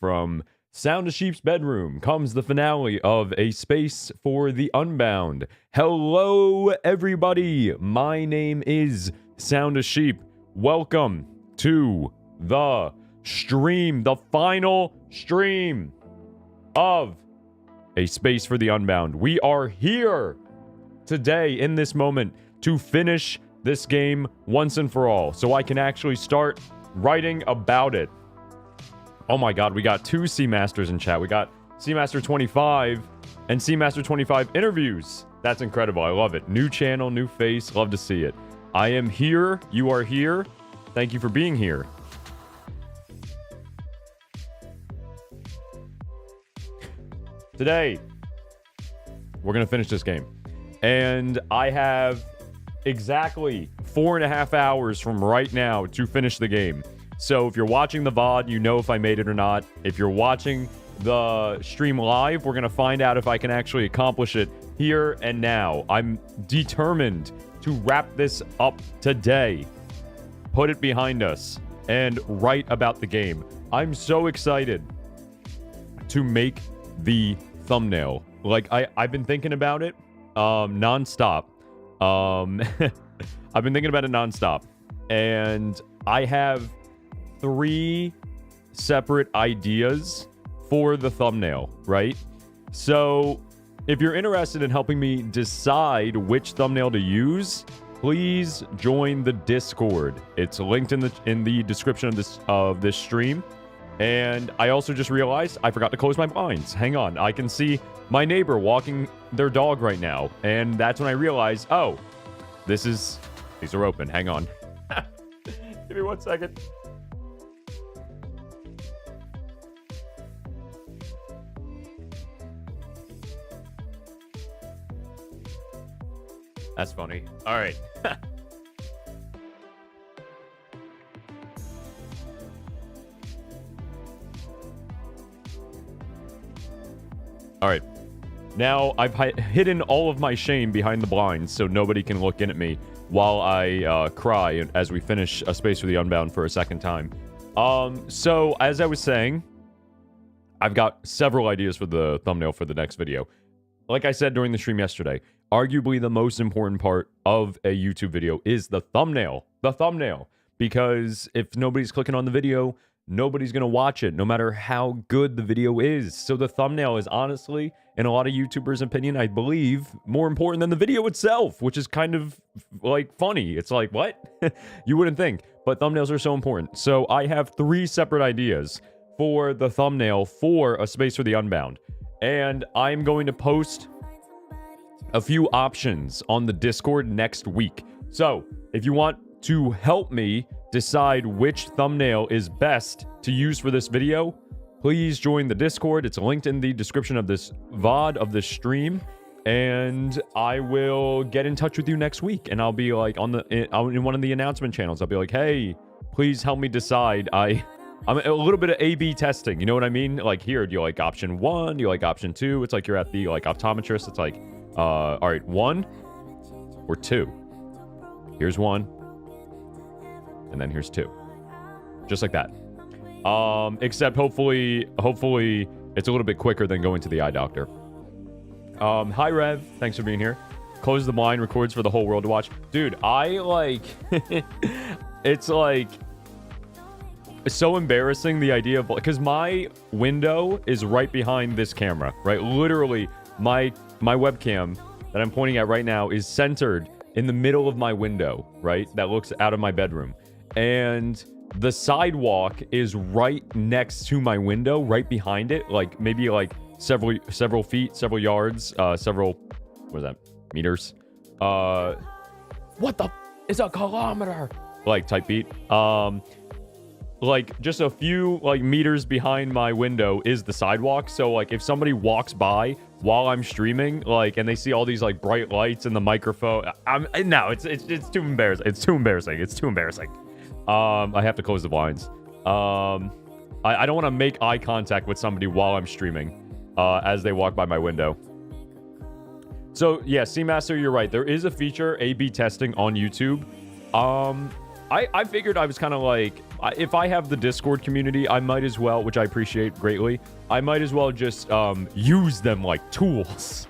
From Sound of Sheep's bedroom comes the finale of A Space for the Unbound. Hello, everybody. My name is Sound of Sheep. Welcome to the stream, the final stream of A Space for the Unbound. We are here today in this moment to finish this game once and for all, so I can actually start writing about it. Oh my god, we got two Seamasters in chat. We got Seamaster 25 and Seamaster 25 interviews. That's incredible. I love it. New channel, new face. Love to see it. I am here. You are here. Thank you for being here. Today, we're going to finish this game. And I have exactly 4.5 hours from right now to finish the game. So if you're watching the VOD, you know if I made it or not. If you're watching the stream live, we're going to find out if I can actually accomplish it here and now. I'm determined to wrap this up today, put it behind us, and write about the game. I'm so excited to make the thumbnail. Like, I've been thinking about it nonstop. I've been thinking about it nonstop. And I have 3 separate ideas for the thumbnail, right? So if you're interested in helping me decide which thumbnail to use, please join the Discord. It's linked in the description of this stream. And I also just realized I forgot to close my blinds. Hang on, I can see my neighbor walking their dog right now, and that's when I realized, oh, these are open. Hang on. Give me 1 second. That's funny. All right. All right. Now I've hidden all of my shame behind the blinds so nobody can look in at me while I cry as we finish A Space for the Unbound for a second time. So as I was saying, I've got several ideas for the thumbnail for the next video. Like I said during the stream yesterday, arguably the most important part of a YouTube video is the thumbnail. The thumbnail. Because if nobody's clicking on the video, nobody's going to watch it, no matter how good the video is. So the thumbnail is honestly, in a lot of YouTubers' opinion, I believe, more important than the video itself, which is kind of, like, funny. It's like, what? You wouldn't think. But thumbnails are so important. So I have 3 separate ideas for the thumbnail for A Space for the Unbound. And I'm going to post a few options on the Discord next week. So if you want to help me decide which thumbnail is best to use for this video, please join the Discord. It's linked in the description of this VOD, of this stream, and I will get in touch with you next week, and I'll be like in one of the announcement channels. I'll be like, hey, please help me decide. I'm a little bit of A/B testing, you know what I mean? Like, here, do you like option 1? Do you like option 2? It's like you're at the optometrist. It's like, all right, 1 or 2. Here's 1. And then here's 2. Just like that. Except hopefully it's a little bit quicker than going to the eye doctor. Hi, Rev. Thanks for being here. Close the blind, records for the whole world to watch. Dude, it's like, it's so embarrassing, the idea of, because my window is right behind this camera, right? Literally, my webcam that I'm pointing at right now is centered in the middle of my window, right? That looks out of my bedroom. And the sidewalk is right next to my window, right behind it, like maybe like several feet, several yards, what is that, meters? What the is a kilometer? Like type beat. Like just a few like meters behind my window is the sidewalk. So like if somebody walks by while I'm streaming, like, and they see all these like bright lights and the microphone, it's too embarrassing. It's too embarrassing. I have to close the blinds. I don't want to make eye contact with somebody while I'm streaming, as they walk by my window. So yeah, Seamaster, you're right. There is a feature, A/B testing on YouTube. I figured I was kind of like, if I have the Discord community, I might as well, which I appreciate greatly, I might as well just use them like tools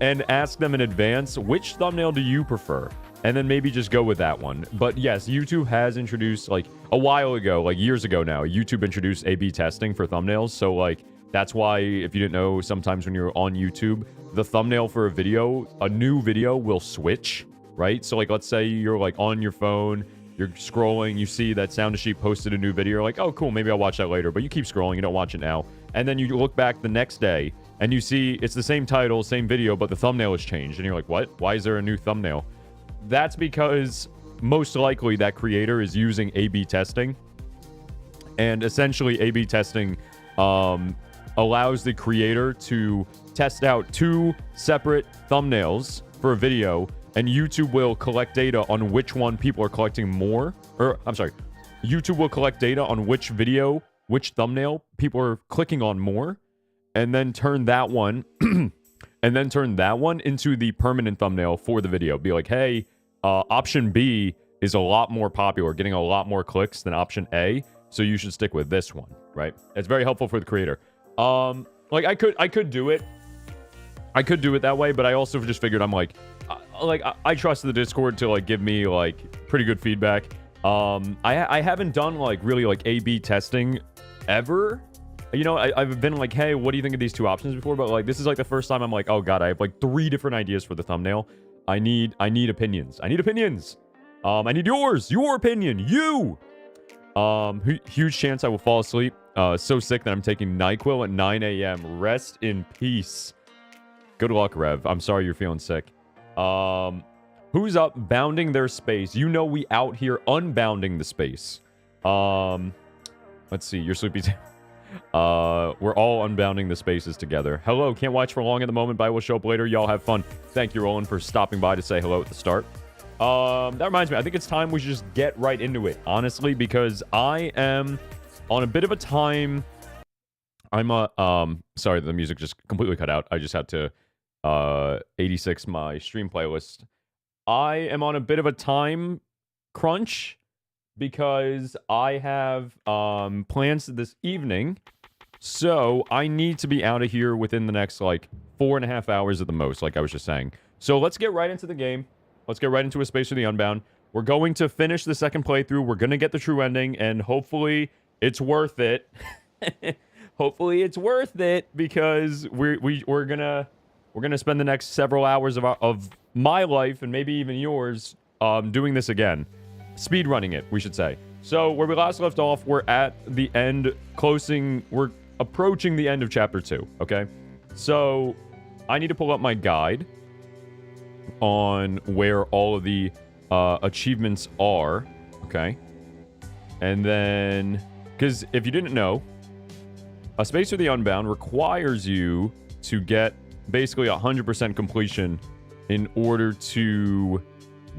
and ask them in advance, which thumbnail do you prefer? And then maybe just go with that one. But yes, YouTube has introduced, like, a while ago, like years ago now, YouTube introduced A/B testing for thumbnails. So, like, that's why, if you didn't know, sometimes when you're on YouTube, the thumbnail for a video, a new video will switch, right? So, like, let's say you're, like, on your phone, you're scrolling, you see that Sound Sheep posted a new video, you're like, oh, cool, maybe I'll watch that later. But you keep scrolling, you don't watch it now. And then you look back the next day, and you see it's the same title, same video, but the thumbnail has changed. And you're like, what? Why is there a new thumbnail? That's because most likely that creator is using A/B testing. And essentially, A/B testing allows the creator to test out 2 separate thumbnails for a video, and YouTube will collect data on which one people are collecting more. Or, I'm sorry, YouTube will collect data on which video, which thumbnail people are clicking on more, and then turn that one into the permanent thumbnail for the video. Be like, hey, option B is a lot more popular, getting a lot more clicks than option A, so you should stick with this one, right? It's very helpful for the creator. Like, I could do it. I could do it that way, but I also just figured I'm like, I trust the Discord to, like, give me, like, pretty good feedback. I haven't done, like, really, like, A/B testing ever. You know, I've been like, hey, what do you think of these 2 options before? But, like, this is, like, the first time I'm like, oh, God, I have, like, 3 different ideas for the thumbnail. I need opinions. I need opinions. I need yours. Your opinion. You. Huge chance I will fall asleep. So sick that I'm taking NyQuil at 9 a.m. Rest in peace. Good luck, Rev. I'm sorry you're feeling sick. Who's up bounding their space? You know we out here unbounding the space. Let's see. You're sleepy too. We're all unbounding the spaces together. Hello, can't watch for long at the moment, but I will show up later. Y'all have fun. Thank you, Roland, for stopping by to say hello at the start. That reminds me, I think it's time we should just get right into it, honestly, because I am on a bit of a time. Sorry, the music just completely cut out. I just had to 86 my stream playlist. I am on a bit of a time crunch because I have plans this evening, so I need to be out of here within the next, like, 4.5 hours at the most, like I was just saying. So let's get right into the game. Let's get right into A Space for the Unbound. We're going to finish the second playthrough. We're going to get the true ending, and hopefully it's worth it. Hopefully it's worth it, because we're gonna spend the next several hours of my life, and maybe even yours, doing this again. Speedrunning it, we should say. So, where we last left off, we're at the end, we're approaching the end of Chapter 2, okay? So, I need to pull up my guide on where all of the achievements are, okay? And then, because if you didn't know, A Space for the Unbound requires you to get basically 100% completion in order to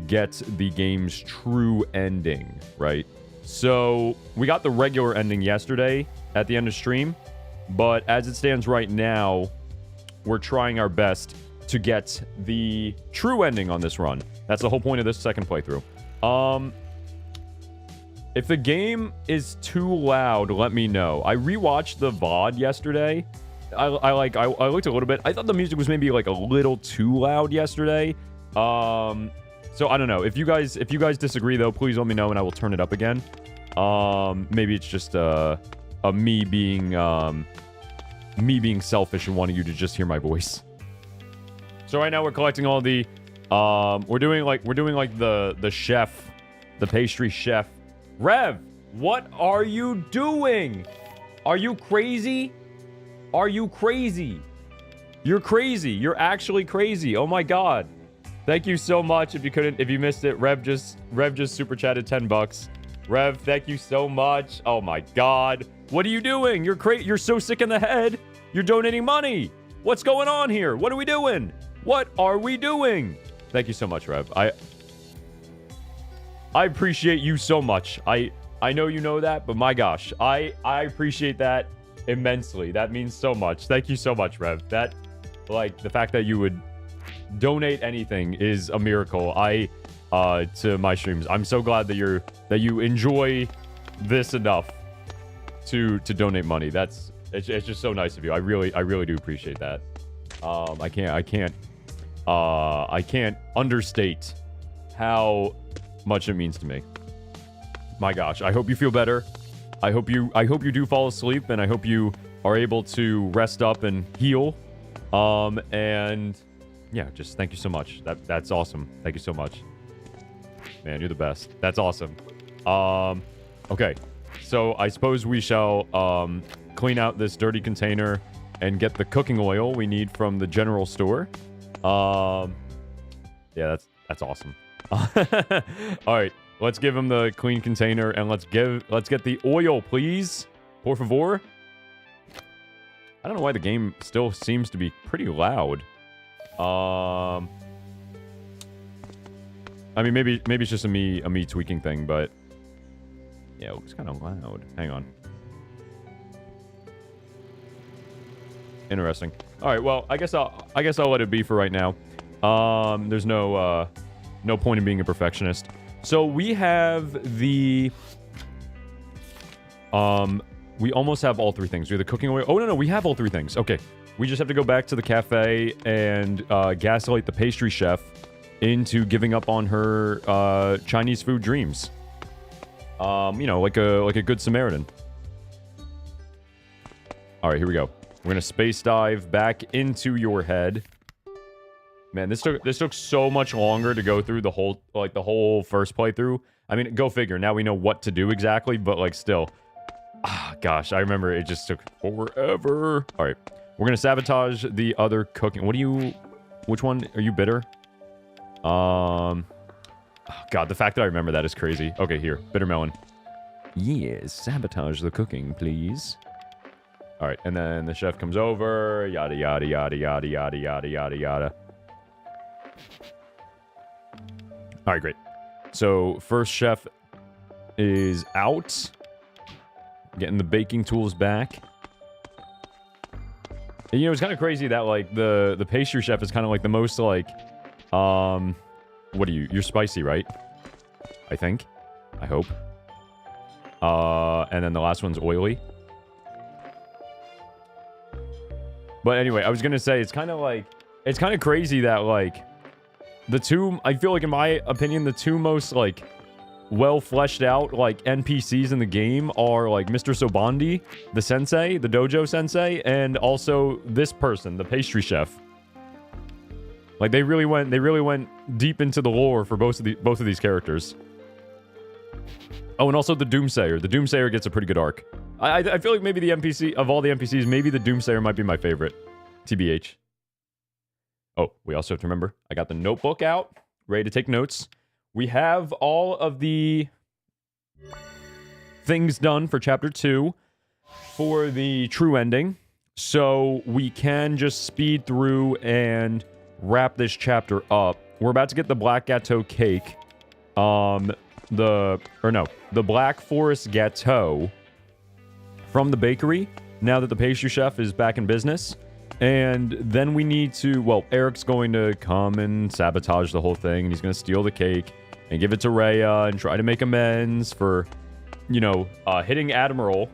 get the game's true ending, right? So, we got the regular ending yesterday at the end of stream, but as it stands right now, we're trying our best to get the true ending on this run. That's the whole point of this second playthrough. If the game is too loud, let me know. I rewatched the VOD yesterday. I looked a little bit. I thought the music was maybe, like, a little too loud yesterday. So I don't know. If you guys disagree, though, please let me know and I will turn it up again. Maybe it's just me being selfish and wanting you to just hear my voice. So right now we're collecting all the we're doing like the chef, the pastry chef. Rev, what are you doing? Are you crazy? Are you crazy? You're crazy. You're actually crazy. Oh my god. Thank you so much. If you missed it, Rev just super chatted $10. Rev, thank you so much. Oh my god. What are you doing? You're so sick in the head. You're donating money. What's going on here? What are we doing? What are we doing? Thank you so much, Rev. I appreciate you so much. I know you know that, but my gosh, I appreciate that immensely. That means so much. Thank you so much, Rev. That, like, the fact that you would donate anything is a miracle. to my streams. I'm so glad that you enjoy this enough to donate money. It's just so nice of you. I really do appreciate that. I can't understate how much it means to me. My gosh, I hope you feel better. I hope you do fall asleep, and I hope you are able to rest up and heal. And yeah, just thank you so much. That's awesome. Thank you so much. Man, you're the best. That's awesome. Okay. So I suppose we shall clean out this dirty container and get the cooking oil we need from the general store. Yeah, that's awesome. All right, let's give him the clean container and let's get the oil, please. Por favor. I don't know why the game still seems to be pretty loud. I mean, maybe it's just a me tweaking thing, but yeah, it looks kind of loud. Hang on. Interesting. All right, well, I guess I'll let it be for right now. There's no point in being a perfectionist. So we have the we almost have all three things. We have the cooking oil. Oh no, we have all three things. Okay, we just have to go back to the cafe and gaslight the pastry chef into giving up on her Chinese food dreams. You know, like a good Samaritan. All right, here we go. We're gonna space dive back into your head. Man, this took so much longer to go through the whole first playthrough. I mean, go figure. Now we know what to do exactly, but like still, gosh, I remember it just took forever. All right, we're gonna sabotage the other cooking. Which one are you bitter? Oh, God, the fact that I remember that is crazy. Okay, here, bitter melon. Yes, sabotage the cooking, please. All right, and then the chef comes over. Yada yada yada yada yada yada yada yada. All right, great. So first chef is out, getting the baking tools back. And, you know, it's kind of crazy that like the pastry chef is kind of like the most like, what are you? You're spicy, right? I think. I hope. And then the last one's oily. But anyway, I was gonna say it's kind of crazy that like the two, I feel like in my opinion, the two most like well fleshed out like NPCs in the game are like Mr. Sobandi, the sensei, the dojo sensei, and also this person, the pastry chef. Like they really went deep into the lore for both of these characters. Oh, and also the Doomsayer. The Doomsayer gets a pretty good arc. I feel like maybe the NPC, of all the NPCs, maybe the Doomsayer might be my favorite. TBH. Oh, we also have to remember, I got the notebook out, ready to take notes. We have all of the things done for Chapter 2 for the true ending. So we can just speed through and wrap this chapter up. We're about to get the Black Gateau cake. The Black Forest Gateau from the bakery, now that the pastry chef is back in business. And then we need to, well, Eric's going to come and sabotage the whole thing, and he's going to steal the cake and give it to Rhea and try to make amends for, you know, hitting Admiral.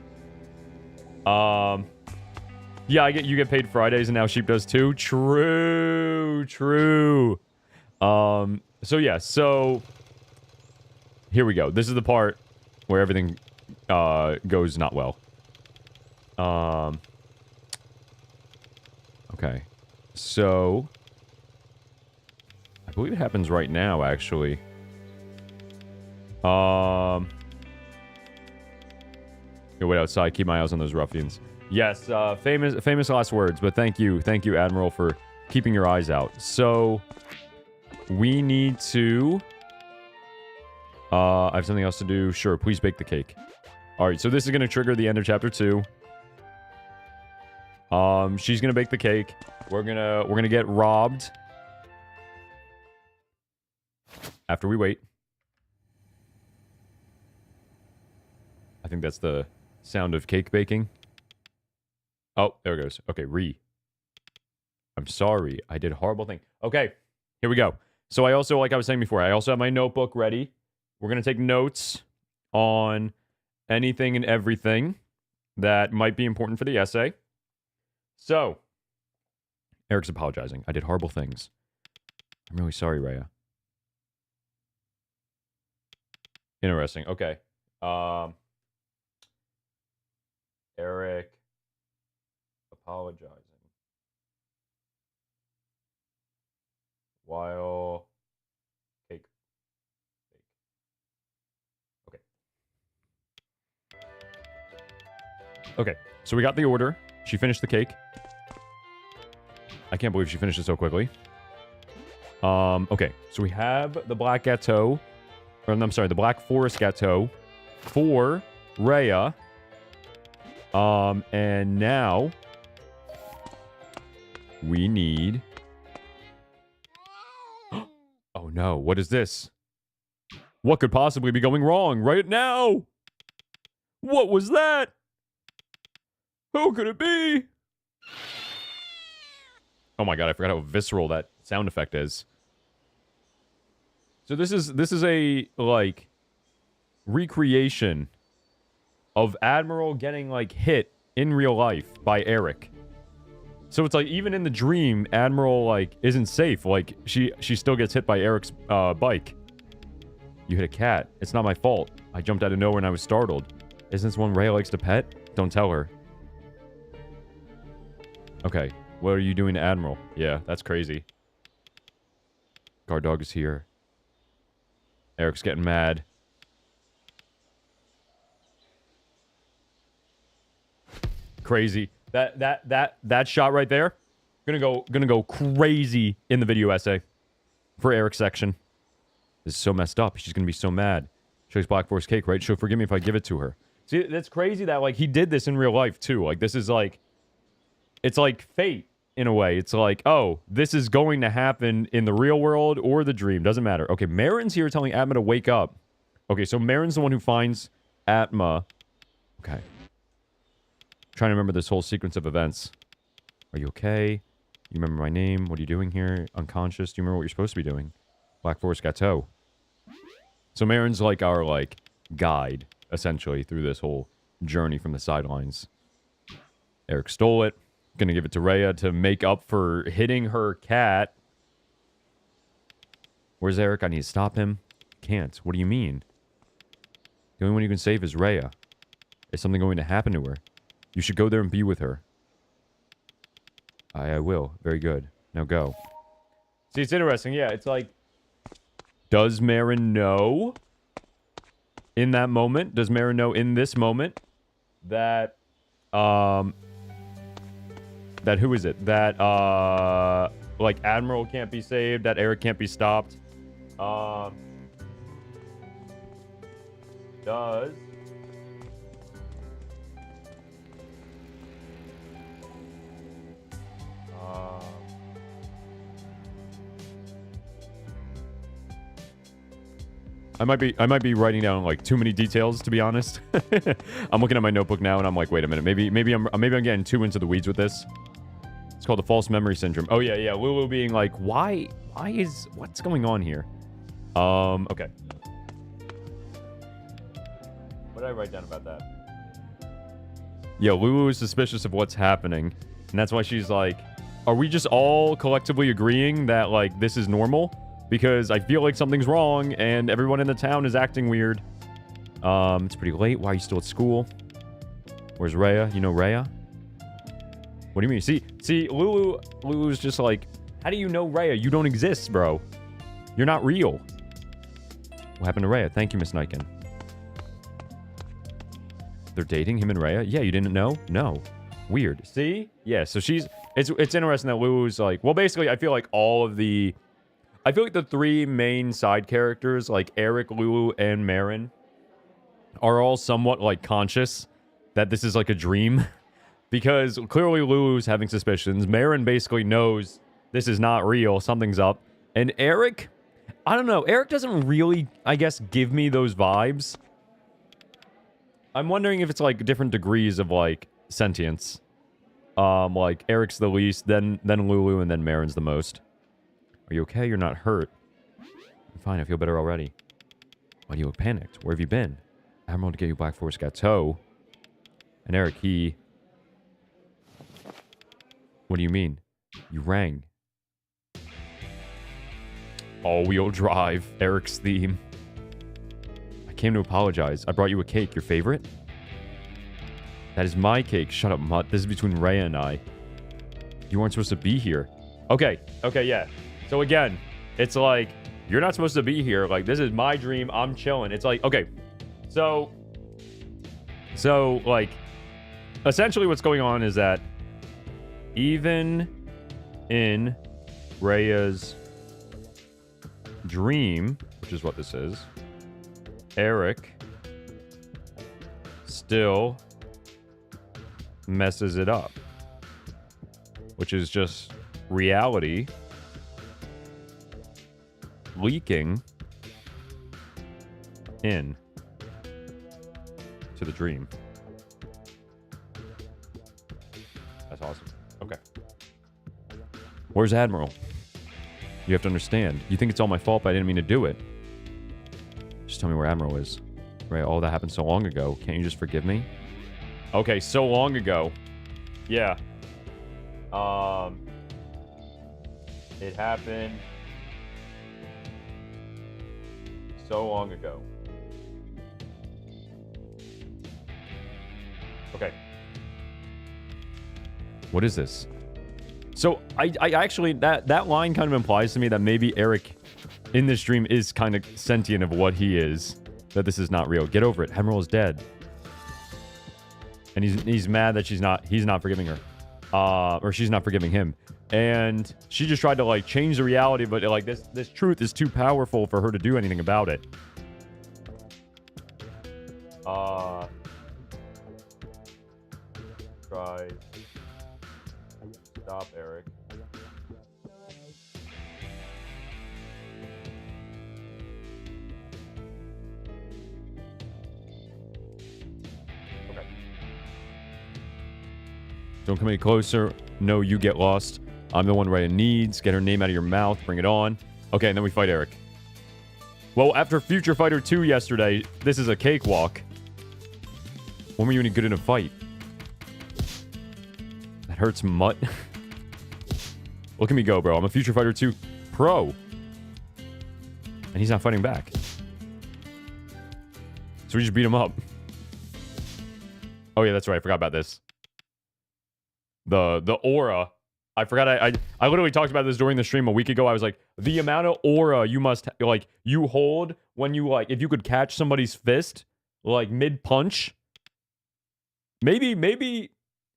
Yeah, you get paid Fridays, and now Sheep does too. True. So yeah, so here we go. This is the part where everything goes not well. Okay, so I believe it happens right now, actually. Go wait outside. Keep my eyes on those ruffians. Yes, famous last words. But thank you, Admiral, for keeping your eyes out. So we need to. I have something else to do. Sure, please bake the cake. All right, so this is gonna trigger the end of Chapter 2. She's gonna bake the cake. We're gonna get robbed after we wait. I think that's the sound of cake baking. Oh, there it goes. Okay, I'm sorry. I did a horrible thing. Okay, here we go. So I also, like I was saying before, I also have my notebook ready. We're going to take notes on anything and everything that might be important for the essay. So, Eric's apologizing. I did horrible things. I'm really sorry, Rhea. Interesting. Okay. Eric apologizing while cake. Okay. Okay. So we got the order. She finished the cake. I can't believe she finished it so quickly. Okay. So we have the black gâteau. Or, I'm sorry, the Black Forest Gâteau for Rhea. And now we need... Oh no, what is this? What could possibly be going wrong right now? What was that? Who could it be? Oh my god, I forgot how visceral that sound effect is. So this is a, like, recreation of Admiral getting, like, hit in real life by Eric. So it's like, even in the dream, Admiral, like, isn't safe. Like, she still gets hit by Eric's bike. You hit a cat. It's not my fault. I jumped out of nowhere and I was startled. Isn't this one Rhea likes to pet? Don't tell her. Okay. What are you doing to Admiral? Yeah, that's crazy. Guard dog is here. Eric's getting mad. Crazy. That shot right there, gonna go crazy in the video essay for Eric's section. This is so messed up. She's gonna be so mad. She likes Black Forest cake, right? She'll forgive me if I give it to her. See, that's crazy that, like, he did this in real life too. Like, this is like, it's like fate in a way. It's like, oh, this is going to happen in the real world or the dream. Doesn't matter. Okay, Marin's here telling Atma to wake up. Okay, so Marin's the one who finds Atma. Okay. Trying to remember this whole sequence of events. Are you okay? You remember my name? What are you doing here? Unconscious? Do you remember what you're supposed to be doing? Black Forest Gâteau. So Marin's like our, like, guide, essentially, through this whole journey from the sidelines. Eric stole it. Gonna give it to Rhea to make up for hitting her cat. Where's Eric? I need to stop him. Can't. What do you mean? The only one you can save is Rhea. Is something going to happen to her? You should go there and be with her. I will. Very good. Now go. See, it's interesting. Yeah, it's like... Does Marin know in that moment? Does Marin know in this moment that... That who is it? That, like, Admiral can't be saved, that Eric can't be stopped. Does... I might be writing down, like, too many details, to be honest. I'm looking at my notebook now and I'm like, wait a minute, maybe I'm getting too into the weeds with this. It's called the false memory syndrome. Oh yeah, Lulu being like, what's going on here? Okay. What did I write down about that? Yeah, Lulu is suspicious of what's happening, and that's why she's like, are we just all collectively agreeing that, like, this is normal? Because I feel like something's wrong, and everyone in the town is acting weird. It's pretty late. Why are you still at school? Where's Rhea? You know Rhea? What do you mean? See, Lulu's just like, how do you know Rhea? You don't exist, bro. You're not real. What happened to Rhea? Thank you, Miss Niken. They're dating, him and Rhea? Yeah, you didn't know? No. Weird. See? Yeah, so she's... It's interesting that Lulu's like... Well, basically, I feel like the three main side characters, like Eric, Lulu, and Marin, are all somewhat, like, conscious that this is, like, a dream. Because clearly Lulu's having suspicions. Marin basically knows this is not real. Something's up. And Eric... I don't know. Eric doesn't really, I guess, give me those vibes. I'm wondering if it's, like, different degrees of, like, sentience. Like, Eric's the least, then Lulu, and then Marin's the most. Are you okay? You're not hurt. fine. I feel better already. Why do you look panicked? Where have you been? Admiral to get you Black Forest Gateau. And Eric, he... What do you mean? You rang. All-wheel drive. Eric's theme. I came to apologize. I brought you a cake. Your favorite? That is my cake. Shut up, Mutt. This is between Rhea and I. You weren't supposed to be here. Okay. Okay, yeah. So again, it's like, you're not supposed to be here. Like, this is my dream. I'm chilling. It's like, okay. So, like, essentially what's going on is that even in Rhea's dream, which is what this is, Eric still messes it up, which is just reality leaking in to the dream. That's awesome. Okay. Where's Admiral? You have to understand. You think it's all my fault, but I didn't mean to do it. Just tell me where Admiral is. Right, all that happened so long ago. Can't you just forgive me? Okay, so long ago. Yeah. It happened so long ago. Okay. What is this? So I actually that line kind of implies to me that maybe Eric in this dream is kind of sentient of what he is. That this is not real. Get over it. Emerald is dead. And he's mad that he's not forgiving her. Or she's not forgiving him. And she just tried to like change the reality, but like this truth is too powerful for her to do anything about it. Try stop Eric. Okay. Don't come any closer. No, you get lost. I'm the one Rhea needs. Get her name out of your mouth. Bring it on. Okay, and then we fight Eric. Well, after Future Fighter 2 yesterday, this is a cakewalk. When were you any good in a fight? That hurts, Mutt. Look at me go, bro. I'm a Future Fighter 2 pro. And he's not fighting back. So we just beat him up. Oh, yeah, that's right. I forgot about this. The aura. I forgot I literally talked about this during the stream a week ago. I was like, the amount of aura you must, like, you hold when you, like, if you could catch somebody's fist, like, mid-punch. Maybe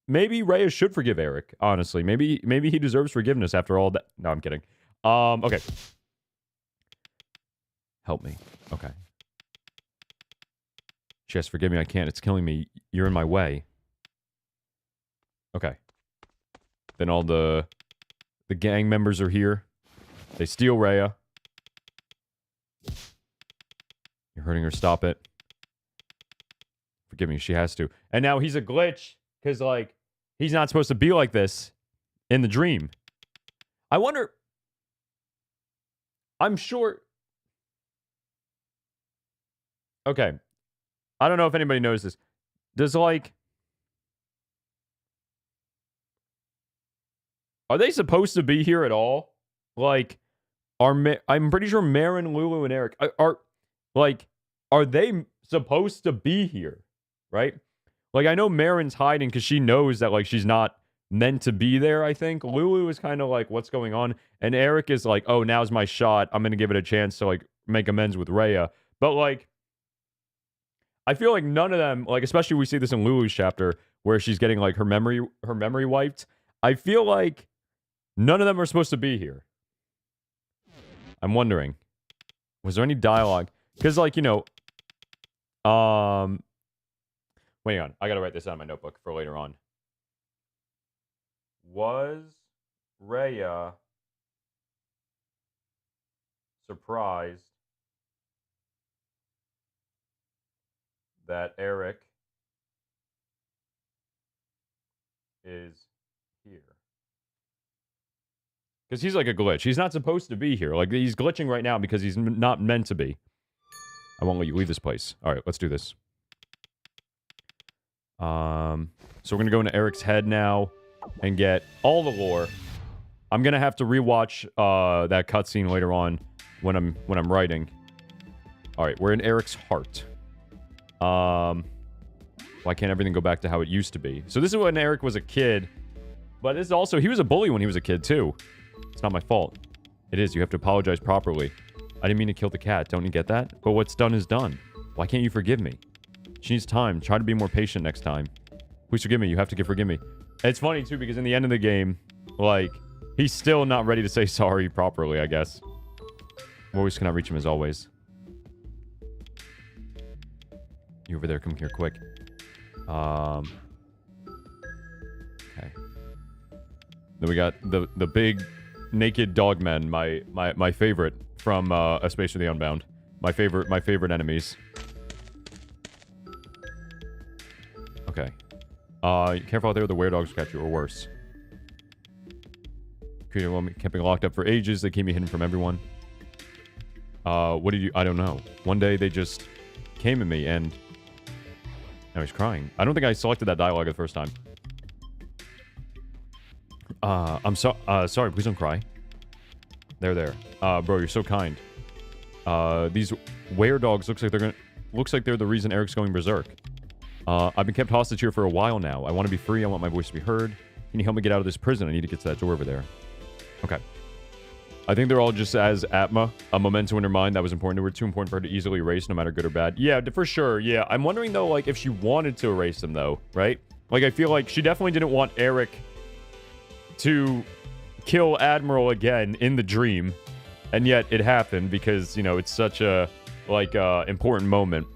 Rhea should forgive Eric, honestly. Maybe he deserves forgiveness after all that. No, I'm kidding. Okay. Help me. Okay. She has to forgive me. I can't. It's killing me. You're in my way. Okay. Then all the gang members are here. They steal Rhea. You're hurting her. Stop it. Forgive me. She has to. And now he's a glitch. Because, like, he's not supposed to be like this in the dream. I wonder... I'm sure... Okay. I don't know if anybody knows this. Does, like... Are they supposed to be here at all? Like, I'm pretty sure Marin, Lulu, and Eric are they supposed to be here? Right? Like, I know Marin's hiding because she knows that, like, she's not meant to be there, I think. Lulu is kind of like, what's going on? And Eric is like, oh, now's my shot. I'm going to give it a chance to, like, make amends with Rhea. But, like, I feel like none of them, like, especially we see this in Lulu's chapter, where she's getting, like, her memory wiped. I feel like none of them are supposed to be here. I'm wondering. Was there any dialogue? Because, like, you know, wait on. I gotta write this down in my notebook for later on. Was Rhea surprised that Eric is here? Because he's like a glitch. He's not supposed to be here. Like, he's glitching right now because he's not meant to be. I won't let you leave this place. All right, let's do this. So we're going to go into Eric's head now and get all the lore. I'm going to have to rewatch that cutscene later on when I'm writing. All right, we're in Eric's heart. Why can't everything go back to how it used to be? So this is when Eric was a kid. But this is also, he was a bully when he was a kid, too. It's not my fault. It is. You have to apologize properly. I didn't mean to kill the cat. Don't you get that? But what's done is done. Why can't you forgive me? She needs time. Try to be more patient next time. Please forgive me. You have to forgive me. It's funny, too, because in the end of the game, like, he's still not ready to say sorry properly, I guess. Always cannot reach him as always. You over there, come here quick. Okay. Then we got the big naked dogmen, my favorite from A Space for the Unbound. My favorite enemies. Okay. Careful out there, the weredogs will catch you, or worse. Creature woman kept me locked up for ages. They keep me hidden from everyone. What did you... I don't know. One day they just came at me and... Now he's crying. I don't think I selected that dialogue the first time. I'm sorry, please don't cry. There. Bro, you're so kind. These weredogs looks like they're the reason Eric's going berserk. I've been kept hostage here for a while now. I want to be free. I want my voice to be heard. Can you help me get out of this prison? I need to get to that door over there. Okay. I think they're all just as Atma, a memento in her mind that was important to her, too important for her to easily erase, no matter good or bad. Yeah, for sure, yeah. I'm wondering, though, like, if she wanted to erase them, though, right? Like, I feel like she definitely didn't want Eric to kill Admiral again in the dream, and yet it happened because, you know, it's such a, like, important moment.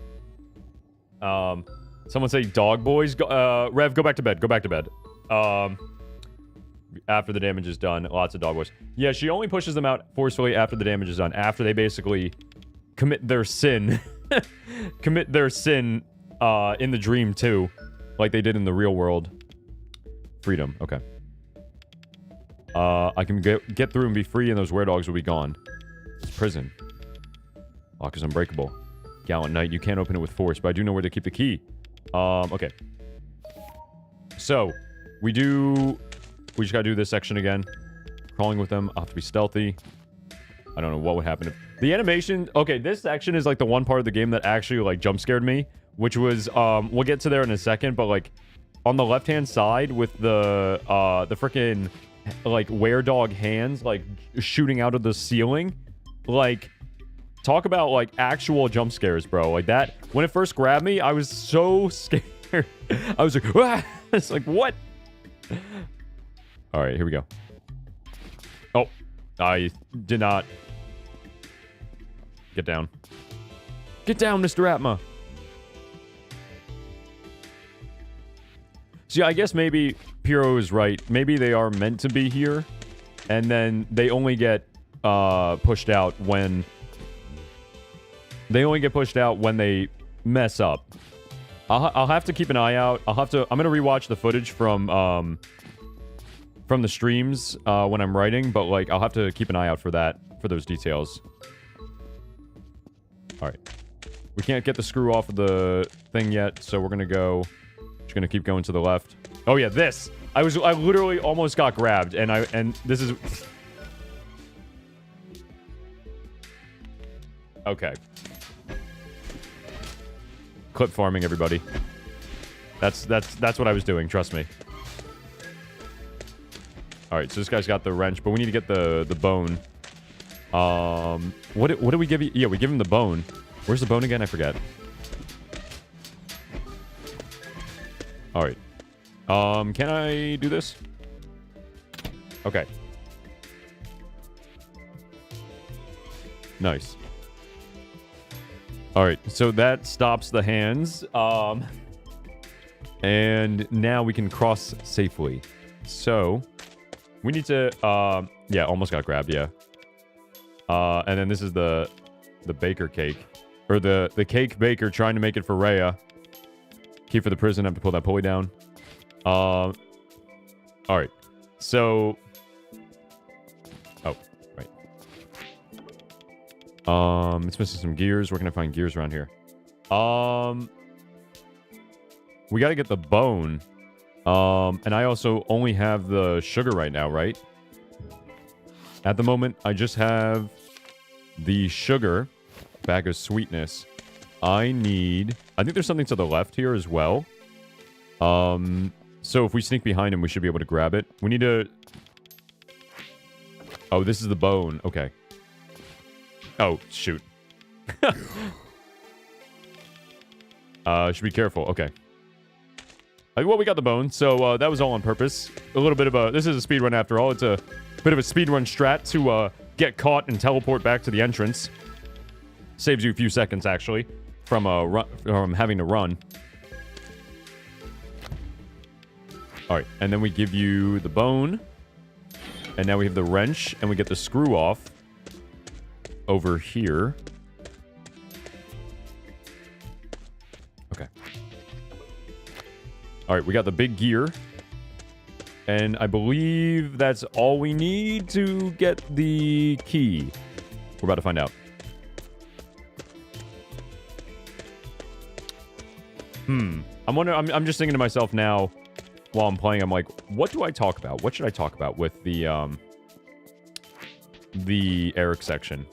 Someone say, dog boys? Rev, go back to bed. Go back to bed. After the damage is done, lots of dog boys. Yeah, she only pushes them out forcefully after the damage is done. After they basically commit their sin. Commit their sin in the dream, too. Like they did in the real world. Freedom. Okay. I can get through and be free, and those weredogs will be gone. It's prison. Lock is unbreakable. Gallant knight, you can't open it with force, but I do know where to keep the key. Okay. So, we just gotta do this section again. Crawling with them. I'll have to be stealthy. I don't know what would happen if... The animation... Okay, this section is like the one part of the game that actually like jump scared me. Which was, we'll get to there in a second, but like on the left-hand side with the freaking like weredog hands like shooting out of the ceiling. Like, talk about like actual jump scares, bro. Like that, when it first grabbed me, I was so scared. I was like, ah! It's like, what? All right, here we go. Oh, I did not. Get down. Get down, Mr. Atma. See, I guess maybe Piro is right. Maybe they are meant to be here, and then they only get pushed out when... They only get pushed out when they mess up. I'll have to keep an eye out. I'm gonna rewatch the footage from the streams when I'm writing, but like I'll have to keep an eye out for that, for those details. All right, we can't get the screw off of the thing yet, so we're gonna go. Just gonna keep going to the left. Oh yeah, this. I literally almost got grabbed, and this is. Okay. Clip farming, everybody. That's what I was doing. Trust me. All right, so this guy's got the wrench, but we need to get the bone. What do we give you? Yeah, we give him the bone. Where's the bone again? I forget. All right. Can I do this? Okay. Nice. All right, so that stops the hands. And now we can cross safely. So we need to, yeah, almost got grabbed, yeah. And then this is the baker cake. Or the cake baker trying to make it for Rhea. Key for the prison, I have to pull that pulley down. Alright. So It's missing some gears. Where can I find gears around here? We got to get the bone. And I also only have the sugar right now, right? At the moment, I just have the sugar, bag of sweetness. I think there's something to the left here as well. So if we sneak behind him, we should be able to grab it. We need to... Oh, this is the bone. Okay. Oh, shoot. Should be careful. Okay. Well, we got the bone, so that was all on purpose. A little bit of a... This is a speed run after all. It's a bit of a speed run strat to get caught and teleport back to the entrance. Saves you a few seconds, actually, from having to run. Alright, and then we give you the bone. And now we have the wrench, and we get the screw off over here. Okay. Alright, we got the big gear. And I believe that's all we need to get the key. We're about to find out. I'm just thinking to myself now, while I'm playing, I'm like, what do I talk about? What should I talk about with the Eric section?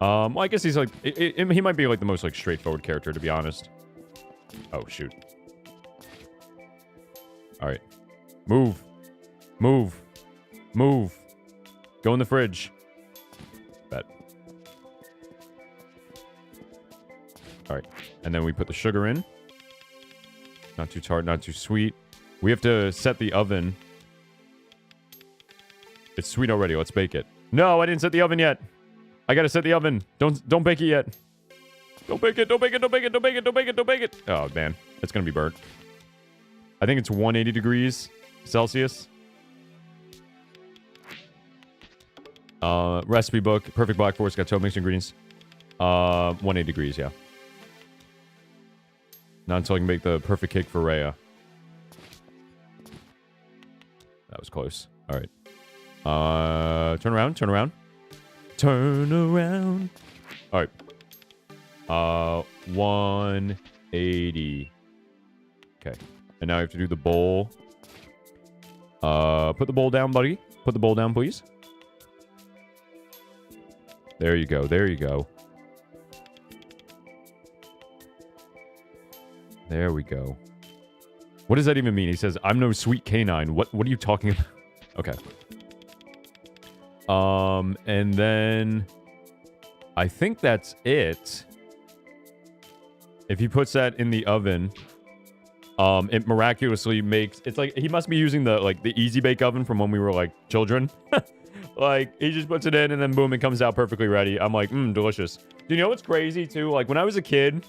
Well, I guess he's like, he might be like the most like straightforward character, to be honest. Oh, shoot. All right. Move. Move. Move. Go in the fridge. Bet. All right. And then we put the sugar in. Not too tart, not too sweet. We have to set the oven. It's sweet already. Let's bake it. No, I didn't set the oven yet. I gotta set the oven. Don't bake it yet. Don't bake it. Don't bake it. Don't bake it. Don't bake it. Don't bake it. Don't bake it. Oh, man. It's gonna be burnt. I think it's 180 degrees Celsius. Recipe book. Perfect Black Forest. Got 12 mixed ingredients. 180 degrees, yeah. Not until I can make the perfect cake for Rhea. That was close. All right. Turn around. Turn around. Turn around. All right. 180. Okay. And now I have to do the bowl. Put the bowl down, buddy. Put the bowl down, please. There you go. There you go. There we go. What does that even mean? He says, I'm no sweet canine. What are you talking about? Okay. And then I think that's it. If he puts that in the oven, it miraculously makes... It's like, he must be using the easy bake oven from when we were, like, children. Like, he just puts it in and then boom, it comes out perfectly ready. I'm like, delicious. Do you know what's crazy, too? Like, when I was a kid...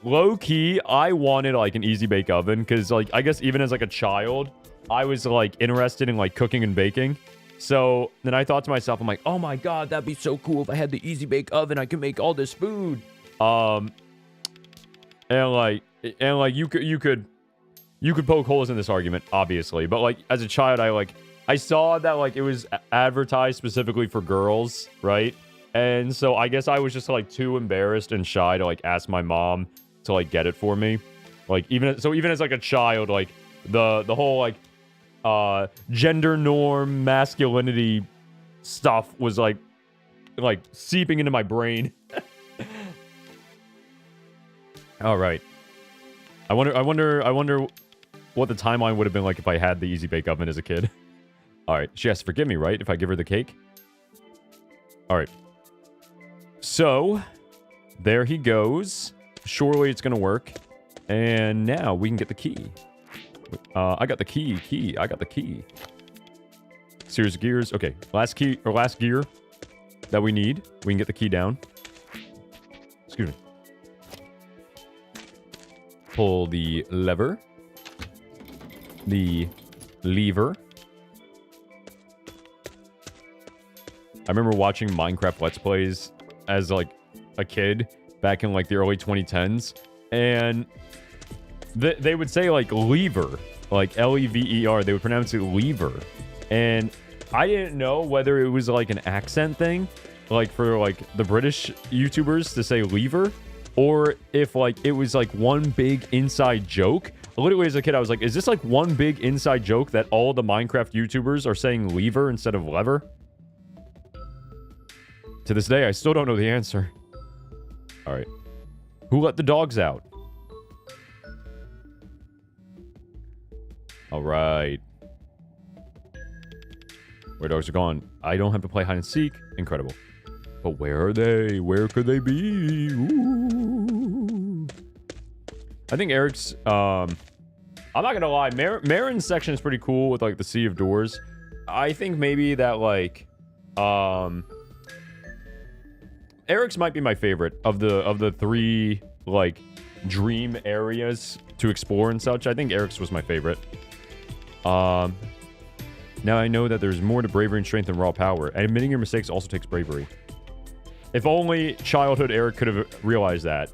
Low-key, I wanted, like, an easy bake oven, because, like, I guess even as, like, a child, I was, like, interested in, like, cooking and baking. So, then I thought to myself, I'm like, oh my god, that'd be so cool if I had the easy bake oven, I could make all this food. And, like, you could poke holes in this argument, obviously. But, like, as a child, I saw that, like, it was advertised specifically for girls, right? And so, I guess I was just, like, too embarrassed and shy to, like, ask my mom to, like, get it for me. Like, even as, like, a child, like, the whole, like, gender norm, masculinity stuff was, like seeping into my brain. All right. I wonder what the timeline would have been like if I had the Easy Bake Oven as a kid. All right. She has to forgive me, right? If I give her the cake. All right. So, there he goes. Surely it's going to work. And now we can get the key. I got the key. I got the key. Series of gears. Okay. Last gear that we need. We can get the key down. Excuse me. Pull the lever. The lever. I remember watching Minecraft Let's Plays as, like, a kid back in, like, the early 2010s. And they would say, like, lever. Like, L-E-V-E-R. They would pronounce it lever. And I didn't know whether it was, like, an accent thing like for like the British YouTubers to say lever, or if like it was like one big inside joke. Literally as a kid, I was like, is this like one big inside joke that all the Minecraft YouTubers are saying lever instead of lever? To this day, I still don't know the answer. All right. Who let the dogs out? All right. Where dogs are gone. I don't have to play hide and seek. Incredible. But where are they? Where could they be? Ooh. I think Eric's... I'm not gonna lie. Marin's section is pretty cool with, like, the Sea of Doors. I think maybe that, like... Eric's might be my favorite of the three, like, dream areas to explore and such. I think Eric's was my favorite. Now I know that there's more to bravery and strength than raw power. And admitting your mistakes also takes bravery. If only childhood Eric could have realized that.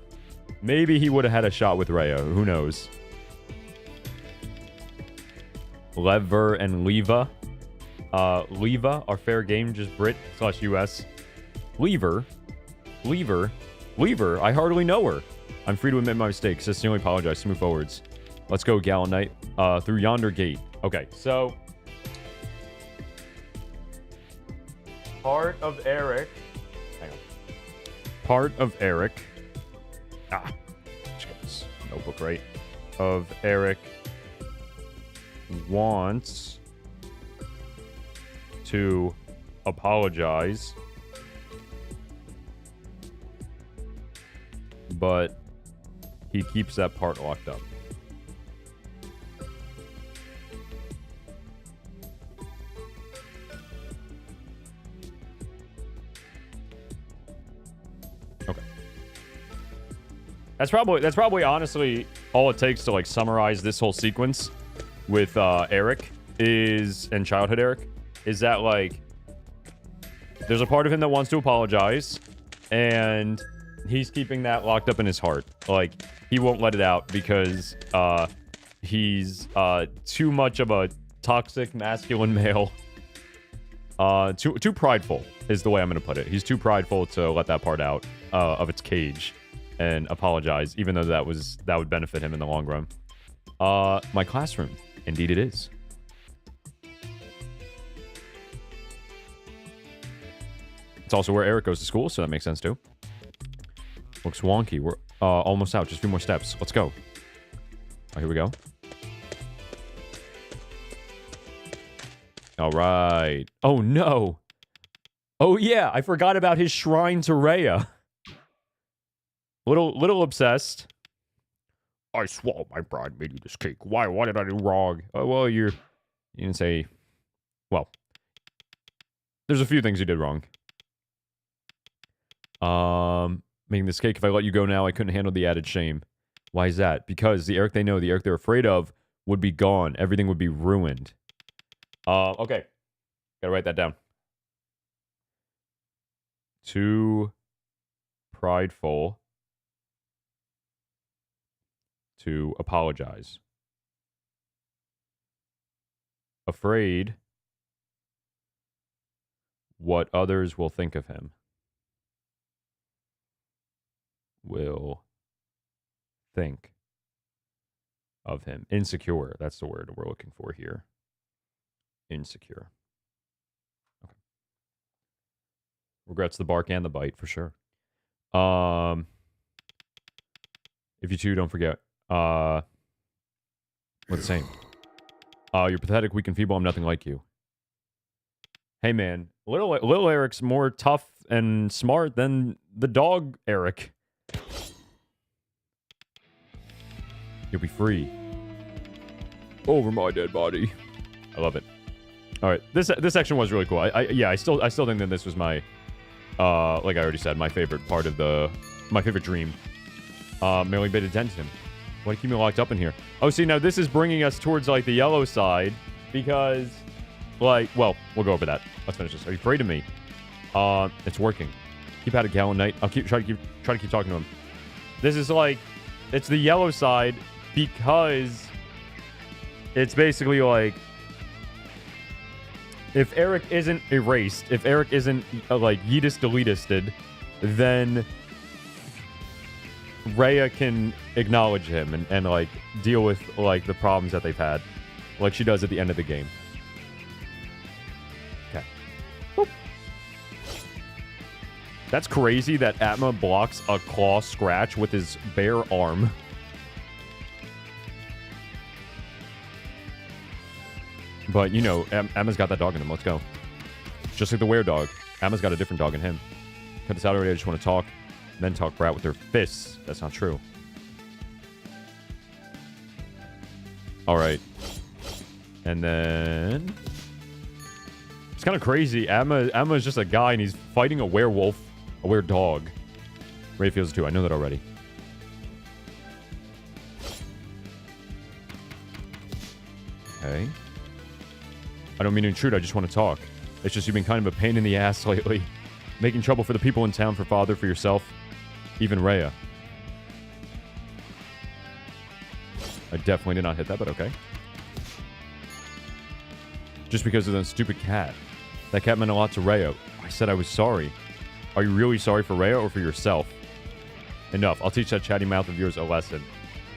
Maybe he would have had a shot with Rhea. Who knows? Lever and Leva. Leva are fair game, just Brit/US. Lever. I hardly know her. I'm free to admit my mistakes. Sincerely apologize. Move forwards. Let's go, Gallant Knight. Through yonder gate. Okay, so... Part of Eric... Hang on. Part of Eric... Just get this notebook right. Of Eric... wants... to... apologize... but... he keeps that part locked up. Okay. That's probably honestly all it takes to like summarize this whole sequence with Eric and childhood Eric is that like there's a part of him that wants to apologize and he's keeping that locked up in his heart. Like he won't let it out because he's too much of a toxic masculine male. Too prideful is the way I'm gonna put it. He's too prideful to let that part out of its cage and apologize, even though that would benefit him in the long run. My classroom. Indeed it is. It's also where Eric goes to school, so that makes sense too. Looks wonky. We're almost out. Just a few more steps. Let's go. Oh, here we go. All right. Oh, no. Oh, yeah. I forgot about his shrine to Rhea. Little obsessed. I swallowed my pride, made you this cake. Why? What did I do wrong? Oh, well, you didn't say... Well, there's a few things you did wrong. Making this cake. If I let you go now, I couldn't handle the added shame. Why is that? Because the Eric they know, the Eric they're afraid of, would be gone. Everything would be ruined. Okay. Gotta write that down. Too prideful to apologize. Afraid what others will think of him. Will think of him. Insecure. That's the word we're looking for here. Insecure. Okay. Regrets the bark and the bite for sure. If you two don't forget, we're the same. You're pathetic, weak, and feeble. I'm nothing like you. Hey man, little Eric's more tough and smart than the dog Eric. You'll be free. Over my dead body. I love it. All right, this section was really cool. I still think that this was my, like I already said, my favorite part of my favorite dream. Merely bid attention. Why do you keep me locked up in here? Oh, see, now this is bringing us towards like the yellow side because, like, well, we'll go over that. Let's finish this. Are you afraid of me? It's working. Keep at it, Gallant Knight. I'll try to keep talking to him. This is like, it's the yellow side because it's basically like, If Eric isn't erased, if Eric isn't, like, yeetist deletisted, then Rhea can acknowledge him and, like, deal with, like, the problems that they've had. Like she does at the end of the game. Okay. Boop. That's crazy that Atma blocks a claw scratch with his bare arm. But, you know, Atma's got that dog in him. Let's go. Just like the were-dog. Atma's got a different dog in him. Cut this out already. I just want to talk. Then talk brat with their fists. That's not true. All right. And then... It's kind of crazy. Atma is just a guy, and he's fighting a werewolf. A were-dog. Ray feels it too. I know that already. Okay. I don't mean to intrude. I just want to talk. It's just you've been kind of a pain in the ass lately. Making trouble for the people in town, for father, for yourself. Even Rhea. I definitely did not hit that, but okay. Just because of that stupid cat. That cat meant a lot to Rhea. I said I was sorry. Are you really sorry for Rhea or for yourself? Enough. I'll teach that chatty mouth of yours a lesson.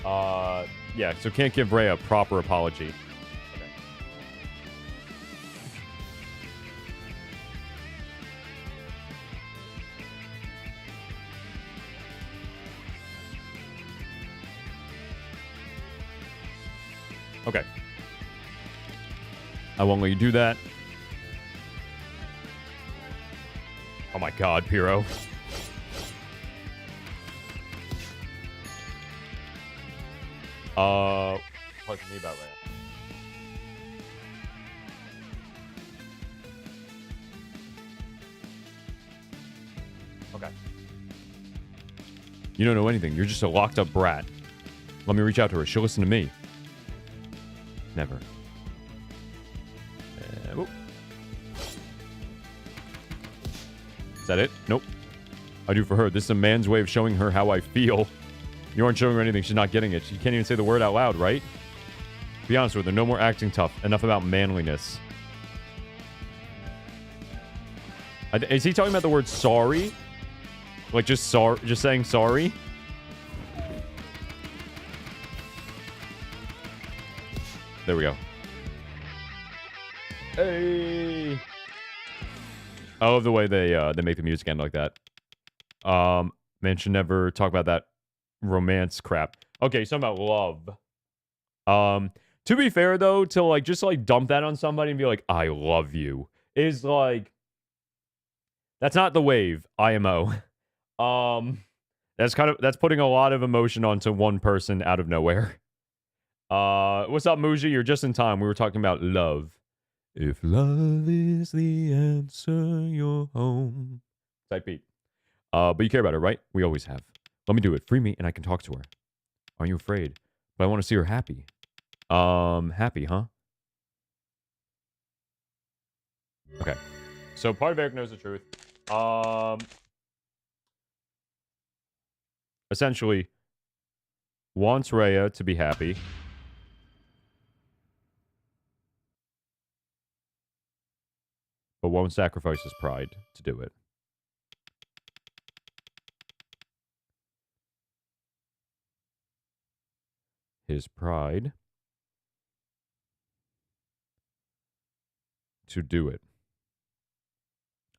Yeah, so can't give Rhea a proper apology. Okay. I won't let you do that. Oh my god, Pyro. Talk to me about Rhea. Okay. You don't know anything. You're just a locked up brat. Let me reach out to her. She'll listen to me. Never. Is that it? Nope. I do for her. This is a man's way of showing her how I feel. You aren't showing her anything. She's not getting it. She can't even say the word out loud, right? Be honest with her. No more acting tough. Enough about manliness. Is he talking about the word sorry? Like just saying sorry? There we go. Hey. I love the way they make the music end like that. Man should never talk about that romance crap. Okay, something about love. To be fair though, to like just like dump that on somebody and be like, I love you, is like, that's not the wave, IMO. That's putting a lot of emotion onto one person out of nowhere. What's up, Muji? You're just in time. We were talking about love. If love is the answer, you're home. Type beat. But you care about her, right? We always have. Let me do it. Free me and I can talk to her. Aren't you afraid? But I want to see her happy. Happy, huh? Okay. So part of Eric knows the truth. Essentially, wants Rhea to be happy. But won't sacrifice his pride to do it. His pride to do it.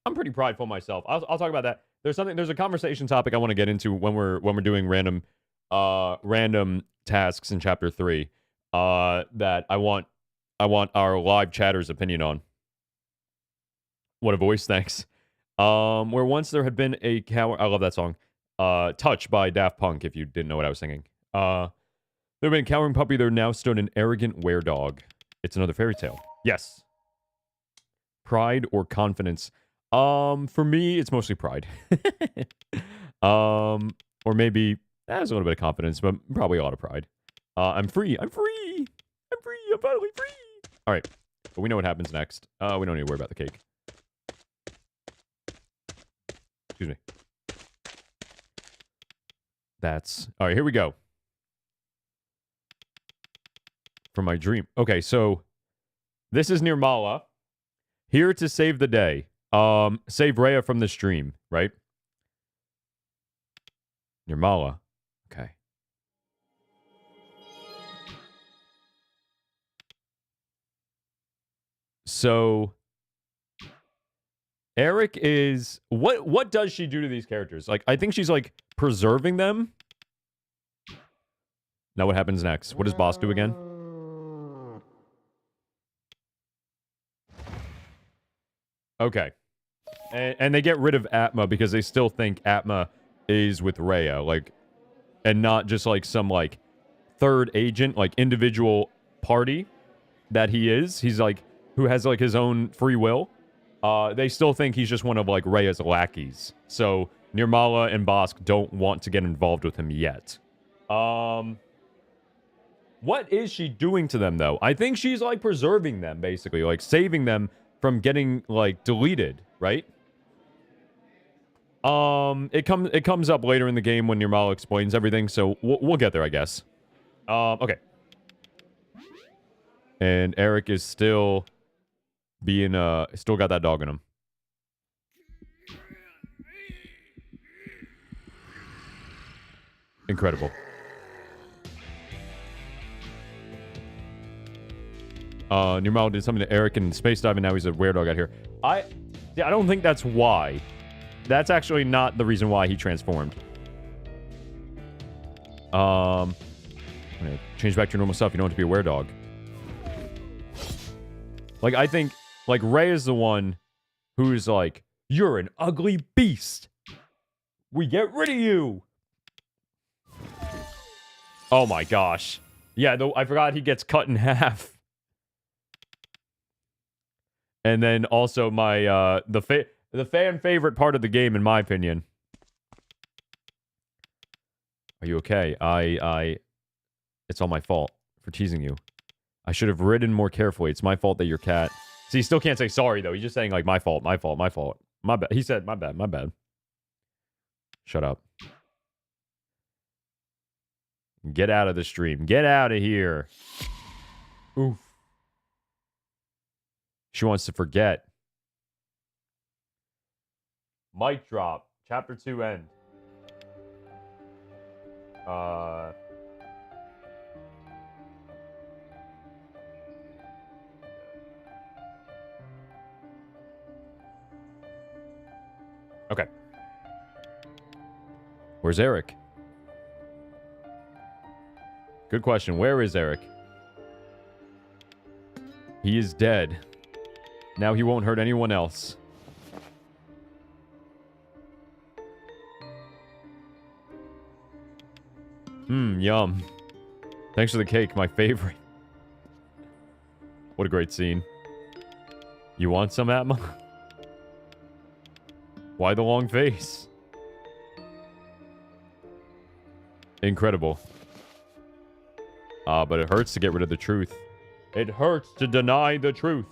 I'm pretty prideful myself. I'll talk about that. There's a conversation topic I want to get into when we're doing random tasks in chapter 3 that I want our live chatter's opinion on. What a voice, thanks. Where once there had been a coward... I love that song. Touch by Daft Punk, if you didn't know what I was singing. There had been a cowering puppy, there now stood an arrogant were-dog. It's another fairy tale. Yes. Pride or confidence? For me, it's mostly pride. Or maybe there's a little bit of confidence, but probably a lot of pride. I'm free. I'm free. I'm free. I'm finally free. All right. But we know what happens next. We don't need to worry about the cake. Excuse me. That's... All right, here we go. From my dream. Okay, so this is near Mala. Here to save the day. Save Rhea from the stream, right? Nirmala. Okay. So Eric is what does she do to these characters? Like, I think she's like preserving them. Now what happens next? What does Boss do again? Okay. And they get rid of Atma because they still think Atma is with Rhea, like, and not just like some like third agent, like individual party that he is. He's like, who has like his own free will. They still think he's just one of like Rhea's lackeys. So Nirmala and Bosk don't want to get involved with him yet. What is she doing to them though? I think she's like preserving them, basically, like saving them from getting like deleted, right? It comes up later in the game when Nirmala explains everything, so we'll get there, I guess. Okay. And Eric is still being still got that dog in him. Incredible. Nirmala did something to Eric and space dive, and now he's a weird dog out here. I don't think that's why. That's actually not the reason why he transformed. Change back to your normal self. You don't want to be a were-dog. Like, I think, like, Ray is the one who's like, you're an ugly beast. We get rid of you. Oh my gosh. Yeah, I forgot he gets cut in half. And then also my, the fan favorite part of the game, in my opinion. Are you okay? It's all my fault for teasing you. I should have ridden more carefully. It's my fault that your cat... See, he still can't say sorry, though. He's just saying, like, my fault, my fault, my fault. My bad. He said, my bad, my bad. Shut up. Get out of the stream. Get out of here. Oof. She wants to forget. Mic drop. Chapter 2 end. Okay. Where's Eric? Good question. Where is Eric? He is dead. Now he won't hurt anyone else. Yum. Thanks for the cake, my favorite. What a great scene. You want some, Atma? Why the long face? Incredible. But it hurts to get rid of the truth. It hurts to deny the truth.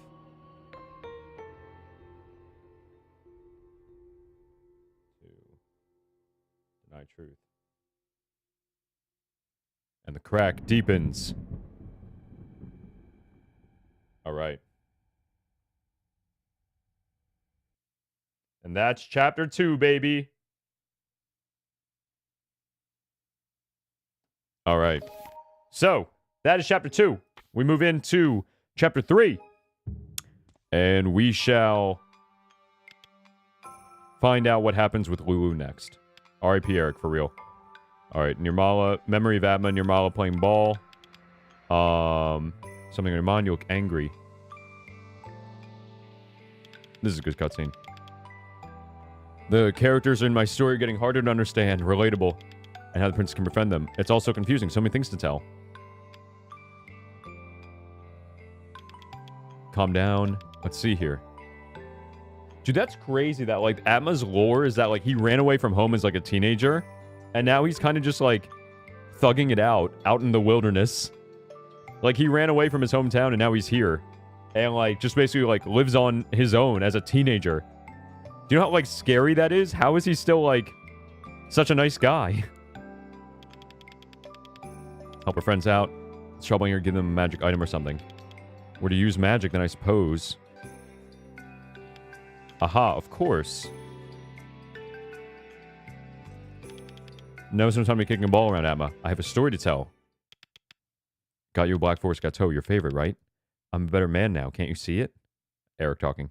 To deny truth. And the crack deepens. All right. And that's chapter 2, baby. All right. So, that is chapter 2. We move into chapter 3. And we shall find out what happens with Lulu next. R.I.P. Eric, for real. All right, Nirmala, memory of Atma, Nirmala playing ball. Something on your mind, you look angry. This is a good cutscene. The characters in my story are getting harder to understand, relatable, and how the prince can befriend them. It's also confusing, so many things to tell. Calm down. Let's see here. Dude, that's crazy that, like, Atma's lore is that, like, he ran away from home as, like, a teenager. And now he's kind of just, like, thugging it out in the wilderness. Like, he ran away from his hometown, and now he's here. And, like, just basically, like, lives on his own as a teenager. Do you know how, like, scary that is? How is he still, like, such a nice guy? Help her friends out. It's troubling her, give them a magic item or something. Were to use magic, then I suppose. Aha, of course. No, sometime you're kicking a ball around, Emma. I have a story to tell. Got you a Black Forest Gateau, your favorite, right? I'm a better man now. Can't you see it? Eric talking.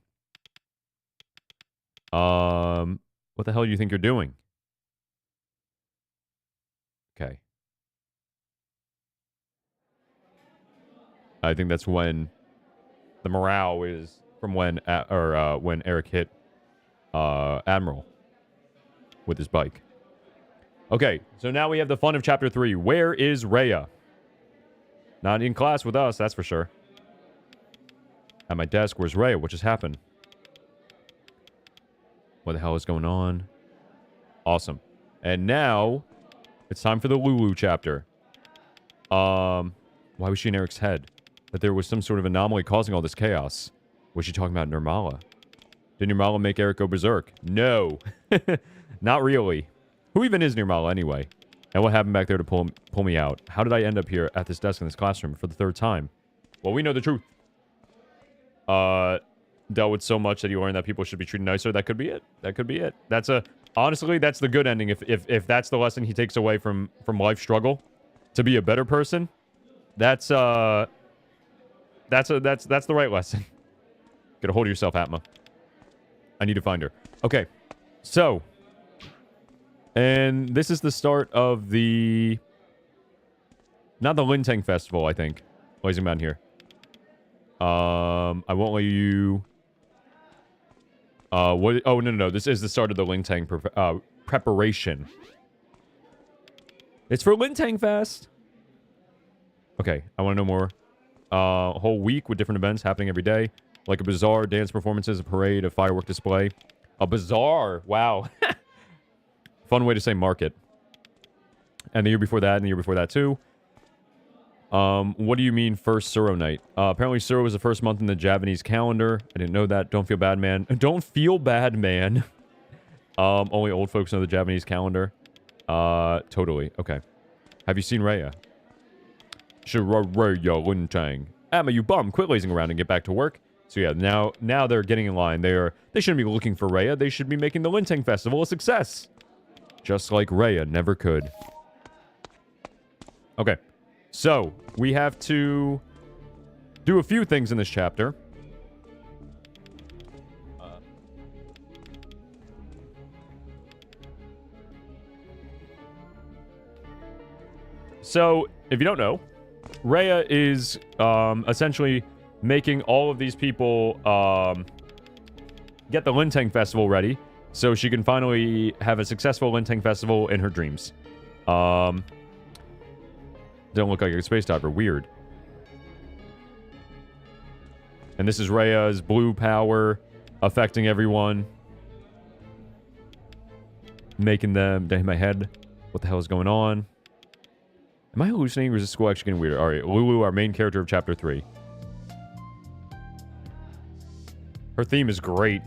What the hell do you think you're doing? Okay. I think that's when the morale is from when when Eric hit Admiral with his bike. Okay, so now we have the fun of chapter 3. Where is Rhea? Not in class with us, that's for sure. At my desk, where's Rhea? What just happened? What the hell is going on? Awesome. And now, it's time for the Lulu chapter. Why was she in Eric's head? That there was some sort of anomaly causing all this chaos. Was she talking about Nirmala? Did Nirmala make Eric go berserk? No. Not really. Who even is Nirmala anyway? And what happened back there to pull me out? How did I end up here at this desk in this classroom for the 3rd time? Well, we know the truth. Dealt with so much that you learned that people should be treated nicer. That could be it. That could be it. Honestly, that's the good ending. If that's the lesson he takes away from life struggle, to be a better person, that's the right lesson. Get a hold of yourself, Atma. I need to find her. Okay, so, and this is the start of not the Lintang Festival, I think. Blazing Mountain here. I won't let you... what? Oh, no. This is the start of the Lintang preparation. It's for Lintang Fest! Okay, I want to know more. A whole week with different events happening every day. Like a bazaar, dance performances, a parade, a firework display. A bazaar! Wow. Fun way to say market. And the year before that, and the year before that too. What do you mean first Suro night? Apparently Suro was the first month in the Japanese calendar. I didn't know that. Don't feel bad, man. Don't feel bad, man. Only old folks know the Japanese calendar. Totally. Okay. Have you seen Rhea? Rhea Lintang. Emma, you bum. Quit lazing around and get back to work. So yeah, now they're getting in line. They shouldn't be looking for Rhea. They should be making the Lintang Festival a success. Just like Rhea never could. Okay. So, we have to do a few things in this chapter. So, if you don't know, Rhea is essentially making all of these people get the Lintang Festival ready so she can finally have a successful Lintang Festival in her dreams. Don't look like a space diver. Weird. And this is Rhea's blue power affecting everyone. Making them... in my head. What the hell is going on? Am I hallucinating or is this school actually getting weird? Alright, Lulu, our main character of chapter 3. Her theme is great.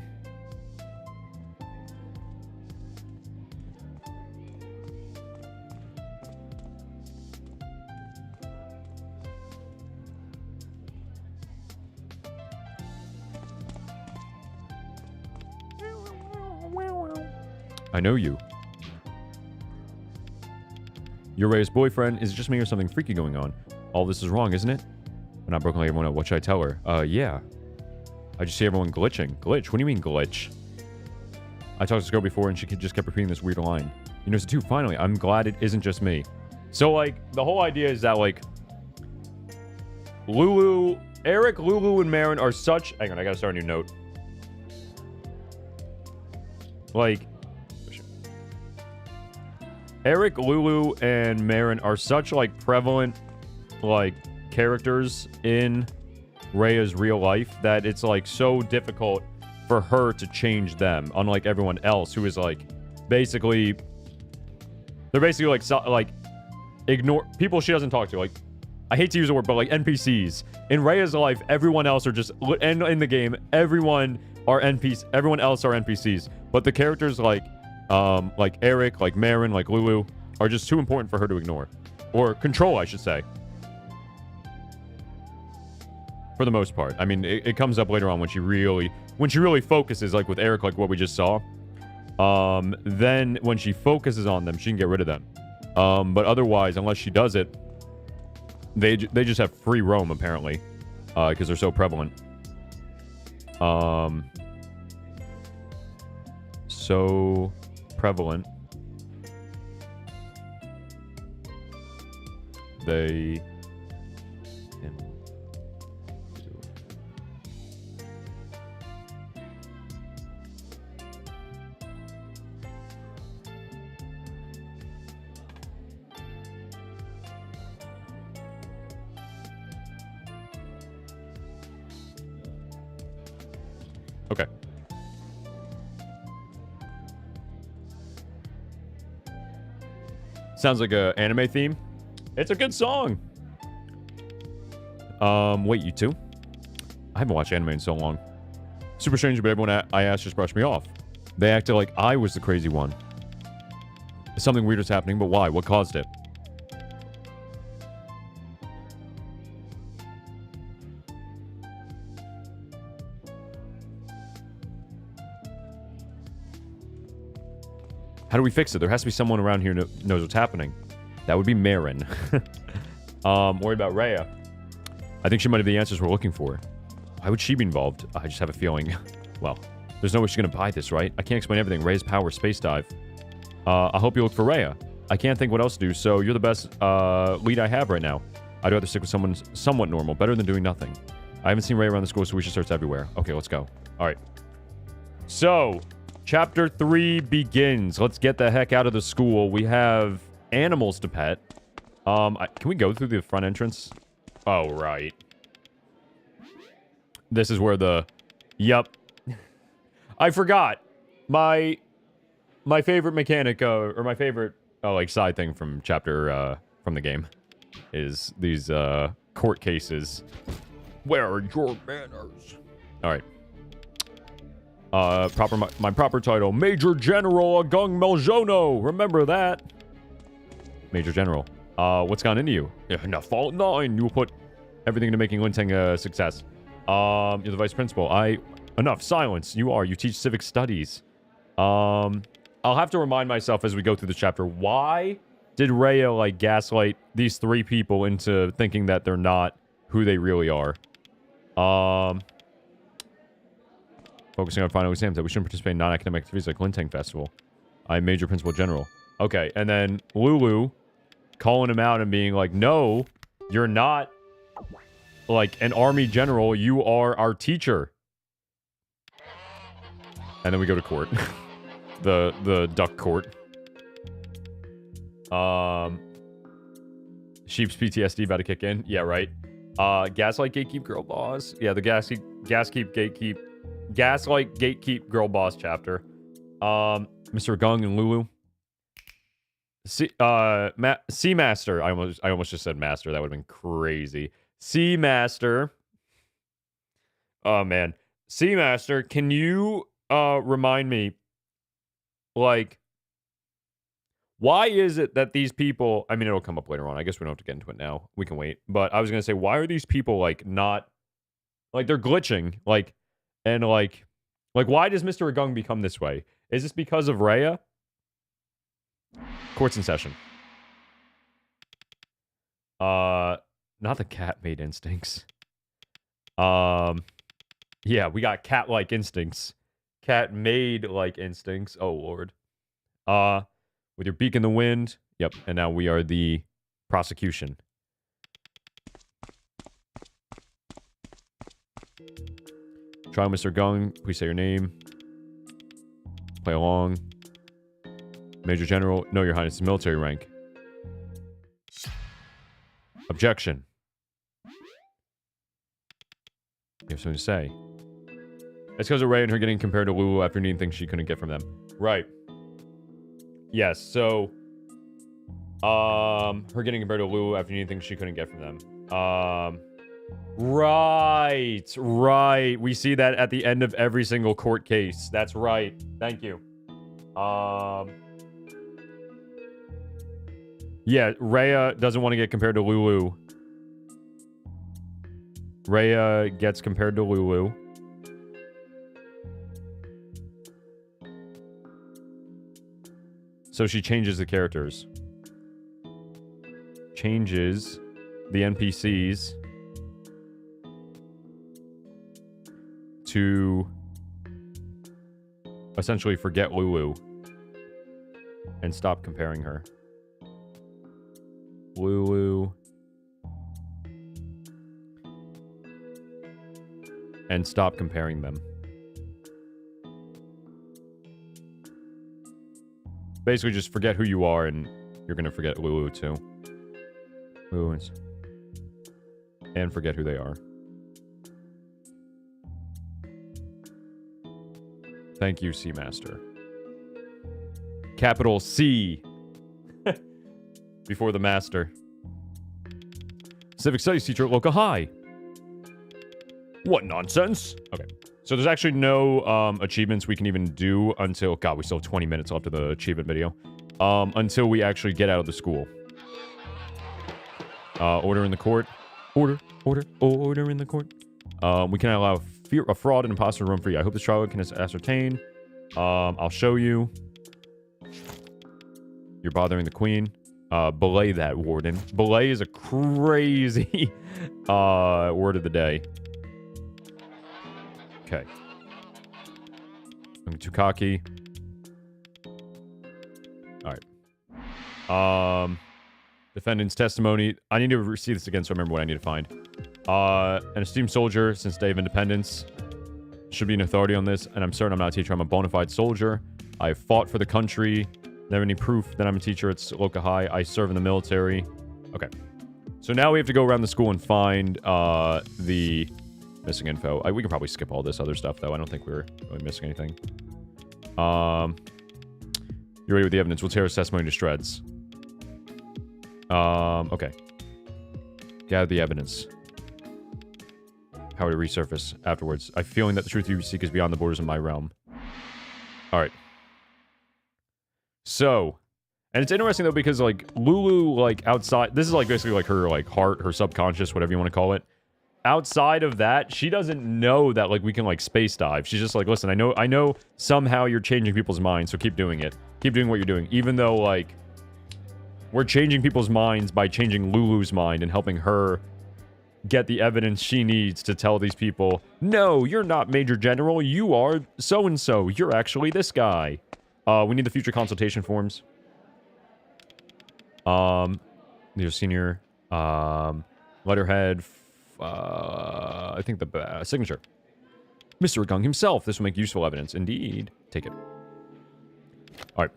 I know you. You're Rhea's boyfriend. Is it just me or something freaky going on? All this is wrong, isn't it? I'm not broken like everyone else. What should I tell her? Yeah. I just see everyone glitching. Glitch? What do you mean glitch? I talked to this girl before and she just kept repeating this weird line. You know, so too, finally, I'm glad it isn't just me. So, like, the whole idea is that, like, Eric, Lulu, and Marin are such... Hang on, I gotta start a new note. Like... Eric, Lulu, and Marin are such, like, prevalent, like, characters in Rhea's real life that it's, like, so difficult for her to change them, unlike everyone else who is, like, basically... They're basically, like, ignore... People she doesn't talk to, like... I hate to use the word, but, like, NPCs. In Rhea's life, everyone else are just... And in the game, everyone are NPCs. Everyone else are NPCs. But the characters, like Eric, like Marin, like Lulu, are just too important for her to ignore. Or control, I should say. For the most part. I mean, it comes up later on when she really focuses, like with Eric, like what we just saw. Then when she focuses on them, she can get rid of them. But otherwise, unless she does it, they just have free roam, apparently. Because they're so prevalent. So prevalent. They can do. Okay. Sounds like a anime theme. It's a good song. Wait, you two? I haven't watched anime in so long. Super strange, but everyone I asked just brushed me off. They acted like I was the crazy one. Something weird is happening, but why? What caused it? How do we fix it? There has to be someone around here who knows what's happening. That would be Marin. Worried about Rhea. I think she might have the answers we're looking for. Why would she be involved? I just have a feeling. Well, there's no way she's gonna buy this, right? I can't explain everything. Rhea's power, space dive. I hope you look for Rhea. I can't think what else to do, so you're the best lead I have right now. I'd rather stick with someone somewhat normal, better than doing nothing. I haven't seen Rhea around the school, so we should search everywhere. Okay, let's go. All right. So, Chapter 3 begins. Let's get the heck out of the school. We have animals to pet. Can we go through the front entrance? Oh, right. This is where the... Yep. I forgot. My favorite mechanic, or my favorite, like, side thing from chapter, from the game is these, court cases. Where are your manners? All right. My proper title, Major General Agung Meljono. Remember that. Major General. What's gone into you? Enough fault 9. You will put everything into making Lintang a success. You're the vice principal. Enough silence. You teach civic studies. I'll have to remind myself as we go through the chapter. Why did Rhea, like, gaslight these 3 people into thinking that they're not who they really are? Focusing on final exams, that we shouldn't participate in non-academic activities like Lintang Festival. I'm Major Principal General. Okay, and then Lulu calling him out and being like, no, you're not, like, an army general. You are our teacher. And then we go to court. the duck court. Sheep's PTSD about to kick in. Yeah, right. Gaslight Gatekeep Girl Boss. Yeah, the Gaslight Gatekeep Girl Boss chapter. Mr. Gung and Lulu. Seamaster. I almost just said master. That would have been crazy. Seamaster. Oh man. Seamaster, can you remind me, like, why is it that these people, I mean, it'll come up later on. I guess we don't have to get into it now. We can wait. But I was gonna say, why are these people, like, not, like, they're glitching, like, and like why does Mr. Agung become this way? Is this because of Rhea? Court's in session. Not the cat-made instincts. Yeah, we got cat-like instincts. Cat-made-like instincts. Oh, Lord. With your beak in the wind. Yep, and now we are the prosecution. Trial Mr. Gung, please say your name. Play along. Major General, no, Your Highness, military rank. Objection. You have something to say. It's because of Rhea and her getting compared to Lulu after needing things she couldn't get from them. Right. Yes, so... her getting compared to Lulu after needing things she couldn't get from them. Right. We see that at the end of every single court case. That's right. Thank you. Yeah, Rhea doesn't want to get compared to Lulu. Rhea gets compared to Lulu. So she changes the characters. Changes the NPCs to essentially forget Lulu and stop comparing her. Lulu and stop comparing them. Basically, just forget who you are, and you're gonna forget Lulu too. Lulu and forget who they are. Thank you, Seamaster. Capital C. Before the master. Civic Studies teacher at Loca High. What nonsense? Okay. So there's actually no achievements we can even do until... God, we still have 20 minutes left of the achievement video. Until we actually get out of the school. Order in the court. Order in the court. We cannot allow a fraud and imposter room for you. I hope this trial can ascertain. I'll show you. You're bothering the queen. Belay that, warden. Belay is a crazy word of the day. Okay. I'm too cocky. Alright. Defendant's testimony. I need to see this again so I remember what I need to find. An esteemed soldier since Day of Independence. Should be an authority on this, and I'm certain I'm not a teacher. I'm a bona fide soldier. I have fought for the country. Never any proof that I'm a teacher at Loca High. I serve in the military. Okay. So now we have to go around the school and find the missing info. We can probably skip all this other stuff, though. I don't think we're really missing anything. You ready with the evidence? We'll tear his testimony to shreds. Okay. Gather the evidence. How would it resurface afterwards? I'm feeling that the truth you seek is beyond the borders of my realm. Alright. So, and it's interesting though because like Lulu, like outside, this is like basically like her like heart, her subconscious, whatever you want to call it. Outside of that, she doesn't know that like we can like space dive. She's just like, listen, I know somehow you're changing people's minds, so keep doing it. Keep doing what you're doing, even though like we're changing people's minds by changing Lulu's mind and helping her get the evidence she needs to tell these people, no, you're not Major General, you are so-and-so, you're actually this guy. We need the future consultation forms. Your senior, letterhead, I think the signature. Mr. Gung himself, this will make useful evidence. Indeed. Take it. Alright.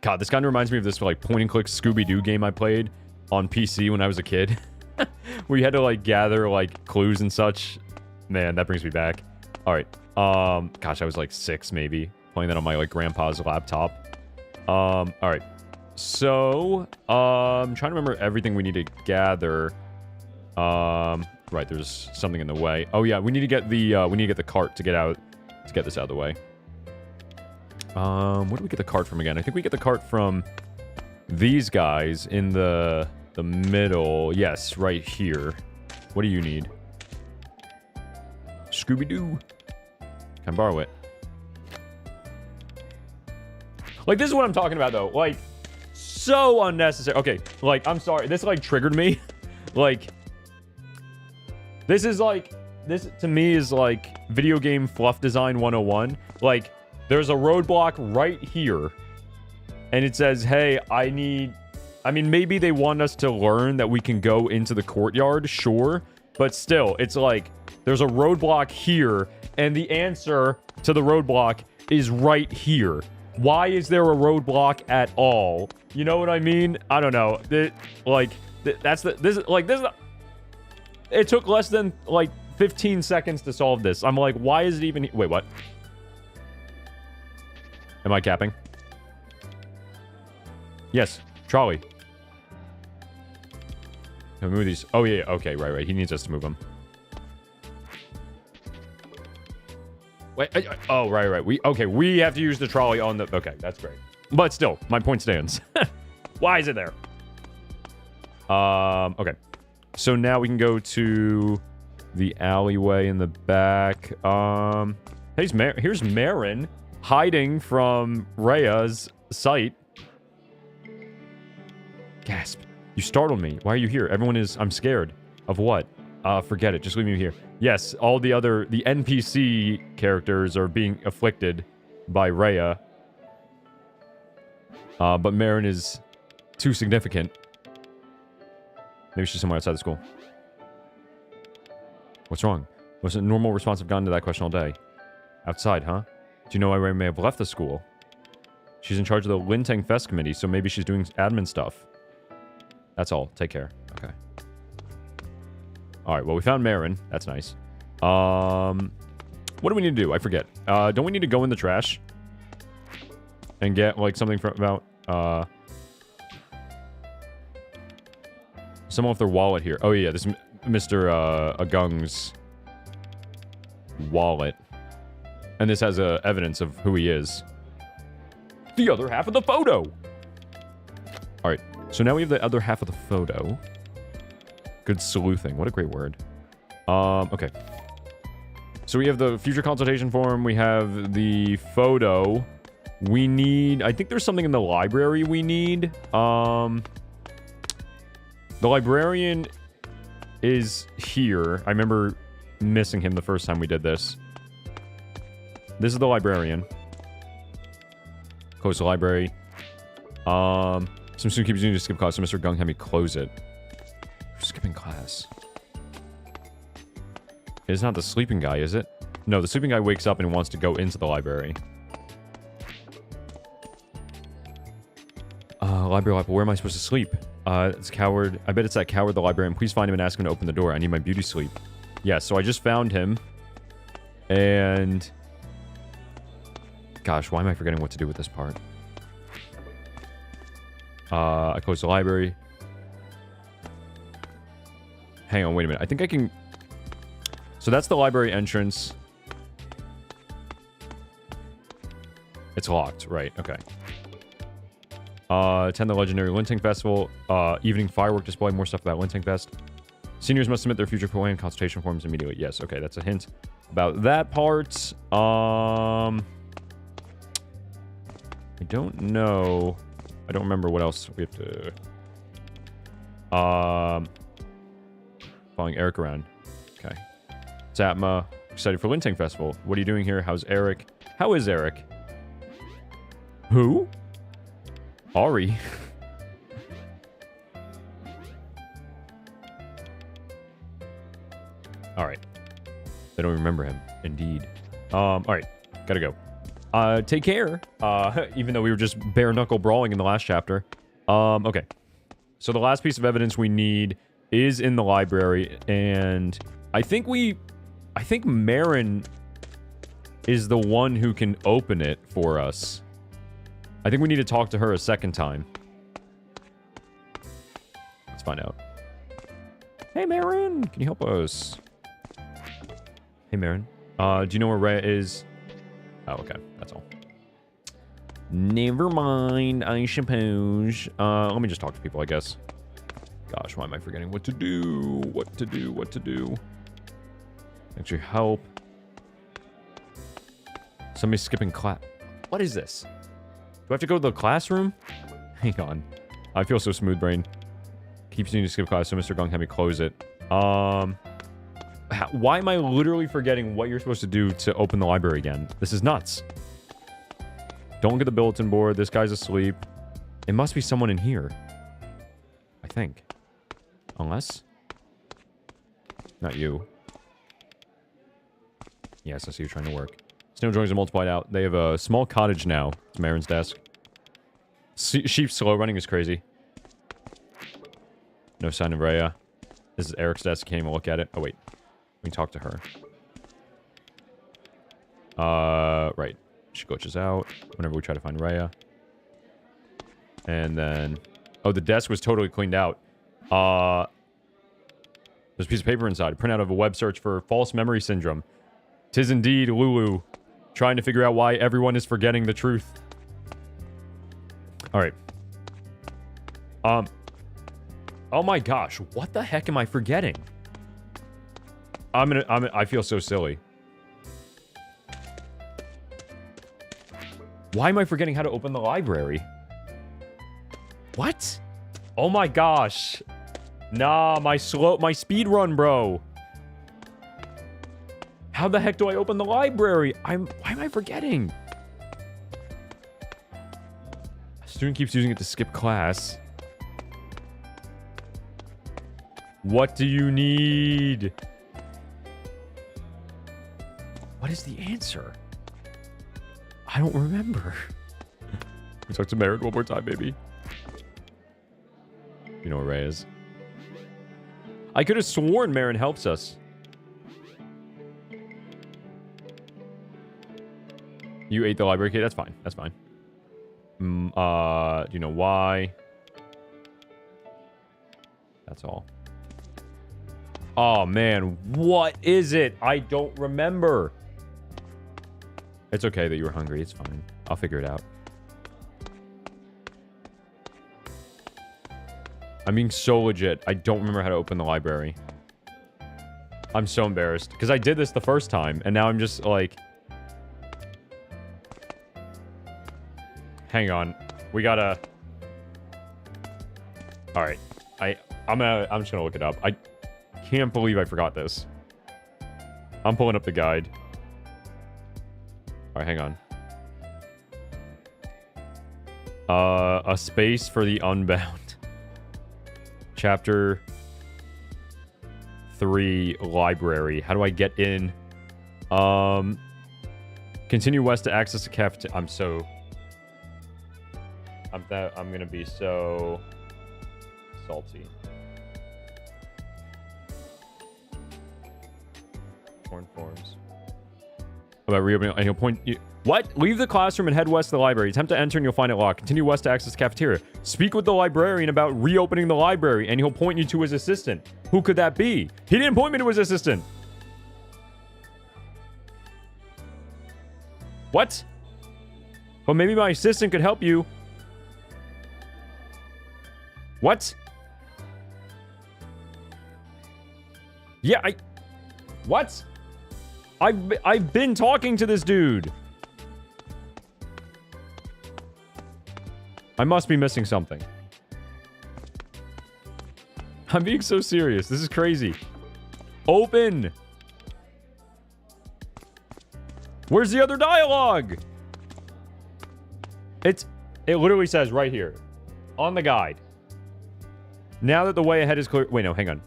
God, this kind of reminds me of this like point-and-click Scooby-Doo game I played on PC when I was a kid. Where you had to like gather like clues and such. Man, that brings me back. Alright. Gosh, I was like 6 maybe. Playing that on my like grandpa's laptop. Alright. So, I'm trying to remember everything we need to gather. Right, there's something in the way. Oh yeah, we need to get the cart to get this out of the way. Where do we get the cart from again? I think we get the cart from these guys in the middle. Yes, right here. What do you need? Scooby-Doo. Can I borrow it? Like, this is what I'm talking about, though. Like, so unnecessary. Okay, like, I'm sorry. This, like, triggered me. Like, this is, like, this, to me, is, like, video game fluff design 101. Like, there's a roadblock right here. And it says, hey, I mean, maybe they want us to learn that we can go into the courtyard, sure. But still, it's like, there's a roadblock here, and the answer to the roadblock is right here. Why is there a roadblock at all? You know what I mean? I don't know. It took less than, like, 15 seconds to solve this. I'm like, why is it even... Wait, what? Am I capping? Yes. Trolley. Can we move these? Oh, yeah. Okay, right. He needs us to move them. Wait. Oh, right. We have to use the trolley on the... Okay, that's great. But still, my point stands. Why is it there? Okay. So now we can go to the alleyway in the back. Here's Marin hiding from Rhea's sight. Gasp. You startled me. Why are you here? I'm scared. Of what? Forget it. Just leave me here. Yes, all the NPC characters are being afflicted by Rhea. But Marin is too significant. Maybe she's somewhere outside the school. What's wrong? What's a normal response I've gotten to that question all day? Outside, huh? Do you know why Rhea may have left the school? She's in charge of the Lintang Fest committee, so maybe she's doing admin stuff. That's all. Take care. Okay. Alright, well, we found Marin. That's nice. What do we need to do? I forget. Don't we need to go in the trash? And get, like, something about, someone with their wallet here. Oh, yeah, this is Mr. Agung's wallet. And this has evidence of who he is. The other half of the photo! Alright, so now we have the other half of the photo. Good sleuthing. What a great word. Okay. So we have the future consultation form. We have the photo. We need... I think there's something in the library we need. The librarian is here. I remember missing him the first time we did this. This is the librarian. Close the library. Some student keeps needing to skip class, so Mr. Gung had me close it. We're skipping class. It's not the sleeping guy, is it? No, the sleeping guy wakes up and wants to go into the library. Library, where am I supposed to sleep? It's coward. I bet it's that coward, the librarian. Please find him and ask him to open the door. I need my beauty sleep. Yeah, so I just found him. And... Gosh, why am I forgetting what to do with this part? I closed the library. Hang on, wait a minute. I think I can... So that's the library entrance. It's locked, right, okay. Attend the legendary Lintang Festival. Evening firework display. More stuff about Lintang Fest. Seniors must submit their future plan consultation forms immediately. Yes, okay, that's a hint about that part. I don't know. I don't remember what else we have to... Following Eric around. Okay. Satma. Excited for Lintang Festival. What are you doing here? How's Eric? How is Eric? Who? Ari. Alright. They don't remember him. Indeed. Alright. Gotta go. Take care. Even though we were just bare knuckle brawling in the last chapter. Okay. So the last piece of evidence we need is in the library, and I think Marin is the one who can open it for us. I think we need to talk to her a second time. Let's find out. Hey, Marin! Can you help us? Hey, Marin. Do you know where Rhea is? Oh, okay. That's all. Never mind, I suppose. Let me just talk to people, I guess. Gosh, why am I forgetting what to do? What to do? Actually, help. Somebody's skipping class. What is this? Do I have to go to the classroom? Hang on. I feel so smooth brain. Keeps needing to skip class, so Mr. Gong had me close it. Why am I literally forgetting what you're supposed to do to open the library again? This is nuts. Don't look at the bulletin board. This guy's asleep. It must be someone in here. I think. Unless... Not you. Yes, I see you trying to work. Snow drawings are multiplied out. They have a small cottage now. It's Marin's desk. Sheep slow running is crazy. No sign of Rhea. This is Eric's desk. Can't even look at it. Oh, wait. We can talk to her. Right. She glitches out whenever we try to find Rhea. And then... Oh, the desk was totally cleaned out. There's a piece of paper inside. A printout of a web search for false memory syndrome. 'Tis indeed Lulu. Trying to figure out why everyone is forgetting the truth. Alright. Oh my gosh, what the heck am I forgetting? I feel so silly. Why am I forgetting how to open the library? What? Oh my gosh. Nah, my speed run, bro. How the heck do I open the library? Why am I forgetting? A student keeps using it to skip class. What do you need? What is the answer? I don't remember. We talk to Merritt one more time, baby. You know where Ray is. I could have sworn Marin helps us. You ate the library key? That's fine. That's fine. Do you know why? That's all. Oh, man. What is it? I don't remember. It's okay that you were hungry. It's fine. I'll figure it out. I'm being so legit. I don't remember how to open the library. I'm so embarrassed. Because I did this the first time. And now I'm just like... Hang on. We gotta... Alright. I'm just gonna look it up. I can't believe I forgot this. I'm pulling up the guide. Alright, hang on. A space for the Unbound. Chapter 3, library. How do I get in? Continue west to access the cafeteria. I'm gonna be so salty. Corn forms. About reopening, and he'll point you. What? Leave the classroom and head west to the library. Attempt to enter and you'll find it locked. Continue west to access the cafeteria. Speak with the librarian about reopening the library, and he'll point you to his assistant. Who could that be? He didn't point me to his assistant. What? But maybe my assistant could help you. What? Yeah, What? I've been talking to this dude. I must be missing something. I'm being so serious. This is crazy. Open. Where's the other dialogue? It literally says right here on the guide. Now that the way ahead is clear. Wait, no, hang on.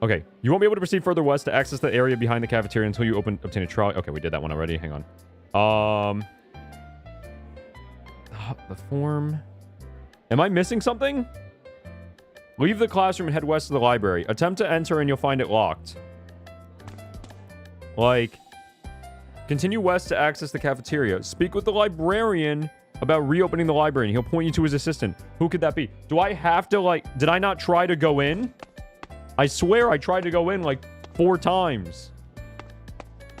Okay, you won't be able to proceed further west to access the area behind the cafeteria until you obtain a trolley. Okay, we did that one already. Hang on. The form. Am I missing something? Leave the classroom and head west to the library. Attempt to enter and you'll find it locked. Like, continue west to access the cafeteria. Speak with the librarian about reopening the library, and he'll point you to his assistant. Who could that be? Do I have to, like... Did I not try to go in? I swear I tried to go in, like, 4 times.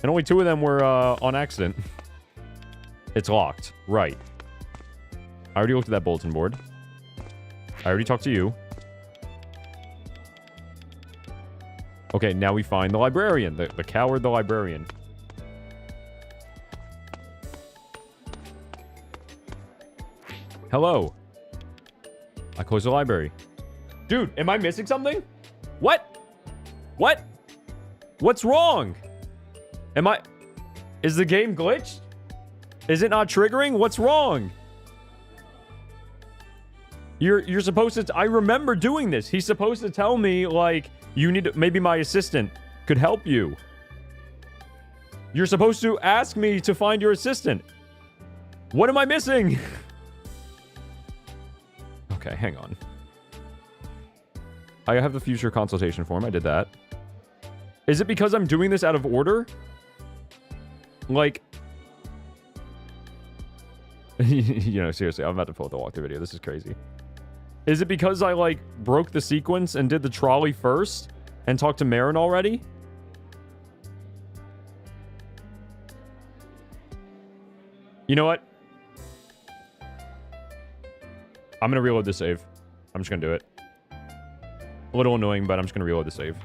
And only 2 of them were, on accident. It's locked. Right. I already looked at that bulletin board. I already talked to you. Okay, now we find the librarian. The coward, the librarian. Hello. I closed the library. Dude, am I missing something? What? What? What's wrong? Is the game glitched? Is it not triggering? What's wrong? You're supposed to... I remember doing this. He's supposed to tell me, like, you need to... Maybe my assistant could help you. You're supposed to ask me to find your assistant. What am I missing? Okay, hang on. I have the future consultation form. I did that. Is it because I'm doing this out of order? Like... you know, seriously, I'm about to pull up the walkthrough video. This is crazy. Is it because I, like, broke the sequence and did the trolley first and talked to Marin already? You know what? I'm gonna reload this save. I'm just gonna do it. A little annoying, but I'm just going to reload the save.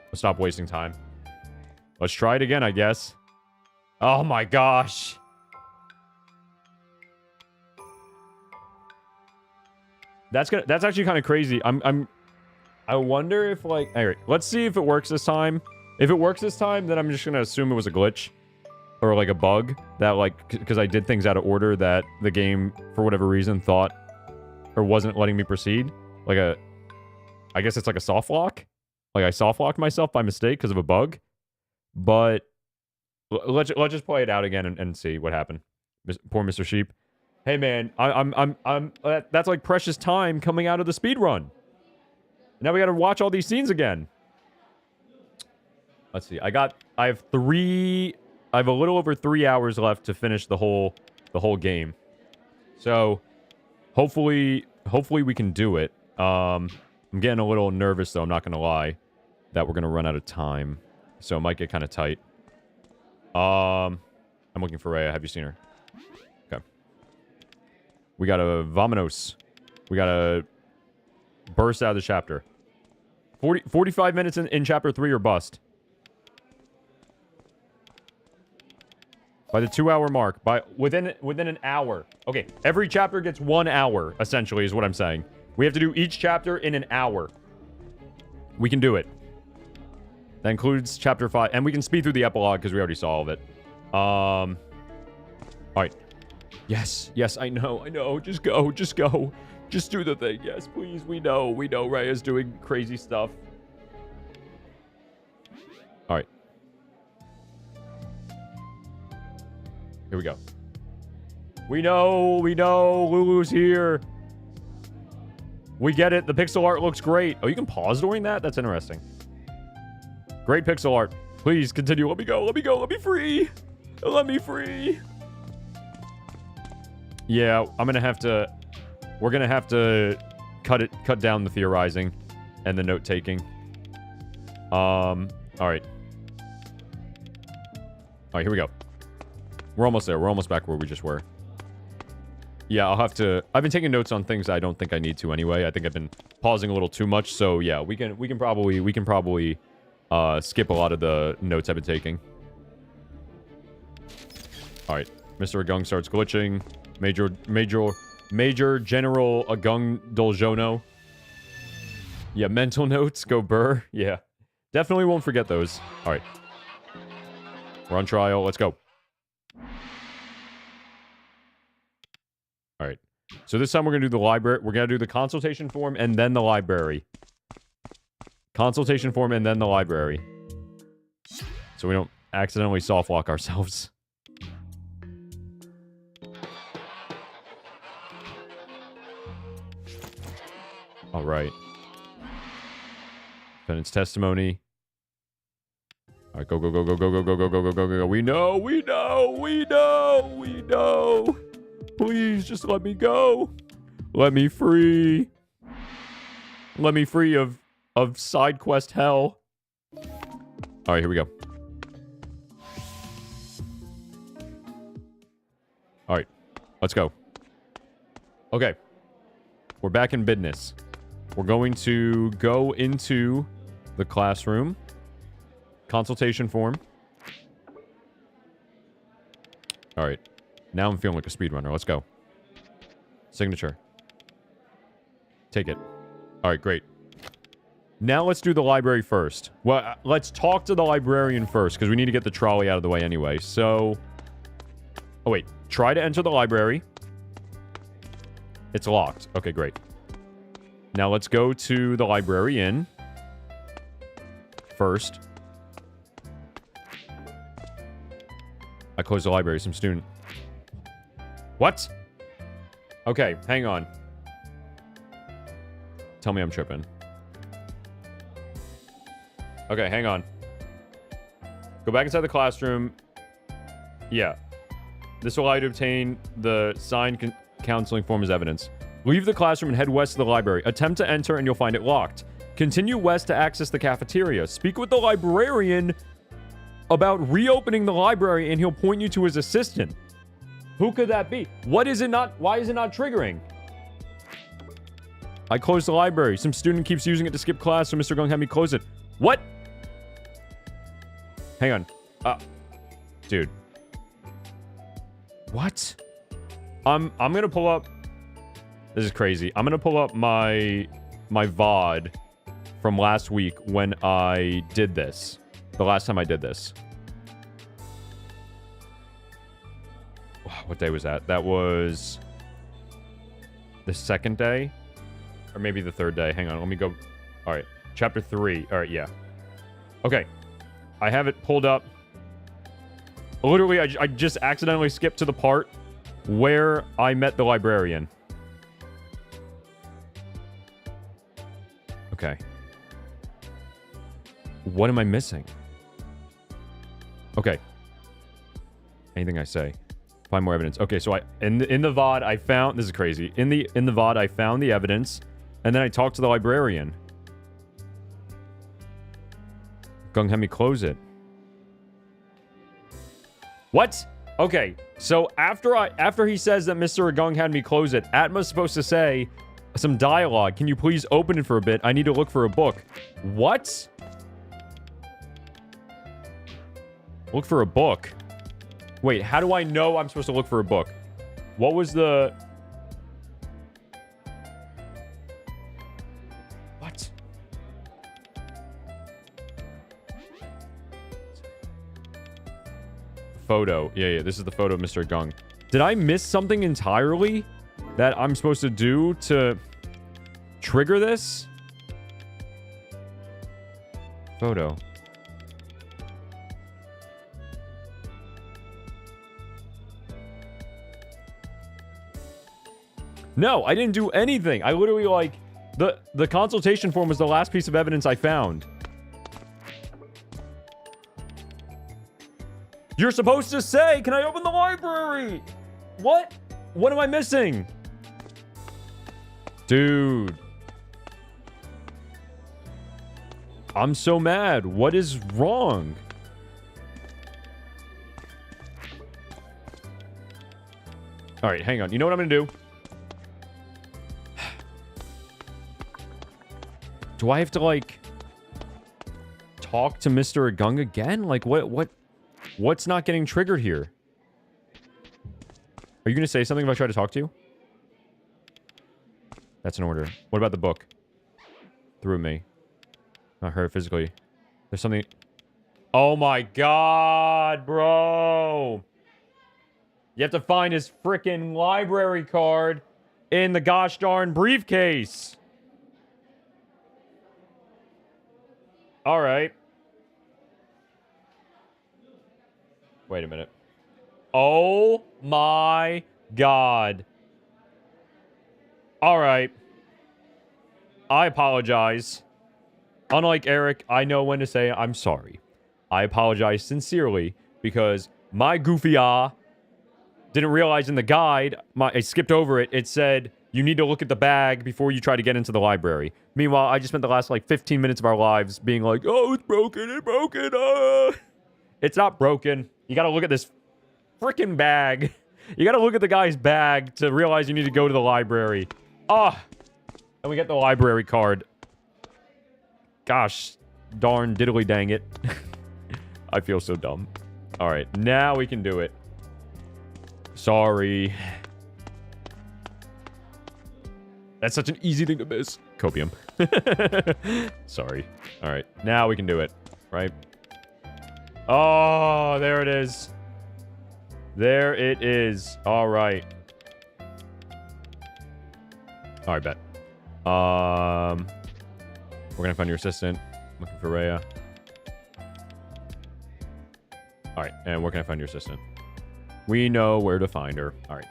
Let's stop wasting time. Let's try it again, I guess. Oh my gosh. That's actually kind of crazy. I wonder if, like... Alright, let's see if it works this time. If it works this time, then I'm just going to assume it was a glitch. Or, like, a bug. That, like... Because I did things out of order that the game, for whatever reason, thought... Or wasn't letting me proceed. Like a... I guess it's like a soft lock? Like, I soft locked myself by mistake because of a bug. But... Let's just play it out again and see what happened. Poor Mr. Sheep. Hey, man. That's, like, precious time coming out of the speedrun. Now we gotta watch all these scenes again. Let's see. I have a little over 3 hours left to finish the whole game. So, hopefully we can do it. I'm getting a little nervous, though, I'm not gonna lie, that we're gonna run out of time. So it might get kind of tight. I'm looking for Rhea. Have you seen her? Okay. We gotta Vamonos. We gotta burst out of the chapter. 45 minutes in chapter 3 or bust. By the 2-hour mark. Within an hour. Okay, every chapter gets 1 hour, essentially, is what I'm saying. We have to do each chapter in an hour. We can do it. That includes chapter 5. And we can speed through the epilogue, because we already saw all of it. Alright. Yes, I know. Just go. Just do the thing. Yes, please. We know Rhea's doing crazy stuff. Alright. Here we go. We know. Lulu's here. We get it. The pixel art looks great. Oh, you can pause during that? That's interesting. Great pixel art. Please continue. Let me go. Let me free. Let me free. Yeah, we're gonna have to cut down the theorizing and the note taking. Alright. Alright, here we go. We're almost there. We're almost back where we just were. Yeah, I've been taking notes on things I don't think I need to anyway. I think I've been pausing a little too much, so yeah, we can probably skip a lot of the notes I've been taking. Alright. Mr. Agung starts glitching. Major General Agung Doljono. Yeah, mental notes, go burr. Yeah. Definitely won't forget those. Alright. We're on trial. Let's go. Alright. So this time we're going to do the library. We're going to do the consultation form and then the library. Consultation form and then the library. So we don't accidentally soft lock ourselves. Alright. Defendant's testimony. Alright, go. We know. Please, just let me go. Let me free. Let me free of side quest hell. Alright, here we go. Alright, let's go. Okay. We're back in business. We're going to go into the classroom. Consultation form. Alright. Now I'm feeling like a speedrunner. Let's go. Signature. Take it. Alright, great. Now let's do the library first. Well, let's talk to the librarian first, because we need to get the trolley out of the way anyway. So... Oh, wait. Try to enter the library. It's locked. Okay, great. Now let's go to the librarian first. I closed the library. Some student. What? Okay, hang on. Tell me I'm tripping. Okay, hang on. Go back inside the classroom. Yeah. This will allow you to obtain the signed counseling form as evidence. Leave the classroom and head west to the library. Attempt to enter and you'll find it locked. Continue west to access the cafeteria. Speak with the librarian about reopening the library and he'll point you to his assistant. Who could that be? Why is it not triggering? I closed the library. Some student keeps using it to skip class, so Mr. Gung had me close it. What? Hang on. Dude. What? I'm gonna pull up... This is crazy. I'm gonna pull up my VOD from last week when I did this. The last time I did this. What day was that? That was... the second day? Or maybe the third day. Hang on, let me go... Alright, chapter 3. Alright, yeah. Okay. I have it pulled up. Literally, I just accidentally skipped to the part where I met the librarian. Okay. What am I missing? Okay. Anything I say. Find more evidence. Okay, so in the VOD I found... This is crazy. In the VOD I found the evidence, and then I talked to the librarian. Gung had me close it. What? Okay, so after he says that Mr. Gung had me close it, Atma's supposed to say some dialogue. Can you please open it for a bit? I need to look for a book. What? Look for a book? Wait, how do I know I'm supposed to look for a book? What was the... What? Photo. Yeah, this is the photo of Mr. Gung. Did I miss something entirely that I'm supposed to do to trigger this? Photo. No, I didn't do anything. I literally, like, the consultation form was the last piece of evidence I found. You're supposed to say, can I open the library? What? What am I missing? Dude. I'm so mad. What is wrong? All right, hang on. You know what I'm going to do? Do I have to, like, talk to Mr. Gung again? Like, what's not getting triggered here? Are you going to say something if I try to talk to you? That's an order. What about the book? Through me. Not her physically. There's something... Oh my god, bro! You have to find his freaking library card in the gosh darn briefcase. Alright. Wait a minute. Oh my god. Alright. I apologize. Unlike Eric, I know when to say I'm sorry. I apologize sincerely because my goofy didn't realize in the guide, I skipped over it, it said, you need to look at the bag before you try to get into the library. Meanwhile, I just spent the last, like, 15 minutes of our lives being like, oh, it's broken, It's not broken. You gotta look at this freaking bag. You gotta look at the guy's bag to realize you need to go to the library. And we get the library card. Gosh, darn diddly dang it. I feel so dumb. Alright, now we can do it. Sorry. That's such an easy thing to miss. Copium. Sorry. Alright, now we can do it. Right? Oh, there it is. There it is. Alright. Alright, bet. We're gonna find your assistant. Looking for Rhea. Alright, and where can I find your assistant? We know where to find her. Alright.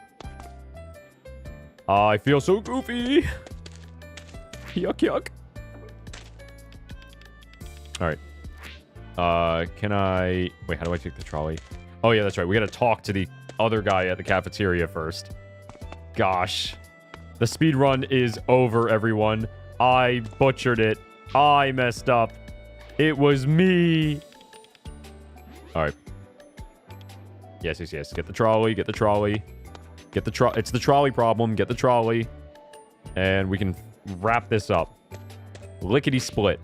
I feel so goofy. Yuck, yuck. Alright. Can I... Wait, how do I take the trolley? Oh, yeah, that's right. We gotta talk to the other guy at the cafeteria first. Gosh. The speedrun is over, everyone. I butchered it. I messed up. It was me. Alright. Yes, yes, yes. Get the trolley. Get the trolley. Get the trolley. It's the trolley problem. Get the trolley. And we can wrap this up. Lickety split.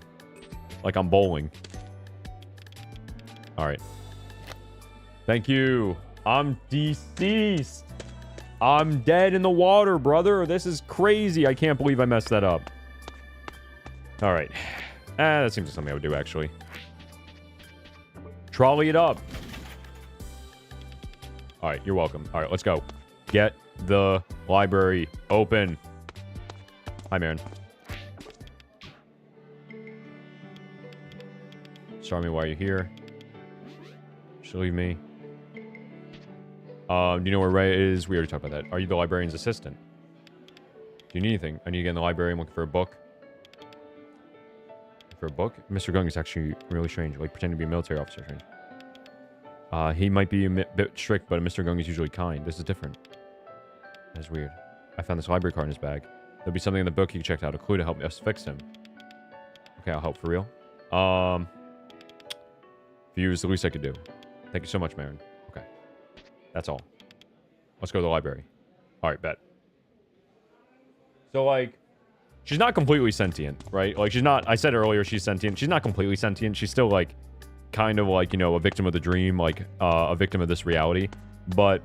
Like I'm bowling. Alright. Thank you. I'm deceased. I'm dead in the water, brother. This is crazy. I can't believe I messed that up. Alright. That seems like something I would do, actually. Trolley it up. Alright, you're welcome. Alright, let's go. Get the library open. Hi, Marin. Start me while you're here. Just leave me. Do you know where Ray is? We already talked about that. Are you the librarian's assistant? Do you need anything? I need to get in the library. I'm looking for a book. For a book? Mr. Gung is actually really strange. Like pretending to be a military officer. He might be a bit strict, but Mr. Gung is usually kind. This is different. That's weird. I found this library card in his bag. There'll be something in the book he checked out. A clue to help us fix him. Okay, I'll help for real. For you is the least I could do. Thank you so much, Marin. Okay. That's all. Let's go to the library. Alright, bet. So, like, she's not completely sentient, right? Like, she's not... I said earlier she's sentient. She's not completely sentient. She's still, like, kind of like, you know, a victim of the dream. Like, a victim of this reality. But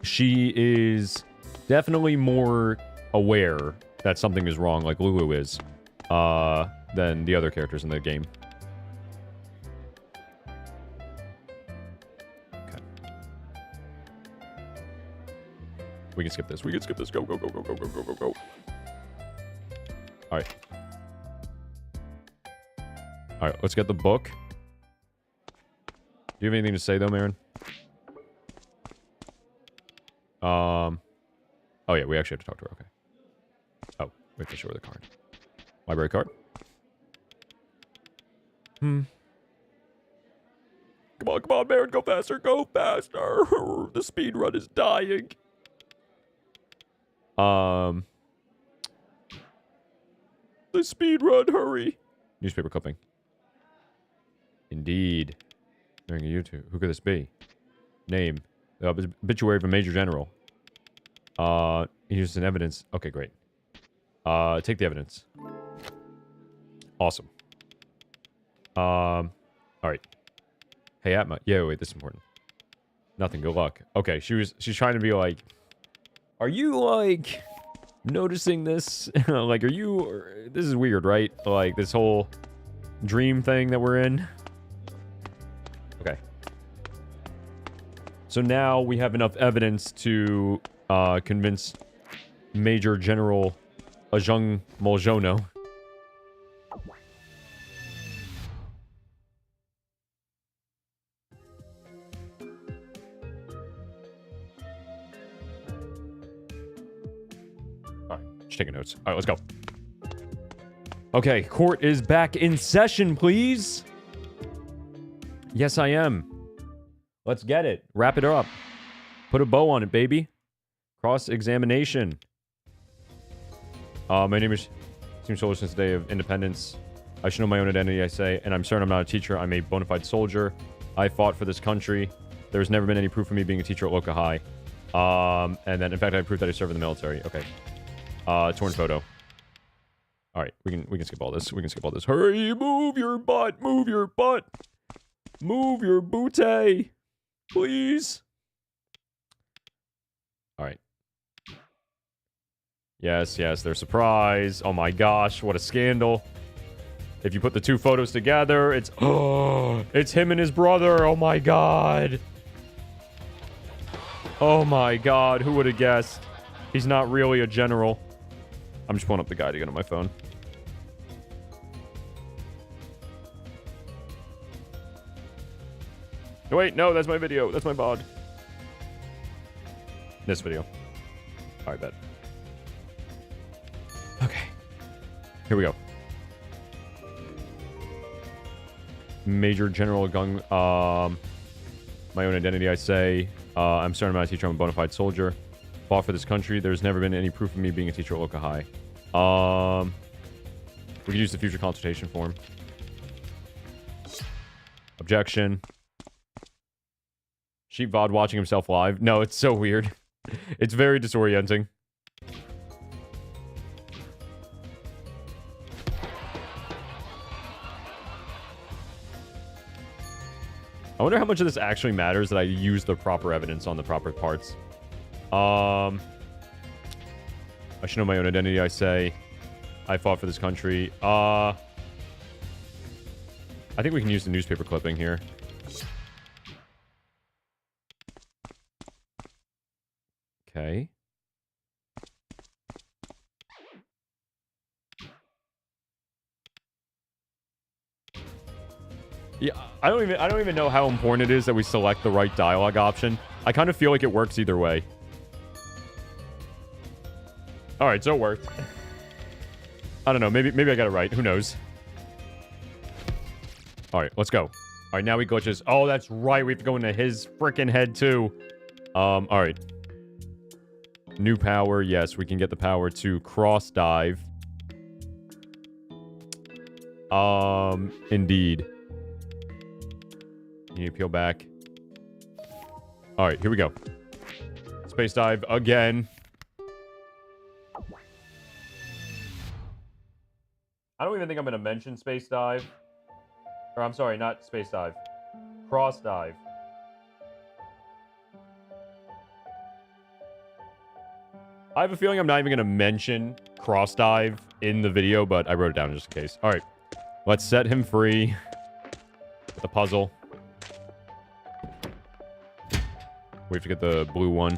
she is definitely more aware that something is wrong, like Lulu is, than the other characters in the game. We can skip this. We can skip this. Go, go, go, go, go, go, go, go, go. Alright. Alright, let's get the book. Do you have anything to say, though, Marin? Oh, yeah, we actually have to talk to her. Okay. Oh, we have to show her the card. Library card. Come on, Marin, go faster, go faster. The speed run is dying. The speed run, hurry. Newspaper clipping. Indeed. During a YouTube. Who could this be? Name. Obituary of a major general. Here's an evidence. Okay, great. Take the evidence. Awesome. Alright. Hey, Atma. Yeah, wait, this is important. Nothing, good luck. Okay, she's trying to be like... Are you, like, noticing this? Like, are you... This is weird, right? Like, this whole dream thing that we're in. Okay. So now we have enough evidence to convince Major General Ajung Moljono. Taking notes. All right, let's go. Okay, court is back in session, please. Yes, I am. Let's get it. Wrap it up. Put a bow on it, baby. Cross-examination. My name is... Seems so since the day of independence. I should know my own identity, I say, and I'm certain I'm not a teacher. I'm a bona fide soldier. I fought for this country. There's never been any proof of me being a teacher at Loka High. And then, in fact, I proved that I served in the military. Okay. Torn photo. Alright, we can skip all this. We can skip all this. Hurry, move your butt! Move your butt! Move your booty! Please! Alright. Yes, yes, they're surprised. Oh my gosh, what a scandal. If you put the two photos together, it's... Oh, it's him and his brother! Oh my god! Oh my god, who would have guessed? He's not really a general. I'm just pulling up the guide again on my phone. No, wait, no, that's my video. That's my VOD. This video. Alright, bet. Okay. Here we go. Major General Gung. My own identity, I say. I'm certain I'm not a teacher. I'm a bona fide soldier. Fought for this country. There's never been any proof of me being a teacher at Loka High. We could use the future consultation form. Objection. Sheep VOD watching himself live. No, it's so weird. It's very disorienting. I wonder how much of this actually matters that I use the proper evidence on the proper parts. I should know my own identity, I say. I fought for this country. I think we can use the newspaper clipping here. Okay. Yeah, I don't even know how important it is that we select the right dialogue option. I kind of feel like it works either way. All right, so it worked. I don't know. Maybe I got it right. Who knows? All right, let's go. All right, now he glitches. Oh, that's right. We have to go into his freaking head too. All right. New power. Yes, we can get the power to cross dive. Indeed. You need to peel back. All right, here we go. Space dive again. I don't even think I'm going to mention space dive. Or I'm sorry, not space dive. Cross dive. I have a feeling I'm not even going to mention cross dive in the video, but I wrote it down just in case. All right. Let's set him free. The puzzle. We have to get the blue one.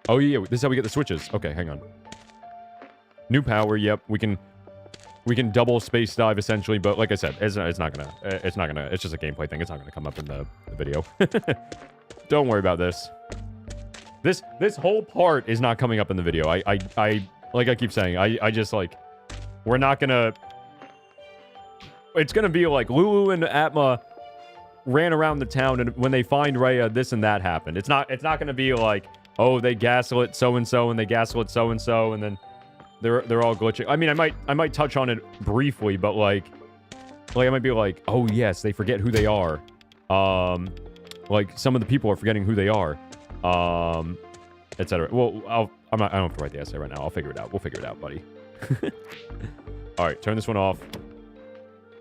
Oh, yeah. This is how we get the switches. Okay, hang on. New power. Yep. We can double space dive essentially, but like I said, it's not gonna. It's just a gameplay thing. It's not gonna come up in the video. Don't worry about this. This whole part is not coming up in the video. I like I keep saying, I just like, we're not gonna. It's gonna be like Lulu and Atma ran around the town, and when they find Rhea, this and that happened. It's not gonna be like, oh, they gaslit so and so, and they gaslit so and so, and then they're all glitching. I mean, I might touch on it briefly, but like I might be like, oh yes, they forget who they are. Like some of the people are forgetting who they are, etc. Well, I don't have to write the essay right now. I'll figure it out. We'll figure it out, buddy. All right, turn this one off.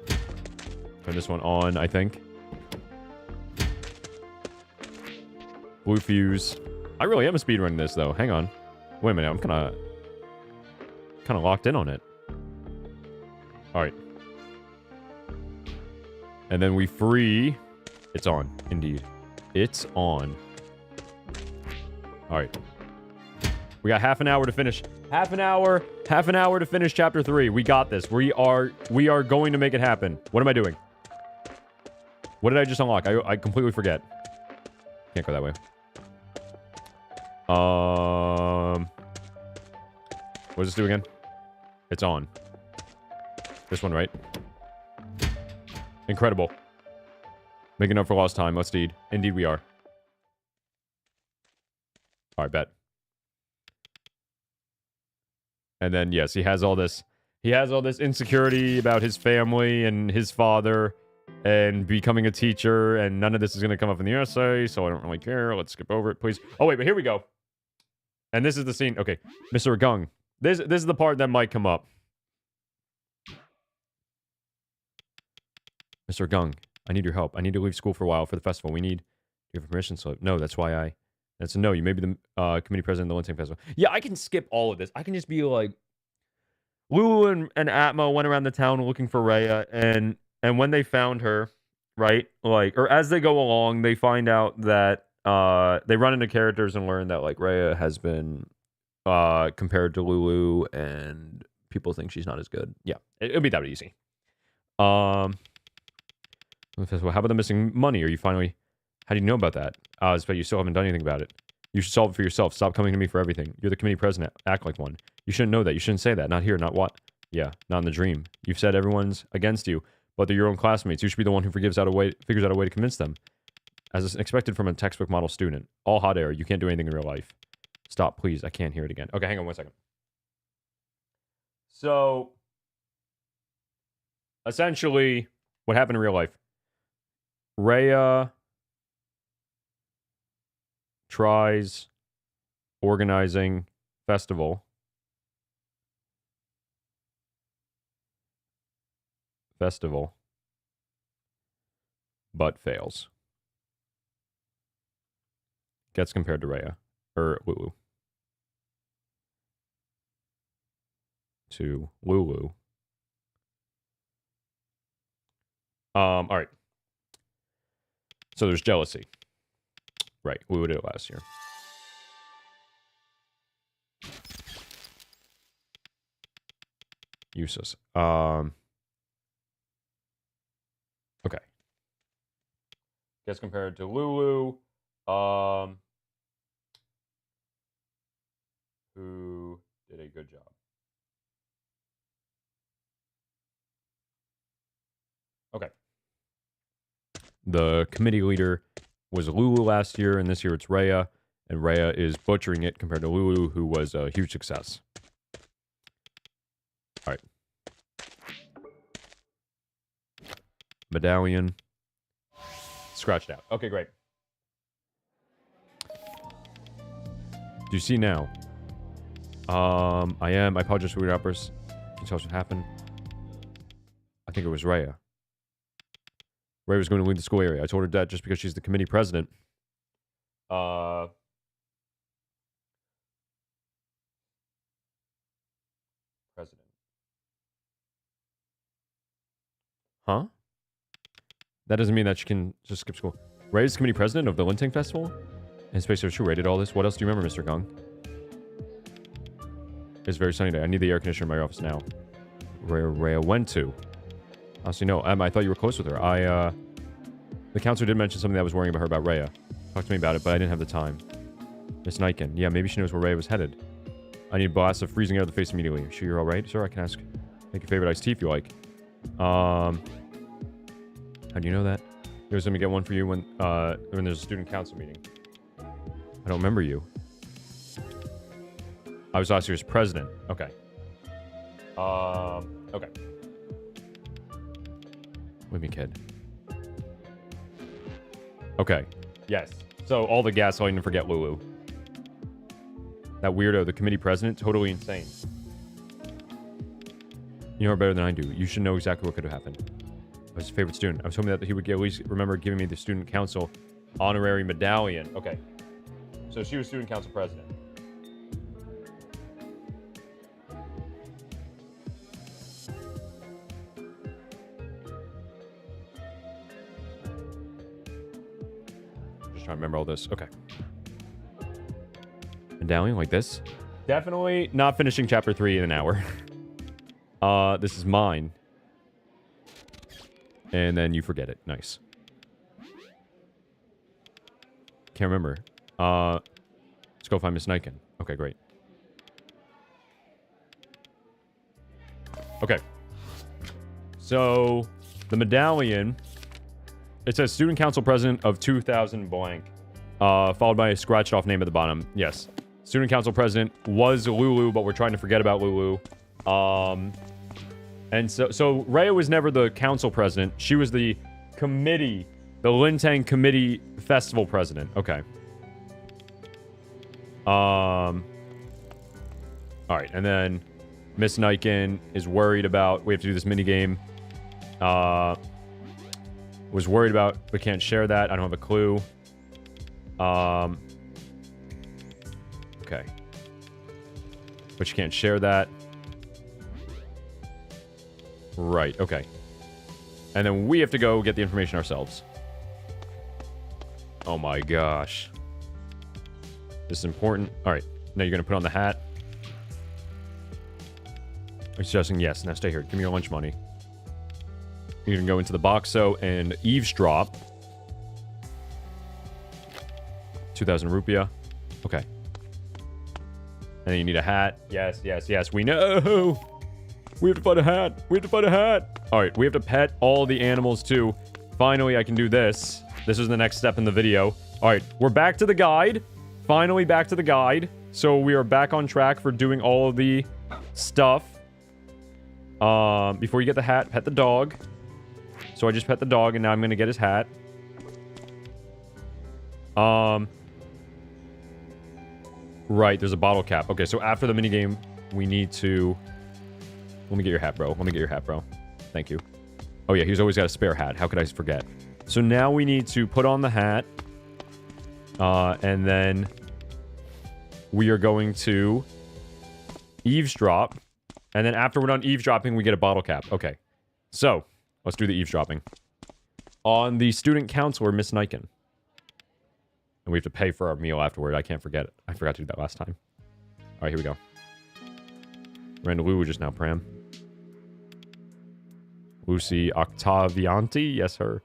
Turn this one on, I think. Blue fuse. I really am a speedrunning this though. Hang on. Wait a minute. I'm kind of locked in on it. All right. And then we free. It's on. Indeed. It's on. All right. We got half an hour to finish. Half an hour to finish chapter 3. We got this. We are going to make it happen. What am I doing? What did I just unlock? I completely forget. Can't go that way. What does this do again? It's on. This one, right? Incredible. Making up for lost time. Let's indeed. Indeed we are. Alright, bet. And then, yes, he has all this insecurity about his family and his father and becoming a teacher, and none of this is going to come up in the essay, so I don't really care. Let's skip over it, please. Oh, wait, but here we go. And this is the scene. Okay, Mr. Gung. This is the part that might come up. Mr. Gung, I need your help. I need to leave school for a while for the festival. We need... Do you have a permission slip? No, that's why I... That's a no. You may be the committee president of the Linting Festival. Yeah, I can skip all of this. I can just be like... Lulu and Atma went around the town looking for Rhea, and when they found her, right? Like, or as they go along, they find out that... they run into characters and learn that, like, Rhea has been compared to Lulu, and people think she's not as good. Yeah, it'll be that easy. How about the missing money? Are you finally... How do you know about that? But you still haven't done anything about it. You should solve it for yourself. Stop coming to me for everything. You're the committee president. Act like one. You shouldn't know that. You shouldn't say that. Not here. Not what? Yeah, not in the dream. You've said everyone's against you, but they're your own classmates. You should be the one who figures out a way to convince them. As is expected from a textbook model student. All hot air. You can't do anything in real life. Stop, please. I can't hear it again. Okay, hang on 1 second. So, essentially, what happened in real life? Rhea tries organizing festival. but fails. Gets compared to Rhea. Or Lulu. To Lulu. Alright. So there's jealousy. Right, Lulu did it last year. Useless. Okay. Gets compared to Lulu. Who did a good job. Okay. The committee leader was Lulu last year, and this year it's Rhea. And Rhea is butchering it compared to Lulu, who was a huge success. Alright. Medallion. Scratched out. Okay, great. Do you see now? I apologize for weird outbursts. Can you tell us what happened? I think it was Rhea. Rhea was going to lead the school area. I told her that just because she's the committee president. President. Huh? That doesn't mean that she can just skip school. Rhea's committee president of the Lintang Festival? And Space Force, who rated all this? What else do you remember, Mr. Gong? It's very sunny day. I need the air conditioner in my office now. Rhea went to. Honestly, no. I thought you were close with her. The counselor did mention something that was worrying about her about Rhea. Talked to me about it, but I didn't have the time. Miss Niken. Yeah, maybe she knows where Rhea was headed. I need a blast of freezing air to the face immediately. Sure you're alright? Sir, I can ask. Make your favorite iced tea if you like. How do you know that? He was gonna get one for you when there's a student council meeting. I don't remember you. I was last year's president. Okay. Okay. With me, kid. Okay. Yes. So all the gaslighting and forget Lulu. That weirdo, the committee president, totally insane. You know her better than I do. You should know exactly what could have happened. I was his favorite student. I was hoping that he would at least remember giving me the student council honorary medallion. Okay. So she was student council president. Just trying to remember all this. Okay. Medallion like this. Definitely not finishing chapter 3 in an hour. This is mine. And then you forget it. Nice. Can't remember. Let's go find Miss Niken. Okay, great. Okay. So, the medallion. It says student council president of 2000 blank. Followed by a scratched off name at the bottom. Yes. Student council president was Lulu, but we're trying to forget about Lulu. And so Rhea was never the council president. She was the committee, the Lintang committee festival president. Okay. All right, and then Miss Niken is worried about. We have to do this mini game. Was worried about. We can't share that. I don't have a clue. Okay. But you can't share that. Right, okay. And then we have to go get the information ourselves. Oh my gosh. This is important. Alright, now you're going to put on the hat. I'm suggesting yes. Now stay here. Give me your lunch money. You can go into the boxo and eavesdrop. 2,000 rupiah. Okay. And then you need a hat. Yes, yes, yes. We know! We have to find a hat. We have to find a hat. All right, we have to pet all the animals too. Finally, I can do this. This is the next step in the video. All right, we're back to the guide. Finally back to the guide. So we are back on track for doing all of the stuff. Before you get the hat, pet the dog. So I just pet the dog, and now I'm going to get his hat. Right, there's a bottle cap. Okay, so after the minigame, we need to... Let me get your hat, bro. Let me get your hat, bro. Thank you. Oh, yeah, he's always got a spare hat. How could I forget? So now we need to put on the hat. And then we are going to eavesdrop. And then after we're done eavesdropping, we get a bottle cap. Okay. So, let's do the eavesdropping. On the student counselor, Miss Niken. And we have to pay for our meal afterward. I can't forget it. I forgot to do that last time. Alright, here we go. Ran to Lulu just now, Pram. Lucy Octavianti? Yes, her.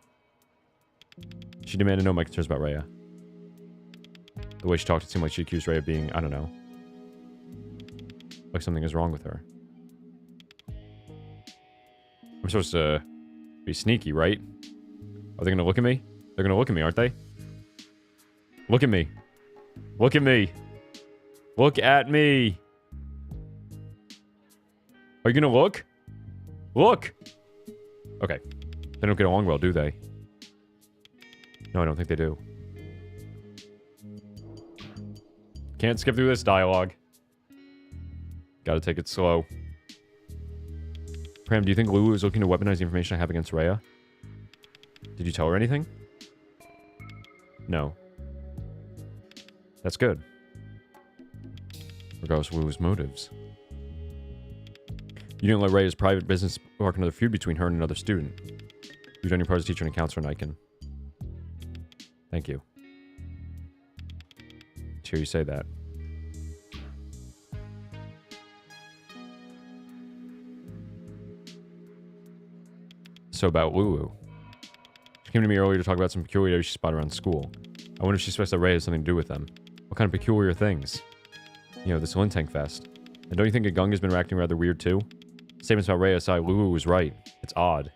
She demanded to know my concerns about Rhea. The way she talked, it seemed like she accused Rhea of being, I don't know. Like something is wrong with her. I'm supposed to be sneaky, right? Are they gonna look at me? They're gonna look at me, aren't they? Look at me. Look at me. Look at me. Are you gonna look? Look! Okay. They don't get along well, do they? No, I don't think they do. Can't skip through this dialogue. Gotta take it slow. Pram, do you think Lulu is looking to weaponize the information I have against Rhea? Did you tell her anything? No. That's good. Regardless of Lulu's motives. You didn't let Rhea's private business spark another feud between her and another student. You've done your part as teacher and counselor, Niken. Thank you. To hear you say that. So about Lulu. She came to me earlier to talk about some peculiarities she spotted around school. I wonder if she suspects that Rhea has something to do with them. What kind of peculiar things? You know, this Lintank Fest. And don't you think Gunga's been acting rather weird too? Statements about Rhea aside, Lulu was right. It's odd.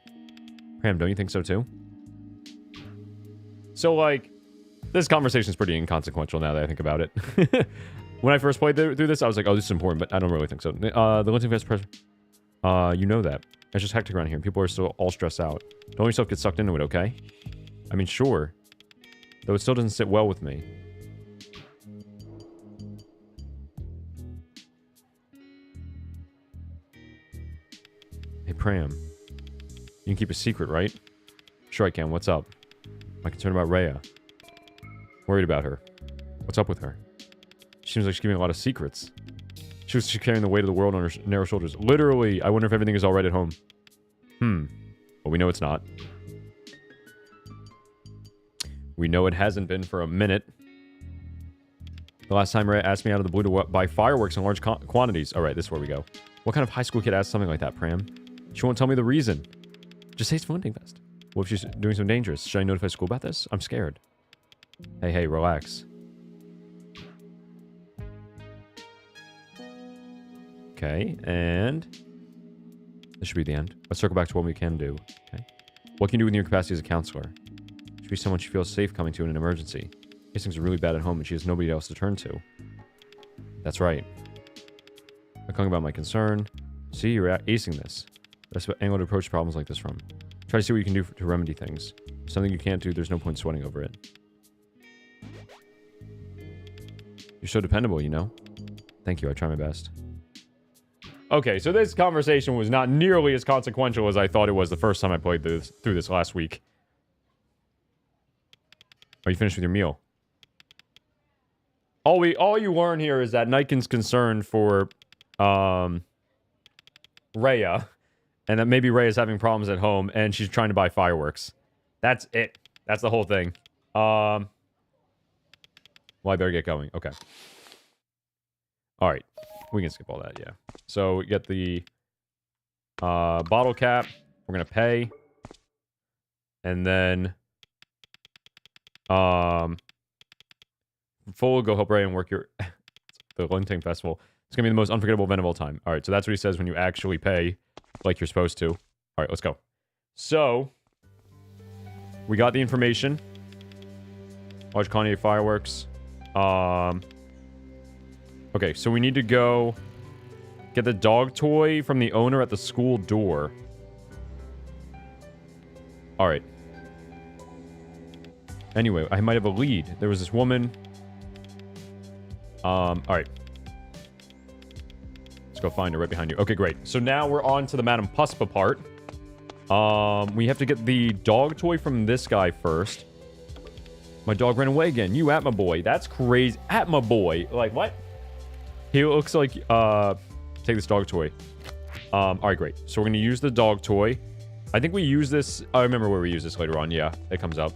Pram, don't you think so too? So, like, this conversation is pretty inconsequential now that I think about it. When I first played through this, I was like, oh, this is important, but I don't really think so. The Lintank Fest press... you know that. It's just hectic around here. People are still all stressed out. Don't let yourself get sucked into it, okay? I mean, sure. Though it still doesn't sit well with me. Hey, Pram. You can keep a secret, right? Sure I can. What's up? I'm concerned about Rhea. Worried about her. What's up with her? She seems like she's giving a lot of secrets. She's carrying the weight of the world on her narrow shoulders. Literally, I wonder if everything is all right at home. Well, we know it's not. We know it hasn't been for a minute. The last time Rhea asked me out of the blue to buy fireworks in large quantities. Alright, this is where we go. What kind of high school kid asks something like that, Pram? She won't tell me the reason. Just say it's for Lintank Fest. What if she's doing something dangerous? Should I notify school about this? I'm scared. Hey, relax. Okay, and this should be the end. Let's circle back to what we can do. Okay. What can you do in your capacity as a counselor? Should be someone she feels safe coming to in an emergency. These things are really bad at home and she has nobody else to turn to. That's right. I'm talking about my concern. See, you're acing this. That's what angle to approach problems like this from. Try to see what you can do to remedy things. If something you can't do, there's no point sweating over it. You're so dependable, you know? Thank you, I try my best. Okay, so this conversation was not nearly as consequential as I thought it was the first time I played through this last week. Are you finished with your meal? All you learn here is that Niken's concerned for Rhea, and that maybe Rhea's having problems at home, and she's trying to buy fireworks. That's it. That's the whole thing. Well, I better get going. Okay. Alright. We can skip all that, yeah. So, we get the bottle cap. We're gonna pay. And then... Full, go help Ray and work your... the Lintank Festival. It's gonna be the most unforgettable event of all time. Alright, so that's what he says when you actually pay like you're supposed to. Alright, let's go. So... we got the information. Large quantity of fireworks. Okay, so we need to go get the dog toy from the owner at the school door. Alright. Anyway, I might have a lead. There was this woman. Alright. Let's go find her right behind you. Okay, great. So now we're on to the Madame Puspa part. We have to get the dog toy from this guy first. My dog ran away again. You Atma boy. That's crazy. Atma boy. Like, what? He looks like, take this dog toy. All right, great. So we're going to use the dog toy. I think we use this. I remember where we use this later on. Yeah, it comes up.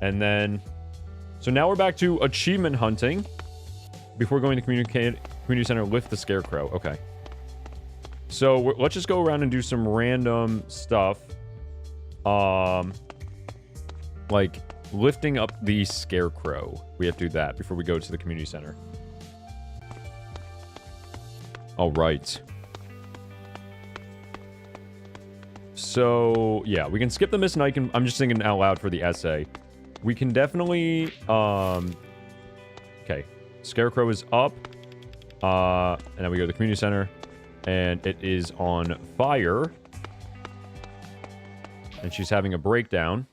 And then, so now we're back to achievement hunting. Before going to community center, lift the scarecrow. Okay. So let's just go around and do some random stuff. Like lifting up the scarecrow. We have to do that before we go to the community center. All right. So, yeah, we can skip the Miss Night. I'm just thinking out loud for the essay. We can definitely, okay. Scarecrow is up. And then we go to the community center. And it is on fire. And she's having a breakdown.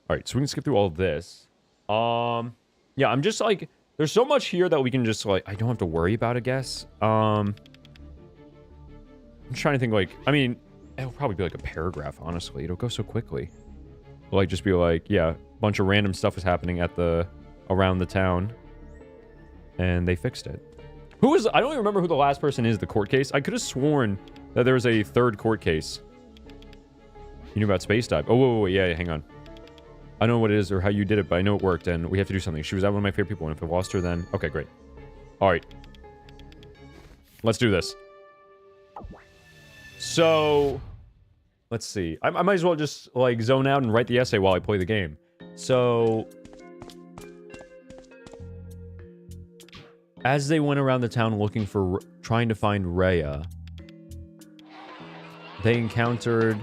Alright, so we can skip through all of this. Yeah, I'm just like... There's so much here that we can just, like... I don't have to worry about, I guess. I'm trying to think, like... I mean, it'll probably be like a paragraph, honestly. It'll go so quickly. It'll, like, just be like, yeah, a bunch of random stuff is happening at the... around the town. And they fixed it. Who is... I don't even remember who the last person is, the court case. I could have sworn that there was a third court case. You knew about space dive. Oh, whoa, yeah, hang on. I don't know what it is or how you did it, but I know it worked, and we have to do something. She was one of my favorite people, and if I lost her, then... Okay, great. Alright. Let's do this. So... Let's see. I might as well just, like, zone out and write the essay while I play the game. So... As they went around the town looking for... trying to find Rhea, they encountered...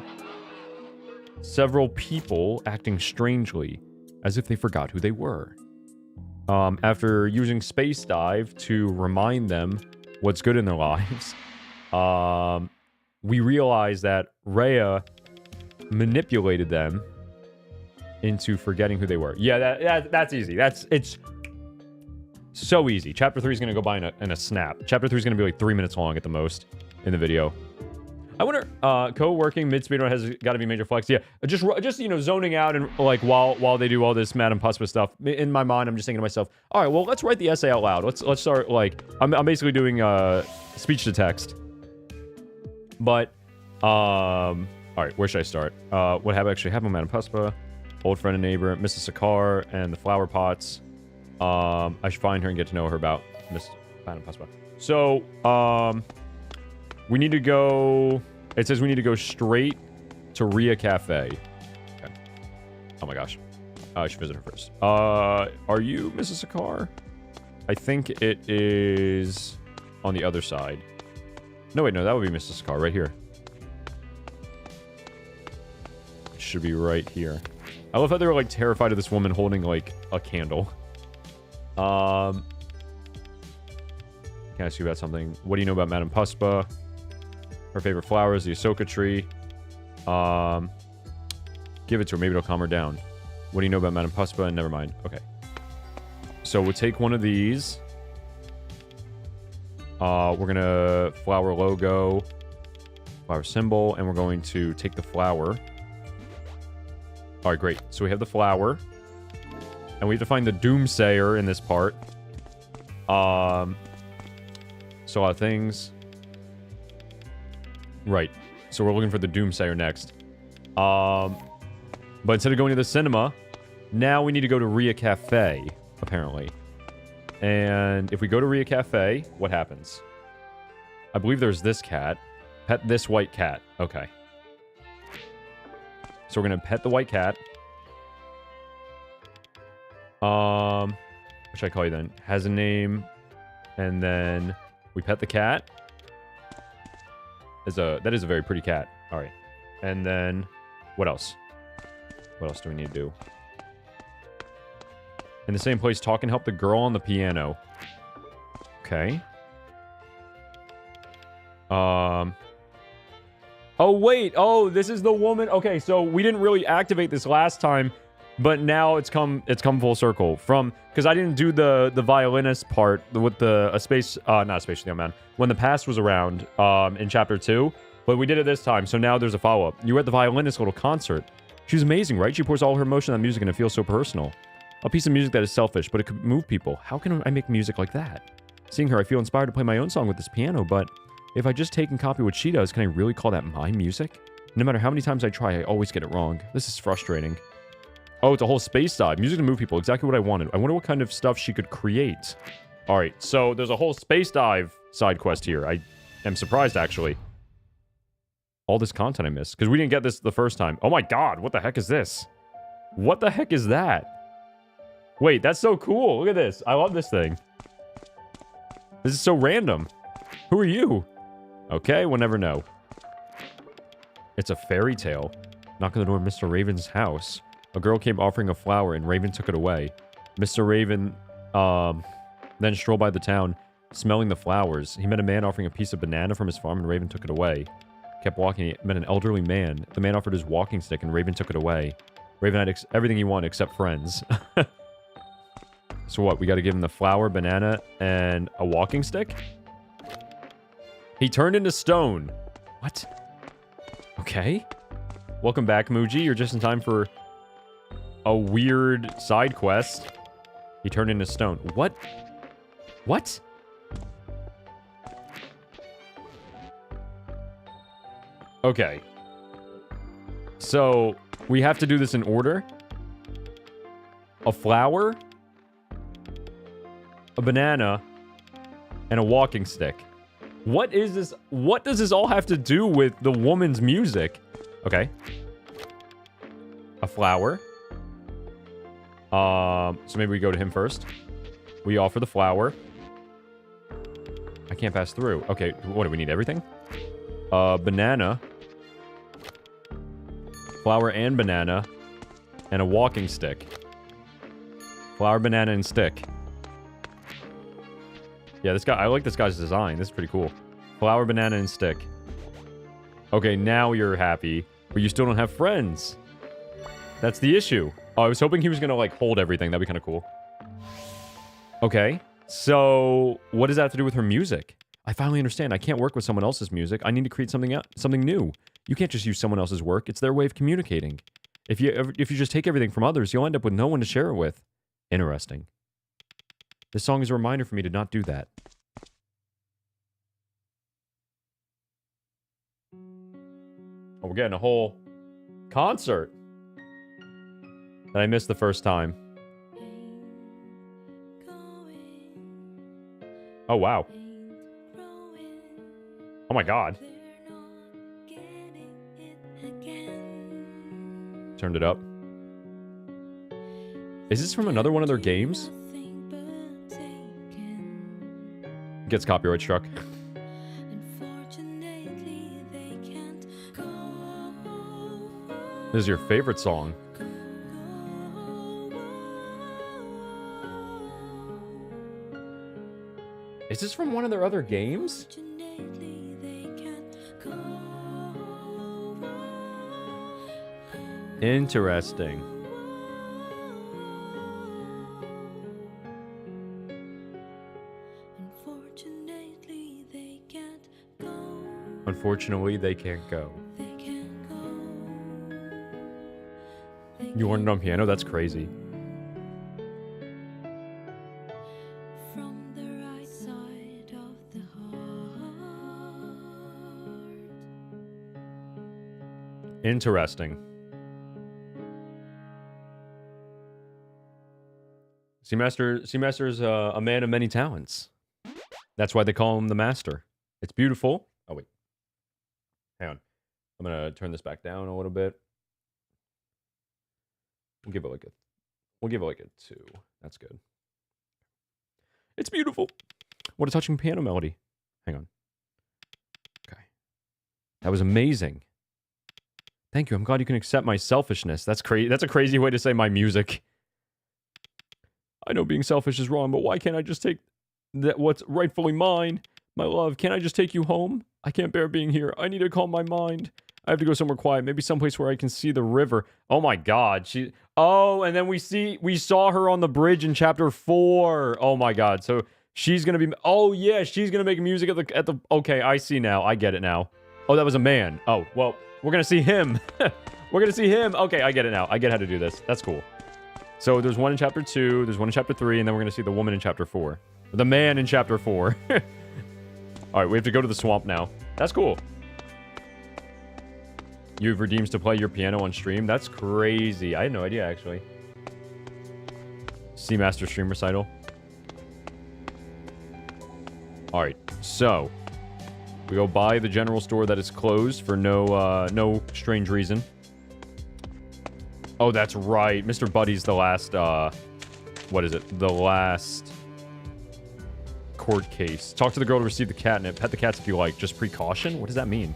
several people acting strangely, as if they forgot who they were. After using Space Dive to remind them what's good in their lives, we realized that Rhea manipulated them into forgetting who they were. Yeah, that's easy. It's so easy. Chapter 3 is going to go by in a snap. Chapter 3 is going to be like 3 minutes long at the most in the video. I wonder, co-working mid-speedrun has got to be major flex. Yeah, just you know, zoning out and like while they do all this Madame Puspa stuff. In my mind, I'm just thinking to myself, all right, well, let's write the essay out loud. Let's start like I'm basically doing speech to text. But all right, where should I start? What actually happened with Madame Puspa? Old friend and neighbor, Mrs. Sakar, and the flower pots. I should find her and get to know her about Madame Puspa. So we need to go... It says we need to go straight to Rhea Cafe. Okay. Oh my gosh. I should visit her first. Are you Mrs. Sakar? I think it is on the other side. No, wait, no, that would be Mrs. Sakar right here. It should be right here. I love how they were, like, terrified of this woman holding, like, a candle. Can I ask you about something? What do you know about Madame Puspa? Her favorite flower is the Ahsoka tree. Give it to her. Maybe it'll calm her down. What do you know about Madame Puspa? Never mind. Okay. So we'll take one of these. We're going to flower logo, flower symbol, and we're going to take the flower. All right, great. So we have the flower. And we have to find the Doomsayer in this part. So a lot of things. Right. So we're looking for the Doomsayer next. But instead of going to the cinema, now we need to go to Rhea Cafe, apparently. And if we go to Rhea Cafe, what happens? I believe there's this cat. Pet this white cat. Okay. So we're going to pet the white cat. What should I call you then? Has a name. And then we pet the cat. That is a very pretty cat. All right. And then what else? What else do we need to do? In the same place, talk and help the girl on the piano. Okay. Oh, wait. Oh, this is the woman. Okay, so we didn't really activate this last time, but now it's come full circle from, because I didn't do the violinist part with the not Space for the Unbound when the past was around in chapter 2, But we did it this time, so now there's a follow-up. You were at the violinist's little concert. She was amazing, right? She pours all her emotion on music and it feels so personal. A piece of music that is selfish, but it could move people. How can I make music like that? Seeing her, I feel inspired to play my own song with this piano, but if I just take and copy what she does, can I really call that my music? No matter how many times I try, I always get it wrong. This is frustrating. Oh, it's a whole space dive. Music to move people. Exactly what I wanted. I wonder what kind of stuff she could create. Alright, so there's a whole space dive side quest here. I am surprised, actually. All this content I missed. Because we didn't get this the first time. Oh my god, what the heck is this? What the heck is that? Wait, that's so cool. Look at this. I love this thing. This is so random. Who are you? Okay, we'll never know. It's a fairy tale. Knock on the door of Mr. Raven's house. A girl came offering a flower, and Raven took it away. Mr. Raven, then strolled by the town, smelling the flowers. He met a man offering a piece of banana from his farm, and Raven took it away. Kept walking, he met an elderly man. The man offered his walking stick, and Raven took it away. Raven had everything he wanted except friends. So what, we gotta give him the flower, banana, and a walking stick? He turned into stone. What? Okay. Welcome back, Muji. You're just in time for a weird side quest. He turned into stone. What? What? Okay. So, we have to do this in order. A flower, a banana, and a walking stick. What is this? What does this all have to do with the woman's music? Okay. A flower. So maybe we go to him first. We offer the flower. I can't pass through. Okay, what do we need? Everything? Banana. Flower and banana. And a walking stick. Flower, banana, and stick. Yeah, this guy, I like this guy's design. This is pretty cool. Flower, banana, and stick. Okay, now you're happy, but you still don't have friends. That's the issue. Oh, I was hoping he was gonna, like, hold everything. That'd be kind of cool. Okay, so what does that have to do with her music? I finally understand. I can't work with someone else's music. I need to create something new. You can't just use someone else's work. It's their way of communicating. If you just take everything from others, you'll end up with no one to share it with. Interesting. This song is a reminder for me to not do that. Oh, we're getting a whole concert that I missed the first time. Oh, wow. Oh my god. Turned it up. Is this from another one of their games? Gets copyright struck. This is your favorite song. Is this from one of their other games? Interesting. Unfortunately, they can't go. You learned it on piano? That's crazy. Interesting. Seamaster's a man of many talents. That's why they call him the master. It's beautiful. Oh, wait. Hang on. I'm gonna turn this back down a little bit. We'll give it like a 2. That's good. It's beautiful. What a touching piano melody. Hang on. Okay. That was amazing. Thank you. I'm glad you can accept my selfishness. That's crazy. That's a crazy way to say my music. I know being selfish is wrong, but why can't I just take what's rightfully mine? My love, can't I just take you home? I can't bear being here. I need to calm my mind. I have to go somewhere quiet, maybe someplace where I can see the river. Oh my god, oh, and then we saw her on the bridge in chapter 4. Oh my god. So she's going to be, oh yeah, she's going to make music at the okay, I see now. I get it now. Oh, that was a man. Oh, well, we're gonna see him. We're gonna see him. Okay, I get it now. I get how to do this. That's cool. So there's one in chapter 2, there's one in chapter 3, and then we're gonna see the woman in chapter 4. The man in chapter 4. Alright, we have to go to the swamp now. That's cool. You have redeems to play your piano on stream? That's crazy. I had no idea, actually. Seamaster stream recital. Alright, so we go by the general store that is closed for no strange reason. Oh, that's right. Mr. Buddy's the last, what is it? The last court case. Talk to the girl to receive the catnip. Pet the cats if you like. Just precaution? What does that mean?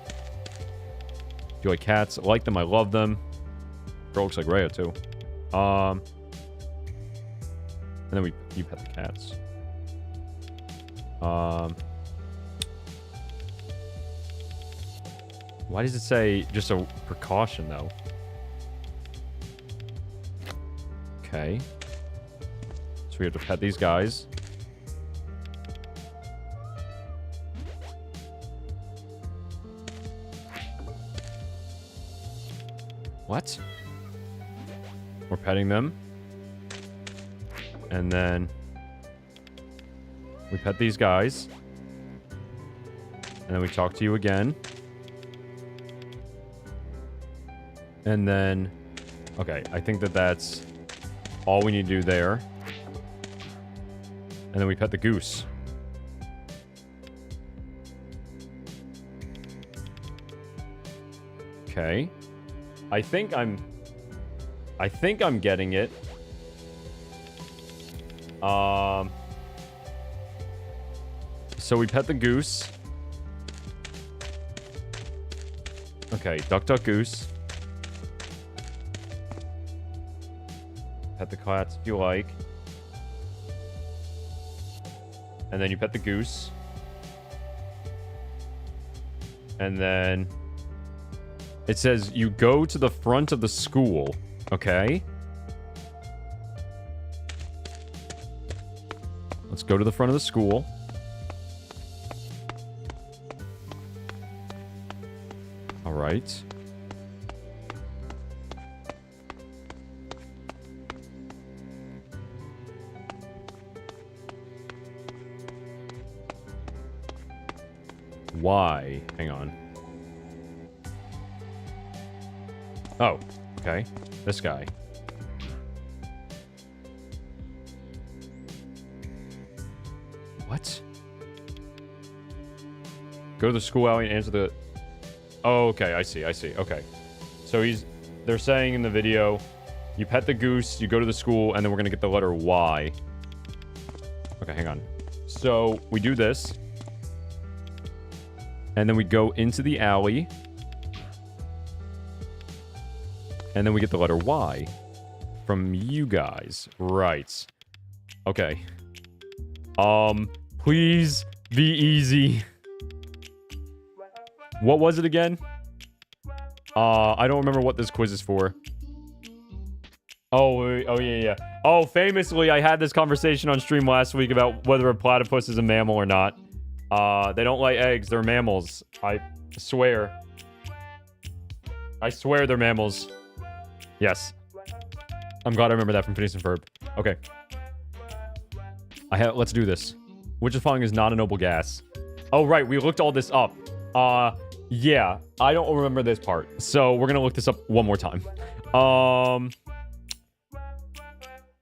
Do you like cats? I like them. I love them. Girl looks like Rhea, too. And then you pet the cats. Why does it say just a precaution, though? Okay. So we have to pet these guys. What? We're petting them. And then we pet these guys. And then we talk to you again. And then... Okay, I think that's all we need to do there. And then we pet the goose. Okay. I think I'm getting it. So we pet the goose. Okay, duck, duck, goose. Pet the cats if you like. And then you pet the goose. And then it says you go to the front of the school. Okay. Let's go to the front of the school. All right. Why? Hang on. Oh, okay. This guy. What? Go to the school alley and answer the... Oh, okay, I see. Okay. So they're saying in the video, you pet the goose, you go to the school, and then we're gonna get the letter Y. Okay, hang on. So, we do this. And then we go into the alley. And then we get the letter Y. From you guys. Right. Okay. Please be easy. What was it again? I don't remember what this quiz is for. Oh, yeah. Oh, famously, I had this conversation on stream last week about whether a platypus is a mammal or not. They don't lay eggs. They're mammals. I swear. I swear they're mammals. Yes. I'm glad I remember that from Phineas and Ferb. Okay. Let's do this. Which of the following is not a noble gas? Oh, right. We looked all this up. Yeah. I don't remember this part. So, we're gonna look this up one more time.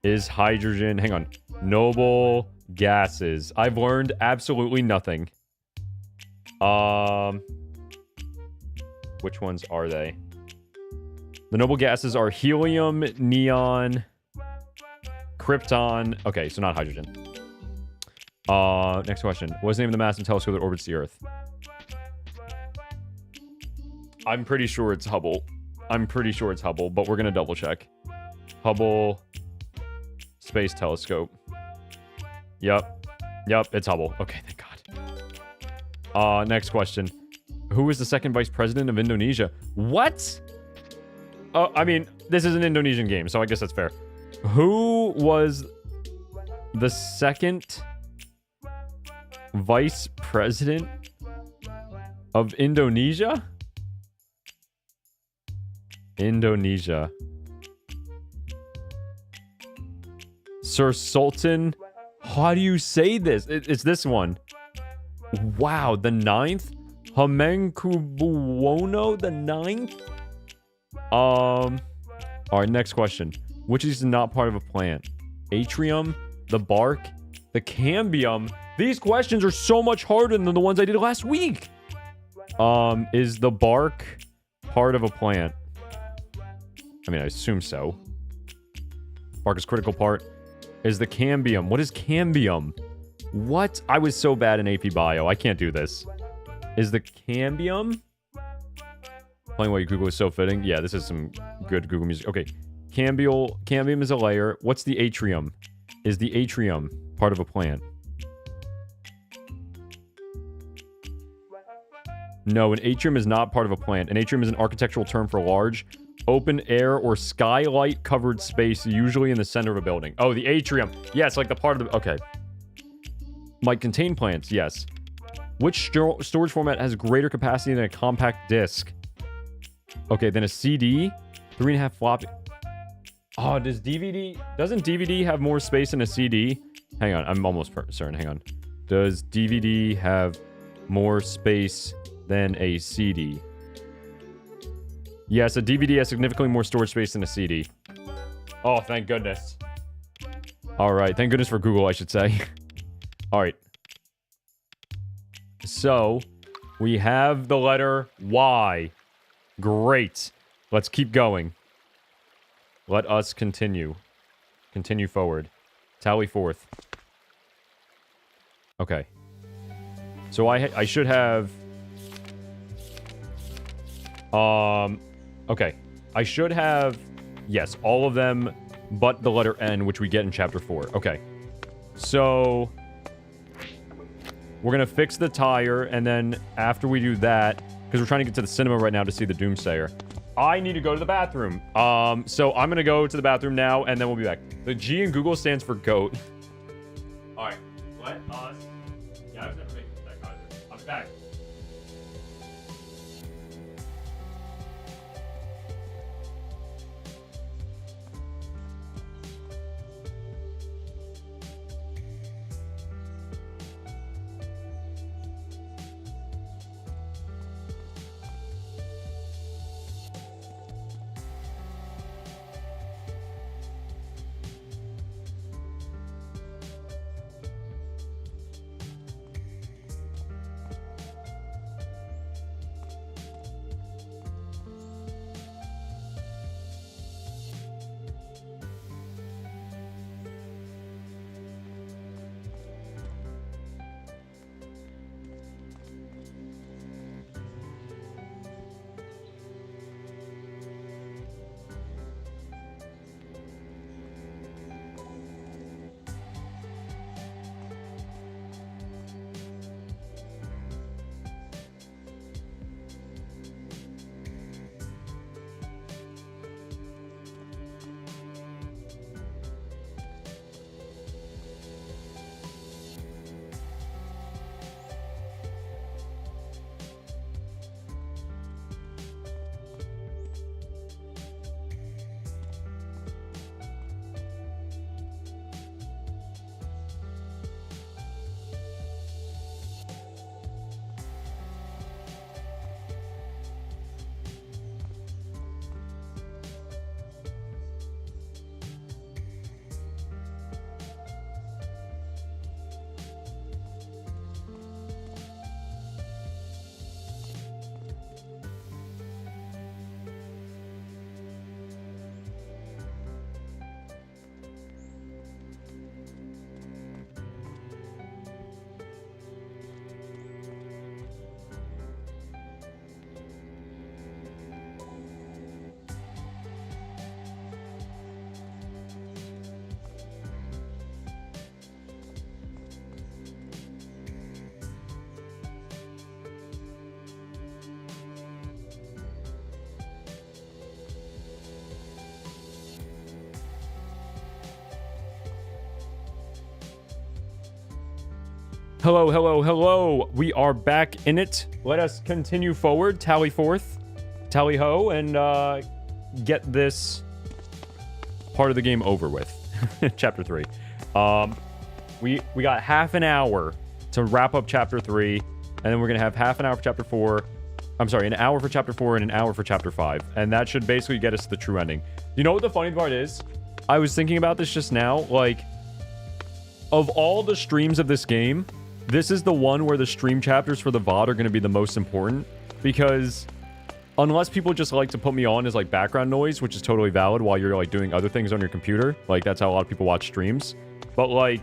Is hydrogen... Hang on. Noble gases. I've learned absolutely nothing. Which ones are they? The noble gases are helium, neon, krypton. Okay, so not hydrogen. Next question. What's the name of the massive telescope that orbits the Earth? I'm pretty sure it's Hubble. But we're gonna double check. Hubble Space Telescope. Yep, it's Hubble. Okay, thank God. Next question. Who is the second vice president of Indonesia? What? Oh, I mean, this is an Indonesian game, so I guess that's fair. Who was the second vice president Of Indonesia? Indonesia. Sir Sultan. How do you say this? It's this one. Wow, the 9th? Hamengkubuwono, the 9th? Alright, next question. Which is not part of a plant? Atrium, the bark, the cambium. These questions are so much harder than the ones I did last week. Is the bark part of a plant? I mean, I assume so. Bark is critical part. Is the cambium. What is cambium? What? I was so bad in AP Bio. I can't do this. Is the cambium? Playing while you Google is so fitting. Yeah, this is some good Google music. Okay. Cambium is a layer. What's the atrium? Is the atrium part of a plant? No, an atrium is not part of a plant. An atrium is an architectural term for large, open air or skylight covered space, usually in the center of a building. Oh, the atrium. Yes, like the part of the... Okay. Might contain plants, yes. Which storage format has greater capacity than a compact disc? Okay, then a CD, 3.5 floppy. Oh, doesn't DVD have more space than a CD? Hang on, I'm almost certain. Hang on. Does DVD have more space than a CD? Yes, a DVD has significantly more storage space than a CD. Oh, thank goodness. All right, thank goodness for Google, I should say. All right. So, we have the letter Y. Great. Let's keep going. Let us continue. Continue forward. Tally forth. Okay. So I should have... Okay. I should have... Yes, all of them but the letter N, which we get in Chapter 4. Okay. So... We're gonna fix the tire, and then after we do that... Because we're trying to get to the cinema right now to see the Doomsayer. I need to go to the bathroom. So I'm gonna go to the bathroom now, and then we'll be back. The G in Google stands for goat. Alright, let us... Yeah, I was never making that either. I'll be back. Hello, hello, hello. We are back in it. Let us continue forward. Tally forth. Tally ho. And get this part of the game over with. Chapter 3. We got half an hour to wrap up Chapter 3. And then we're going to have half an hour for Chapter 4. I'm sorry, an hour for Chapter 4 and an hour for Chapter 5. And that should basically get us to the true ending. You know what the funny part is? I was thinking about this just now. Like, of all the streams of this game, this is the one where the stream chapters for the VOD are going to be the most important. Because unless people just like to put me on as, like, background noise, which is totally valid while you're, like, doing other things on your computer. Like, that's how a lot of people watch streams. But, like...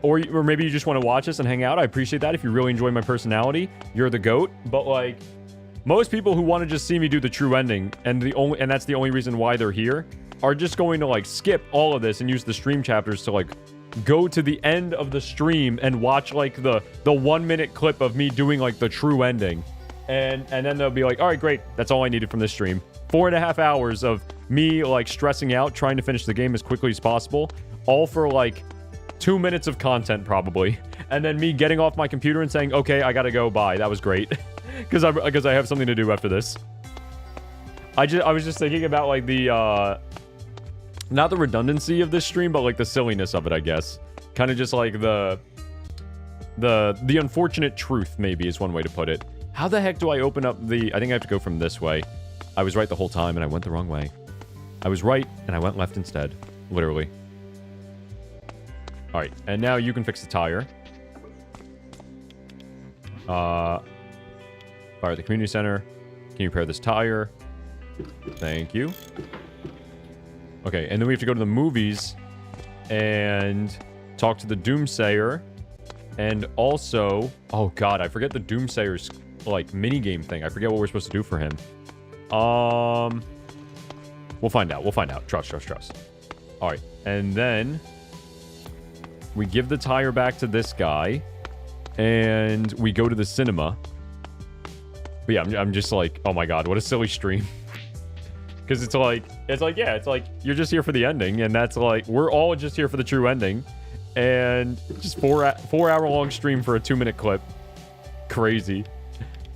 Or maybe you just want to watch us and hang out. I appreciate that. If you really enjoy my personality, you're the GOAT. But, like, most people who want to just see me do the true ending, and that's the only reason why they're here, are just going to, like, skip all of this and use the stream chapters to, like, go to the end of the stream and watch, like, the 1 minute clip of me doing, like, the true ending. And then they'll be like, all right, great. That's all I needed from this stream. 4.5 hours of me, like, stressing out, trying to finish the game as quickly as possible. All for, like... 2 minutes of content, probably. And then me getting off my computer and saying, okay, I gotta go, bye. That was great. Because I have something to do after this. I was just thinking about, like, the, not the redundancy of this stream, but, like, the silliness of it, I guess. Kind of just, like, the unfortunate truth, maybe, is one way to put it. How the heck do I open up the... I think I have to go from this way. I was right the whole time, and I went the wrong way. I was right, and I went left instead. Literally. Alright, and now you can fix the tire. Fire at the community center. Can you repair this tire? Thank you. Okay, and then we have to go to the movies and talk to the Doomsayer. And also... Oh, God, I forget the Doomsayer's, like, minigame thing. I forget what we're supposed to do for him. We'll find out. We'll find out. Trust. Alright, and then... We give the tire back to this guy, and we go to the cinema. But yeah, I'm just like, oh my god, what a silly stream. Because it's like, you're just here for the ending, and that's like, we're all just here for the true ending. And just 4 hour long stream for a 2 minute clip. Crazy.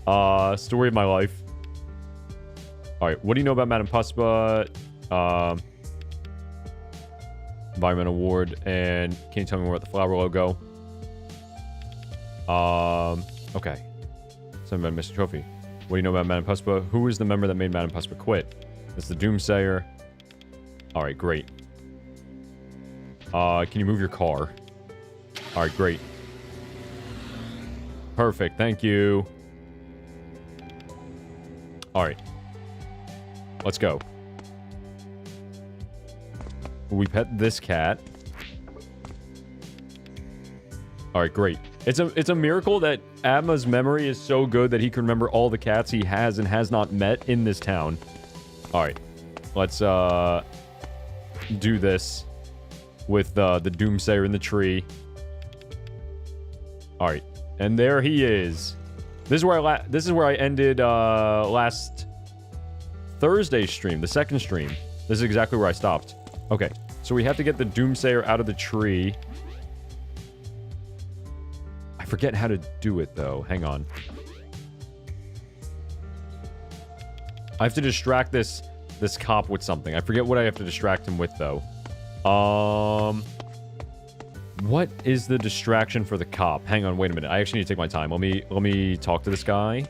Story of my life. Alright, what do you know about Madame Puspa? Environment Award, and can you tell me more about the flower logo? Okay. Something about Mr. Trophy. What do you know about Madame Puspa? Who is the member that made Madame Puspa quit? It's the Doomsayer. Alright, great. Can you move your car? Alright, great. Perfect, thank you. Alright. Let's go. We pet this cat. Alright, great. It's a miracle that Adma's memory is so good that he can remember all the cats he has and has not met in this town. Alright. Let's, do this with, the Doomsayer in the tree. Alright. And there he is. This is where I ended, last Thursday's stream, the second stream. This is exactly where I stopped. Okay, so we have to get the Doomsayer out of the tree. I forget how to do it, though. Hang on. I have to distract this cop with something. I forget what I have to distract him with, though. What is the distraction for the cop? Hang on, wait a minute. I actually need to take my time. Let me talk to this guy.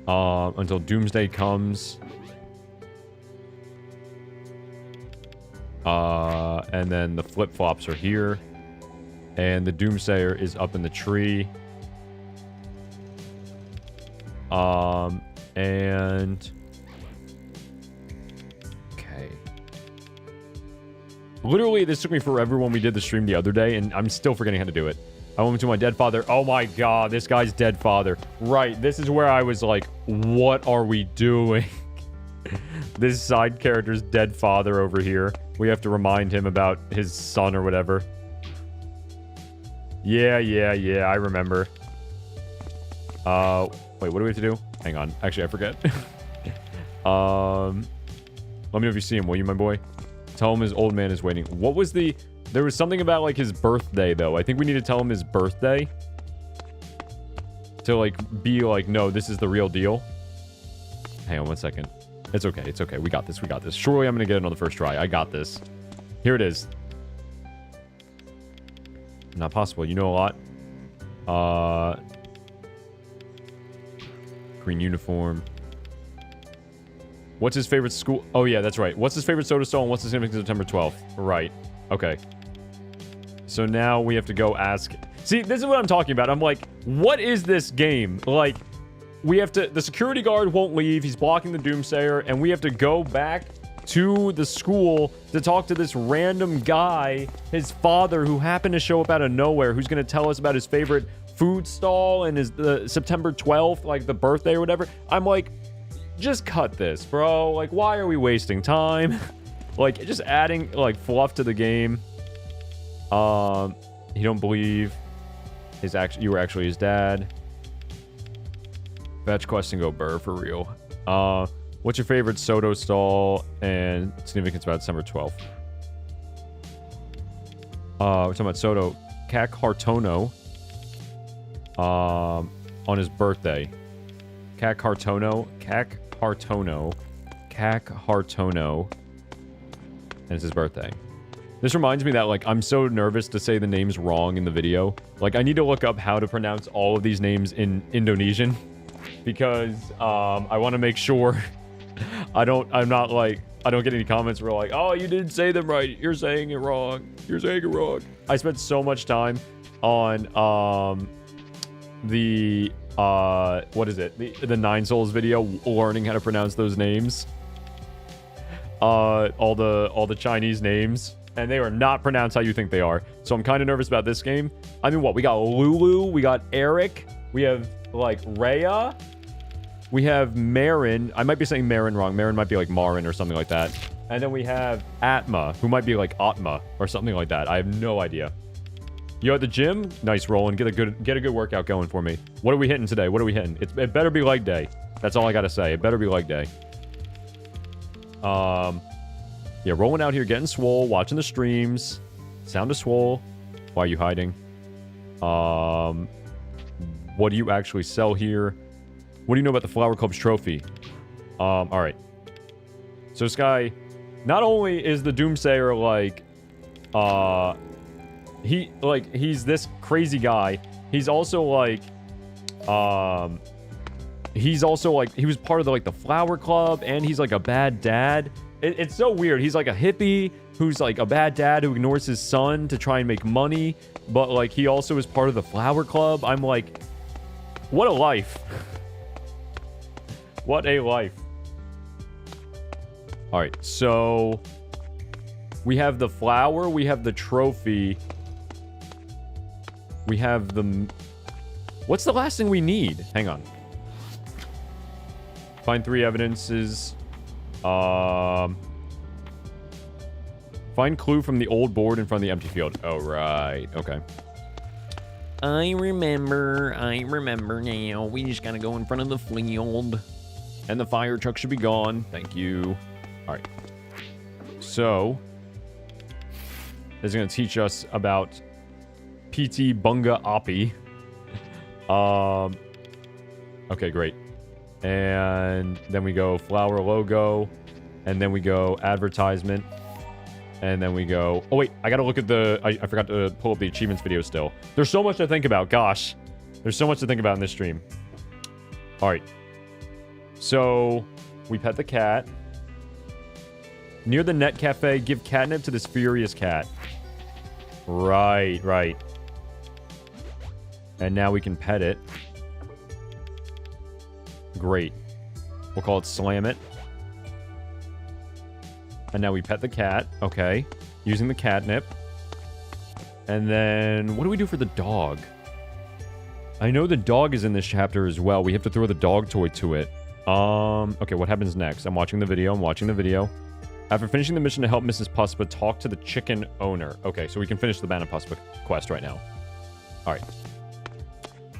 Until Doomsday comes. And then the flip-flops are here. And the Doomsayer is up in the tree. And... Okay. Literally, this took me forever when we did the stream the other day, and I'm still forgetting how to do it. I went to my dead father. Oh my god, this guy's dead father. Right, this is where I was like, what are we doing? This side character's dead father over here. We have to remind him about his son or whatever. Yeah, I remember. Wait, what do we have to do? Hang on. Actually, I forget. Let me know if you see him, will you, my boy? Tell him his old man is waiting. What was the There was something about, like, his birthday, though. I think we need to tell him his birthday. To, like, be like, no, this is the real deal. Hang on 1 second. It's okay. It's okay. We got this. We got this. Surely I'm going to get it on the first try. I got this. Here it is. Not possible. You know a lot. Green uniform. What's his favorite school? Oh, yeah, that's right. What's his favorite soda stall and what's the significance of September 12th? Right. Okay. So now we have to go ask... See, this is what I'm talking about. I'm like, what is this game? Like, we have to... The security guard won't leave. He's blocking the Doomsayer. And we have to go back to the school to talk to this random guy, his father, who happened to show up out of nowhere, who's going to tell us about his favorite food stall and his September 12th, like the birthday or whatever. I'm like, just cut this, bro. Like, why are we wasting time? Like, just adding, like, fluff to the game. You don't believe you were actually his dad. Fetch quest and go burr for real. What's your favorite soda stall and significance about December 12th? We're talking about Soto. Cac Hartono. On his birthday. Cac Hartono. And it's his birthday. This reminds me that, like, I'm so nervous to say the names wrong in the video. Like, I need to look up how to pronounce all of these names in Indonesian. Because, I want to make sure I don't get any comments where like, oh, you didn't say them right. You're saying it wrong. You're saying it wrong. I spent so much time on, what is it? The Nine Souls video, learning how to pronounce those names. All the Chinese names. And they are not pronounced how you think they are. So I'm kind of nervous about this game. I mean, what? We got Lulu. We got Eric. We have, like, Rhea. We have Marin. I might be saying Marin wrong. Marin might be, like, Marin or something like that. And then we have Atma, who might be, like, Atma or something like that. I have no idea. You at the gym? Nice, Roland. Get a good workout going for me. What are we hitting today? What are we hitting? It better be leg day. That's all I gotta say. It better be leg day. Yeah, rolling out here, getting swole, watching the streams. Sound of swole. Why are you hiding? What do you actually sell here? What do you know about the Flower Club's trophy? Alright. So this guy, not only is the Doomsayer, like, he's this crazy guy, he's also, like, he was part of the, like, the Flower Club, and he's, like, a bad dad. It's so weird. He's, like, a hippie who's, like, a bad dad who ignores his son to try and make money, but, like, he also is part of the Flower Club. I'm like, what a life. What a life. Alright, so we have the flower, we have the trophy, we have the... What's the last thing we need? Hang on. Find 3 evidences. Find clue from the old board in front of the empty field. Oh, right. Okay. I remember now. We just gotta go in front of the field. And the fire truck should be gone. Thank you. Alright. So, this is gonna teach us about PT Bunga Api. Okay, great. And then we go flower logo. And then we go advertisement. And then we go... Oh, wait. I gotta look at the... I forgot to pull up the achievements video still. There's so much to think about. Gosh. There's so much to think about in this stream. Alright. So, we pet the cat. Near the net cafe, give catnip to this furious cat. Right, right. And now we can pet it. Great. We'll call it Slam It. And now we pet the cat. Okay. Using the catnip. And then, what do we do for the dog? I know the dog is in this chapter as well. We have to throw the dog toy to it. Okay, what happens next? I'm watching the video. After finishing the mission to help Mrs. Puspa talk to the chicken owner. Okay, so we can finish the Banana Puspa quest right now. Alright.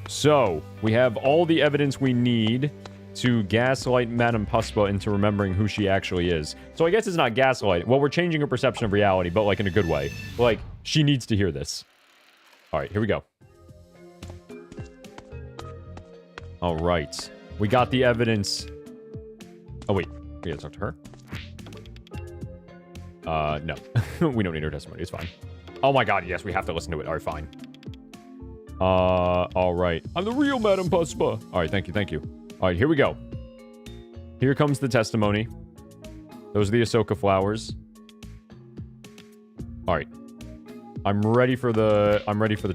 So, we have all the evidence we need to gaslight Madame Puspa into remembering who she actually is. So I guess it's not gaslight. Well, we're changing her perception of reality, but like in a good way. Like, She needs to hear this. All right, here we go. All right. We got the evidence. Oh, wait. We gotta talk to her? No. We don't need her testimony. It's fine. Oh my god, yes, we have to listen to it. All right, fine. All right. I'm the real Madame Puspa. All right, thank you, thank you. All right, here we go. Here comes the testimony. Those are the Ahsoka flowers. All right. I'm ready for the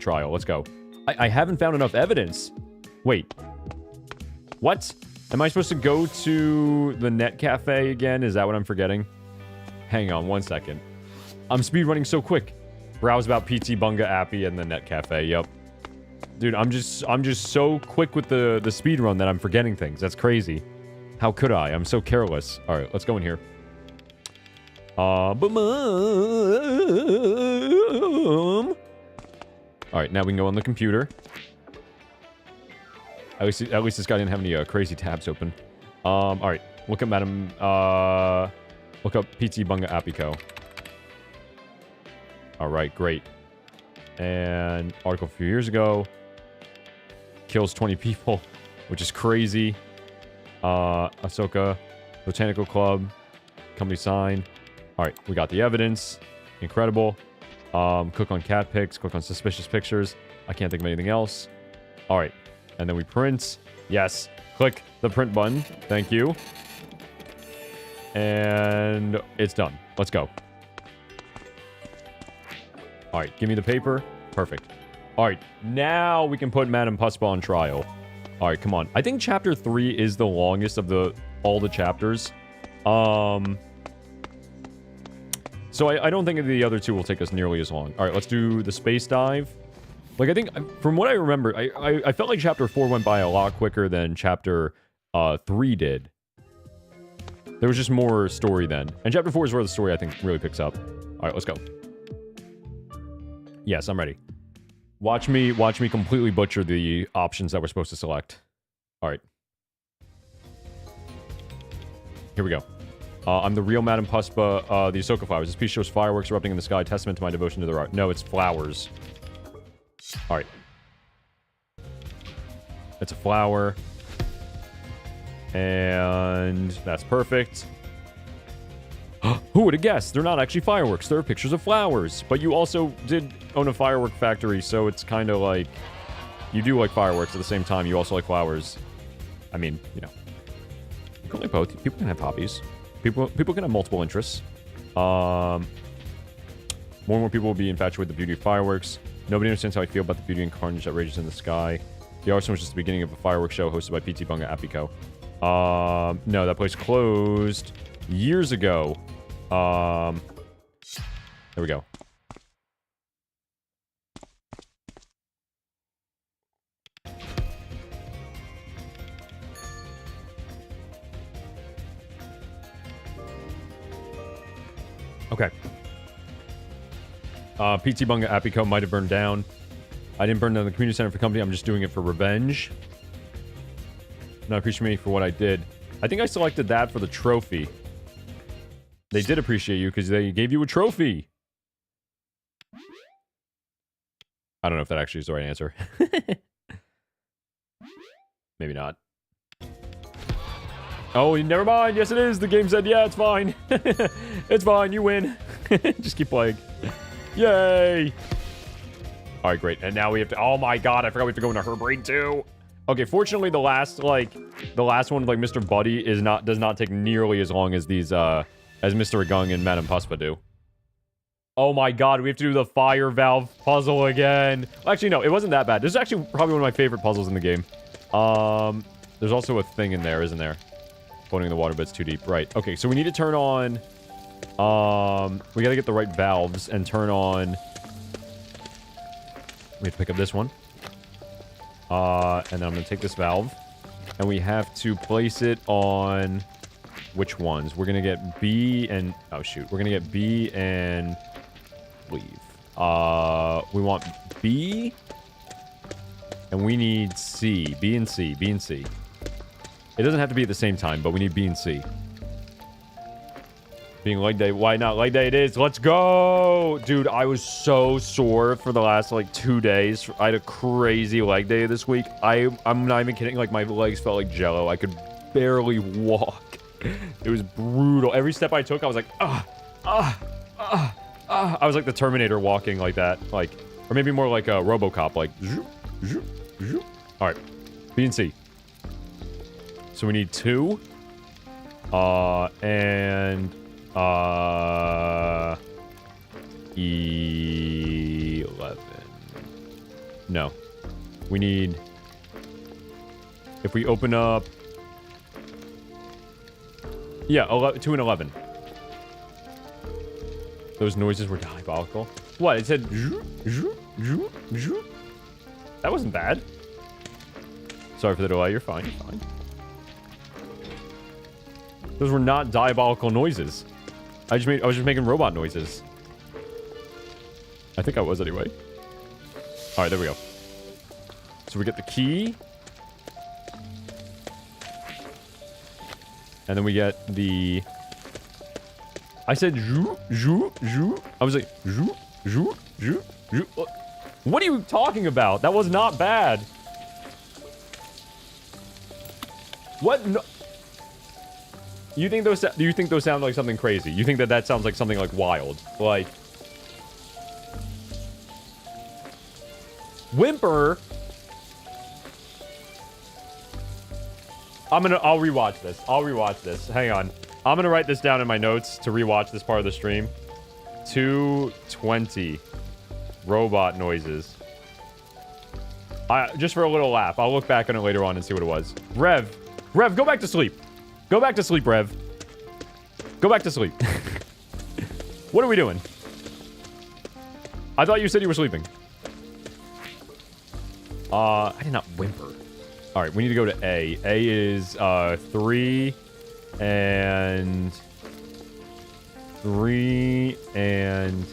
trial. Let's go. I haven't found enough evidence. Wait. What? Am I supposed to go to the net cafe again? Is that what I'm forgetting? Hang on 1 second. I'm speedrunning so quick. Browse about PT Bunga Appy and the net cafe. Yep. Dude, I'm just so quick with the speedrun that I'm forgetting things. That's crazy. How could I? I'm so careless. All right, let's go in here. All right, now we can go on the computer. At least this guy didn't have any crazy tabs open. All right, look up Madam. Look up PT Bunga Appico. All right, great. And article a few years ago kills 20 people, which is crazy. Ahsoka, Botanical Club, company sign. All right, we got the evidence. Incredible. Click on cat pics. Click on suspicious pictures. I can't think of anything else. All right, and then we print. Yes, click the print button. Thank you. And it's done. Let's go. All right, give me the paper. Perfect. All right, now we can put Madame Puspa on trial. All right, come on. I think chapter 3 is the longest of all the chapters. So I don't think the other two will take us nearly as long. All right, let's do the space dive. Like, I think, from what I remember, I felt like chapter 4 went by a lot quicker than chapter 3 did. There was just more story then. And chapter 4 is where the story, I think, really picks up. All right, let's go. Yes, I'm ready. Watch me completely butcher the options that we're supposed to select. All right. Here we go. I'm the real Madame Puspa, the Ahsoka flowers. This piece shows fireworks erupting in the sky, testament to my devotion to the art. No, it's flowers. All right. It's a flower. And that's perfect. Who would have guessed? They're not actually fireworks. They're pictures of flowers. But you also did own a firework factory, so it's kind of like... You do like fireworks at the same time. You also like flowers. I mean, you know. You can like both. People can have hobbies. People can have multiple interests. More and more people will be infatuated with the beauty of fireworks. Nobody understands how I feel about the beauty and carnage that rages in the sky. The arsenal was just the beginning of a fireworks show hosted by PT Bunga Appico. No, that place closed years ago. There we go. Okay. PT Bunga Appico might have burned down. I didn't burn down the community center for the company. I'm just doing it for revenge. Not appreciate me for what I did. I think I selected that for the trophy. They did appreciate you because they gave you a trophy. I don't know if that actually is the right answer. Maybe not. Oh, never mind. Yes, it is. The game said, yeah, it's fine. It's fine. You win. Just keep playing. Yay. All right, great. And now we have to... Oh, my God. I forgot we have to go into her brain, too. Okay, fortunately, the last one with, like, Mr. Buddy does not take nearly as long as these, as Mr. Gung and Madame Puspa do. Oh, my God. We have to do the fire valve puzzle again. Actually, no. It wasn't that bad. This is actually probably one of my favorite puzzles in the game. There's also a thing in there, isn't there? Floating in the water, but it's too deep. Right. Okay, so we need to turn on... we gotta get the right valves and turn on... We have to pick up this one. And then I'm gonna take this valve. And we have to place it on... Which ones? We're gonna get B and... Oh, shoot. We're gonna get B and... Leave. We want B... And we need C. B and C. B and C. It doesn't have to be at the same time, but we need B and C. Being leg day. Why not? Leg day it is. Let's go. Dude, I was so sore for the last, like, 2 days. I had a crazy leg day this week. I'm not even kidding. Like, my legs felt like jello. I could barely walk. It was brutal. Every step I took, I was like, I was like the Terminator walking like that. Like, or maybe more like a RoboCop. Like, all right. B and C. So we need 2. And... 11. No. We need... If we open up... Yeah, 2 and 11. Those noises were diabolical. What? It said... That wasn't bad. Sorry for the delay. You're fine. You're fine. Those were not diabolical noises. I was just making robot noises. I think I was anyway. All right, there we go. So we get the key. And then we get the... I said zhoo, zhoo, zhoo. I was like, zhoo, zhoo, zhoo, zhoo. What are you talking about? That was not bad. What? No. You think those? Do you think those sound like something crazy? You think that sounds like something like wild? Like whimper? I'll rewatch this. I'll rewatch this. Hang on. I'm gonna write this down in my notes to rewatch this part of the stream. 220 robot noises. Just for a little laugh. I'll look back on it later on and see what it was. Rev, go back to sleep. Go back to sleep, Rev. Go back to sleep. What are we doing? I thought you said you were sleeping. I did not whimper. All right, we need to go to A. A is 3 and 3 and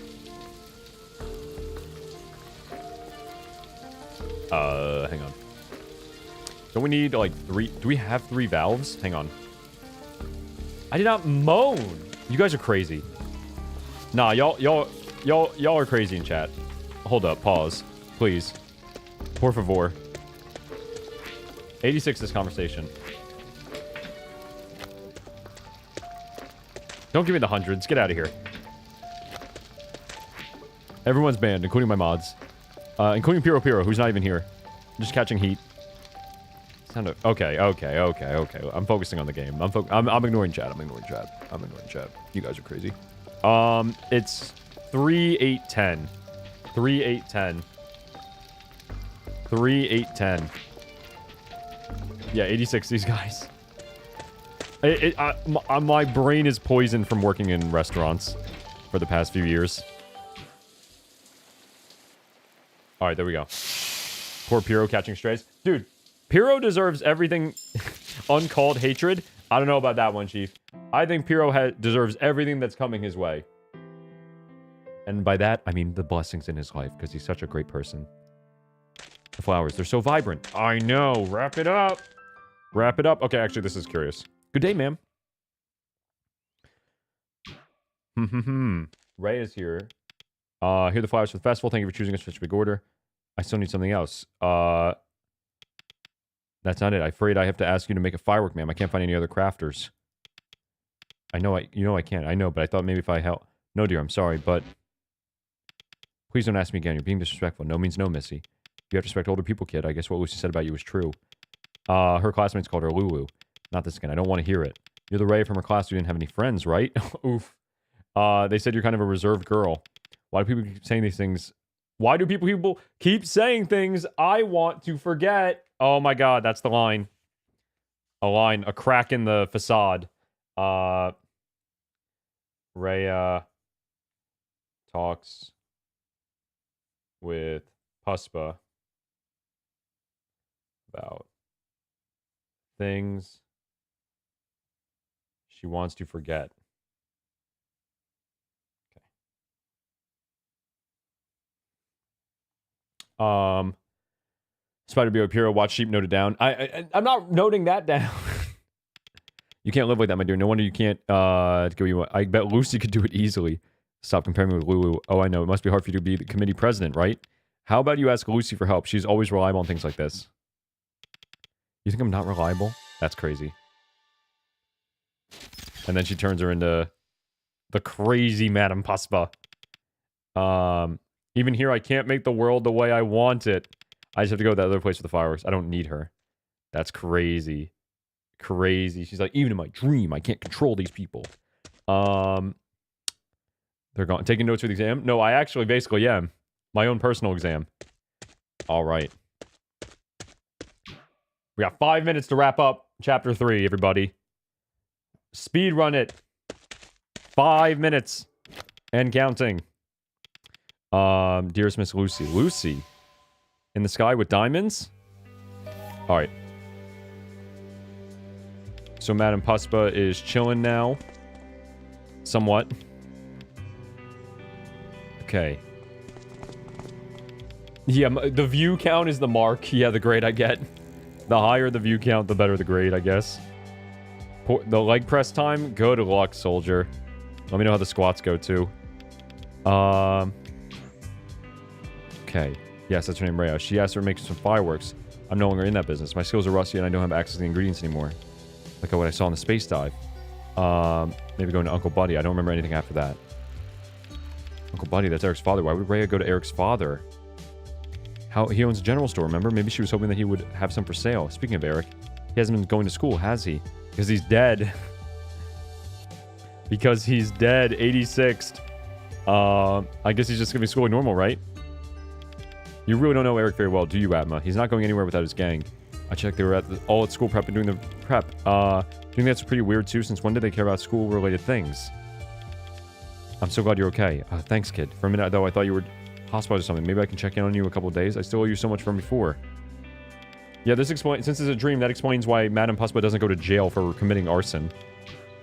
hang on. Don't we need like 3? Do we have 3 valves? Hang on. I did not moan. You guys are crazy. Nah, y'all are crazy in chat. Hold up, pause, please. Por favor. 86 this conversation. Don't give me the hundreds. Get out of here. Everyone's banned, including my mods. Including Piro, who's not even here. Just catching heat. Okay. I'm focusing on the game. I'm ignoring chat. I'm ignoring chat. You guys are crazy. It's 3, 8, 10. 3, 8, 10. 3, 8, 10. Yeah, 86, these guys. My brain is poisoned from working in restaurants for the past few years. Alright, there we go. Poor Piro catching strays. Dude, Piro deserves everything uncalled hatred. I don't know about that one, Chief. I think Piro deserves everything that's coming his way. And by that, I mean the blessings in his life, because he's such a great person. The flowers, they're so vibrant. I know. Wrap it up. Wrap it up. Okay, actually, this is curious. Good day, ma'am. Ray is here. Here are the flowers for the festival. Thank you for choosing us for such a big order. I still need something else. That's not it. I'm afraid I have to ask you to make a firework, ma'am. I can't find any other crafters. You know I can't. I know, but I thought maybe if I help... No, dear, I'm sorry, but... Please don't ask me again. You're being disrespectful. No means no, missy. You have to respect older people, kid. I guess what Lucy said about you was true. Her classmates called her Lulu. Not this again. I don't want to hear it. You're the Ray from her class who didn't have any friends, right? Oof. They said you're kind of a reserved girl. Why do people keep saying these things? Why do people keep saying things I want to forget? Oh my god, that's the line. A crack in the facade. Rhea talks with Puspa about things she wants to forget. Okay. Spider B.O. Piro, watch sheep, note it down. I'm not noting that down. You can't live like that, my dear. No wonder you can't go you want. I bet Lucy could do it easily. Stop comparing me with Lulu. Oh, I know. It must be hard for you to be the committee president, right? How about you ask Lucy for help? She's always reliable on things like this. You think I'm not reliable? That's crazy. And then she turns her into the crazy Madame Paspa. Even here, I can't make the world the way I want it. I just have to go to that other place for the fireworks. I don't need her. That's crazy. Crazy. She's like, even in my dream, I can't control these people. They're gone. Taking notes for the exam? No, I actually basically am. My own personal exam. All right. We got 5 minutes to wrap up chapter 3, everybody. Speed run it. 5 minutes. And counting. Dearest Miss Lucy. Lucy? In the sky with diamonds? Alright. So Madame Paspa is chilling now. Somewhat. Okay. Yeah, the view count is the mark. Yeah, the grade I get. The higher the view count, the better the grade, I guess. The leg press time? Good luck, soldier. Let me know how the squats go, too. Okay. Yes, that's her name, Rhea. She asked her to make some fireworks. I'm no longer in that business. My skills are rusty and I don't have access to the ingredients anymore. Like what I saw in the space dive. Maybe going to Uncle Buddy. I don't remember anything after that. Uncle Buddy, that's Eric's father. Why would Rhea go to Eric's father? He owns a general store, remember? Maybe she was hoping that he would have some for sale. Speaking of Eric, he hasn't been going to school, has he? Because he's dead. Because he's dead. 86th. I guess he's just gonna be schooling normal, right? You really don't know Eric very well, do you, Atma? He's not going anywhere without his gang. I checked they were all at school prep and doing the prep. Do you think that's pretty weird, too? Since when did they care about school-related things? I'm so glad you're okay. Thanks, kid. For a minute, though, I thought you were hospitalized or something. Maybe I can check in on you a couple of days. I still owe you so much from before. Yeah, this explains... Since it's a dream, that explains why Madame Paspa doesn't go to jail for committing arson.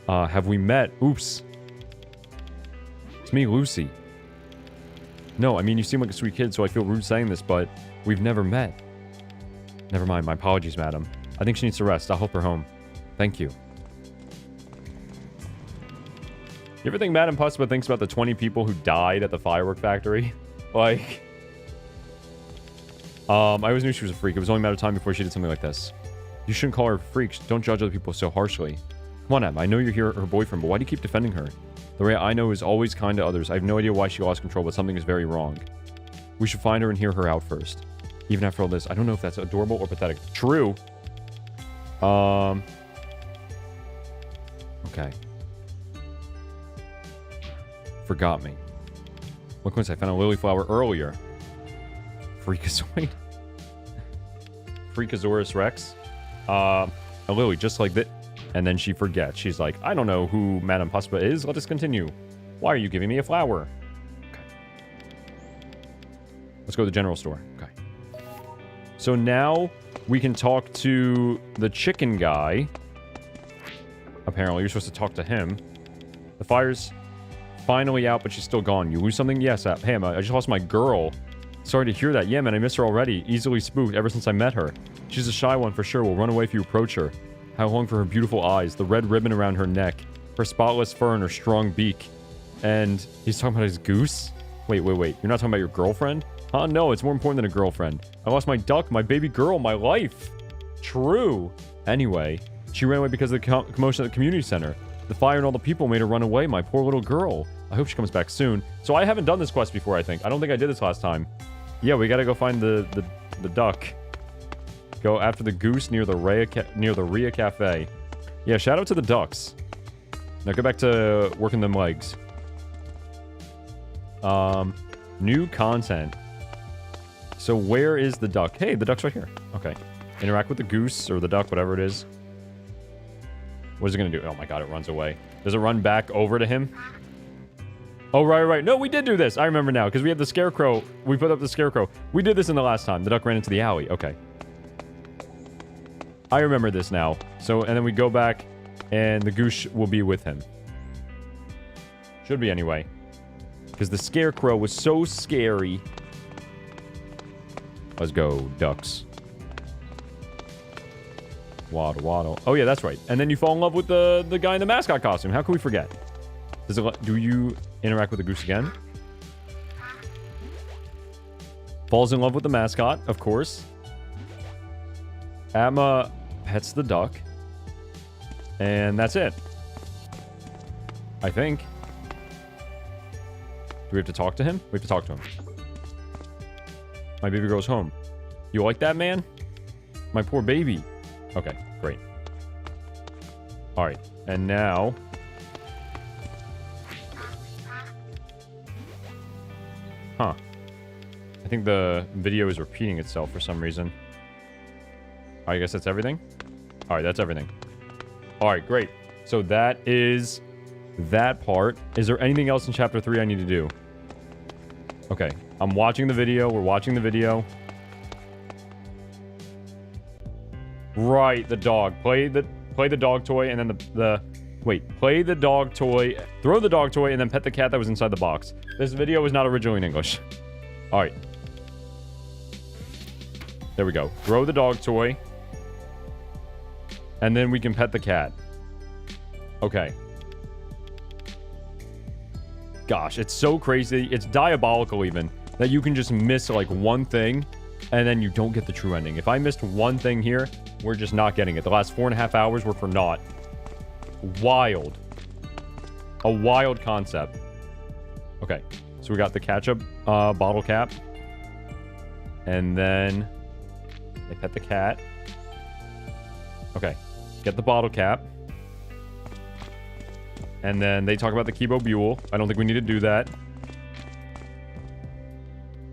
Have we met? Oops. It's me, Lucy. No, I mean, you seem like a sweet kid, so I feel rude saying this, but we've never met. Never mind. My apologies, madam. I think she needs to rest. I'll help her home. Thank you. You ever think Madame Paspa thinks about the 20 people who died at the firework factory? Like... I always knew she was a freak. It was only a matter of time before she did something like this. You shouldn't call her a freak. Don't judge other people so harshly. Come on, Em. I know you're her boyfriend, but why do you keep defending her? The Rhea I know is always kind to others. I have no idea why she lost control, but something is very wrong. We should find her and hear her out first. Even after all this, I don't know if that's adorable or pathetic. True. Okay. Forgot me. What coincidence? I found a lily flower earlier. Freakazoid? Freakasaurus Rex? A lily, just like that. And then she forgets. She's like, I don't know who Madame Paspa is. Let us continue. Why are you giving me a flower? Okay. Let's go to the general store. Okay. So now we can talk to the chicken guy. Apparently, you're supposed to talk to him. The fire's finally out, but she's still gone. You lose something? Yes. Hey, I just lost my girl. Sorry to hear that. Yeah, man, I miss her already. Easily spooked ever since I met her. She's a shy one for sure. Will run away if you approach her. How long for her beautiful eyes, the red ribbon around her neck, her spotless fur, and her strong beak. And he's talking about his goose? Wait. You're not talking about your girlfriend? Huh? No, it's more important than a girlfriend. I lost my duck, my baby girl, my life. True. Anyway, she ran away because of the commotion at the community center. The fire and all the people made her run away, my poor little girl. I hope she comes back soon. So I haven't done this quest before, I think. I don't think I did this last time. Yeah, we gotta go find the duck. Go after the goose near the Rhea Cafe. Yeah, shout out to the ducks. Now go back to working them legs. New content. So where is the duck? Hey, the duck's right here. Okay. Interact with the goose or the duck, whatever it is. What is it gonna do? Oh my god, it runs away. Does it run back over to him? Oh, right. No, we did do this. I remember now, because we had the scarecrow. We put up the scarecrow. We did this in the last time. The duck ran into the alley. Okay. I remember this now. So, and then we go back, and the goose will be with him. Should be, anyway. Because the scarecrow was so scary. Let's go, ducks. Waddle, waddle. Oh, yeah, that's right. And then you fall in love with the guy in the mascot costume. How can we forget? Do you interact with the goose again? Falls in love with the mascot, of course. Atma pets the duck. And that's it. I think. Do we have to talk to him? We have to talk to him. My baby girl's home. You like that, man? My poor baby. Okay, great. Alright, and now... Huh. I think the video is repeating itself for some reason. I guess that's everything? Alright, that's everything. Alright, great. So that is that part. Is there anything else in Chapter 3 I need to do? Okay, I'm watching the video. We're watching the video. Right, the dog. Play the dog toy and then play the dog toy, throw the dog toy, and then pet the cat that was inside the box. This video was not originally in English. Alright. There we go. Throw the dog toy. And then we can pet the cat. Okay. Gosh, it's so crazy. It's diabolical even. That you can just miss like one thing. And then you don't get the true ending. If I missed one thing here, we're just not getting it. The last 4.5 hours were for naught. Wild. A wild concept. Okay. So we got the ketchup bottle cap. And then they pet the cat. Okay. Get the bottle cap. And then they talk about the Kibo Buell. I don't think we need to do that.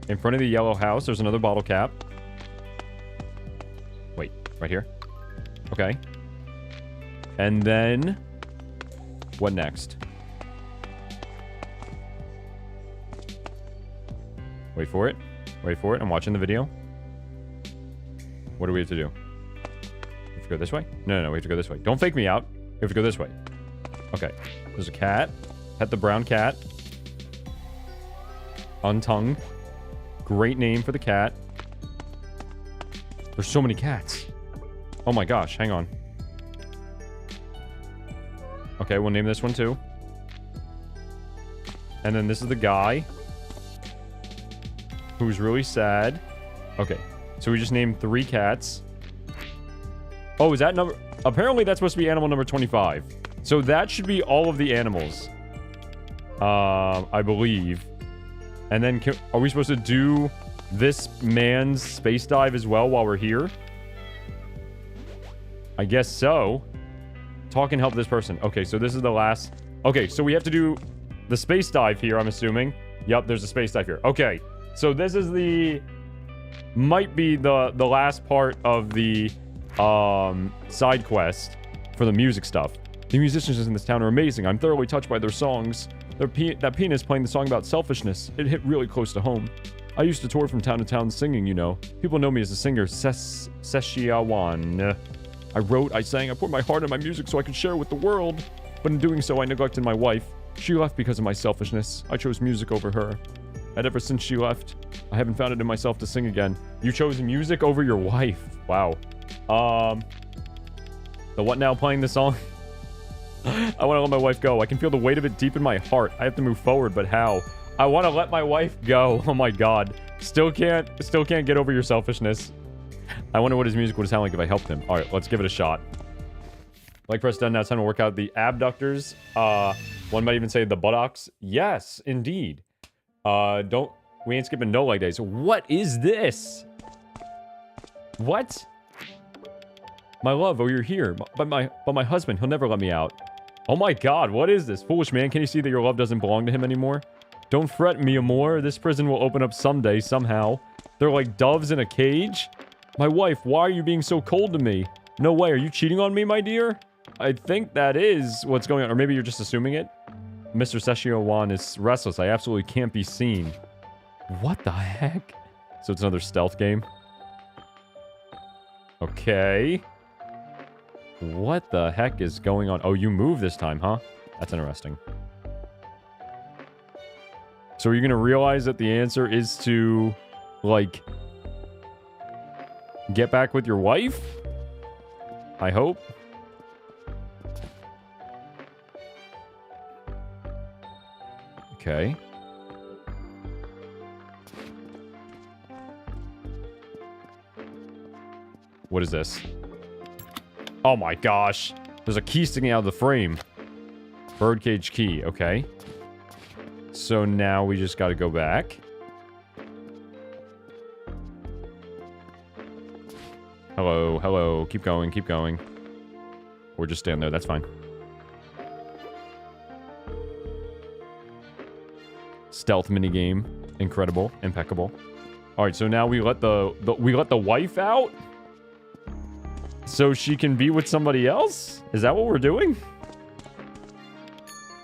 In front of the yellow house, there's another bottle cap. Wait, right here? Okay. And then... what next? Wait for it. Wait for it. I'm watching the video. What do we have to do? We have to go this way? No, we have to go this way. Don't fake me out. We have to go this way. Okay. There's a cat. Pet the brown cat. Untongued. Great name for the cat. There's so many cats. Oh my gosh, hang on. Okay, we'll name this one too. And then this is the guy who's really sad. Okay, so we just named 3 cats. Oh, is that number... apparently that's supposed to be animal number 25. So that should be all of the animals. I believe. And then are we supposed to do this man's space dive as well while we're here? I guess so. Talk and help this person. Okay, so this is the last... okay, so we have to do the space dive here, I'm assuming. Yep, there's a space dive here. Okay, so this is the... might be the last part of the side quest for the music stuff. The musicians in this town are amazing. I'm thoroughly touched by their songs. That pianist playing the song about selfishness, it hit really close to home. I used to tour from town to town singing, you know. People know me as the singer Seshiawan. I wrote, I sang, I poured my heart in my music so I could share it with the world. But in doing so, I neglected my wife. She left because of my selfishness. I chose music over her. And ever since she left, I haven't found it in myself to sing again. You chose music over your wife. Wow. The what now playing the song? I want to let my wife go. I can feel the weight of it deep in my heart. I have to move forward, but how? I want to let my wife go. Oh my god. Still can't get over your selfishness. I wonder what his music would sound like if I helped him. Alright, let's give it a shot. Like press done, now it's time to work out the abductors. One might even say the buttocks. Yes, indeed. We ain't skipping no leg days. What is this? What? My love, oh, you're here. But my husband, he'll never let me out. Oh my god, what is this? Foolish man, can you see that your love doesn't belong to him anymore? Don't fret, me amor. This prison will open up someday, somehow. They're like doves in a cage? My wife, why are you being so cold to me? No way, are you cheating on me, my dear? I think that is what's going on. Or maybe you're just assuming it. Mr. Seshio-wan is restless. I absolutely can't be seen. What the heck? So it's another stealth game? Okay. What the heck is going on? Oh, you move this time, huh? That's interesting. So are you going to realize that the answer is to, like, get back with your wife? I hope. Okay. What is this? Oh my gosh. There's a key sticking out of the frame. Birdcage key. Okay. So now we just gotta go back. Hello, hello. Keep going, keep going. Or just stand there. That's fine. Stealth minigame. Incredible. Impeccable. Alright, so now we let the wife out? So she can be with somebody else? Is that what we're doing?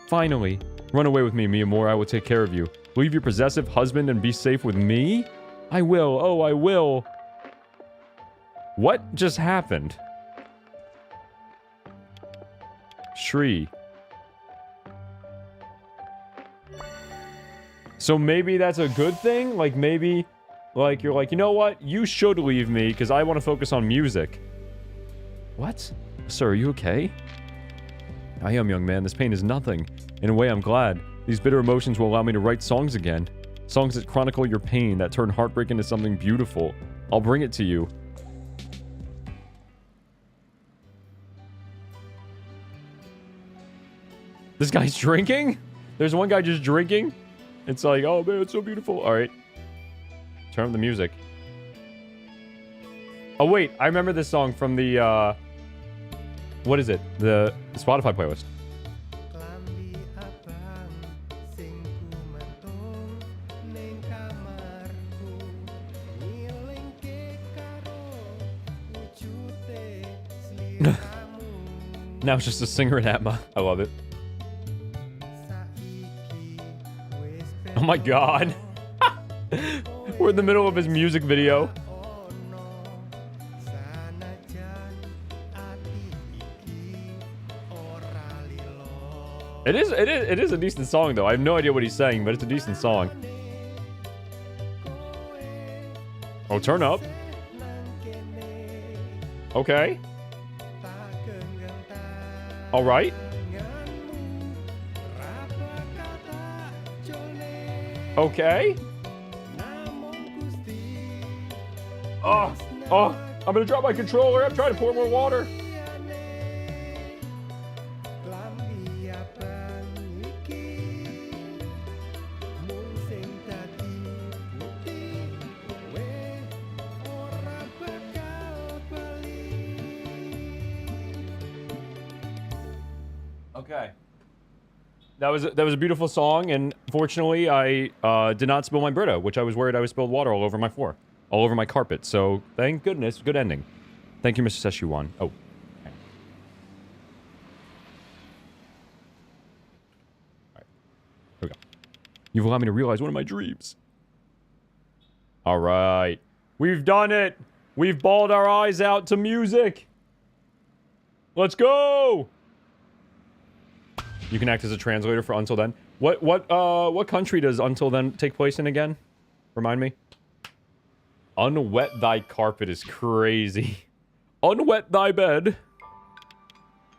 Finally. Run away with me, Miyamura. I will take care of you. Leave your possessive husband and be safe with me? I will. Oh, I will. What just happened? Shri. So maybe that's a good thing? Like, maybe... Like, you're like, you know what? You should leave me, because I want to focus on music. What? Sir, are you okay? I am, young man. This pain is nothing. In a way, I'm glad. These bitter emotions will allow me to write songs again. Songs that chronicle your pain, that turn heartbreak into something beautiful. I'll bring it to you. This guy's drinking? There's one guy just drinking? It's like, oh man, it's so beautiful. Alright. Turn up the music. Oh wait, I remember this song from the, what is it? The Spotify playlist. Now it's just a singer in Atma. I love it. Oh my god. We're in the middle of his music video. It is a decent song though. I have no idea what he's saying, but it's a decent song. Oh, turn up. Okay. All right. Okay. Oh, I'm gonna drop my controller. I'm trying to pour more water. Okay. That was a beautiful song, and fortunately, I did not spill my Brita, which I was worried I would spill water all over my floor, all over my carpet. So thank goodness, good ending. Thank you, Mr. Seshuan. Oh. Okay. All right. Here we go. You've allowed me to realize one of my dreams. All right, we've done it. We've bawled our eyes out to music. Let's go. You can act as a translator for Until Then. What country does Until Then take place in again? Remind me. Unwet thy carpet is crazy. Unwet thy bed.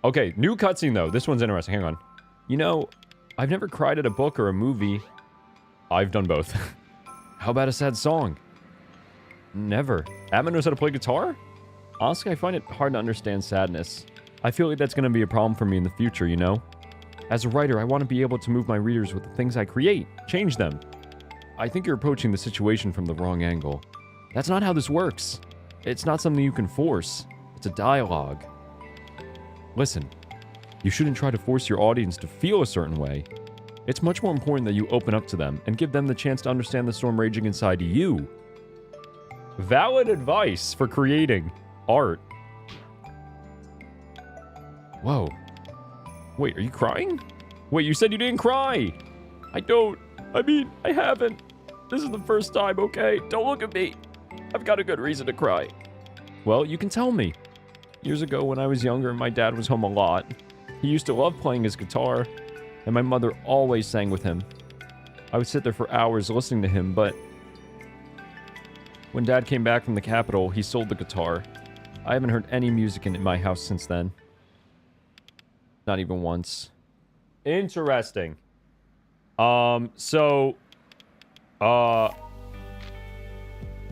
Okay, new cutscene though. This one's interesting. Hang on. You know, I've never cried at a book or a movie. I've done both. How about a sad song? Never. Atma knows how to play guitar? Honestly, I find it hard to understand sadness. I feel like that's going to be a problem for me in the future, you know? As a writer, I want to be able to move my readers with the things I create, change them. I think you're approaching the situation from the wrong angle. That's not how this works. It's not something you can force. It's a dialogue. Listen, you shouldn't try to force your audience to feel a certain way. It's much more important that you open up to them and give them the chance to understand the storm raging inside you. Valid advice for creating art. Whoa. Wait, are you crying? Wait, you said you didn't cry! I haven't. This is the first time, okay? Don't look at me. I've got a good reason to cry. Well, you can tell me. Years ago, when I was younger, my dad was home a lot. He used to love playing his guitar, and my mother always sang with him. I would sit there for hours listening to him, but when Dad came back from the capital, he sold the guitar. I haven't heard any music in my house since then. Not even once. Interesting.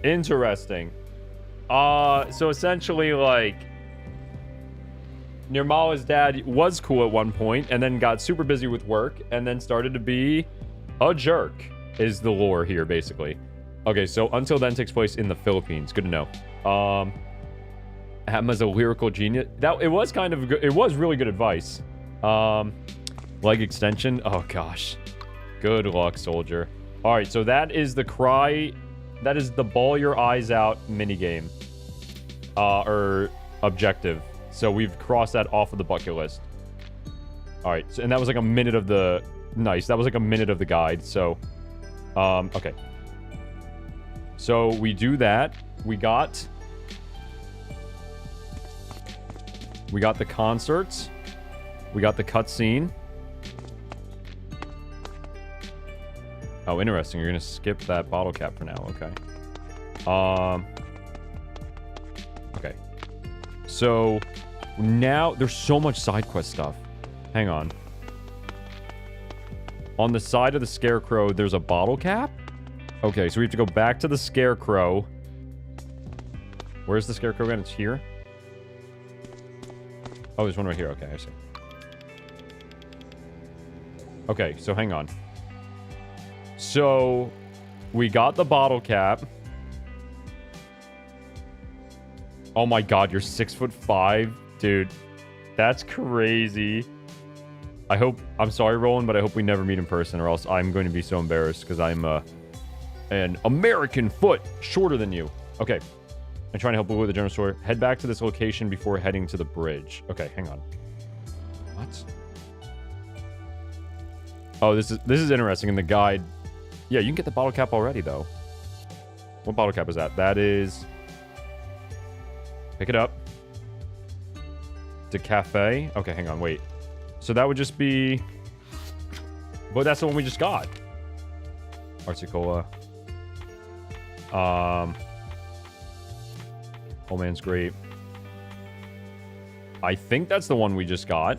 Interesting. So essentially, like, Nirmala's dad was cool at one point, and then got super busy with work, and then started to be a jerk, is the lore here, basically. Okay, so Until Then takes place in the Philippines. Good to know. Emma's a lyrical genius. It was kind of good. It was really good advice. Leg extension. Oh, gosh. Good luck, soldier. All right, so that is the cry. That is the ball your eyes out minigame. Or objective. So we've crossed that off of the bucket list. All right, so, and that was like a minute of the... Nice. That was like a minute of the guide, so... okay. So we do that. We got the concerts. We got the cutscene. Oh, interesting. You're gonna skip that bottle cap for now. Okay. Okay. So now there's so much side quest stuff. Hang on. On the side of the scarecrow, there's a bottle cap. Okay, so we have to go back to the scarecrow. Where's the scarecrow again? It's here. Oh, there's one right here. Okay, I see. Okay, so hang on. So we got the bottle cap. Oh my god, you're 6'5", dude. That's crazy. I'm sorry, Roland, but I hope we never meet in person, or else I'm going to be so embarrassed because I'm an American foot shorter than you. Okay. I'm trying to help Blue at the general store. Head back to this location before heading to the bridge. Okay, hang on. What? Oh, this is interesting in the guide. Yeah, you can get the bottle cap already, though. What bottle cap is that? That is... Pick it up. To cafe. Okay, hang on, wait. So that would just be... But that's the one we just got. Articola. Old Man's Grape. I think that's the one we just got.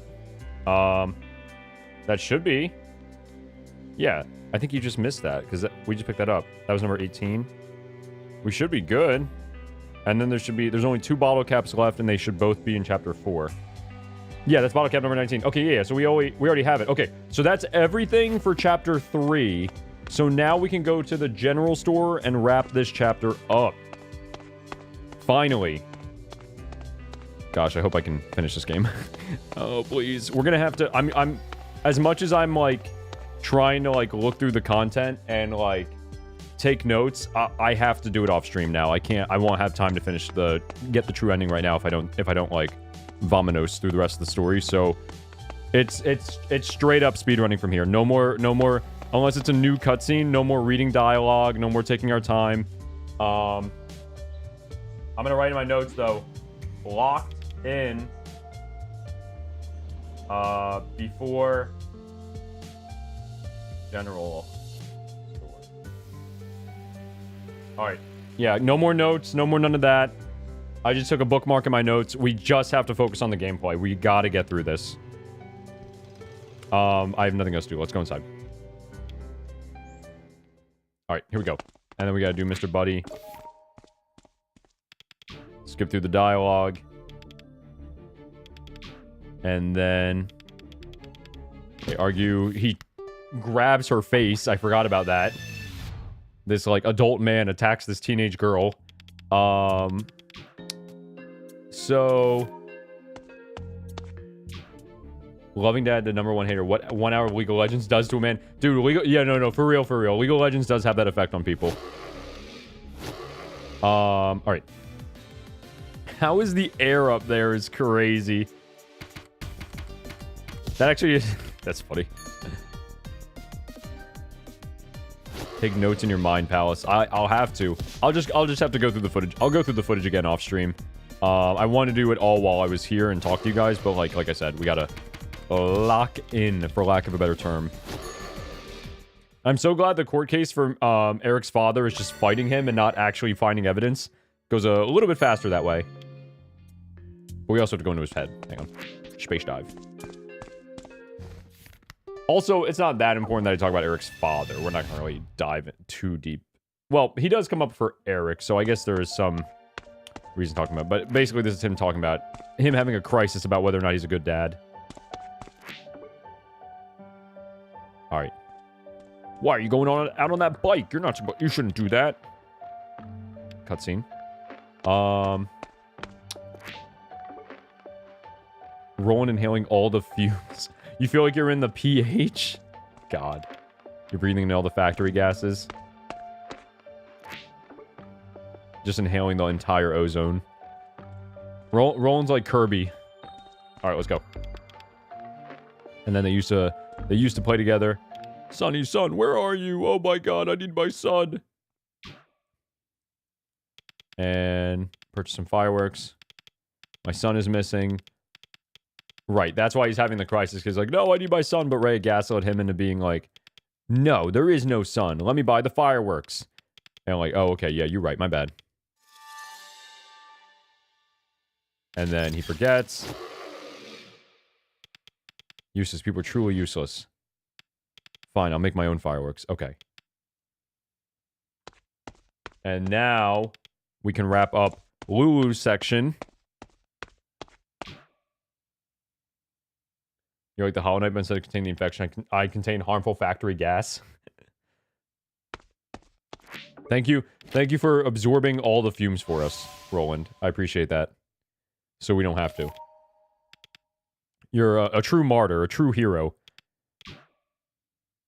That should be. Yeah, I think you just missed that, because we just picked that up. That was number 18. We should be good. And then there's only 2 bottle caps left, and they should both be in chapter 4. Yeah, that's bottle cap number 19. Okay, yeah, so we already have it. Okay, so that's everything for chapter 3. So now we can go to the general store and wrap this chapter up. Finally. Gosh, I hope I can finish this game. Oh, please. We're gonna have to... I'm as much as I'm, like, trying to, like, look through the content and, like, take notes, I have to do it off stream now. I won't have time to get the true ending right now if I don't, like, vominos through the rest of the story. So it's straight up speedrunning from here. No more, unless it's a new cutscene, no more reading dialogue, no more taking our time. I'm gonna write in my notes, though. Locked in before general store. Alright. Yeah, no more notes, no more none of that. I just took a bookmark in my notes. We just have to focus on the gameplay. We gotta get through this. I have nothing else to do. Let's go inside. Alright, here we go. And then we gotta do Mr. Buddy. Skip through the dialogue. And then... they argue. He grabs her face. I forgot about that. This, like, adult man attacks this teenage girl. So... Loving Dad, the #1 hater. What 1 hour of League of Legends does to a man. Dude, yeah, no, for real. League of Legends does have that effect on people. Alright. How is the air up there is crazy. That actually is... that's funny. Take notes in your mind, Palace. I'll have to. I'll just have to go through the footage. I'll go through the footage again off stream. I want to do it all while I was here and talk to you guys, but like I said, we gotta lock in, for lack of a better term. I'm so glad the court case for Eric's father is just fighting him and not actually finding evidence. Goes a little bit faster that way. But we also have to go into his head. Hang on. Space dive. Also, it's not that important that I talk about Eric's father. We're not going to really dive too deep. Well, he does come up for Eric, so I guess there is some reason talking about. But basically, this is him talking about him having a crisis about whether or not he's a good dad. All right. Why are you going out on that bike? You're not. You shouldn't do that. Cutscene. Roland inhaling all the fumes. You feel like you're in the pH? God. You're breathing in all the factory gases. Just inhaling the entire ozone. Roland's like Kirby. Alright, let's go. And then they used to play together. Sonny, son, where are you? Oh my god, I need my son. And purchase some fireworks. My son is missing. Right, that's why he's having the crisis, because like, no, I need my son, but Ray gaslit him into being like, no, there is no son. Let me buy the fireworks. And I'm like, oh, okay, yeah, you're right, my bad. And then he forgets. Useless. People are truly useless. Fine, I'll make my own fireworks. Okay. And now we can wrap up Lulu's section. You're like the Hollow Knight, but instead of containing the infection, I contain harmful factory gas. Thank you. Thank you for absorbing all the fumes for us, Roland. I appreciate that. So we don't have to. You're a true martyr, a true hero.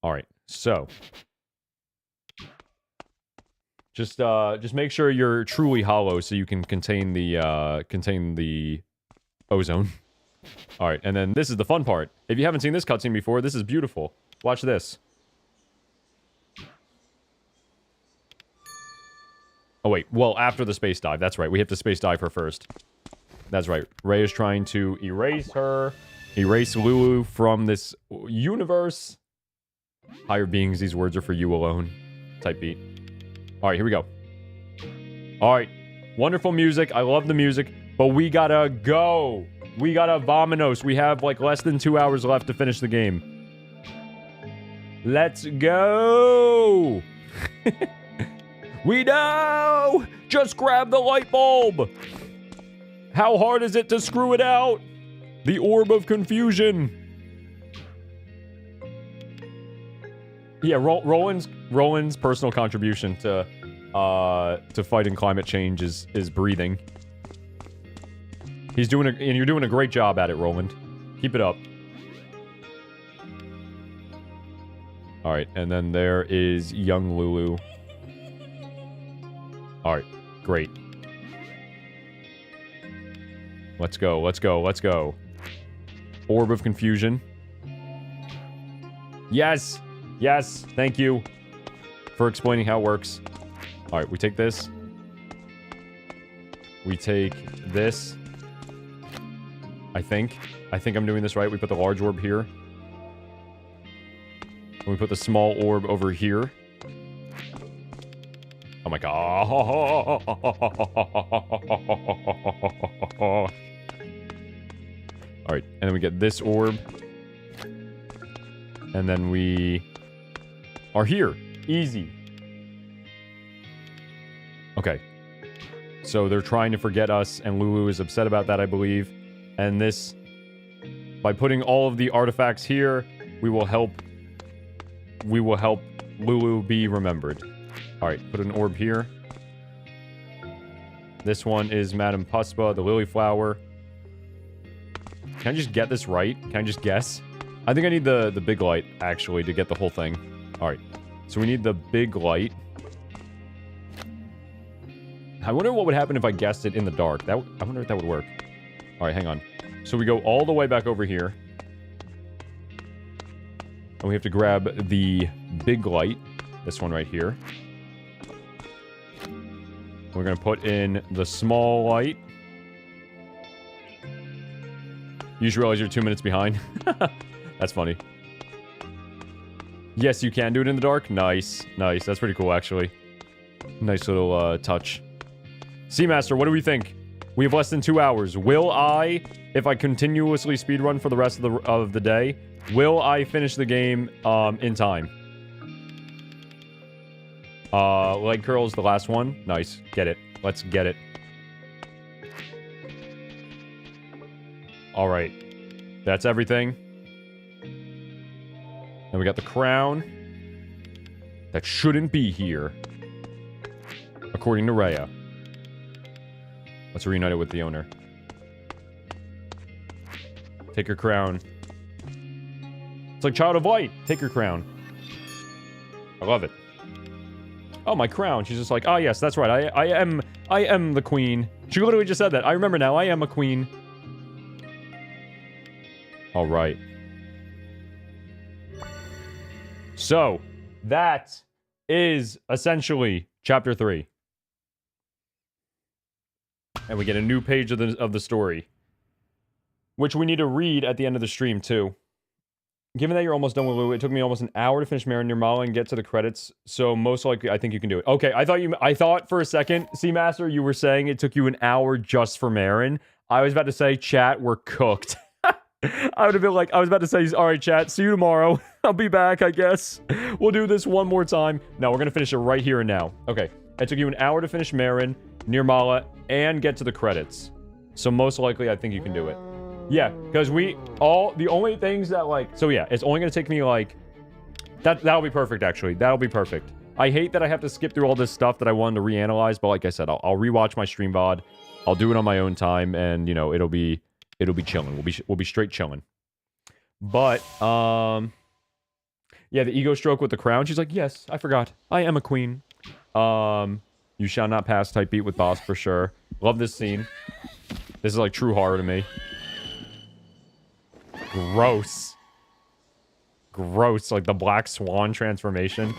Alright, so. Just make sure you're truly hollow so you can contain the ozone. Alright, and then this is the fun part. If you haven't seen this cutscene before, this is beautiful. Watch this. Oh wait, well, after the space dive. That's right, we have to space dive her first. That's right. Ray is trying to erase Lulu from this universe. Higher beings, these words are for you alone. Type beat. Alright, here we go. Alright. Wonderful music. I love the music. But we gotta go. We gotta vamonos. We have like less than 2 hours left to finish the game. Let's go. We know. Just grab the light bulb. How hard is it to screw it out? The orb of confusion. Yeah, Roland's personal contribution to fighting climate change is breathing. He's doing and you're doing a great job at it, Roland. Keep it up. All right, and then there is young Lulu. All right, great. Let's go, let's go, let's go. Orb of confusion. Yes! Yes, thank you for explaining how it works. Alright, we take this. We take this. I think I'm doing this right. We put the large orb here. And we put the small orb over here. Oh my god. Alright, and then we get this orb. And then we are here. Easy. Okay. So they're trying to forget us, and Lulu is upset about that, I believe. And this, by putting all of the artifacts here, we will help Lulu be remembered. Alright, put an orb here. This one is Madame Puspa, the lily flower. Can I just get this right? Can I just guess? I think I need the big light, actually, to get the whole thing. Alright. So we need the big light. I wonder what would happen if I guessed it in the dark. I wonder if that would work. Alright, hang on. So we go all the way back over here. And we have to grab the big light. This one right here. We're going to put in the small light. You just realize you're 2 minutes behind. That's funny. Yes, you can do it in the dark. Nice. Nice. That's pretty cool, actually. Nice little touch. Seamaster, what do we think? We have less than 2 hours. Will I, if I continuously speedrun for the rest of the day, will I finish the game in time? Leg curls, the last one. Nice. Get it. Let's get it. All right. That's everything. And we got the crown. That shouldn't be here. According to Rhea. Let's reunite it with the owner. Take your crown. It's like Child of Light. Take your crown. I love it. Oh, my crown. She's just like, oh, yes, that's right. I am the queen. She literally just said that. I remember now. I am a queen. All right. So, that is essentially Chapter 3. And we get a new page of the story. Which we need to read at the end of the stream, too. Given that you're almost done with Lou, it took me almost an hour to finish Marin Nirmala and get to the credits, so most likely I think you can do it. Okay, I thought for a second, Seamaster, you were saying it took you an hour just for Marin. I was about to say, chat, we're cooked. I would have been like, I was about to say, all right, chat, see you tomorrow. I'll be back, I guess. We'll do this one more time. No, we're going to finish it right here and now. Okay, it took you an hour to finish Marin, Nirmala, and get to the credits. So most likely, I think you can do it. Yeah, because the only things that, like, so yeah, it's only going to take me, like, that'll be perfect, actually. That'll be perfect. I hate that I have to skip through all this stuff that I wanted to reanalyze, but like I said, I'll rewatch my stream VOD. I'll do it on my own time, and, you know, it'll be chilling. We'll be straight chilling. But, yeah, the ego stroke with the crown. She's like, yes, I forgot. I am a queen. You shall not pass type beat with boss for sure. Love this scene. This is like true horror to me. Gross. Gross. Like the Black Swan transformation.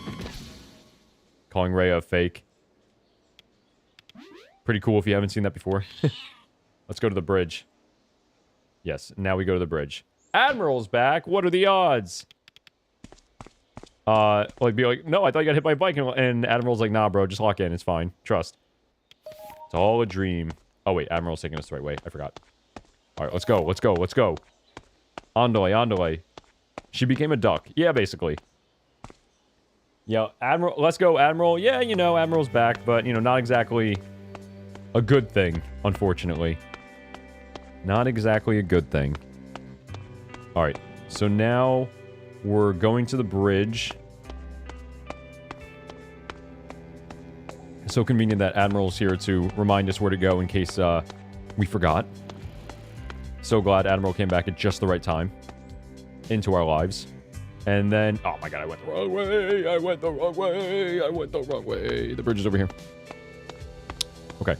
Calling Rhea a fake. Pretty cool if you haven't seen that before. Let's go to the bridge. Yes, now we go to the bridge. Admiral's back. What are the odds? Like, be like, no, I thought you got hit by a bike. And Admiral's like, nah, bro, just lock in. It's fine. Trust. It's all a dream. Oh, wait, Admiral's taking us the right way. I forgot. All right, let's go. Let's go. Let's go. Andale, andale. She became a duck. Yeah, basically. Yeah, Admiral. Let's go, Admiral. Yeah, you know, Admiral's back, but, you know, not exactly a good thing, unfortunately. Not exactly a good thing. All right, so now we're going to the bridge. It's so convenient that Admiral's here to remind us where to go in case we forgot. So glad Admiral came back at just the right time into our lives. And then, oh my god, I went the wrong way. I went the wrong way. I went the wrong way. The bridge is over here. Okay.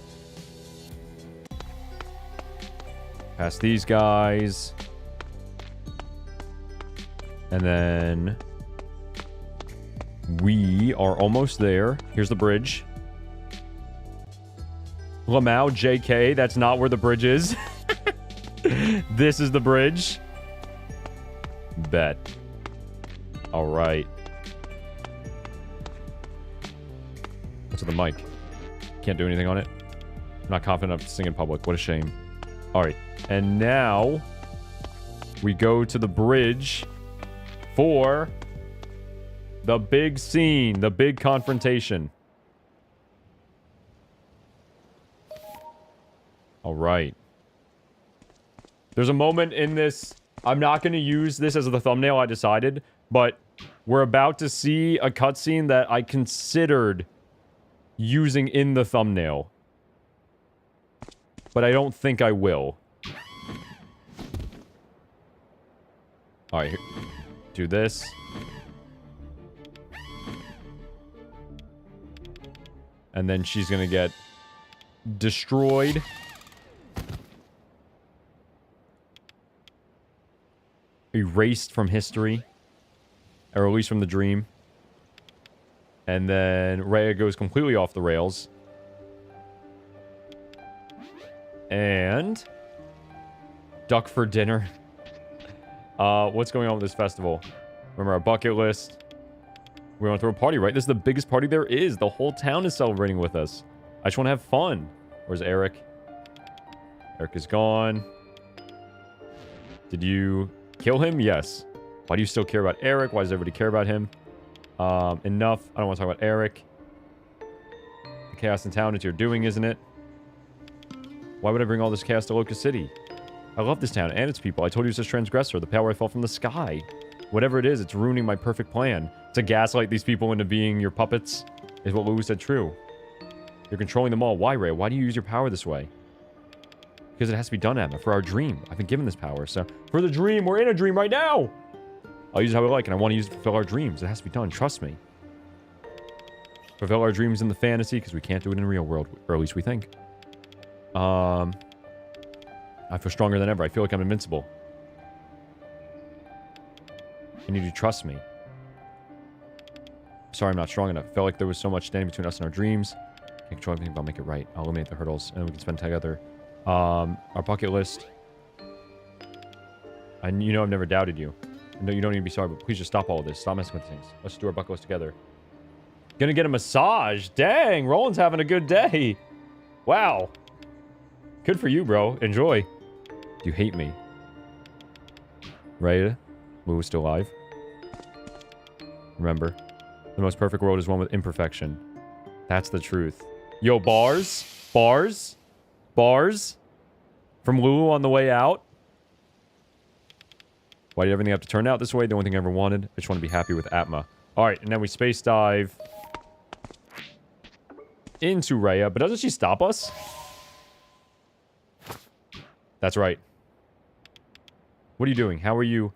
Past these guys. And then we are almost there. Here's the bridge. Lamau, JK, that's not where the bridge is. This is the bridge. Bet. All right. What's with the mic? Can't do anything on it. I'm not confident enough to sing in public. What a shame. All right. And now we go to the bridge for the big scene, the big confrontation. All right. There's a moment in this. I'm not going to use this as the thumbnail, I decided, but we're about to see a cutscene that I considered using in the thumbnail. But I don't think I will. Alright, do this. And then she's gonna get destroyed. Erased from history. Or at least from the dream. And then Rhea goes completely off the rails. And duck for dinner. What's going on with this festival? Remember our bucket list. We want to throw a party, right? This is the biggest party there is. The whole town is celebrating with us. I just want to have fun. Where's Eric? Eric is gone. Did you kill him? Yes. Why do you still care about Eric? Why does everybody care about him? Enough. I don't want to talk about Eric. The chaos in town, it's your doing, isn't it? Why would I bring all this chaos to Locust City? I love this town and its people. I told you it's a transgressor. The power I fell from the sky. Whatever it is, it's ruining my perfect plan. To gaslight these people into being your puppets is what Lulu said true. You're controlling them all. Why, Ray? Why do you use your power this way? Because it has to be done, Emma, for our dream. I've been given this power, so... For the dream! We're in a dream right now! I'll use it how I like, and I want to use it to fulfill our dreams. It has to be done. Trust me. Fulfill our dreams in the fantasy, because we can't do it in the real world. Or at least we think. I feel stronger than ever. I feel like I'm invincible. I need you to trust me. Sorry, I'm not strong enough. I felt like there was so much standing between us and our dreams. Can't control everything, but I'll make it right. I'll eliminate the hurdles, and we can spend together. Our bucket list. You know I've never doubted you. No, you don't need to be sorry, but please just stop all of this. Stop messing with things. Let's do our bucket list together. Gonna get a massage. Dang, Roland's having a good day. Wow. Good for you, bro. Enjoy. You hate me. Right? Lulu's still alive. Remember, the most perfect world is one with imperfection. That's the truth. Yo, bars? Bars? Bars? From Lulu on the way out? Why did everything have to turn out this way? The only thing I ever wanted. I just want to be happy with Atma. Alright, and then we space dive into Rhea. But doesn't she stop us? That's right. What are you doing? How are you?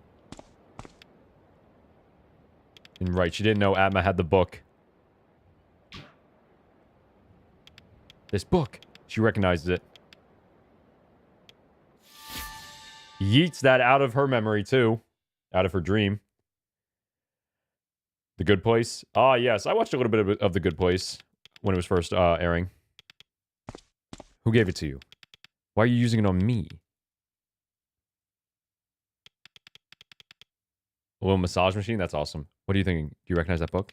And right, she didn't know Atma had the book. This book. She recognizes it. Yeets that out of her memory, too. Out of her dream. The Good Place. Ah, yes. I watched a little bit of The Good Place when it was first airing. Who gave it to you? Why are you using it on me? A little massage machine? That's awesome. What are you thinking? Do you recognize that book?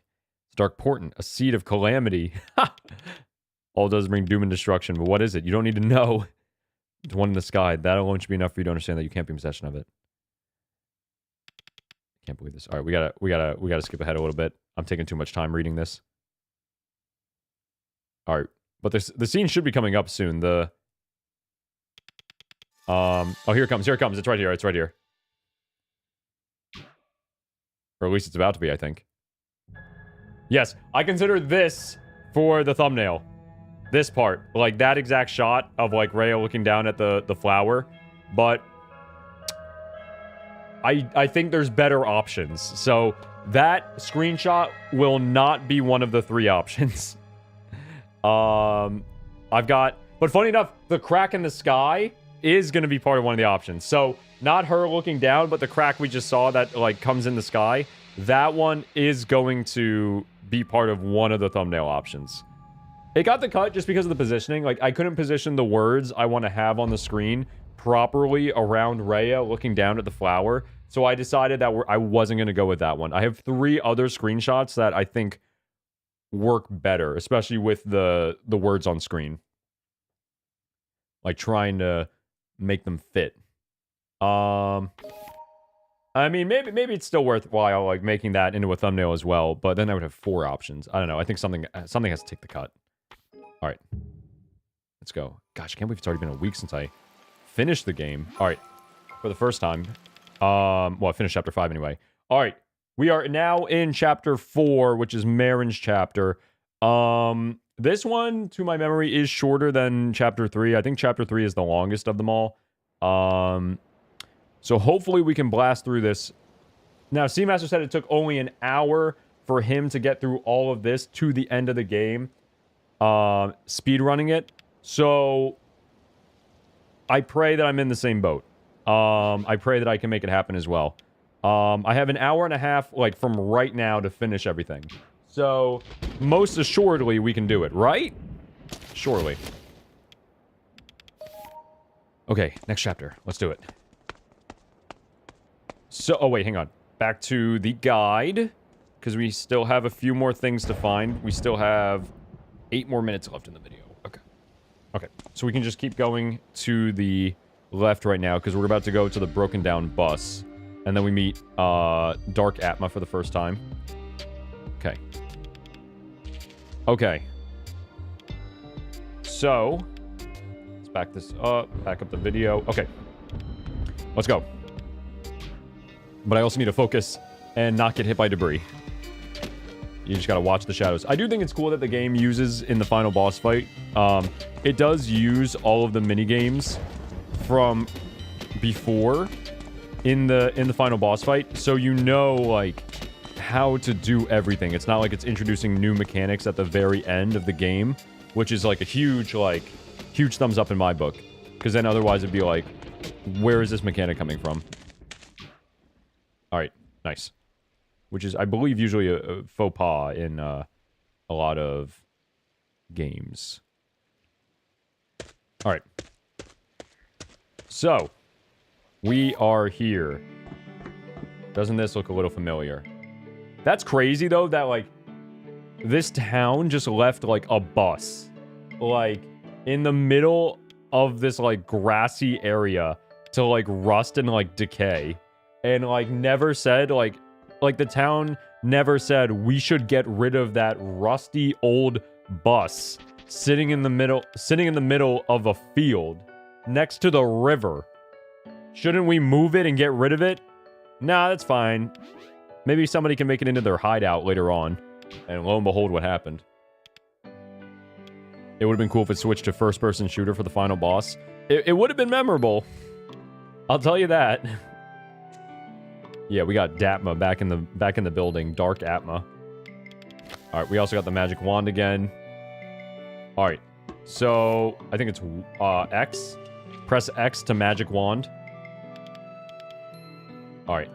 It's Dark Portent. A seed of calamity. All it does is bring doom and destruction. But what is it? You don't need to know. It's one in the sky. That alone should be enough for you to understand that you can't be in possession of it. Can't believe this. All right, we gotta skip ahead a little bit. I'm taking too much time reading this. All right, but the scene should be coming up soon. Oh, here it comes. Here it comes. It's right here. It's right here. Or at least it's about to be, I think. Yes, I consider this for the thumbnail. This part. Like, that exact shot of, like, Rhea looking down at the flower. But I think there's better options. So, that screenshot will not be one of the 3 options. I've got... But funny enough, the crack in the sky is going to be part of one of the options. So, not her looking down, but the crack we just saw that, like, comes in the sky. That one is going to be part of one of the thumbnail options. It got the cut just because of the positioning. Like, I couldn't position the words I want to have on the screen properly around Rhea looking down at the flower. So I decided that I wasn't going to go with that one. I have 3 other screenshots that I think work better, especially with the words on screen. Like, trying to make them fit. I mean, maybe it's still worthwhile, like, making that into a thumbnail as well, but then I would have 4 options. I don't know. I think something has to take the cut. All right. Let's go. Gosh, I can't believe it's already been a week since I finished the game. All right. For the first time. Well, I finished chapter 5 anyway. All right. We are now in chapter 4, which is Marin's chapter. This one, to my memory, is shorter than chapter 3. I think chapter 3 is the longest of them all. So hopefully we can blast through this. Now, Seamaster said it took only an hour for him to get through all of this to the end of the game. Speedrunning it. So I pray that I'm in the same boat. I pray that I can make it happen as well. I have an hour and a half, like, from right now to finish everything. So, most assuredly, we can do it, right? Surely. Okay, next chapter. Let's do it. So, oh wait, hang on. Back to the guide. Because we still have a few more things to find. We still have 8 more minutes left in the video. Okay. Okay. So we can just keep going to the left right now, because we're about to go to the broken down bus. And then we meet Dark Atma for the first time. Okay. Okay. So, let's back this up. Back up the video. Okay. Let's go. But I also need to focus and not get hit by debris. You just gotta watch the shadows. I do think it's cool that the game uses in the final boss fight. It does use all of the mini games from before in the final boss fight, so you know like how to do everything. It's not like it's introducing new mechanics at the very end of the game, which is like a huge thumbs up in my book. Because then otherwise it'd be like, where is this mechanic coming from? All right, nice. Which is, I believe, usually a faux pas in a lot of games. All right. So, we are here. Doesn't this look a little familiar? That's crazy, though, that, like, this town just left, like, a bus. Like, in the middle of this, like, grassy area to, like, rust and, like, decay. And, like, never said, like, the town never said we should get rid of that rusty old bus sitting in the middle of a field next to the river. Shouldn't we move it and get rid of it? Nah, that's fine. Maybe somebody can make it into their hideout later on. And lo and behold, what happened. It would have been cool if it switched to first-person shooter for the final boss. It would have been memorable. I'll tell you that. Yeah, we got Datma back in the building. Dark Atma. All right, we also got the magic wand again. All right, so I think it's X. Press X to magic wand. All right,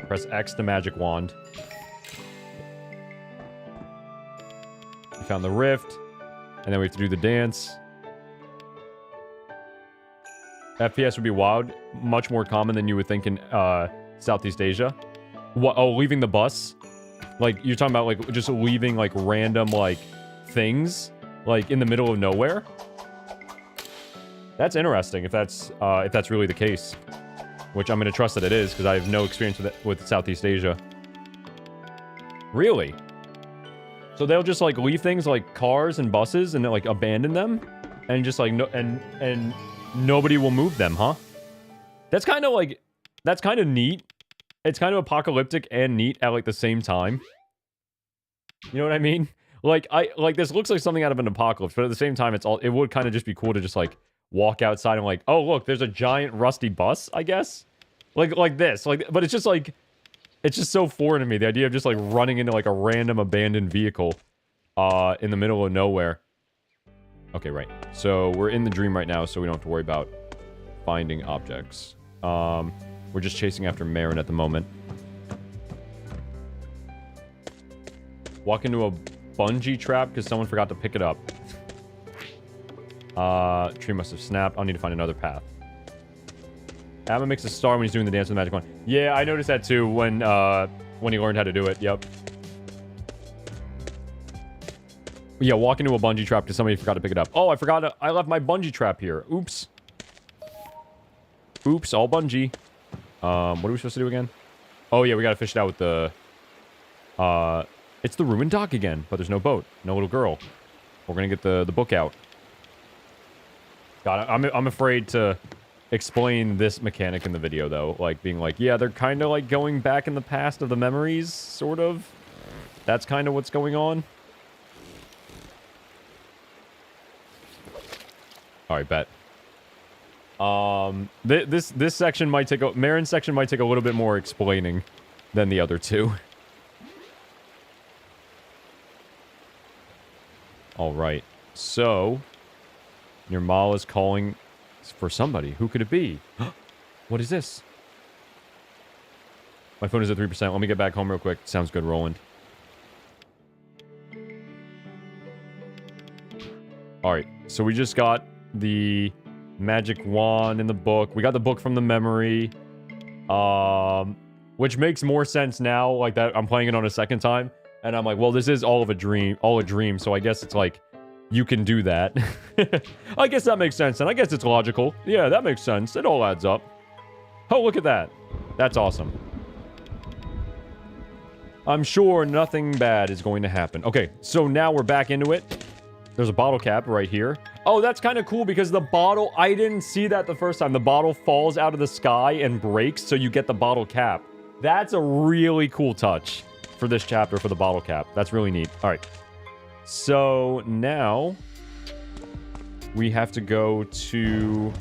press X to magic wand. We found the rift, and then we have to do the dance. FPS would be wild, much more common than you would think in Southeast Asia. What? Oh, leaving the bus? Like, you're talking about, like, just leaving, like, random, like, things, like, in the middle of nowhere? That's interesting, if that's really the case. Which I'm gonna trust that it is, because I have no experience with Southeast Asia. Really? So they'll just, like, leave things like cars and buses and, like, abandon them? And just, like, and nobody will move them, huh? That's kind of, like... That's kind of neat. It's kind of apocalyptic and neat at, like, the same time. You know what I mean? Like, this looks like something out of an apocalypse, but at the same time, it would kind of just be cool to just, like, walk outside and, like, oh, look, there's a giant rusty bus, I guess? Like this. Like, but it's just, like, it's just so foreign to me, the idea of just, like, running into, like, a random abandoned vehicle, in the middle of nowhere. Okay, right. So, we're in the dream right now, so we don't have to worry about finding objects. We're just chasing after Marin at the moment. Walk into a bungee trap because someone forgot to pick it up. Tree must have snapped. I'll need to find another path. Atma makes a star when he's doing the dance with the magic wand. Yeah, I noticed that too when he learned how to do it. Yep. Yeah, walk into a bungee trap because somebody forgot to pick it up. Oh, I left my bungee trap here. Oops. Oops, all bungee. What are we supposed to do again? Oh, yeah, we gotta fish it out with the... It's the ruined dock again, but there's no boat. No little girl. We're gonna get the book out. God, I'm afraid to explain this mechanic in the video, though. Like, being like, yeah, they're kind of, like, going back in the past of the memories, sort of. That's kind of what's going on. Alright, bet. This section might take Marin's section might take a little bit more explaining than the other two. Alright, so Nirmal is calling for somebody. Who could it be? What is this? My phone is at 3%. Let me get back home real quick. Sounds good, Roland. Alright, so we just got the magic wand in the book. We got the book from the memory. Which makes more sense now, like that I'm playing it on a second time. And I'm like, well, this is all a dream, so I guess it's like you can do that. I guess that makes sense, and I guess it's logical. Yeah, that makes sense. It all adds up. Oh, look at that. That's awesome. I'm sure nothing bad is going to happen. Okay, so now we're back into it. There's a bottle cap right here. Oh, that's kind of cool because the bottle... I didn't see that the first time. The bottle falls out of the sky and breaks, so you get the bottle cap. That's a really cool touch for this chapter for the bottle cap. That's really neat. All right. So now we have to go to...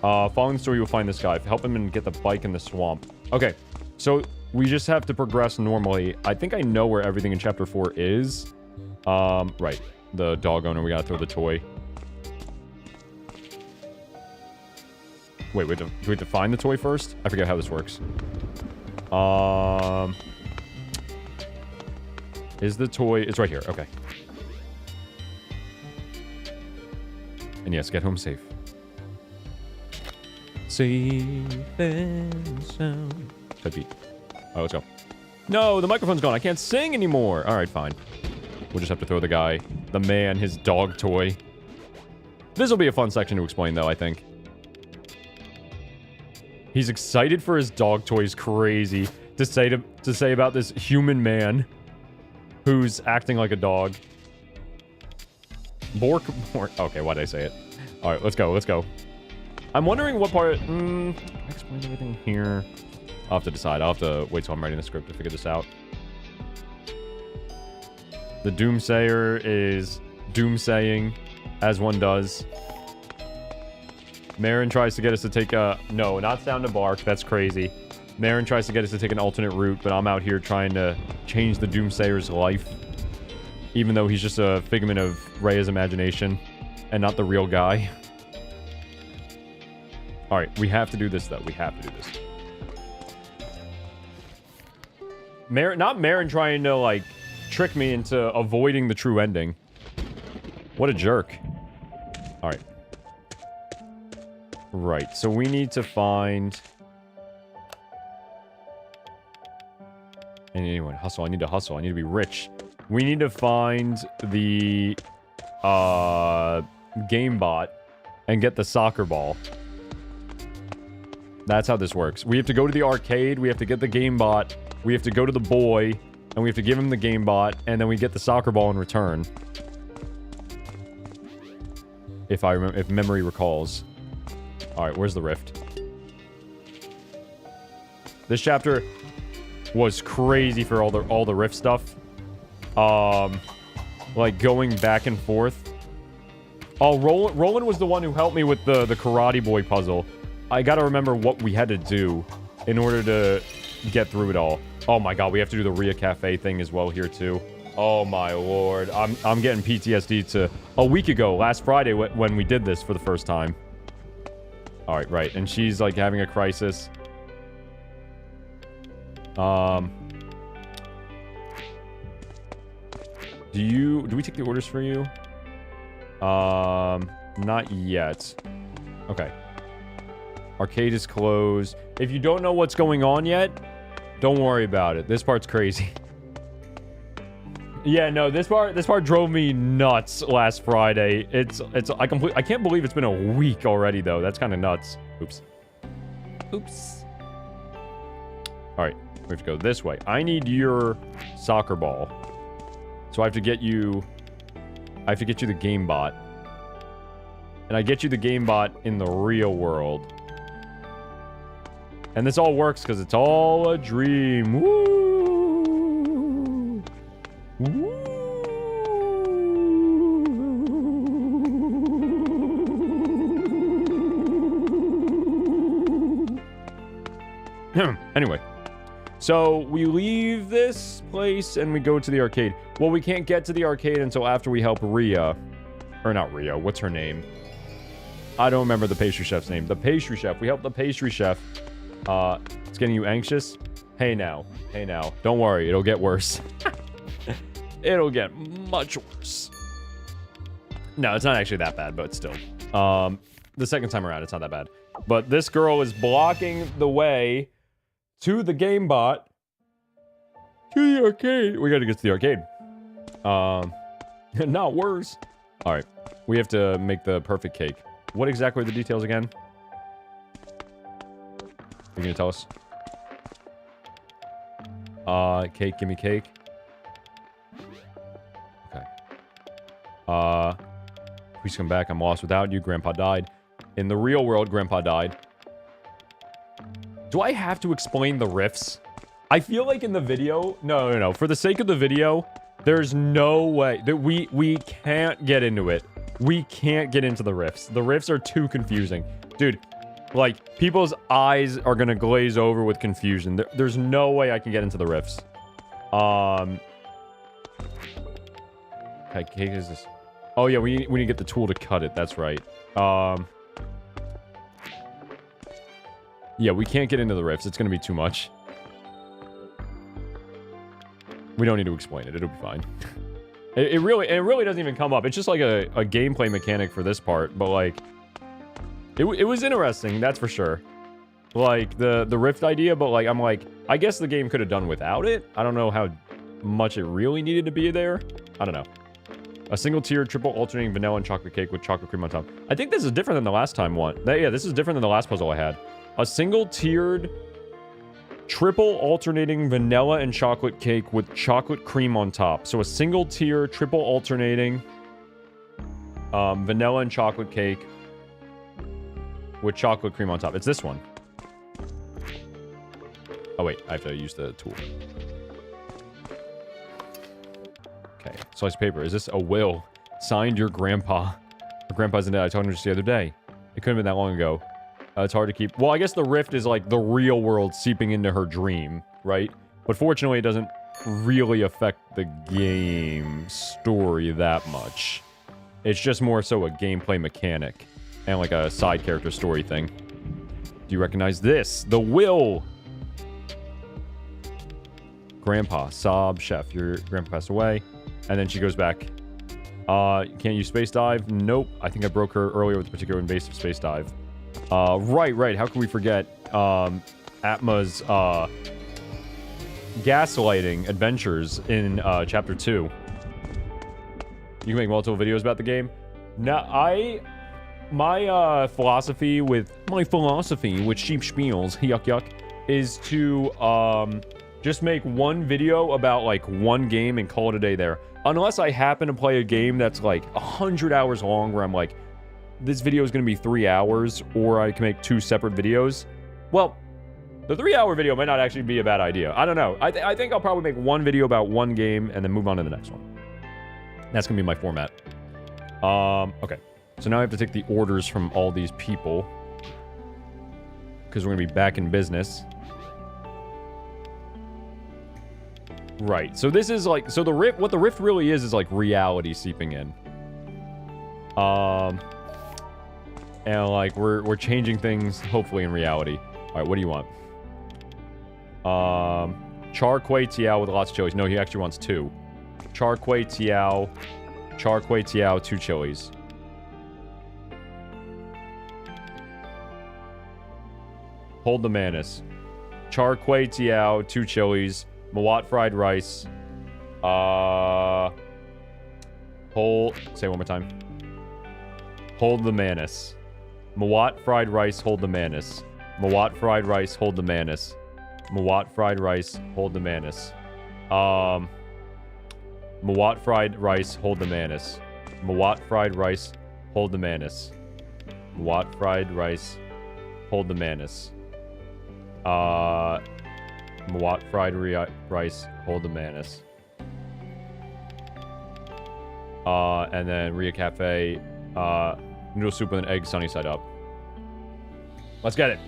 following the story, you'll find this guy. Help him and get the bike in the swamp. Okay, so we just have to progress normally. I think I know where everything in chapter 4 is. Right. The dog owner, we gotta throw the toy. Wait, do we have to find the toy first? I forget how this works. Is the toy... It's right here. Okay. And yes, get home safe. Safe and sound. Type beat. Alright, let's go. No, the microphone's gone. I can't sing anymore. Alright, fine. We'll just have to throw the guy, the man, his dog toy. This will be a fun section to explain, though, I think. He's excited for his dog toys. Crazy to say about this human man who's acting like a dog. Bork. Okay, why did I say it? All right, let's go. Let's go. I'm wondering what part... I explained everything here. I'll have to decide. I'll have to wait till I'm writing the script to figure this out. The Doomsayer is doomsaying, as one does. Marin tries to get us to take a... No, not sound to bark. That's crazy. Marin tries to get us to take an alternate route, but I'm out here trying to change the Doomsayer's life. Even though he's just a figment of Rhea's imagination, and not the real guy. Alright, we have to do this, though. We have to do this. Not Marin trying to, like, trick me into avoiding the true ending. What a jerk. Alright. Right, so we need to find... Anyone, hustle. I need to hustle. I need to be rich. We need to find the... game bot and get the soccer ball. That's how this works. We have to go to the arcade, we have to get the game bot, we have to go to the boy, and we have to give him the game bot, and then we get the soccer ball in return. If I remember, if memory recalls. Alright, where's the rift? This chapter was crazy for all the rift stuff. Like going back and forth. Oh, Roland was the one who helped me with the Karate Boy puzzle. I gotta remember what we had to do in order to get through it all. Oh my god, we have to do the Rhea Cafe thing as well here too. Oh my lord. I'm getting PTSD to a week ago, last Friday, when we did this for the first time. Alright, right. And she's like having a crisis. Do we take the orders for you? Not yet. Okay. Arcade is closed. If you don't know what's going on yet, don't worry about it. This part's crazy. Yeah, no, this part drove me nuts last Friday. I can't believe it's been a week already though. That's kind of nuts. Oops. Oops. All right, we have to go this way. I need your soccer ball. So I have to get you the game bot. And I get you the game bot in the real world. And this all works because it's all a dream. Woo! Woo! Anyway. So, we leave this place and we go to the arcade. Well, we can't get to the arcade until after we help Rhea. Or not Rhea, what's her name? I don't remember the pastry chef's name. The pastry chef. We help the pastry chef. It's getting you anxious? Hey now. Hey now. Don't worry, it'll get worse. It'll get much worse. No, it's not actually that bad, but still. The second time around, it's not that bad. But this girl is blocking the way to the game bot. To the arcade. We gotta get to the arcade. Not worse. All right. We have to make the perfect cake. What exactly are the details again? Are you gonna tell us? Cake, give me cake. Okay. Please come back. I'm lost without you. Grandpa died. In the real world, Grandpa died. Do I have to explain the rifts? I feel like in the video... No. For the sake of the video, there's no way that we can't get into it. We can't get into the rifts. The rifts are too confusing. Dude, like, people's eyes are gonna glaze over with confusion. There's no way I can get into the rifts. Okay, cake is this... Oh, yeah, we need to get the tool to cut it. That's right. Yeah, we can't get into the rifts. It's gonna be too much. We don't need to explain it. It'll be fine. It really doesn't even come up. It's just like a gameplay mechanic for this part, but like... It was interesting, that's for sure. Like, the rift idea, but like, I'm like... I guess the game could have done without it. I don't know how much it really needed to be there. I don't know. A single-tiered, triple alternating vanilla and chocolate cake with chocolate cream on top. I think this is different than the last time one. Yeah, this is different than the last puzzle I had. A single-tiered, triple alternating vanilla and chocolate cake with chocolate cream on top. So a single-tier, triple alternating vanilla and chocolate cake with chocolate cream on top. It's this one. Oh, wait. I have to use the tool. Okay. Slice of paper. Is this a will? Signed, your grandpa. Your grandpa's in dead. I talked to him just the other day. It couldn't have been that long ago. It's hard to keep... Well, I guess the rift is like the real world seeping into her dream, right? But fortunately, it doesn't really affect the game story that much. It's just more so a gameplay mechanic and like a side character story thing. Do you recognize this? The will! Grandpa, sob, chef. Your grandpa passed away. And then she goes back. Can't use space dive? Nope. I think I broke her earlier with a particular invasive space dive. Right. How can we forget, Atma's, gaslighting adventures in, chapter 2. You can make multiple videos about the game. Now, my philosophy with sheep spiels, yuck, is to, just make one video about, like, one game and call it a day there. Unless I happen to play a game that's, like, 100 hours long where I'm like, this video is going to be 3 hours, or I can make 2 separate videos. Well, the 3-hour video might not actually be a bad idea. I don't know. I think I'll probably make one video about one game and then move on to the next one. That's going to be my format. Okay. So now I have to take the orders from all these people. Because we're going to be back in business. Right. So this is like... So the rift... What the rift really is like reality seeping in. And like we're changing things hopefully in reality. All right, what do you want? Char Kway Tiao with lots of chilies. No, he actually wants 2. Char Kway Tiao, 2 chilies. Hold the Manus. Char Kway Tiao, 2 chilies. Mawat fried rice. Say it one more time. Hold the Manus. Mawat fried rice, hold the Manus. Mawat fried rice, hold the Manus. Mawat fried rice, hold the Manus. Mawat fried rice, hold the Manus. Mawat fried rice, hold the Manus. Mawat fried rice, hold the Manus. Mawat fried rice, hold the Manus. And then Ria Cafe, noodle soup with an egg sunny side up. Let's get it.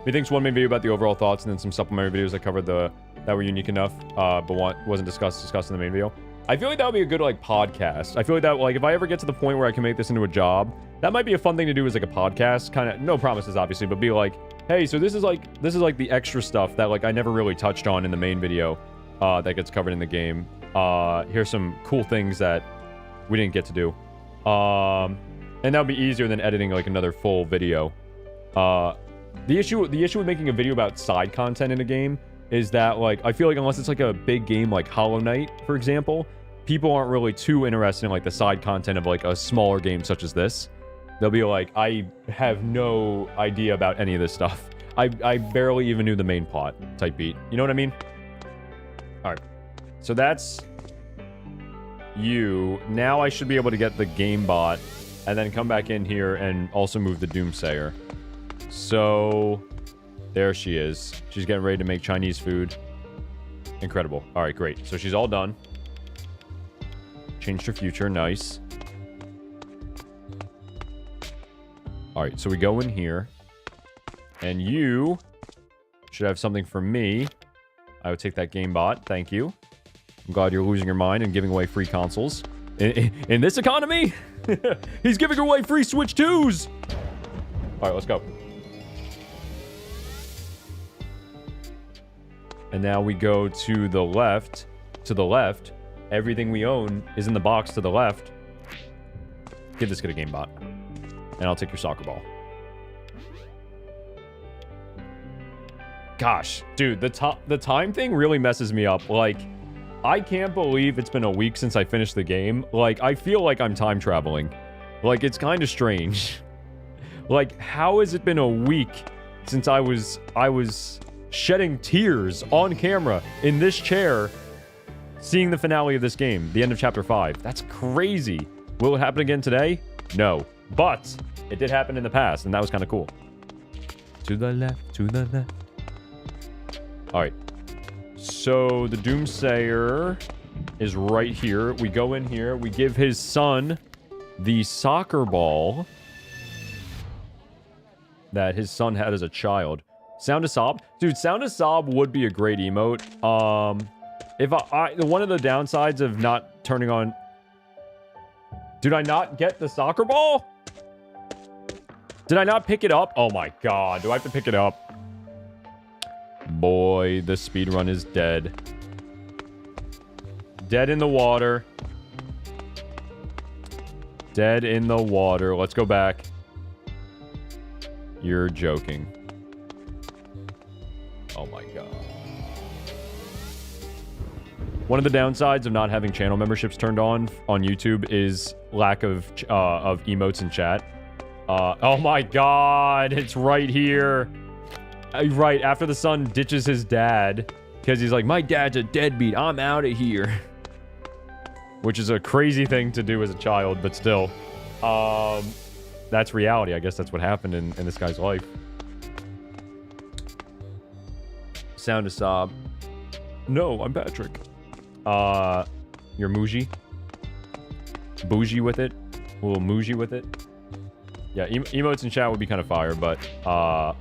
Methinks one main video about the overall thoughts and then some supplementary videos that covered that were unique enough, but wasn't discussed in the main video. I feel like that would be a good, like, podcast. I feel like that, like, if I ever get to the point where I can make this into a job, that might be a fun thing to do as, like, a podcast. Kind of, no promises, obviously, but be like, hey, so this is like the extra stuff that, like, I never really touched on in the main video, that gets covered in the game. Here's some cool things that we didn't get to do. And that would be easier than editing, like, another full video. The issue with making a video about side content in a game is that, like, I feel like unless it's like a big game like Hollow Knight, for example, people aren't really too interested in, like, the side content of, like, a smaller game such as this. They'll be like, I have no idea about any of this stuff. I barely even knew the main plot type beat. You know what I mean? Alright. So that's you. Now I should be able to get the game bot and then come back in here and also move the Doomsayer. So there she is. She's getting ready to make Chinese food. Incredible. Alright, great. So she's all done. Changed her future. Nice. Alright, so we go in here. And you should have something for me. I would take that game bot. Thank you. I'm glad you're losing your mind and giving away free consoles. In this economy? He's giving away free Switch 2s! Alright, let's go. And now we go to the left. To the left. Everything we own is in the box to the left. Give this kid a game bot. And I'll take your soccer ball. Gosh, dude, the time thing really messes me up. Like, I can't believe it's been a week since I finished the game. Like, I feel like I'm time traveling. Like, it's kind of strange. Like, how has it been a week since I was shedding tears on camera in this chair seeing the finale of this game, the end of chapter 5? That's crazy. Will it happen again today? No. But it did happen in the past, and that was kind of cool. To the left, to the left. Alright. So, the Doomsayer is right here. We go in here. We give his son the soccer ball that his son had as a child. Sound a Sob? Dude, Sound a Sob would be a great emote. If one of the downsides of not turning on... Did I not get the soccer ball? Did I not pick it up? Oh my god, do I have to pick it up? Boy, the speedrun is dead. Dead in the water. Dead in the water. Let's go back. You're joking. Oh my god. One of the downsides of not having channel memberships turned on YouTube is lack of emotes in chat. Oh my god, it's right here. Right, after the son ditches his dad, because he's like, my dad's a deadbeat, I'm out of here. Which is a crazy thing to do as a child, but still. That's reality. I guess that's what happened in this guy's life. Sound a Sob. No, I'm Patrick. You're Muji. Bougie with it. A little Muji with it. Yeah, emotes in chat would be kind of fire, but,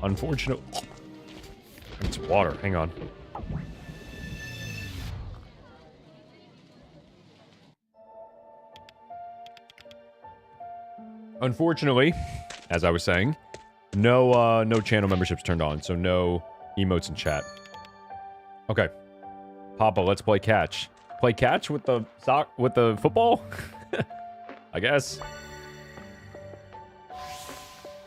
unfortunately... It's water. Hang on. Unfortunately, as I was saying, no channel memberships turned on, so no emotes in chat. Okay. Papa, let's play catch. Play catch with the football? I guess.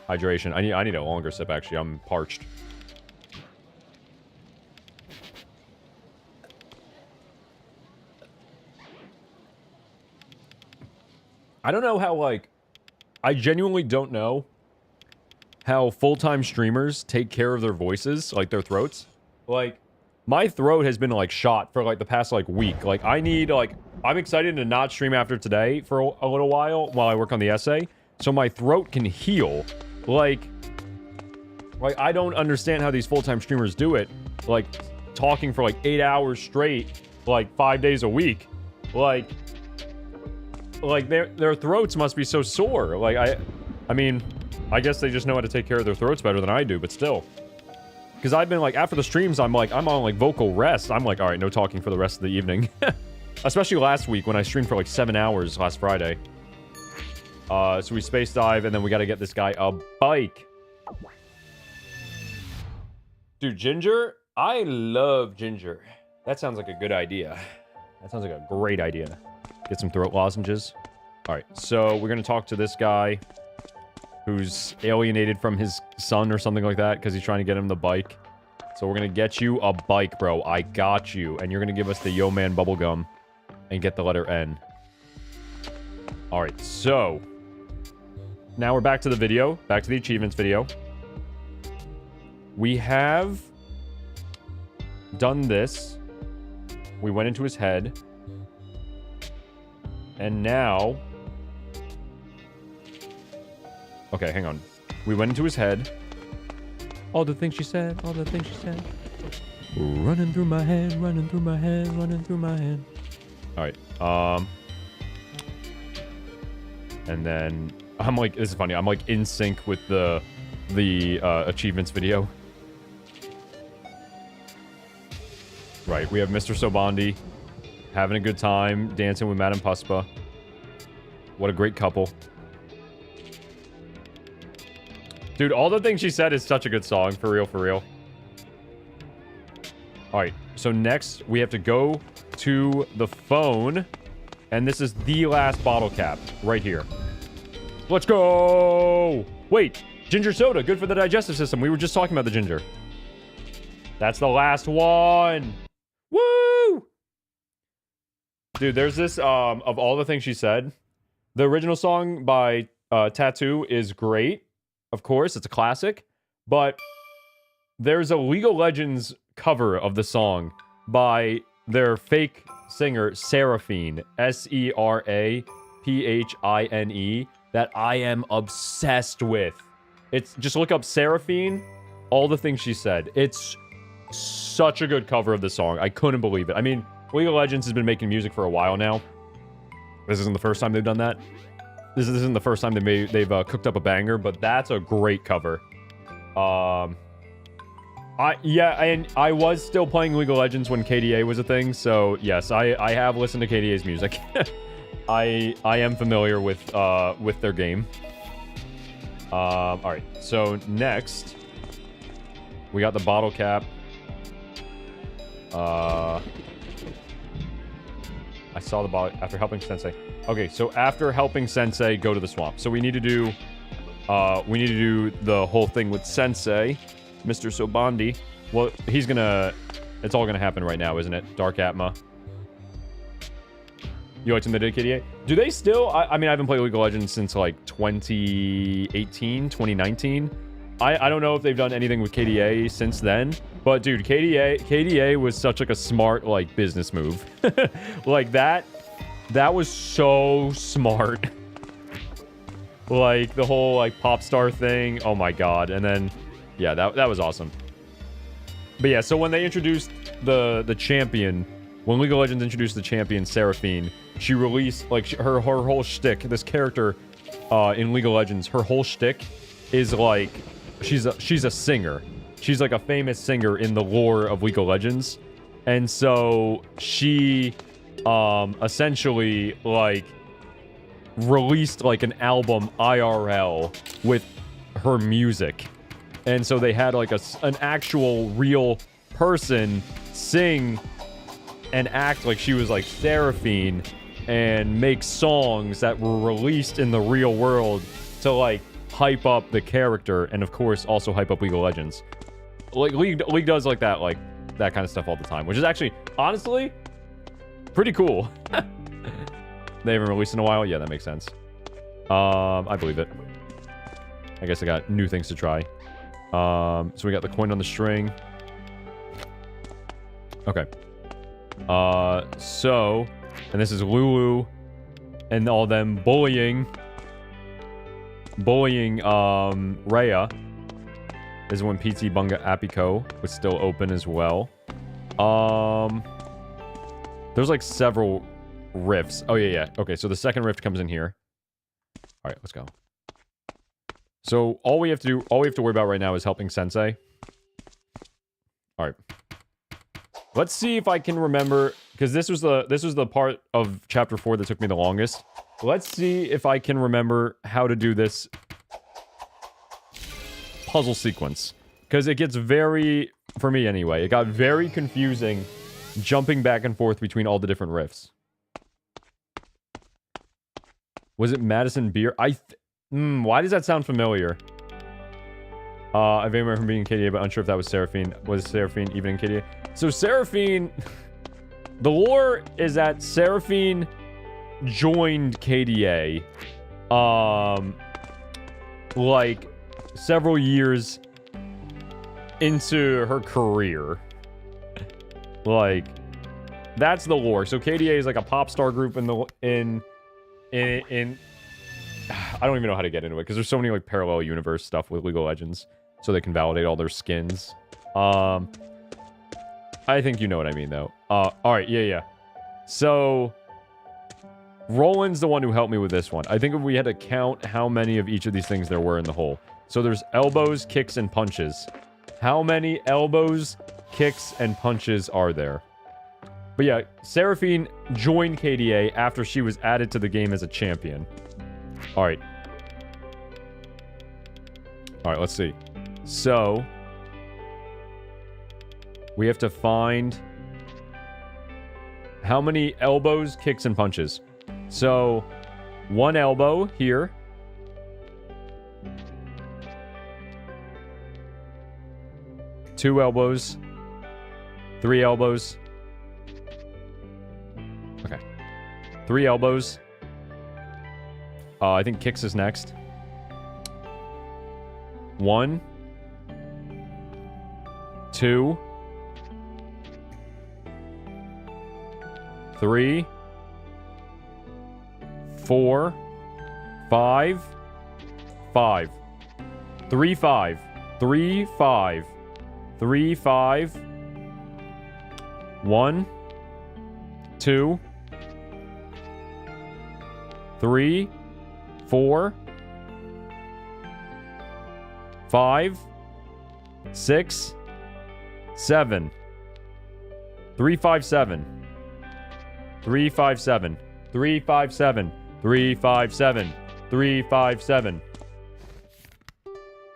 Hydration. I need a longer sip, actually. I'm parched. I don't know how, like... I genuinely don't know how full-time streamers take care of their voices, like, their throats. Like, my throat has been, like, shot for, like, the past, like, week. Like, I need, like... I'm excited to not stream after today for a little while I work on the essay, so my throat can heal. Like, I don't understand how these full-time streamers do it. Like, talking for, like, 8 hours straight, like, 5 days a week. Like, their throats must be so sore. Like, I mean, I guess they just know how to take care of their throats better than I do, but still. Because I've been, like, after the streams, I'm on, like, vocal rest. I'm like, alright, no talking for the rest of the evening. Especially last week when I streamed for, like, 7 hours last Friday. So we space dive, and then we gotta get this guy a bike. Dude, Ginger? I love Ginger. That sounds like a good idea. That sounds like a great idea. Get some throat lozenges. Alright, so we're gonna talk to this guy who's alienated from his son or something like that because he's trying to get him the bike. So we're gonna get you a bike, bro. I got you. And you're gonna give us the Yo Man bubblegum. and get the letter N. Alright, so... now we're back to the video. Back to the achievements video. We have... done this. We went into his head. And now... okay, hang on. We went into his head. All the things she said, all the things she said. Running through my head, running through my head, running through my head. Alright, and then... I'm like, this is funny, I'm like in sync with the achievements video. Right, we have Mr. Sobandi having a good time, dancing with Madame Puspa. What a great couple. Dude, all the things she said is such a good song, for real, for real. Alright, so next we have to go to the phone, and this is the last bottle cap, right here. Let's go! Wait, ginger soda, good for the digestive system. We were just talking about the ginger. That's the last one! Woo! Dude, there's this, of all the things she said, the original song by Tattoo is great. Of course, it's a classic. But there's a League of Legends cover of the song by their fake singer, Seraphine. Seraphine, that I am obsessed with. It's just look up Seraphine, all the things she said. It's such a good cover of the song. I couldn't believe it. I mean, League of Legends has been making music for a while now. This isn't the first time they've done that. This isn't the first time they've cooked up a banger, but that's a great cover. I was still playing League of Legends when KDA was a thing, so yes, I have listened to KDA's music. I am familiar with their game. Alright, so next we got the bottle cap. I saw the bottle after helping Sensei. Okay, so after helping Sensei, go to the swamp. So we need to do the whole thing with Sensei, Mr. Sobandi. Well, it's all gonna happen right now, isn't it? Dark Atma. You liked him, they did KDA? Do they still, I mean, I haven't played League of Legends since like 2018, 2019. I don't know if they've done anything with KDA since then, but dude, KDA was such like a smart like business move. Like that was so smart. Like the whole like pop star thing. Oh my god. And then yeah, that was awesome. But yeah, so when they introduced the champion, when League of Legends introduced the champion Seraphine, she released like her whole shtick. This character in League of Legends, her whole shtick is like she's a singer. She's like a famous singer in the lore of League of Legends. And so she essentially like released like an album IRL with her music. And so they had like an actual real person sing and act like she was like Seraphine and make songs that were released in the real world to like hype up the character and of course also hype up League of Legends. Like League does like that kind of stuff all the time, which is actually honestly pretty cool. They haven't released in a while. Yeah, that makes sense. I believe it. I guess I got new things to try. So we got the coin on the string. Okay. So, and this is Lulu and all them bullying Rhea. This is when PT Bunga Apiko was still open as well. There's like several rifts. Oh yeah. Okay, so the second rift comes in here. All right, let's go. So all we have to worry about right now is helping Sensei. All right. Let's see if I can remember, because this was the part of chapter 4 that took me the longest. Let's see if I can remember how to do this puzzle sequence, because it gets very, for me anyway, it got very confusing jumping back and forth between all the different rifts. Was it Madison Beer? Why does that sound familiar? I vaguely remember from being in KDA, but unsure if that was Seraphine. Was Seraphine even in KDA? So Seraphine... The lore is that Seraphine joined KDA, like, several years into her career. Like, that's the lore. So KDA is like a pop star group in I don't even know how to get into it because there's so many like parallel universe stuff with League of Legends, so they can validate all their skins. I think you know what I mean though. All right, yeah. So Roland's the one who helped me with this one. I think if we had to count how many of each of these things there were in the hole. So there's elbows, kicks, and punches. How many elbows, kicks, and punches are there? But yeah, Seraphine joined KDA after she was added to the game as a champion. Alright. Alright, let's see. So, we have to find how many elbows, kicks, and punches. So, 1 elbow here. Two elbows. 3 elbows. Okay. 3 elbows. I think kicks is next. 1. 2. 3. 4. 5. 5. 3, 5. 3, 5. 3, 5. 1. 2. 3. 4. 5. 6. 7. 3, 5, 7. 3, 5, 7. 3, 5, 7. 3, 5, 7. 3, 5, 7.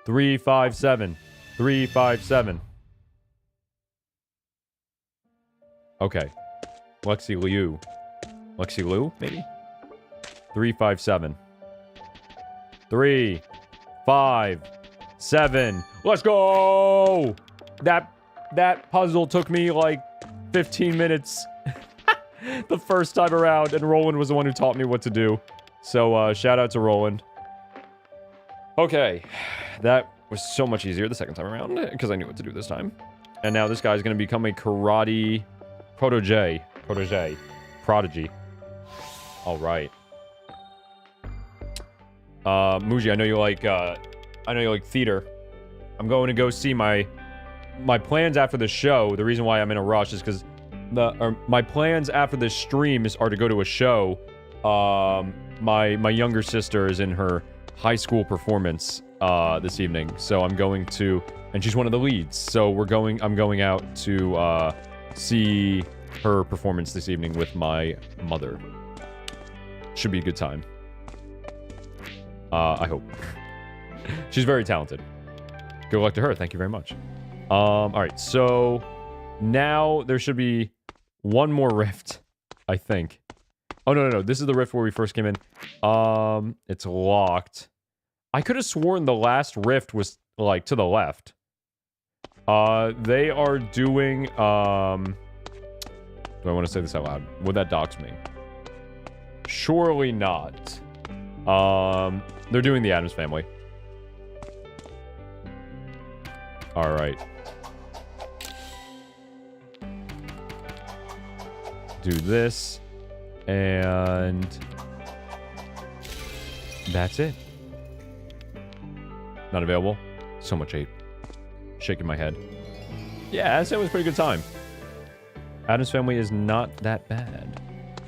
3, 5, 7. 3, 5, 7. Okay. Lexi Liu. Lexi Liu, maybe? 3, 5, 7. 3, 5, 7. Let's go! That puzzle took me like 15 minutes the first time around, and Roland was the one who taught me what to do. So, shout out to Roland. Okay. That was so much easier the second time around, because I knew what to do this time. And now this guy's gonna become a karate protege. Prodigy. Alright. Muji, I know you like theater. I'm going to go see my plans after the show. The reason why I'm in a rush is because my plans after this stream are to go to a show. My younger sister is in her high school performance this evening, so I'm going to, and she's one of the leads. So I'm going out to see her performance this evening with my mother. Should be a good time. I hope. She's very talented. Good luck to her. Thank you very much. Alright, so now there should be one more rift, I think. Oh, no. This is the rift where we first came in. It's locked. I could have sworn the last rift was, like, to the left. They are doing, do I want to say this out loud? Would that dox me? Surely not. They're doing the Addams Family. Alright. Do this. And that's it. Not available? So much hate. Shaking my head. Yeah, Addams Family was a pretty good time. Addams Family is not that bad.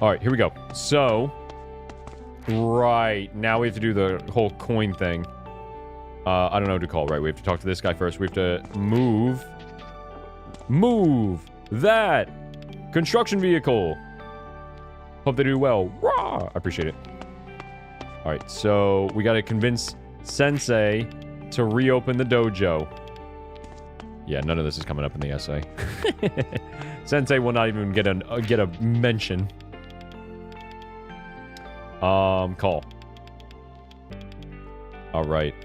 Alright, here we go. So, right, now we have to do the whole coin thing. I don't know what to call it, right? We have to talk to this guy first. We have to move that construction vehicle. Hope they do well. Rah! I appreciate it. Alright, so we gotta convince Sensei to reopen the dojo. Yeah, none of this is coming up in the essay. Sensei will not even get a mention. Call. Alright.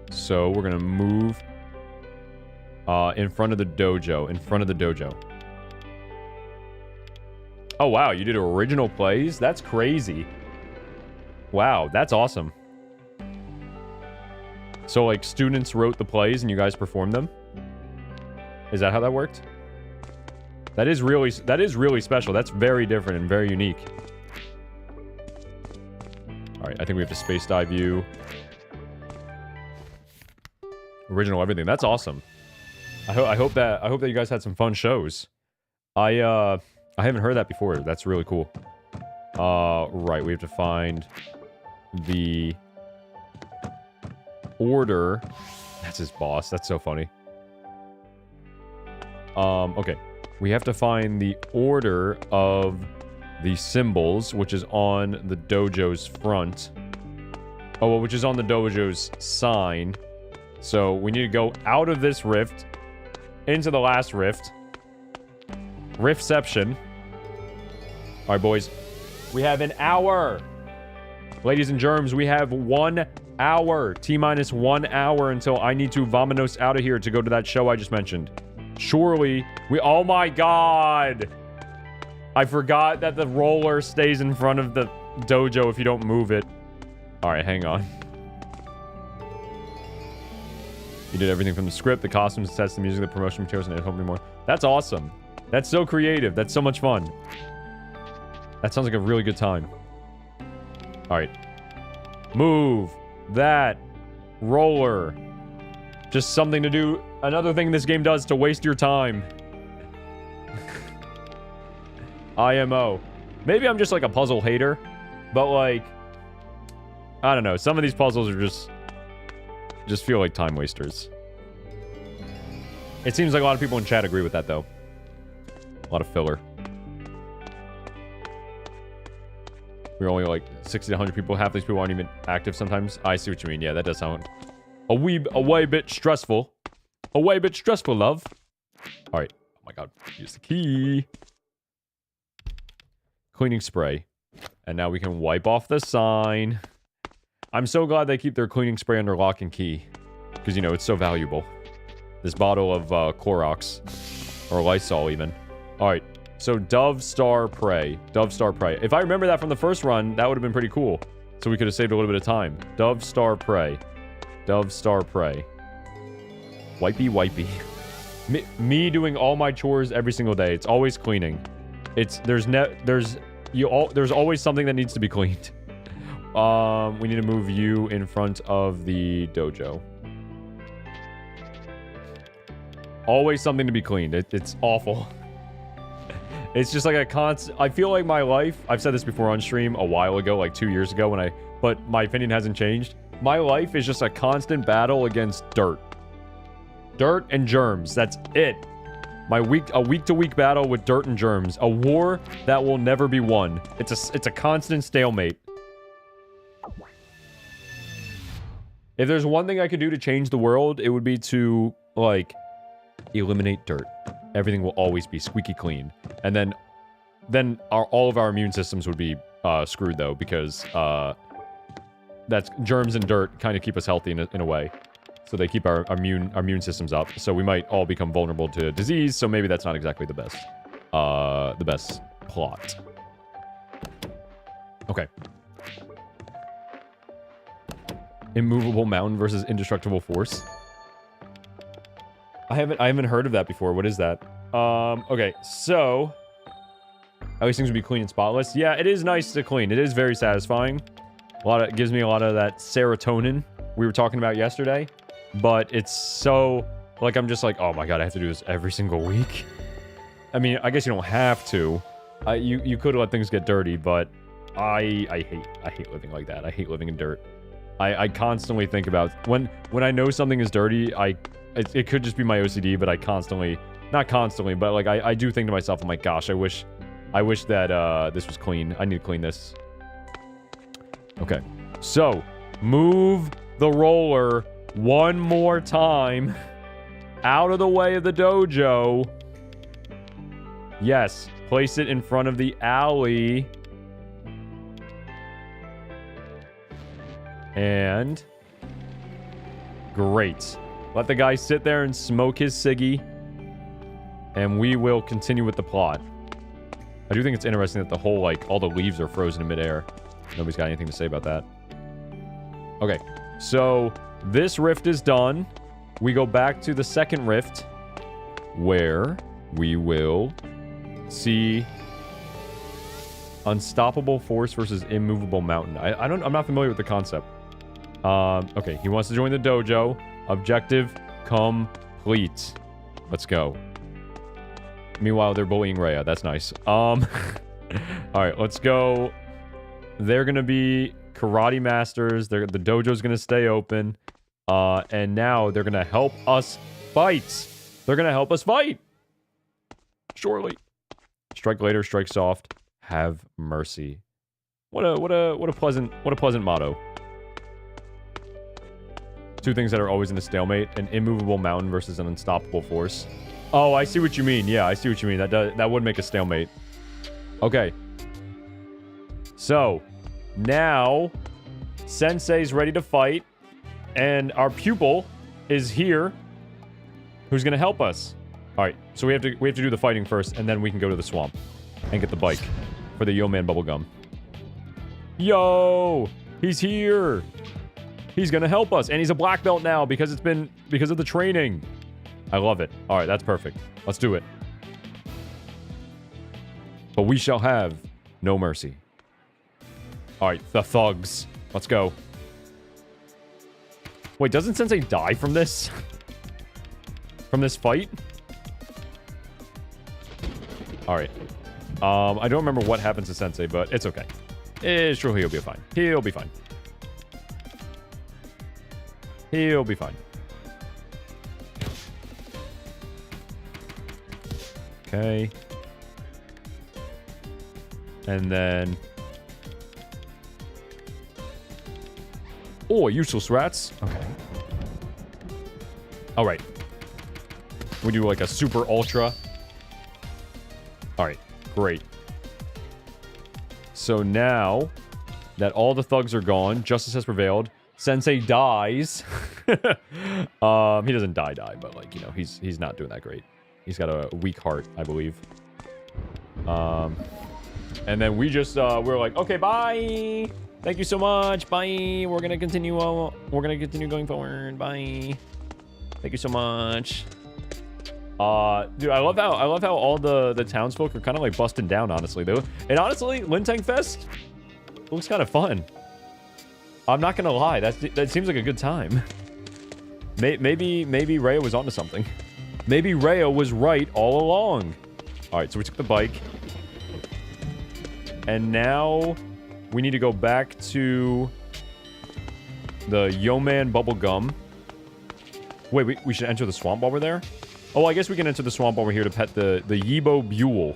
So, we're gonna move In front of the dojo. In front of the dojo. Oh, wow. You did original plays? That's crazy. Wow, that's awesome. So, like, students wrote the plays and you guys performed them? Is that how that worked? That is really special. That's very different and very unique. Alright, I think we have to space dive you. Original everything. That's awesome. I hope that you guys had some fun shows. I haven't heard that before. That's really cool. Right, we have to find the order. That's his boss. That's so funny. Okay. We have to find the order of the symbols, which is on the dojo's front. Oh, well, which is on the dojo's sign. So we need to go out of this rift into the last rift. Riftception. All right, boys. We have an hour. Ladies and germs, we have 1 hour. T-minus 1 hour until I need to vamonos out of here to go to that show I just mentioned. Surely we... Oh my god! I forgot that the roller stays in front of the dojo if you don't move it. Alright, hang on. You did everything from the script, the costumes, the sets, the music, the promotion materials, and hopefully more. That's awesome. That's so creative. That's so much fun. That sounds like a really good time. Alright. Move that roller. Just something to do. Another thing this game does to waste your time. IMO. Maybe I'm just like a puzzle hater. But like... I don't know. Some of these puzzles are just feel like time wasters. It seems like a lot of people in chat agree with that though. A lot of filler. We're only like 60 to 100 people. Half these people aren't even active sometimes. I see what you mean. Yeah, that does sound a way bit stressful. A way bit stressful, love. Alright. Oh my god. Use the key. Cleaning spray. And now we can wipe off the sign. I'm so glad they keep their cleaning spray under lock and key. Because, you know, it's so valuable. This bottle of Clorox. Or Lysol, even. Alright. So, Dove, Star, Prey. Dove, Star, Prey. If I remember that from the first run, that would have been pretty cool. So we could have saved a little bit of time. Dove, Star, Prey. Dove, Star, Prey. Wipey, wipey. Me doing all my chores every single day. It's always cleaning. There's always something that needs to be cleaned. We need to move you in front of the dojo. Always something to be cleaned. It's awful. It's just like a constant... I feel like my life... I've said this before on stream a while ago, like 2 years ago but my opinion hasn't changed. My life is just a constant battle against dirt. Dirt and germs. That's it. A week-to-week battle with dirt and germs. A war that will never be won. It's a constant stalemate. If there's one thing I could do to change the world, it would be to, like, eliminate dirt. Everything will always be squeaky clean. And then all of our immune systems would be screwed, though, because that's germs and dirt kind of keep us healthy in a way. So they keep our immune systems up. So we might all become vulnerable to disease, so maybe that's not exactly the best plot. Okay. Immovable mountain versus indestructible force. I haven't heard of that before. What is that? Okay, so at least things would be clean and spotless. Yeah, it is nice to clean. It is very satisfying. It gives me a lot of that serotonin we were talking about yesterday. But it's so, like, I'm just like, oh my god, I have to do this every single week. I mean, I guess you don't have to. You could let things get dirty, but I hate living like that. I hate living in dirt. I constantly think about when I know something is dirty. It could just be my OCD, but I constantly, not constantly, but like I do think to myself, I'm like, gosh, I wish that this was clean. I need to clean this. Okay, so move the roller one more time out of the way of the dojo. Yes, place it in front of the alley. And great. Let the guy sit there and smoke his ciggy. And we will continue with the plot. I do think it's interesting that the whole, like, all the leaves are frozen in midair. Nobody's got anything to say about that. Okay, so this rift is done. We go back to the second rift, where we will see unstoppable force versus immovable mountain. I'm not familiar with the concept. Okay, he wants to join the dojo. Objective complete. Let's go. Meanwhile, they're bullying Rhea. That's nice. Alright, let's go. They're gonna be karate masters. The dojo's gonna stay open. And now they're gonna help us fight. They're gonna help us fight. Surely. Strike later, strike soft. Have mercy. What a pleasant motto. Two things that are always in a stalemate: an immovable mountain versus an unstoppable force. Oh, I see what you mean. Yeah, I see what you mean. That would make a stalemate. Okay. So, now Sensei's ready to fight, and our pupil is here, who's gonna help us. All right, so we have to do the fighting first, and then we can go to the swamp and get the bike for the Yo Man bubblegum. Yo, he's here. He's gonna help us, and he's a black belt now because of the training. I love it. All right, that's perfect. Let's do it. But we shall have no mercy. All right, the thugs. Let's go. Wait, doesn't Sensei die from this? From this fight? All right. I don't remember what happens to Sensei, but it's okay. Sure, he'll be fine. He'll be fine. He'll be fine. Okay. And then... Oh, useless rats. Okay. Alright. We do like a super ultra. Alright, great. So now that all the thugs are gone, justice has prevailed. Sensei dies. He doesn't die, but like, you know, he's not doing that great. He's got a weak heart, I believe. And then we just, we're like, okay, bye. Thank you so much. Bye. We're gonna continue going forward. Bye. Thank you so much. Dude, I love how all the townsfolk are kind of like busting down, honestly, though. And honestly, Lintang Fest looks kind of fun. I'm not gonna lie, that seems like a good time. Maybe Rhea was onto something. Maybe Rhea was right all along. Alright, so we took the bike. And now we need to go back to the Yo Man bubblegum. Wait, we should enter the swamp while we're there? Oh, I guess we can enter the swamp while we're here to pet the Yibo Buell.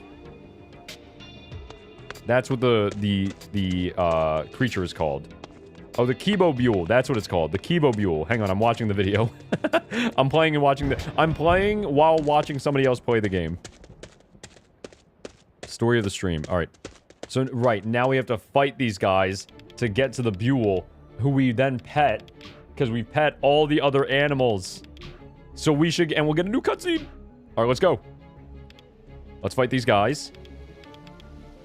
That's what the creature is called. Oh, the Kibo Buell. That's what it's called. The Kibo Buell. Hang on, I'm watching the video. I'm playing while watching somebody else play the game. Story of the stream. All right. So, right, now we have to fight these guys to get to the Buell, who we then pet, because we pet all the other animals. So we should, and we'll get a new cutscene. All right, let's go. Let's fight these guys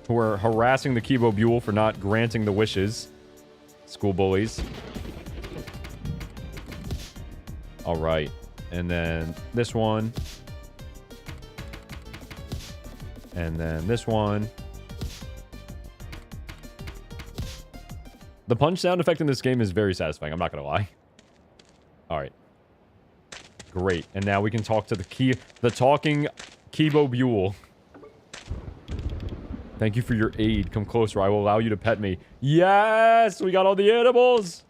who are harassing the Kibo Buell for not granting the wishes. School bullies. All right. And then this one. And then this one. The punch sound effect in this game is very satisfying. I'm not going to lie. All right. Great. And now we can talk to the talking Kibo Buell. Thank you for your aid. Come closer. I will allow you to pet me. Yes! We got all the animals!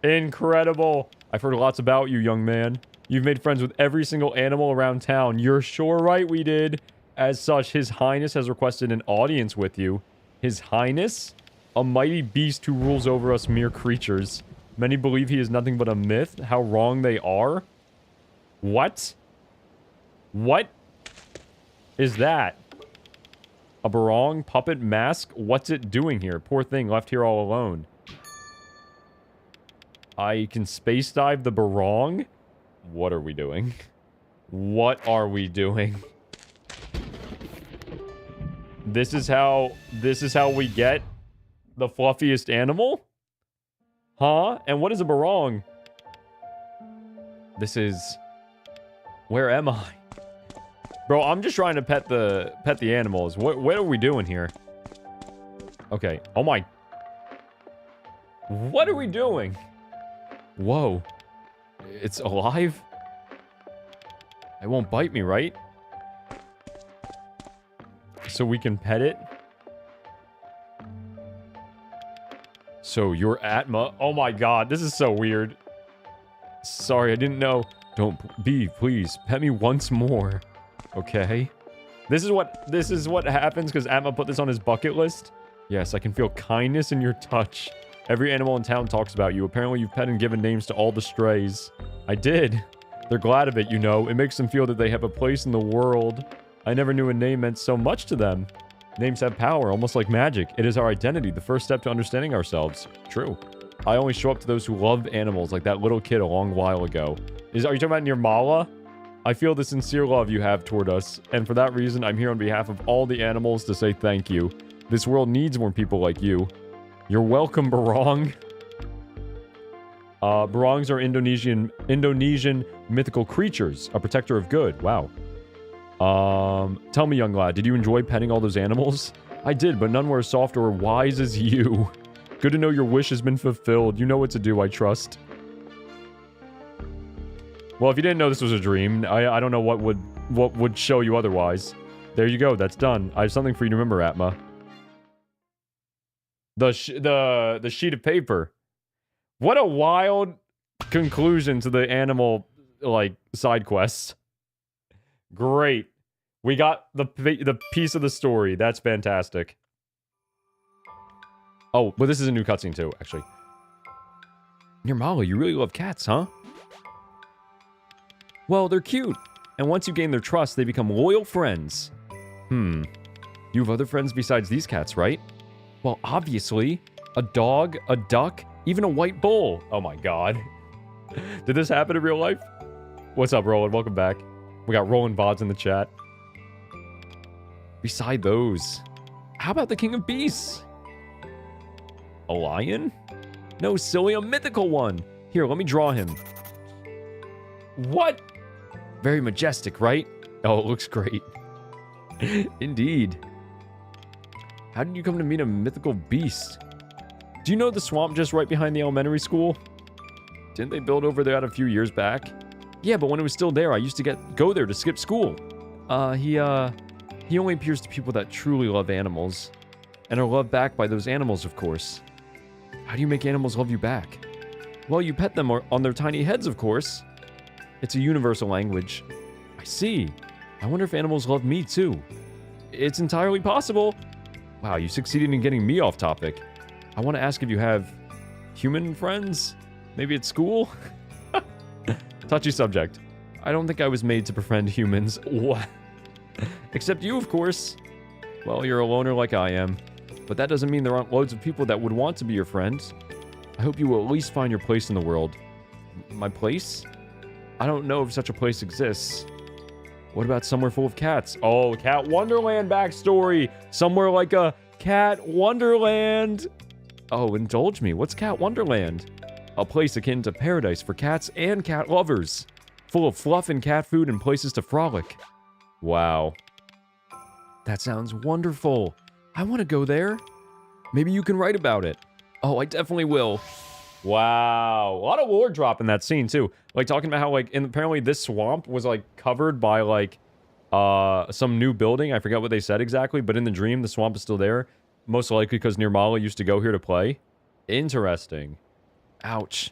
Incredible. I've heard lots about you, young man. You've made friends with every single animal around town. You're sure right we did. As such, His Highness has requested an audience with you. His Highness? A mighty beast who rules over us mere creatures. Many believe he is nothing but a myth. How wrong they are. What? What is that? A barong? Puppet? Mask? What's it doing here? Poor thing, left here all alone. I can space dive the barong. What are we doing? What are we doing? This is how we get the fluffiest animal? Huh? And what is a barong? This is... Where am I? Bro, I'm just trying to pet the animals. What are we doing here? Okay. Oh my... What are we doing? Whoa. It's alive? It won't bite me, right? So we can pet it? So you're Atma? Oh my god, this is so weird. Sorry, I didn't know. Don't be, please. Pet me once more. Okay. This is what happens because Atma put this on his bucket list. Yes, I can feel kindness in your touch. Every animal in town talks about you. Apparently you've pet and given names to all the strays. I did. They're glad of it, you know. It makes them feel that they have a place in the world. I never knew a name meant so much to them. Names have power, almost like magic. It is our identity, the first step to understanding ourselves. True. I only show up to those who love animals, like that little kid a long while ago. Are you talking about Nirmala? I feel the sincere love you have toward us, and for that reason, I'm here on behalf of all the animals to say thank you. This world needs more people like you. You're welcome, Barong. Barongs are Indonesian mythical creatures, a protector of good. Wow. Tell me, young lad, did you enjoy petting all those animals? I did, but none were as soft or wise as you. Good to know your wish has been fulfilled. You know what to do, I trust. Well, if you didn't know this was a dream, I don't know what would show you otherwise. There you go, that's done. I have something for you to remember, Atma. The sheet of paper. What a wild conclusion to the animal, like, side quests. Great. We got the piece of the story. That's fantastic. Oh, but this is a new cutscene too, actually. Nirmala, you really love cats, huh? Well, they're cute. And once you gain their trust, they become loyal friends. You have other friends besides these cats, right? Well, obviously. A dog, a duck, even a white bull. Oh my god. Did this happen in real life? What's up, Roland? Welcome back. We got Roland VODs in the chat. Beside those, how about the King of Beasts? A lion? No, silly, a mythical one. Here, let me draw him. What? Very majestic, right? Oh, it looks great. Indeed. How did you come to meet a mythical beast? Do you know the swamp just right behind the elementary school? Didn't they build over there a few years back? Yeah, but when it was still there, I used to go there to skip school. He only appears to people that truly love animals. And are loved back by those animals, of course. How do you make animals love you back? Well, you pet them on their tiny heads, of course. It's a universal language. I see. I wonder if animals love me, too. It's entirely possible. Wow, you succeeded in getting me off topic. I want to ask if you have human friends? Maybe at school? Touchy subject. I don't think I was made to befriend humans. What? Except you, of course. Well, you're a loner like I am. But that doesn't mean there aren't loads of people that would want to be your friends. I hope you will at least find your place in the world. My place? I don't know if such a place exists. What about somewhere full of cats? Oh, Cat Wonderland backstory! Somewhere like a Cat Wonderland! Oh, indulge me. What's Cat Wonderland? A place akin to paradise for cats and cat lovers. Full of fluff and cat food and places to frolic. Wow. That sounds wonderful. I want to go there. Maybe you can write about it. Oh, I definitely will. Wow. A lot of lore drop in that scene, too. Like, talking about how, like, apparently this swamp was, like, covered by, like, some new building. I forgot what they said exactly, but in the dream, the swamp is still there. Most likely because Nirmala used to go here to play. Interesting. Ouch.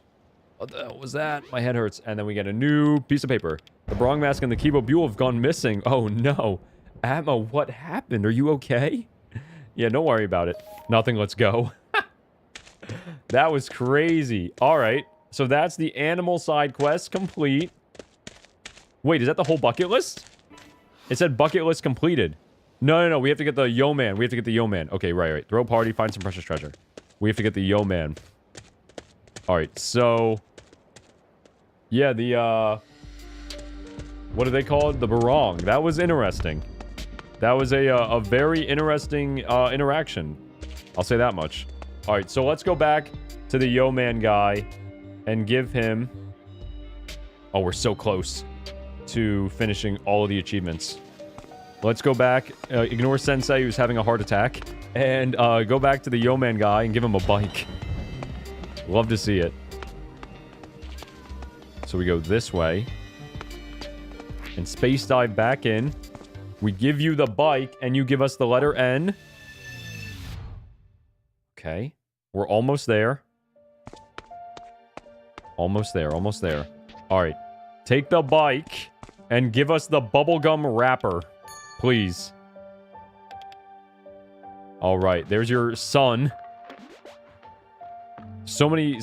What the hell was that? My head hurts. And then we get a new piece of paper. The Brong Mask and the Kibo Buell have gone missing. Oh, no. Atma, what happened? Are you okay? Yeah, don't worry about it. Nothing, let's go. That was crazy. Alright, so that's the animal side quest complete. Wait, is that the whole bucket list? It said bucket list completed. No, we have to get the Yo-Man. We have to get the Yo-Man. Okay, right. Throw a party, find some precious treasure. We have to get the Yo-Man. Alright, so... Yeah, the, what are they called? The barong. That was interesting. That was a very interesting, interaction. I'll say that much. Alright, so let's go back to the Yo-Man guy and give him... Oh, we're so close to finishing all of the achievements. Let's go back, ignore Sensei who's having a heart attack, and go back to the Yo-Man guy and give him a bike. Love to see it. So we go this way. And space dive back in. We give you the bike, and you give us the letter N. Okay. We're almost there. Almost there, almost there. Alright. Take the bike, and give us the bubblegum wrapper. Please. Alright, there's your son. So many,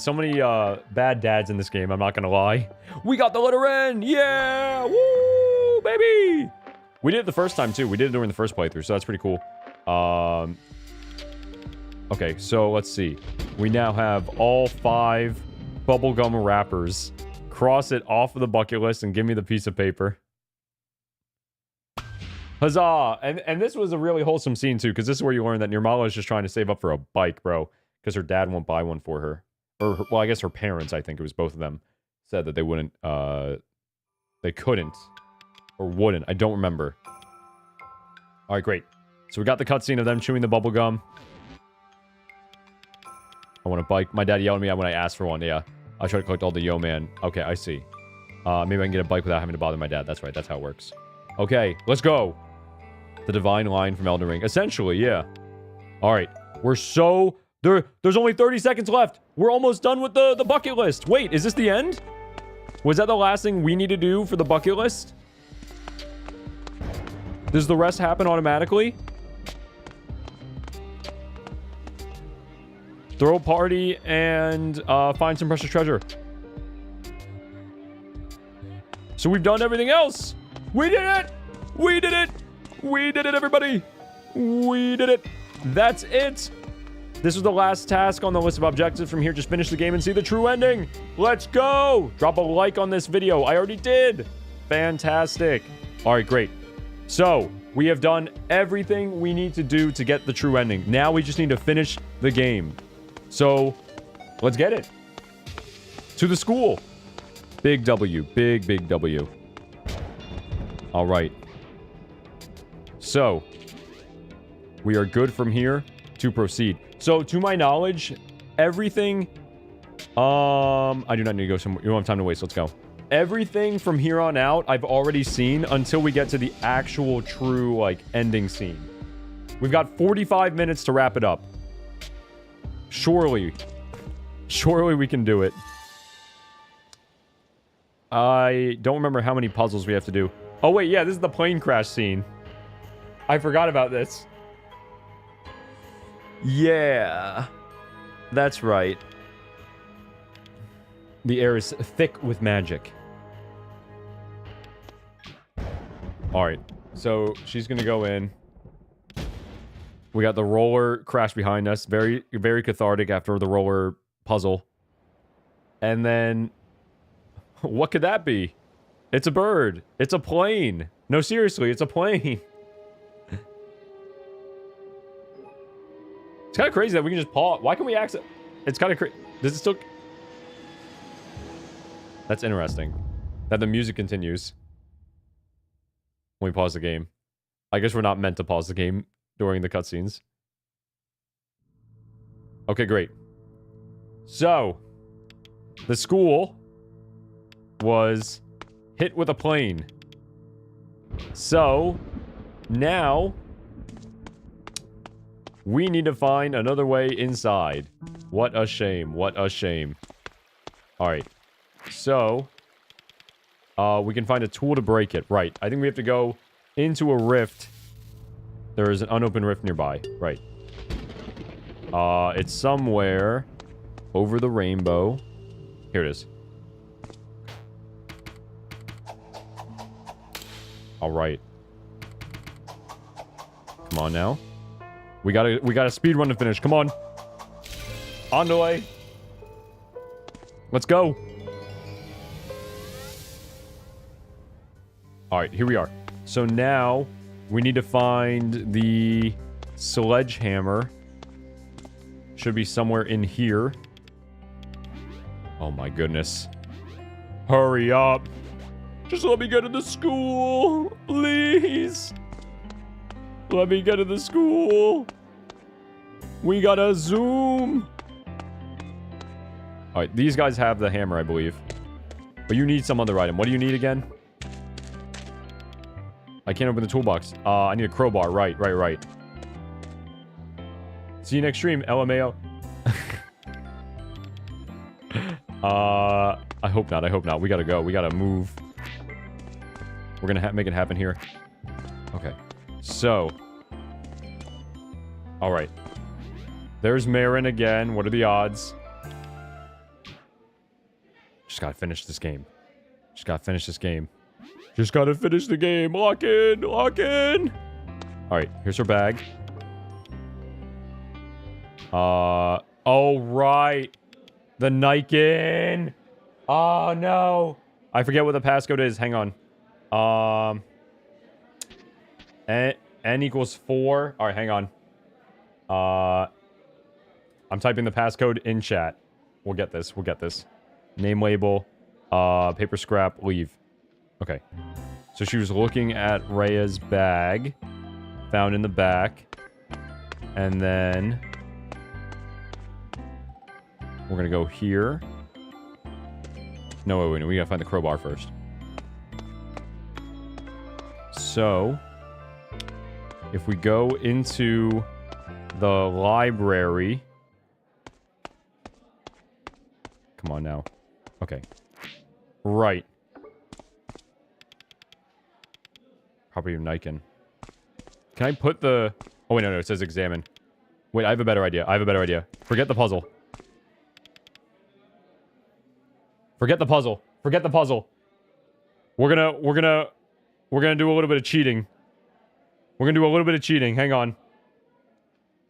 bad dads in this game, I'm not gonna lie. We got the letter N! Yeah! Woo! Baby! We did it the first time, too. We did it during the first playthrough, so that's pretty cool. Okay, so let's see. We now have all 5 bubblegum wrappers. Cross it off of the bucket list and give me the piece of paper. Huzzah! And this was a really wholesome scene, too, because this is where you learn that Nirmala is just trying to save up for a bike, bro. Because her dad won't buy one for her. Or, well, I guess her parents, I think it was both of them, said that they wouldn't, they couldn't. Or wouldn't. I don't remember. Alright, great. So we got the cutscene of them chewing the bubble gum. I want a bike. My dad yelled at me when I asked for one, yeah. I tried to collect all the Yo-Man. Okay, I see. Maybe I can get a bike without having to bother my dad. That's right, that's how it works. Okay, let's go. The divine line from Elden Ring. Essentially, yeah. Alright. We're so... There's only 30 seconds left. We're almost done with the bucket list. Wait, is this the end? Was that the last thing we need to do for the bucket list? Does the rest happen automatically? Throw a party and find some precious treasure. So we've done everything else. We did it! We did it! We did it, everybody! We did it! That's it! This was the last task on the list of objectives. From here, just finish the game and see the true ending. Let's go! Drop a like on this video. I already did. Fantastic. All right, great. So, we have done everything we need to do to get the true ending. Now we just need to finish the game. So, let's get it. To the school. Big W. Big, big W. All right. So, we are good from here to proceed. So, to my knowledge, everything... I do not need to go somewhere. You don't have time to waste. Let's go. Everything from here on out, I've already seen until we get to the actual true, like, ending scene. We've got 45 minutes to wrap it up. Surely. Surely we can do it. I don't remember how many puzzles we have to do. Oh, wait, yeah, this is the plane crash scene. I forgot about this. Yeah. That's right. The air is thick with magic. Alright. So, she's gonna go in. We got the roller crash behind us. Very, very cathartic after the roller puzzle. And then... What could that be? It's a bird. It's a plane. No, seriously, it's a plane. It's kind of crazy that we can just pause. Why can we access... It's kind of crazy. Does it still... That's interesting. That the music continues. When we pause the game. I guess we're not meant to pause the game during the cutscenes. Okay, great. So, the school was hit with a plane. So, now... we need to find another way inside. What a shame. What a shame. Alright. So, we can find a tool to break it. Right. I think we have to go into a rift. There is an unopened rift nearby. Right. It's somewhere over the rainbow. Here it is. Alright. Come on now. We got a speed run to finish. Come on. On the way. Let's go. All right, here we are. So now we need to find the sledgehammer. Should be somewhere in here. Oh my goodness. Hurry up. Just let me get to the school. Please. Let me get to the school. We gotta zoom. Alright, these guys have the hammer, I believe. But you need some other item. What do you need again? I can't open the toolbox. I need a crowbar. Right. See you next stream, LMAO. I hope not. We gotta go. We gotta move. We're gonna make it happen here. Okay. So. Alright. There's Marin again. What are the odds? Just gotta finish this game. Just gotta finish the game. Lock in. Alright, here's her bag. Oh, right. The Niken. Oh, no. I forget what the passcode is. Hang on. N equals 4. Alright, hang on. I'm typing the passcode in chat. We'll get this. Name label. Paper scrap. Leave. Okay. So she was looking at Rhea's bag. Found in the back. And then we're gonna go here. No, wait. We gotta find the crowbar first. So, if we go into the library. Come on now. Okay. Right. Property of Niken. Can I put the... Oh, wait, no, it says examine. Wait, I have a better idea. Forget the puzzle. Forget the puzzle. We're gonna do a little bit of cheating. Hang on.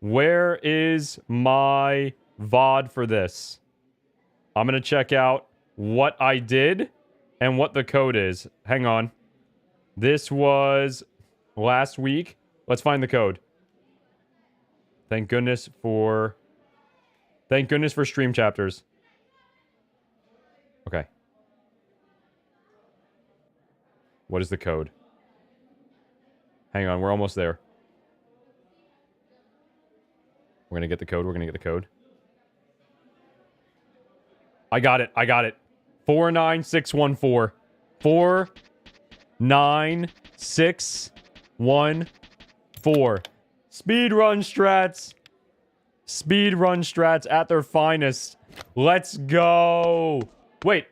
Where is my VOD for this? I'm gonna check out what I did and what the code is. Hang on. This was last week. Let's find the code. Thank goodness for stream chapters. Okay. What is the code? Hang on, we're almost there. We're gonna get the code. I got it. 49614. 49614. Speedrun strats at their finest. Let's go. Wait.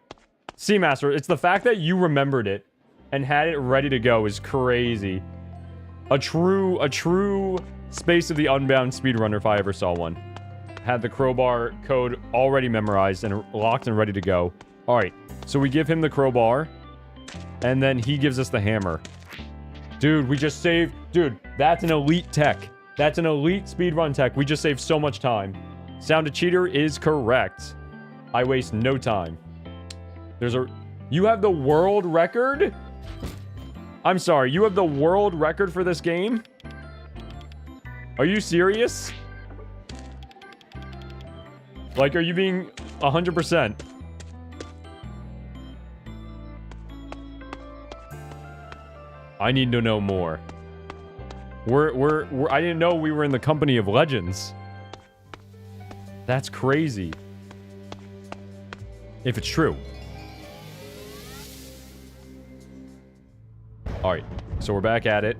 Seamaster, it's the fact that you remembered it and had it ready to go is crazy. A true Space of the Unbound speedrunner if I ever saw one. Had the crowbar code already memorized and locked and ready to go. Alright, so we give him the crowbar. And then he gives us the hammer. Dude, we just saved... Dude, that's an elite tech. That's an elite speedrun tech. We just saved so much time. Sound a cheater is correct. I waste no time. There's a... You have the world record? I'm sorry, you have the world record for this game? Are you serious? Like, are you being 100%? I need to know more. I didn't know we were in the company of legends. That's crazy. If it's true. Alright, so we're back at it.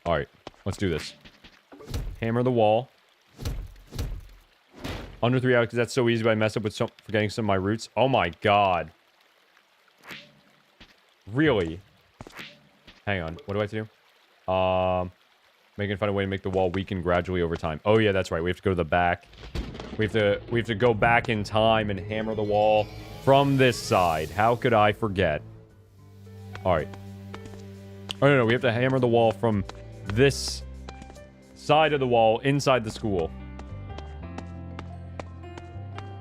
Alright, let's do this. Hammer the wall. Under 3 hours, because that's so easy, but I mess up with forgetting some of my roots. Oh my god. Really? Hang on, what do I have to do? Find a way to make the wall weaken gradually over time. Oh yeah, that's right, we have to go to the back. We have to go back in time and hammer the wall from this side. How could I forget? Alright. Oh no, we have to hammer the wall from this side of the wall inside the school.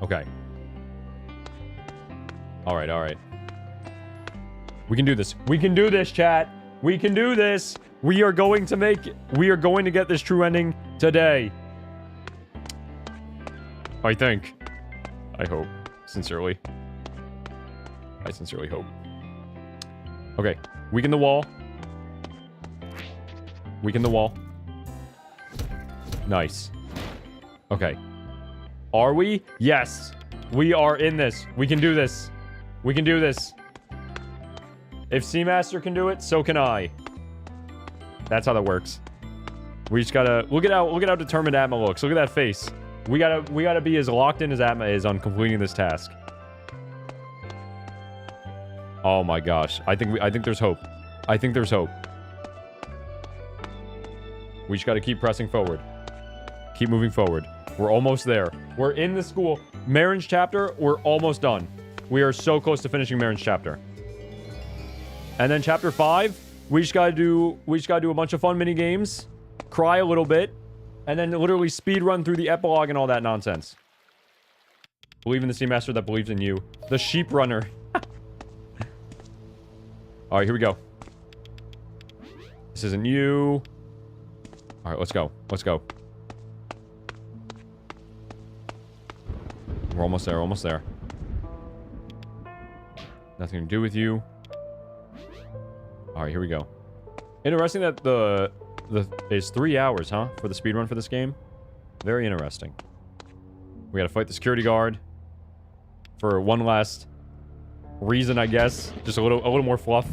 Okay. Alright, alright. We can do this. We can do this, chat. We can do this. We are going to get this true ending today. I think. I hope. Sincerely. I sincerely hope. Okay. Weaken the wall. Weaken the wall. Nice. Okay. Are we? Yes. We are in this. We can do this. We can do this. If Seamaster can do it, so can I. That's how that works. We just gotta look at how determined Atma looks. Look at that face. We gotta be as locked in as Atma is on completing this task. Oh my gosh. I think there's hope. I think there's hope. We just gotta keep pressing forward. Keep moving forward. We're almost there. We're in the school. Marin's chapter, we're almost done. We are so close to finishing Marin's chapter. And then chapter 5, we just gotta do a bunch of fun mini games, cry a little bit, and then literally speed run through the epilogue and all that nonsense. Believe in the Seamaster that believes in you. The sheep runner. Alright, here we go. This isn't you. Alright, let's go. Let's go. We're almost there, almost there. Nothing to do with you. Alright, here we go. Interesting that it's 3 hours, huh? For the speedrun for this game. Very interesting. We gotta fight the security guard. For one last reason, I guess. Just a little more fluff.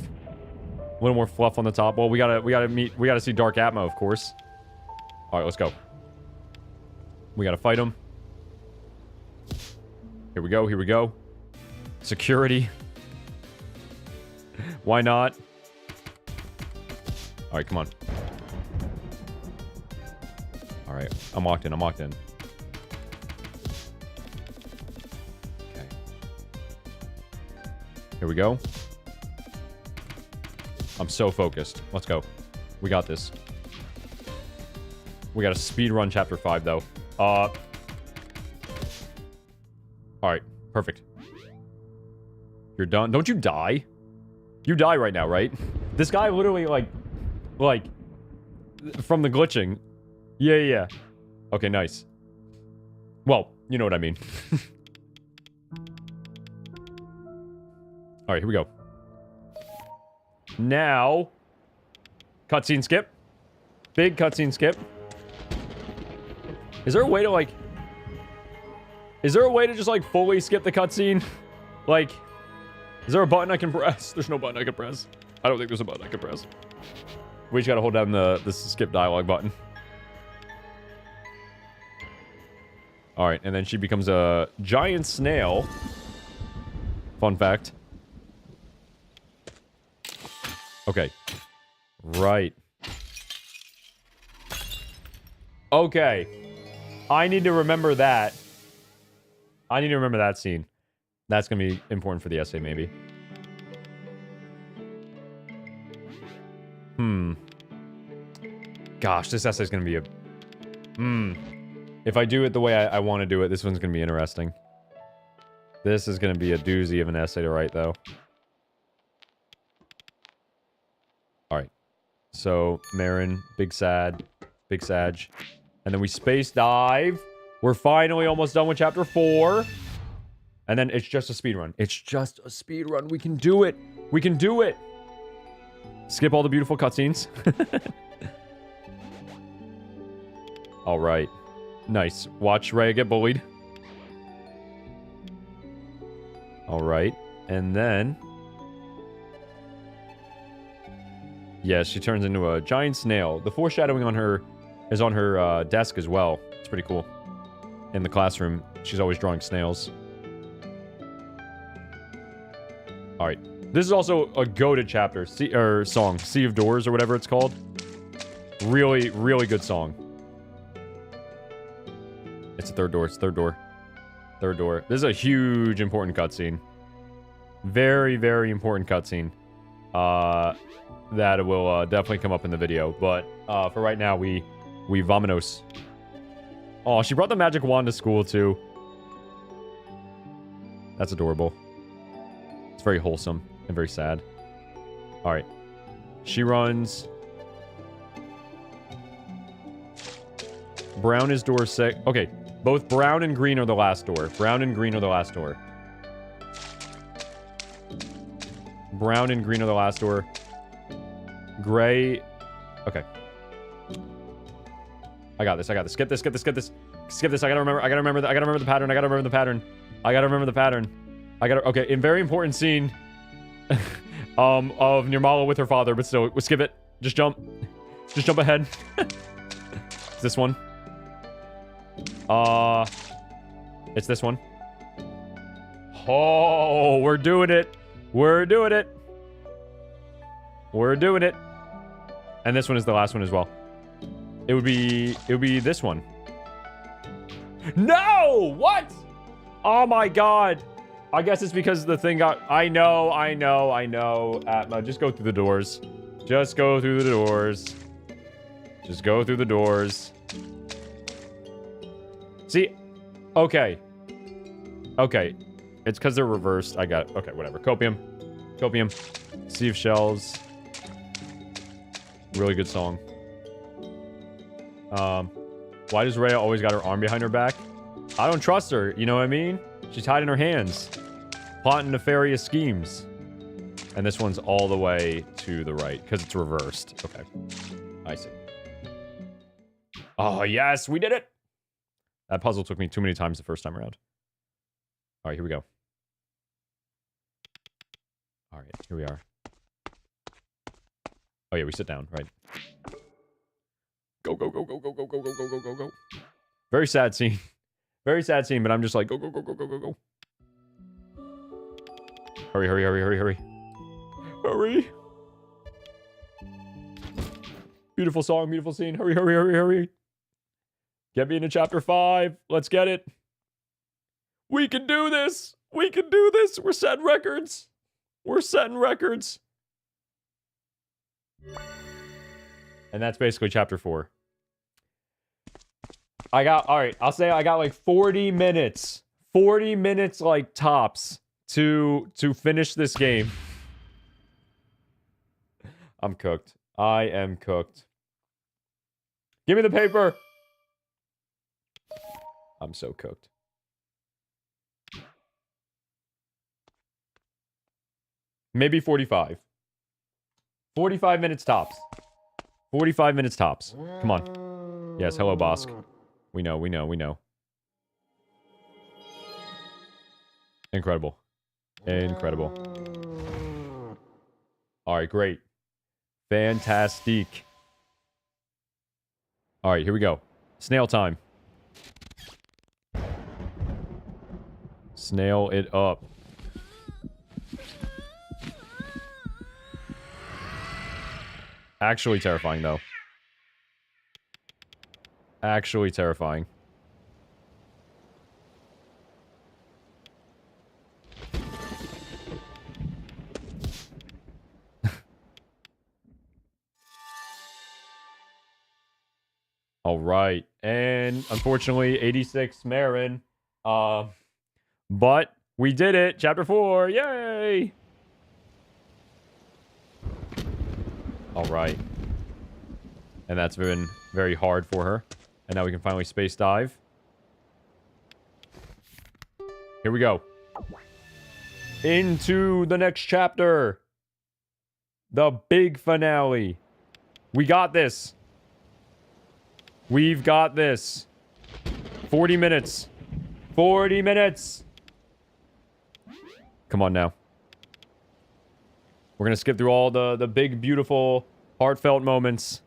A little more fluff on the top. Well, we gotta see Dark Atma, of course. Alright, let's go. We gotta fight him. Here we go, here we go. Security. Why not? Alright, come on. Alright, I'm locked in, I'm locked in. Okay. Here we go. I'm so focused. Let's go. We got this. We gotta speedrun chapter 5, though. Alright, perfect. You're done. Don't you die? You die right now, right? This guy literally, like, from the glitching. Yeah. Okay, nice. Well, you know what I mean. Alright, here we go. Now, cutscene skip. Big cutscene skip. Is there a way to, like... Is there a way to just, like, fully skip the cutscene? Like, is there a button I can press? There's no button I can press. I don't think there's a button I can press. We just gotta hold down the skip dialogue button. Alright, and then she becomes a giant snail. Fun fact. Okay. Right. Okay. I need to remember that. I need to remember that scene. That's gonna be important for the essay, maybe. Gosh, this essay's gonna be a... If I do it the way I want to do it, this one's gonna be interesting. This is gonna be a doozy of an essay to write, though. Alright. So, Marin, Big Sag. And then we space dive. We're finally almost done with chapter 4. And then it's just a speedrun. It's just a speedrun. We can do it. We can do it. Skip all the beautiful cutscenes. Alright. Nice. Watch Rhea get bullied. Alright. And then... yeah, she turns into a giant snail. The foreshadowing on her is on her desk as well. It's pretty cool. In the classroom, she's always drawing snails. Alright. This is also a goated chapter. Song. Sea of Doors or whatever it's called. Really, really good song. It's the third door. It's third door. Third door. This is a huge, important cutscene. Very, very important cutscene. That will definitely come up in the video. But for right now, we vamonos. Oh, she brought the magic wand to school, too. That's adorable. It's very wholesome and very sad. All right. She runs. Brown is door 6. Okay. Both brown and green are the last door. Brown and green are the last door. Brown and green are the last door. Gray. Okay. I got this. I got this. Skip this. Skip this. Skip this. Skip this. I gotta remember. I gotta remember. I gotta remember the pattern. I gotta remember the pattern. I gotta remember the pattern. I gotta. Okay. In very important scene. Of Nirmala with her father, but still, we'll skip it. Just jump. Just jump ahead. It's this one. It's this one. Oh, we're doing it. We're doing it. We're doing it. And this one is the last one as well. It would be this one. No! What? Oh my god. I guess it's because the thing got... I know. Atma, just go through the doors. Just go through the doors. Just go through the doors. See? Okay. Okay. It's because they're reversed. I got... Okay, whatever. Copium. Copium. Sea of Shells. Really good song. Why does Rhea always got her arm behind her back? I don't trust her. You know what I mean? She's hiding her hands. Plotting nefarious schemes. And this one's all the way to the right, because it's reversed. Okay. I see. Oh, yes, we did it! That puzzle took me too many times the first time around. Alright, here we go. Alright, here we are. Oh yeah, we sit down, right. Go, go, go, go, go, go, go, go, go, go, go, go. Very sad scene. Very sad scene, but I'm just like, go, go, go, go, go, go, go. Hurry, hurry, hurry, hurry, hurry. Hurry. Beautiful song, beautiful scene. Hurry, hurry, hurry, hurry. Get me into chapter 5. Let's get it. We can do this. We can do this. We're setting records. We're setting records. And that's basically chapter 4. Alright, I'll say I got like 40 minutes. 40 minutes like tops to finish this game. I'm cooked. I am cooked. Give me the paper. I'm so cooked. Maybe 45. 45 minutes tops. 45 minutes tops. Come on. Yes, hello, Bosk. We know, we know, we know. Incredible. Incredible. Alright, great. Fantastic. Alright, here we go. Snail time. Snail it up. Actually terrifying, though. Actually terrifying. All right. And unfortunately, 86 Marin. But we did it. Chapter 4. Yay! All right. And that's been very hard for her. And now we can finally space dive. Here we go. Into the next chapter. The big finale. We got this. We've got this. 40 minutes. 40 minutes. Come on now. We're going to skip through all the big, beautiful, heartfelt moments.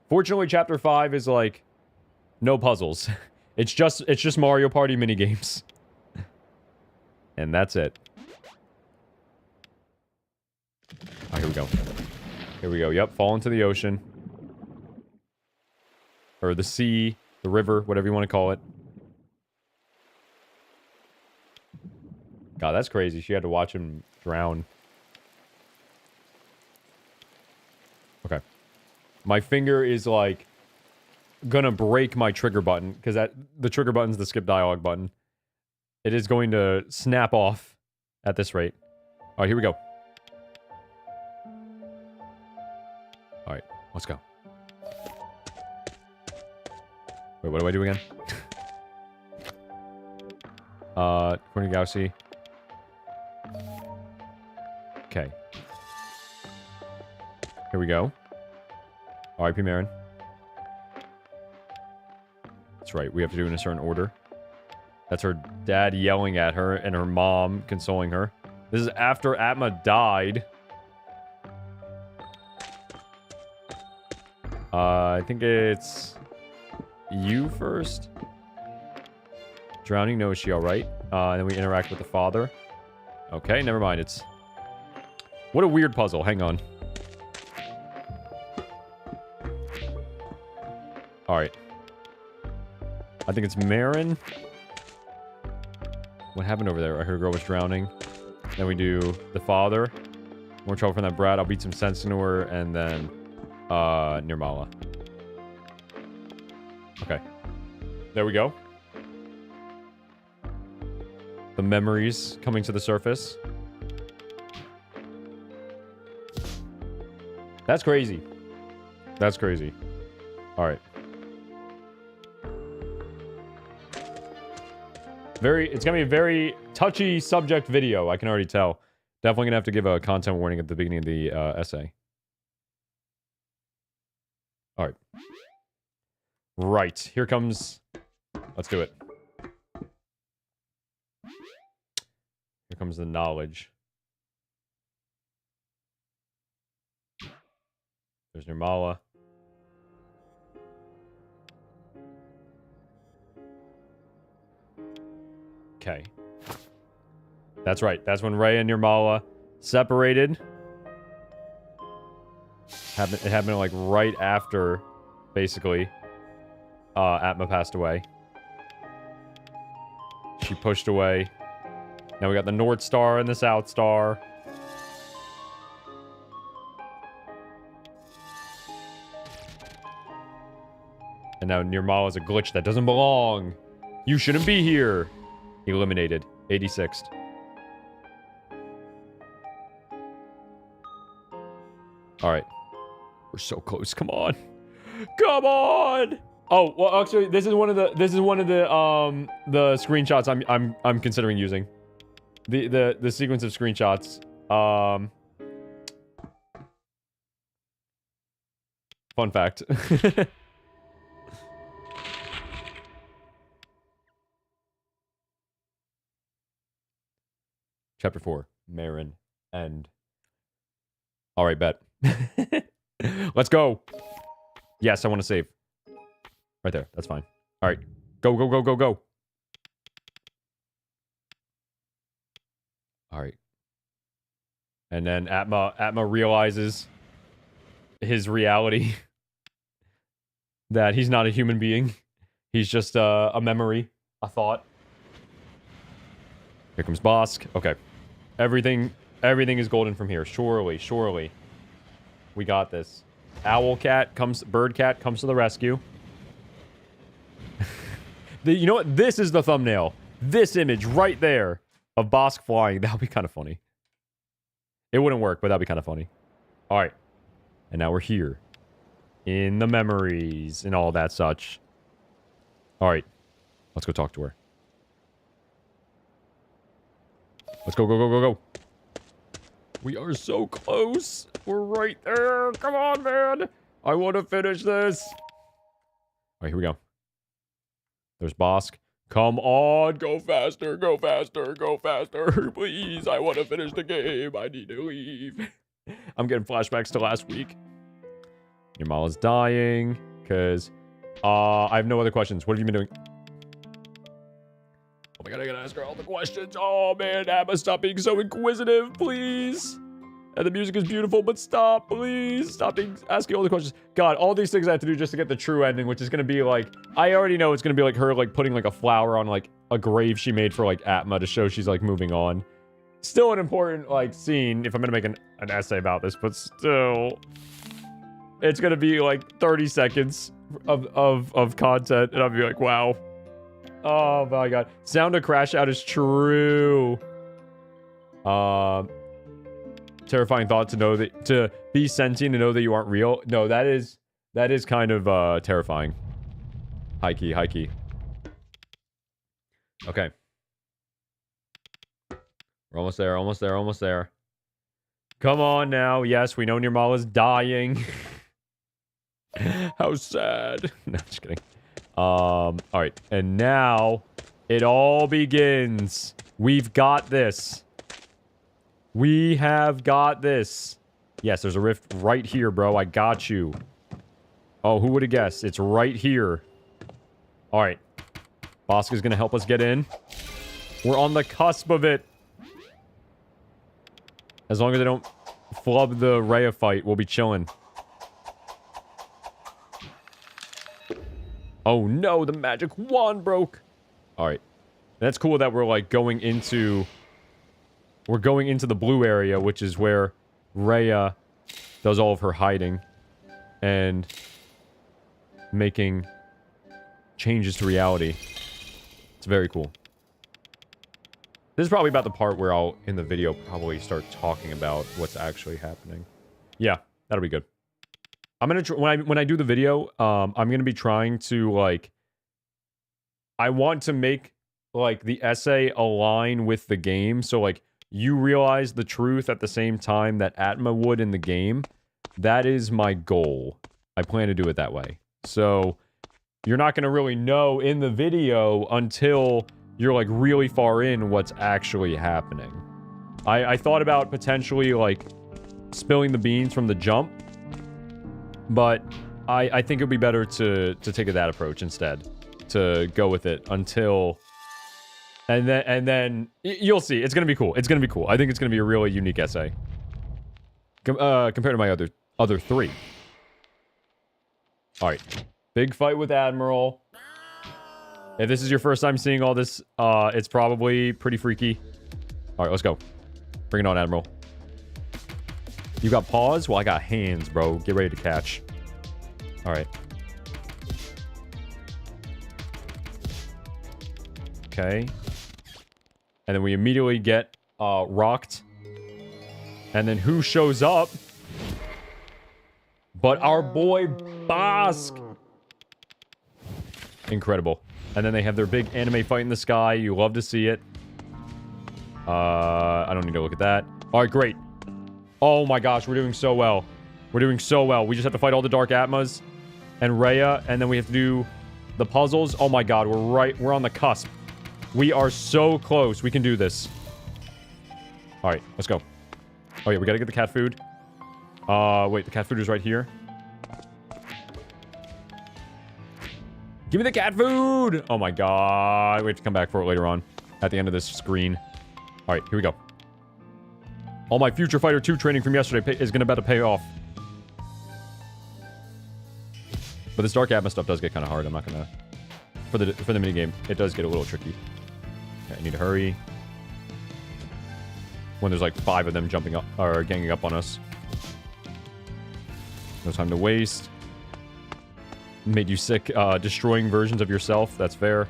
Fortunately, chapter 5 is like no puzzles. It's just Mario Party minigames. And that's it. Oh, here we go. Here we go. Yep, fall into the ocean. Or the sea, the river, whatever you want to call it. God, that's crazy. She had to watch him drown. Okay. My finger is like gonna break my trigger button because the trigger button's the skip dialogue button. It is going to snap off at this rate. All right, here we go. All right, let's go. Wait, what do I do again? Corner Galaxy. Okay. Here we go. R.I.P. Marin. That's right, we have to do it in a certain order. That's her dad yelling at her and her mom consoling her. This is after Atma died. I think it's you first. Drowning, no, is she alright? And then we interact with the father. Okay, never mind, it's... What a weird puzzle, hang on. Alright. I think it's Marin. What happened over there? I heard a girl was drowning. Then we do the father. More trouble from that brat. I'll beat some sense into her. And then, Nirmala. Okay. There we go. The memories coming to the surface. That's crazy. That's crazy. Alright. It's gonna be a very touchy subject video, I can already tell. Definitely gonna have to give a content warning at the beginning of the essay. Alright. Right, here comes... Let's do it. Here comes the knowledge. There's Nirmala. Okay. That's right. That's when Ray and Nirmala separated. It happened like right after, basically, Atma passed away. She pushed away. Now we got the North Star and the South Star. And now Nirmala's a glitch that doesn't belong. You shouldn't be here. Eliminated. 86th. Alright. We're so close. Come on. Come on! Oh, well actually this is one of the screenshots I'm considering using. The sequence of screenshots. Fun fact. Chapter 4, Marin, End. Alright, bet. Let's go! Yes, I want to save. Right there, that's fine. Alright, go, go, go, go, go! Alright. And then Atma realizes his reality. That he's not a human being. He's just a memory, a thought. Here comes Bosk. Okay. Everything is golden from here. Surely, surely. We got this. Bird cat comes to the rescue. You know what? This is the thumbnail. This image right there of Bosk flying. That would be kind of funny. It wouldn't work, but that'd be kind of funny. Alright. And now we're here. In the memories and all that such. Alright. Let's go talk to her. Let's go, go, go, go, go. We are so close. We're right there. Come on, man. I want to finish this. All right, here we go. There's Bosk. Come on. Go faster, go faster, go faster. Please, I want to finish the game. I need to leave. I'm getting flashbacks to last week. Nirmala's dying because I have no other questions. What have you been doing? Oh my god, I gotta ask her all the questions. Oh man, Atma, stop being so inquisitive, please. And the music is beautiful, but stop, please. Stop asking all the questions. God, all these things I have to do just to get the true ending, which is gonna be like, I already know it's gonna be like her like putting like a flower on like a grave she made for like Atma to show she's like moving on. Still an important like scene if I'm gonna make an essay about this, but still. It's gonna be like 30 seconds of content, and I'll be like, wow. Oh my god. Sound of crash out is true. Terrifying thought to be sentient and know that you aren't real. No, that is kind of terrifying. High key, high key. Okay. We're almost there, almost there, almost there. Come on now. Yes, we know Nirmal is dying. How sad. No, just kidding. Alright. And now, it all begins. We've got this. We have got this. Yes, there's a rift right here, bro. I got you. Oh, who would have guessed? It's right here. Alright. Bosca's gonna help us get in. We're on the cusp of it. As long as they don't flub the Rhea fight, we'll be chilling. Oh no, the magic wand broke. Alright. That's cool that we're like going into... We're going into the blue area, which is where Rhea does all of her hiding. And making changes to reality. It's very cool. This is probably about the part where I'll, in the video, probably start talking about what's actually happening. Yeah, that'll be good. I'm gonna when I do the video, I'm gonna be trying to like. I want to make like the essay align with the game, so like you realize the truth at the same time that Atma would in the game. That is my goal. I plan to do it that way. So you're not gonna really know in the video until you're like really far in what's actually happening. I thought about potentially like spilling the beans from the jump, but I think it'd be better to take that approach instead, to go with it until, and then you'll see. It's gonna be cool. It's gonna be cool. I think it's gonna be a really unique essay compared to my other three. All right, big fight with Admiral. If this is your first time seeing all this, it's probably pretty freaky. All right, let's go. Bring it on, Admiral. You got paws? Well, I got hands, bro. Get ready to catch. All right. Okay. And then we immediately get rocked. And then who shows up? But our boy Bosk. Incredible. And then they have their big anime fight in the sky. You love to see it. I don't need to look at that. All right, great. Oh my gosh, we're doing so well. We're doing so well. We just have to fight all the Dark Atmas and Rhea, and then we have to do the puzzles. Oh my god, we're on the cusp. We are so close. We can do this. All right, let's go. Oh yeah, we gotta get the cat food. Wait, the cat food is right here. Give me the cat food! Oh my god. We have to come back for it later on. At the end of this screen. Alright, here we go. All my Future Fighter 2 training from yesterday is about to pay off. But this Dark Atma stuff does get kind of hard. I'm not gonna... For the minigame, it does get a little tricky. Okay, I need to hurry. When there's like 5 of them jumping up, or ganging up on us. No time to waste. Made you sick, destroying versions of yourself. That's fair.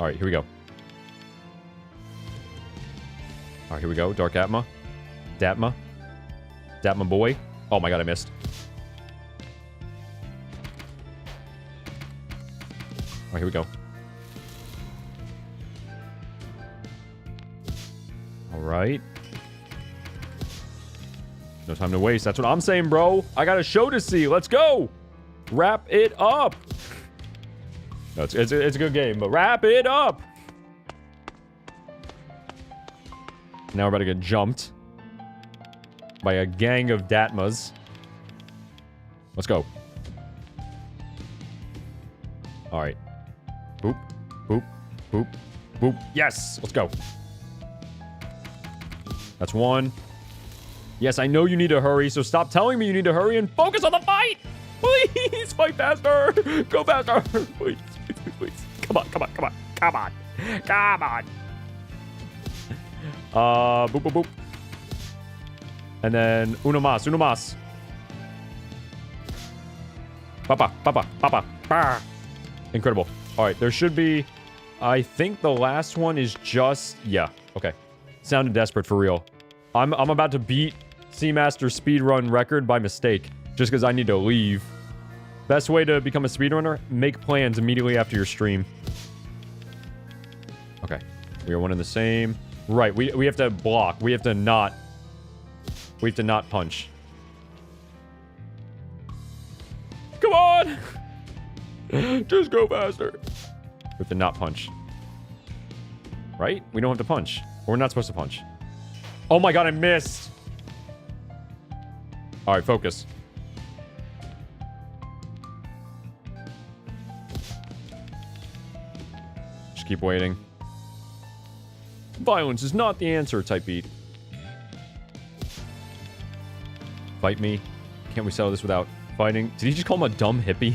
Alright, here we go. Alright, here we go. Dark Atma. Datma. Datma boy. Oh my god, I missed. Alright, here we go. Alright. No time to waste. That's what I'm saying, bro. I got a show to see. Let's go! Wrap it up! No, it's a good game, but wrap it up! Now we're about to get jumped by a gang of Datmas. Let's go. Alright. Boop. Boop. Boop. Boop. Yes! Let's go. That's one. Yes, I know you need to hurry, so stop telling me you need to hurry and focus on the fight! Please, fight faster! Go faster! Please, please, please. Come on, come on, come on, come on! Come on! Boop, boop, boop. And then, uno más, uno más. Papa, papa, papa, bah. Incredible. Alright, there should be I think the last one is just... Yeah, okay. Sounded desperate for real. I'm about to beat Seamaster speedrun record by mistake. Just because I need to leave. Best way to become a speedrunner? Make plans immediately after your stream. Okay. We are one and the same. Right, we have to block. We have to not punch. Come on! Just go faster. We have to not punch. Right? We don't have to punch. Or we're not supposed to punch. Oh my god, I missed! Alright, focus. Just keep waiting. Violence is not the answer, type beat. Fight me. Can't we settle this without fighting? Did he just call him a dumb hippie?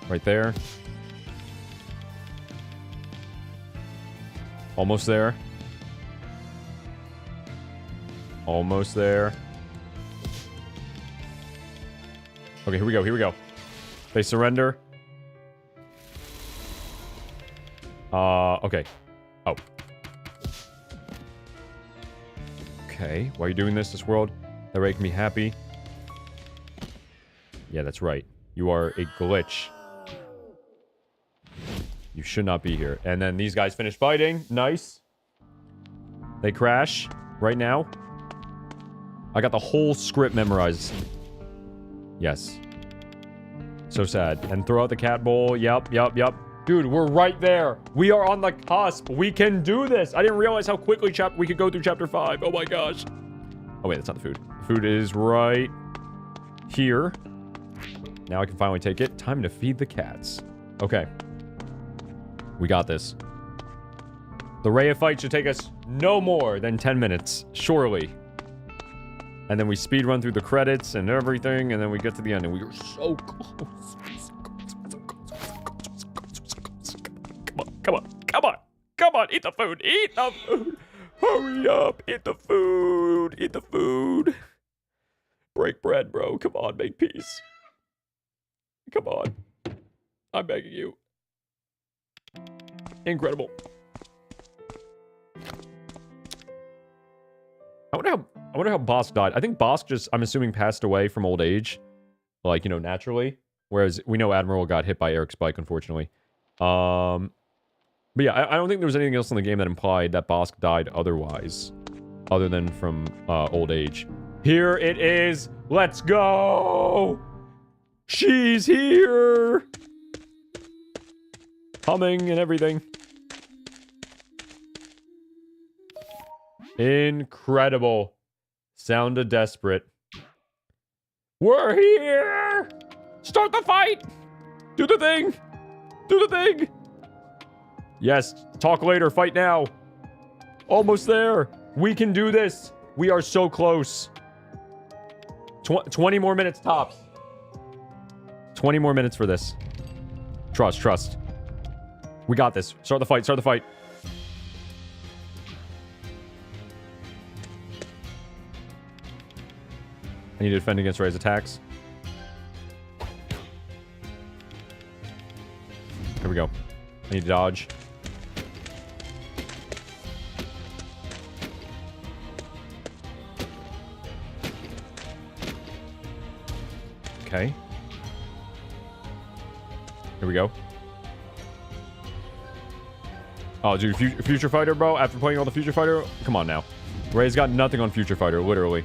Right there. Almost there. Almost there. Okay, here we go, here we go. They surrender. Okay. Oh. Okay, why are you doing this world? That way it can be happy. Yeah, that's right. You are a glitch. You should not be here. And then these guys finish fighting. Nice. They crash right now. I got the whole script memorized. Yes. So sad. And throw out the cat bowl. Yep. Dude, we're right there. We are on the cusp. We can do this. I didn't realize how quickly we could go through chapter 5. Oh my gosh. Oh wait, that's not the food. The food is right here. Now I can finally take it. Time to feed the cats. Okay. We got this. The Rhea fight should take us no more than 10 minutes. Surely. And then we speed run through the credits and everything, and then we get to the end, and we are so close. Come on, eat the food, hurry up, eat the food, break bread, bro, come on, make peace, come on, I'm begging you, incredible. I wonder how Bosk died. I think Bosk just, I'm assuming, passed away from old age, like, you know, naturally, whereas we know Admiral got hit by Eric's bike, unfortunately. But yeah, I don't think there was anything else in the game that implied that Bosk died otherwise. Other than from, old age. Here it is! Let's go! She's here! Humming and everything. Incredible. Sounded desperate. We're here! Start the fight! Do the thing! Do the thing! Yes, talk later, fight now. Almost there. We can do this. We are so close. 20 more minutes tops. 20 more minutes for this. Trust. We got this. Start the fight. I need to defend against Ray's attacks. Here we go. I need to dodge. Okay. Here we go. Oh, dude, Future Fighter, bro. After playing all the Future Fighter, come on now. Ray's got nothing on Future Fighter, literally.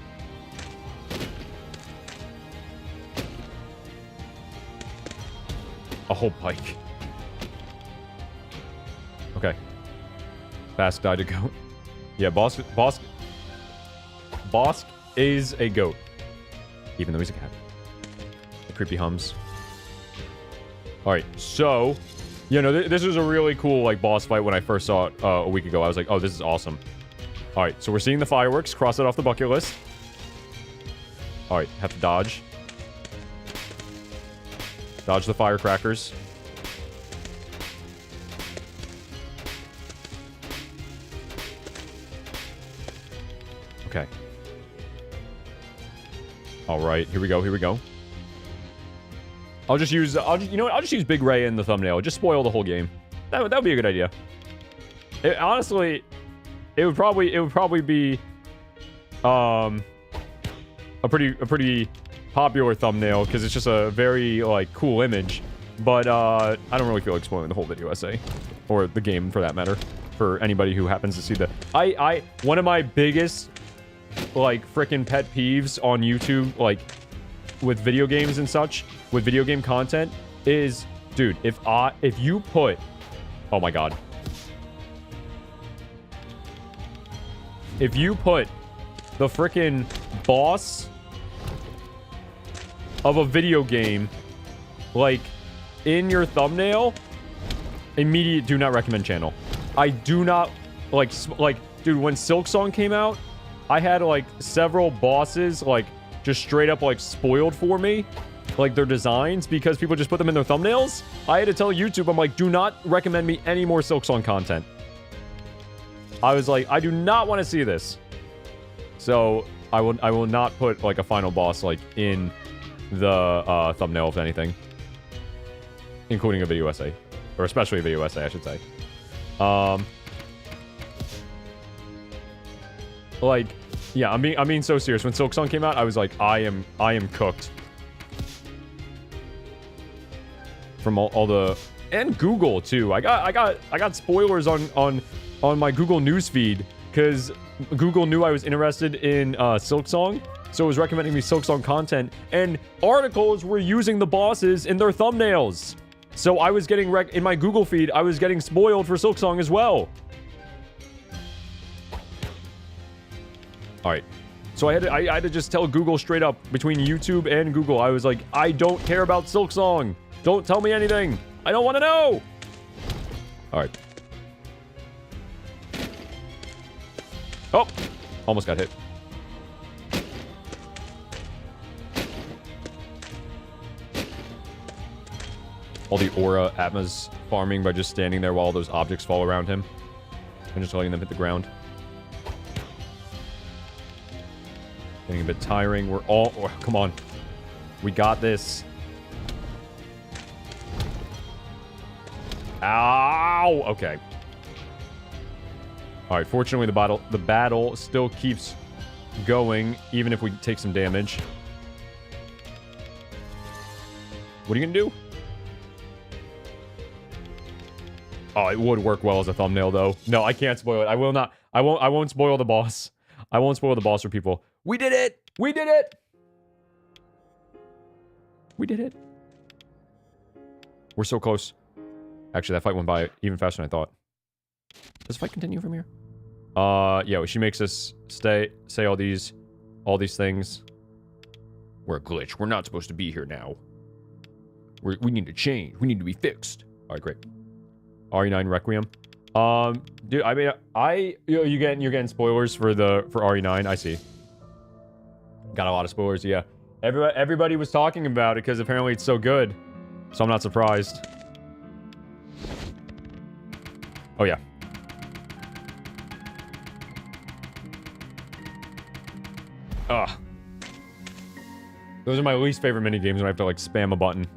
A whole bike. Okay. Bask died a goat. Yeah, Bosk is a goat. Even though he's a cat. The creepy hums. Alright, so... You know, this was a really cool, like, boss fight when I first saw it a week ago. I was like, oh, this is awesome. Alright, so we're seeing the fireworks. Cross it off the bucket list. Alright, have to dodge. Dodge the firecrackers. Okay. Alright, here we go. I'll just use, you know what? I'll just use Big Ray in the thumbnail. Just spoil the whole game. That would be a good idea. Honestly, it would probably be, a pretty popular thumbnail because it's just a very, like, cool image. But, I don't really feel like spoiling the whole video essay. Or the game, for that matter. For anybody who happens to see the... One of my biggest, like, frickin' pet peeves on YouTube, like, with video games and such, with video game content, is... Dude, if you put... Oh my god. If you put the frickin' boss of a video game, like, in your thumbnail, immediate do not recommend channel. I do not, like, dude, when Silksong came out, I had, like, several bosses, like, just straight up, like, spoiled for me. Like, their designs, because people just put them in their thumbnails. I had to tell YouTube, I'm like, do not recommend me any more Silksong content. I was like, I do not want to see this. So, I will not put, like, a final boss, like, in the thumbnail, if anything. Including a video essay. Or especially a video essay, I should say. Like, yeah, I'm being so serious. When Silksong came out, I was like, I am cooked. From all the... And Google, too. I got spoilers on my Google newsfeed, because Google knew I was interested in Silksong, so it was recommending me Silksong content, and articles were using the bosses in their thumbnails. So I was getting in my Google feed, I was getting spoiled for Silksong as well. Alright. So I had to just tell Google straight up, between YouTube and Google, I was like, I don't care about Silksong. Don't tell me anything. I don't want to know. Alright. Oh! Almost got hit. All the aura Atma's farming by just standing there while all those objects fall around him. And just letting them hit the ground. Getting a bit tiring. We're all... Oh, come on. We got this. Ow! Okay. Alright, fortunately the battle still keeps going, even if we take some damage. What are you gonna do? Oh, it would work well as a thumbnail, though. No, I can't spoil it. I will not. I won't spoil the boss. I won't spoil the boss for people. We did it! We did it! We did it. We're so close. Actually, that fight went by even faster than I thought. Does the fight continue from here? Yeah, she makes us say all these things. We're a glitch. We're not supposed to be here now. We need to change. We need to be fixed. Alright, great. RE9 Requiem. Dude, I mean, you're getting spoilers for RE9. I see. Got a lot of spoilers, yeah. Everybody was talking about it because apparently it's so good. So I'm not surprised. Oh, yeah. Ugh. Those are my least favorite minigames when I have to, like, spam a button.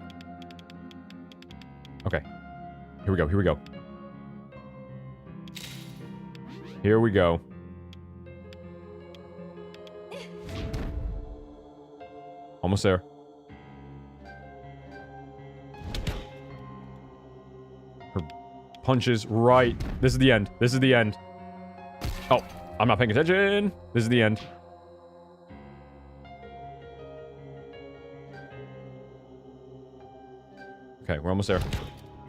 Okay. Here we go, here we go. Here we go. Almost there. Her punches right. This is the end. This is the end. Oh, I'm not paying attention. This is the end. Okay, we're almost there.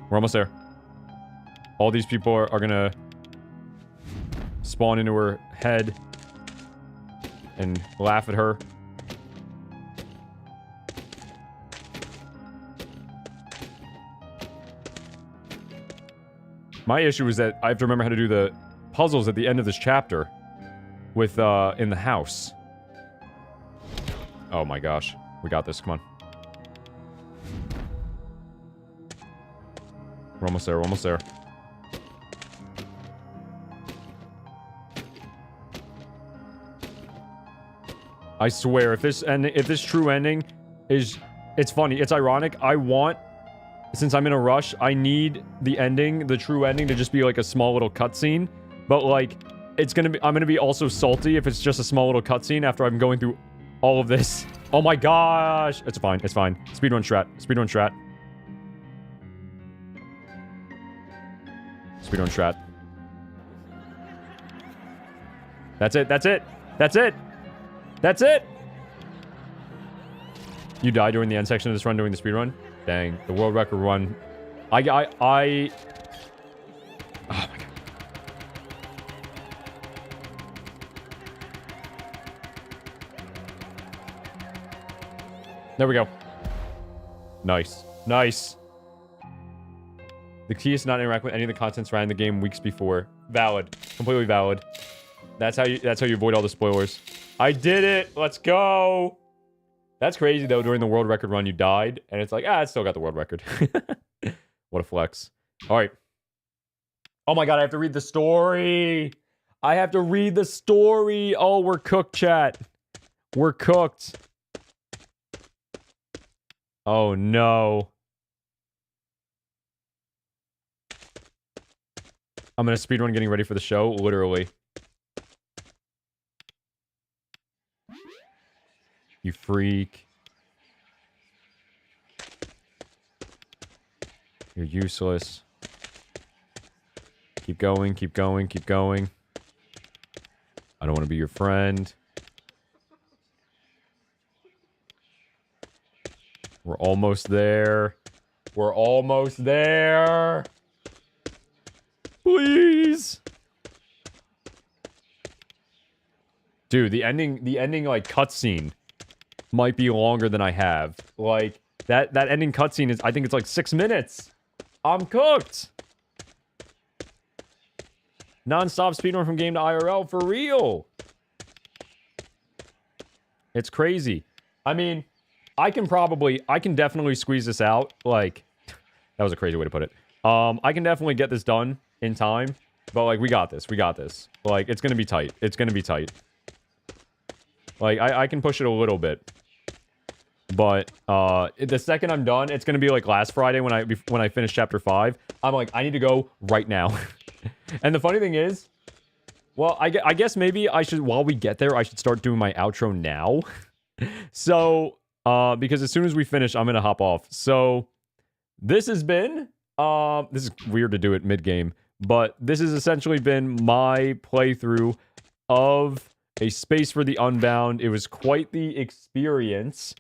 We're almost there. All these people are gonna spawn into her head and laugh at her. My issue is that I have to remember how to do the puzzles at the end of this chapter with, in the house. Oh my gosh. We got this. Come on. We're almost there. We're almost there. I swear, if this true ending is It's funny. It's ironic. Since I'm in a rush, I need the ending, the true ending, to just be like a small little cutscene. But like, I'm gonna be also salty if it's just a small little cutscene after I'm going through all of this. Oh my gosh. It's fine. It's fine. Speedrun strat. Speedrun strat. Speedrun strat. That's it. That's it. That's it. That's it. You died during the end section of this run during the speedrun? Dang. The world record run. Oh my god. There we go. Nice. Nice. The key is to not interact with any of the content surrounding the game weeks before. Valid. Completely valid. That's how you avoid all the spoilers. I did it! Let's go! That's crazy, though. During the world record run, you died. And it's like, I still got the world record. What a flex. Alright. Oh my god, I have to read the story! I have to read the story! Oh, we're cooked, chat. We're cooked. Oh, no. I'm gonna speedrun getting ready for the show, literally. You freak. You're useless. Keep going, keep going, keep going. I don't want to be your friend. We're almost there. We're almost there. Please. Dude, the ending like cutscene might be longer than I have. Like that ending cutscene is, I think it's like 6 minutes. I'm cooked. Non-stop speedrun from game to IRL for real. It's crazy. I mean, I can definitely squeeze this out. Like, that was a crazy way to put it. I can definitely get this done in time, but like, we got this. We got this. Like, it's gonna be tight. It's gonna be tight. Like, I can push it a little bit. But, the second I'm done, it's gonna be like last Friday when I finish chapter 5. I'm like, I need to go right now. And the funny thing is, well, I guess maybe I should, while we get there, I should start doing my outro now. So, because as soon as we finish, I'm gonna hop off. So, this has been, this is weird to do it mid-game, but this has essentially been my playthrough of A Space for the Unbound. It was quite the experience,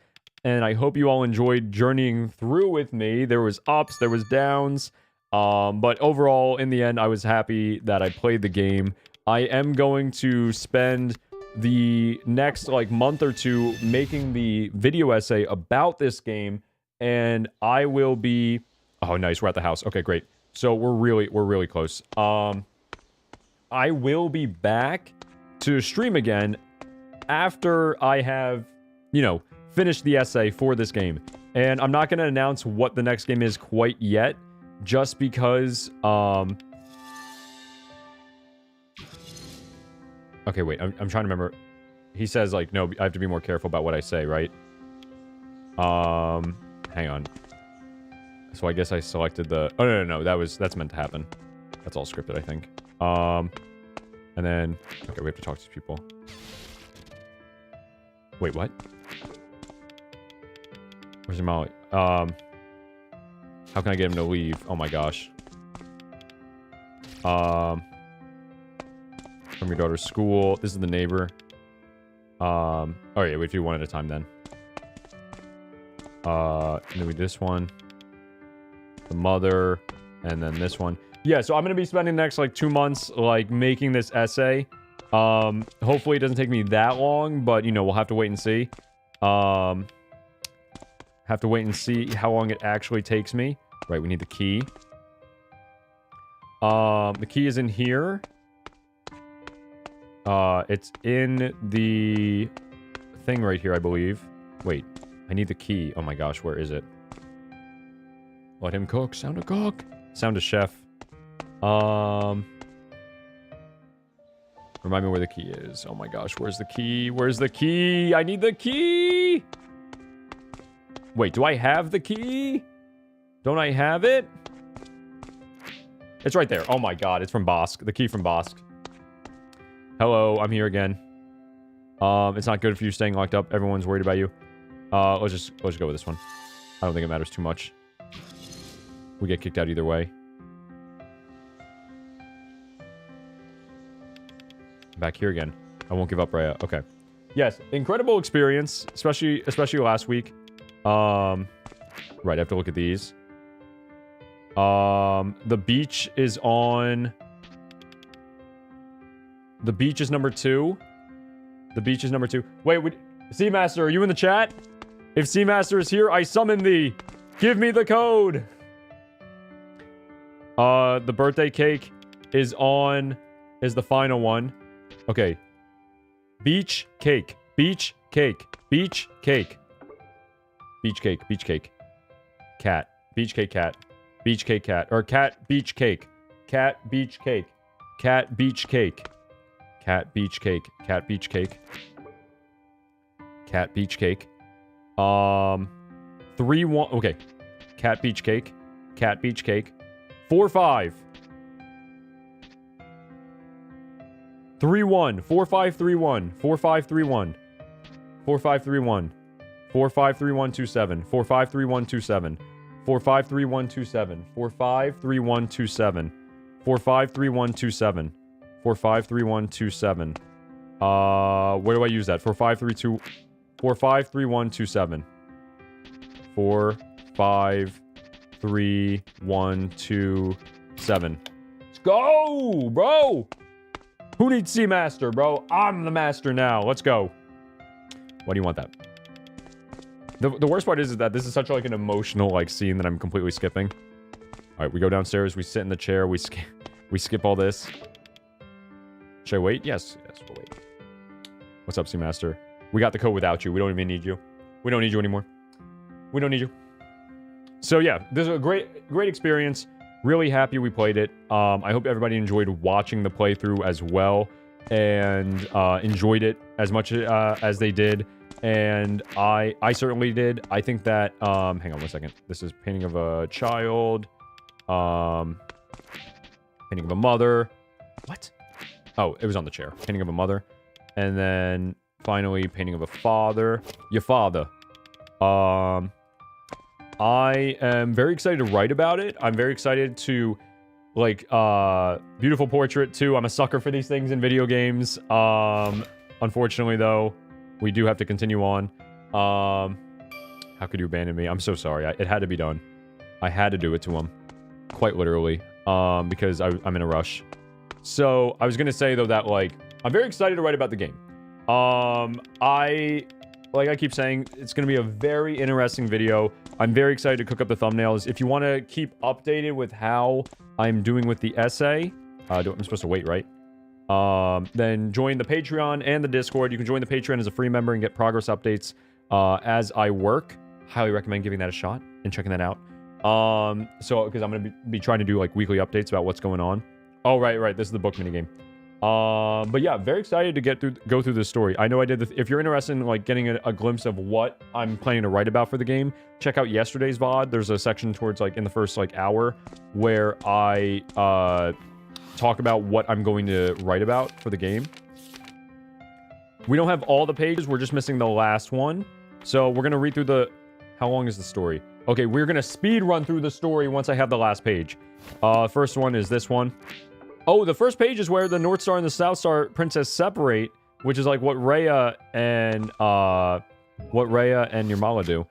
and I hope you all enjoyed journeying through with me. There was ups, there was downs, but overall, in the end, I was happy that I played the game. I am going to spend the next, like, month or two making the video essay about this game, and I will be... Oh, nice, we're at the house. Okay, great. So, we're really close. I will be back to stream again after I have, you know, finished the essay for this game. And I'm not going to announce what the next game is quite yet, just because, okay, wait, I'm trying to remember. He says, like, no, I have to be more careful about what I say, right? Hang on. So I guess I selected the... Oh, no, that's meant to happen. That's all scripted, I think. And then... Okay, we have to talk to these people. Wait, what? Where's Molly? How can I get him to leave? Oh my gosh. From your daughter's school. This is the neighbor. Oh yeah, we do one at a time then. And then we do this one. The mother. And then this one. Yeah, so I'm gonna be spending the next, like, 2 months, like, making this essay. Hopefully it doesn't take me that long, but, you know, we'll have to wait and see. Have to wait and see how long it actually takes me. Right, we need the key. The key is in here. It's in the thing right here, I believe. Wait, I need the key. Oh my gosh, where is it? Let him cook. Sound of cook. Sound of chef. Remind me where the key is. Oh my gosh, where's the key? Where's the key? I need the key! Wait, do I have the key? Don't I have it? It's right there. Oh my god, it's from Bosk. The key from Bosk. Hello, I'm here again. It's not good for you staying locked up. Everyone's worried about you. Let's just go with this one. I don't think it matters too much. We get kicked out either way. Back here again. I won't give up, Rhea. Okay. Yes, incredible experience, especially last week. Right, I have to look at these. The beach is on... The beach is number 2. The beach is number 2. Wait, Seamaster, are you in the chat? If Seamaster is here, I summon thee. Give me the code. The birthday cake is the final one. Okay. Beach cake. Beach cake. Beach cake. Beach cake. Beach cake. Cat. Beach cake cat. Beach cake cat. Or cat beach cake. Cat beach cake. Cat beach cake. Cat beach cake. Cat beach cake. Cat beach cake. 3-1. Okay. Cat beach cake. Cat beach cake. 4-5. 3-1. 4-5-3-1. 4-5-3-1. 4-5-3-1. 4-5-3-1-2-7. 4-5-3-1-2-7. 4-5-3-1-2-7. 4-5-3-1-2-7. 4-5-3-1-2-7. 4-5-3-1-2-7. Where do I use that? 4-5-3-2... 4-5-3-1-2-7. 4-5-3-1-2-7. Let's go, bro! Who needs Seamaster, bro? I'm the master now. Let's go. Why do you want that? The worst part is that this is such like an emotional like scene that I'm completely skipping. All right, we go downstairs. We sit in the chair. We skip all this. Should I wait? Yes, we'll wait. What's up, Seamaster? We got the code without you. We don't even need you. We don't need you anymore. We don't need you. So yeah, this is a great experience. Really happy we played it. I hope everybody enjoyed watching the playthrough as well and enjoyed it as much as they did. And I certainly did. I think that, hang on one second. This is painting of a child. Painting of a mother. What? Oh, it was on the chair. Painting of a mother. And then finally, painting of a father. Your father. I am very excited to write about it. I'm very excited to, like, beautiful portrait, too. I'm a sucker for these things in video games. Unfortunately, though, we do have to continue on. How could you abandon me? I'm so sorry. It had to be done. I had to do it to him. Quite literally. Because I'm in a rush. So, I was gonna say, though, that, like, I'm very excited to write about the game. Like I keep saying, it's going to be a very interesting video. I'm very excited to cook up the thumbnails. If you want to keep updated with how I'm doing with the essay, I'm supposed to wait, right? Then join the Patreon and the Discord. You can join the Patreon as a free member and get progress updates as I work. Highly recommend giving that a shot and checking that out. Because I'm going to be trying to do like weekly updates about what's going on. Oh, right. This is the book minigame. But yeah, very excited to go through this story. I know I did if you're interested in like getting a glimpse of what I'm planning to write about for the game, check out yesterday's VOD. There's a section towards like in the first like hour where I talk about what I'm going to write about for the game. We don't have all the pages. We're just missing the last one. So we're going to read through the... How long is the story? Okay, we're going to speed run through the story once I have the last page. First one is this one. Oh, the first page is where the North Star and the South Star Princess separate, which is like what Rhea and Nirmala do.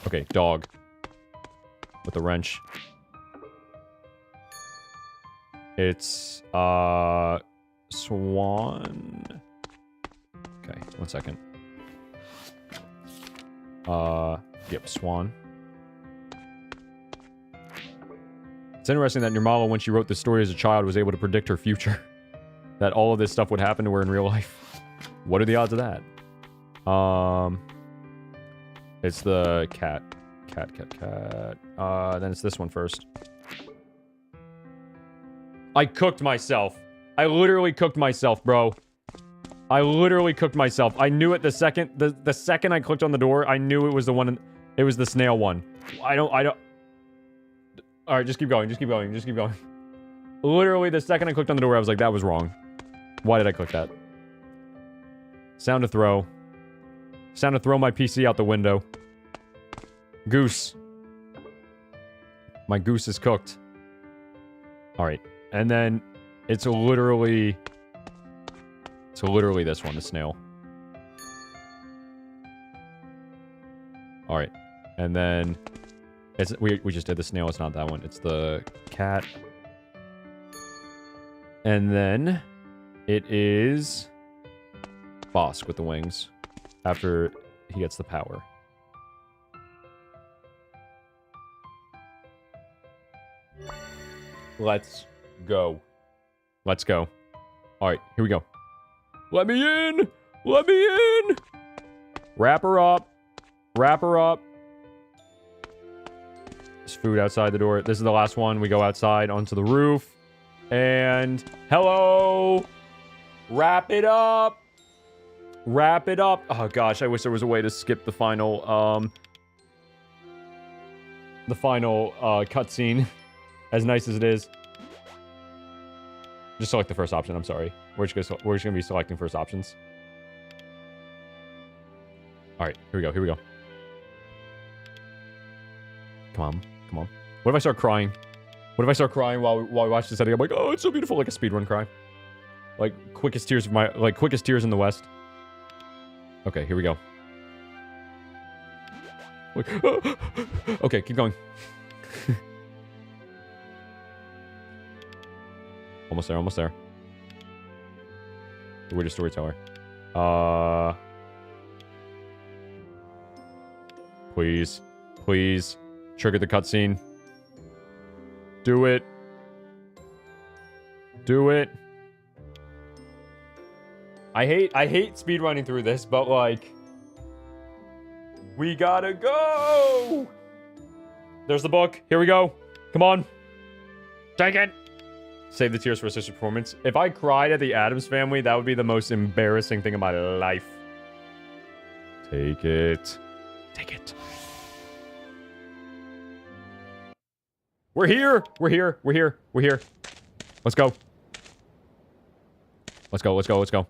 Okay, dog. With the wrench. It's Swan. Okay, 1 second. Yep, Swan. It's interesting that Nirmala, when she wrote this story as a child, was able to predict her future. That all of this stuff would happen to her in real life. What are the odds of that? It's the cat. Cat. Then it's this one first. I cooked myself. I literally cooked myself, bro. I literally cooked myself. I knew it the second the second I clicked on the door. I knew it was the one. It was the snail one. I don't. All right, just keep going. Just keep going. Just keep going. Literally, the second I clicked on the door, I was like, that was wrong. Why did I click that? Sound to throw. Sound to throw my PC out the window. Goose. My goose is cooked. Alright. And then it's literally this one, the snail. Alright. And then we just did the snail, it's not that one. It's the cat. And then it is Bosk with the wings after he gets the power. Let's go. Let's go. All right, here we go. Let me in! Let me in! Wrap her up. Wrap her up. There's food outside the door. This is the last one. We go outside onto the roof. And hello! Wrap it up! Wrap it up! Oh gosh, I wish there was a way to skip the final, cutscene. As nice as it is. Just select the first option, I'm sorry. We're just gonna be selecting first options. Alright, here we go, here we go. Come on, come on. What if I start crying? What if I start crying while we watch this setting? I'm like, oh, it's so beautiful, like a speedrun cry. Like, quickest tears in the West. Okay, here we go. Like, okay, keep going. Almost there, almost there. We're just storyteller. Please. Please. Trigger the cutscene. Do it. Do it. I hate speedrunning through this, but like... We gotta go! There's the book. Here we go. Come on. Take it! Save the tears for a sister performance. If I cried at the Addams Family, that would be the most embarrassing thing in my life. Take it. Take it. We're here! We're here! We're here! We're here! Let's go. Let's go, let's go, let's go.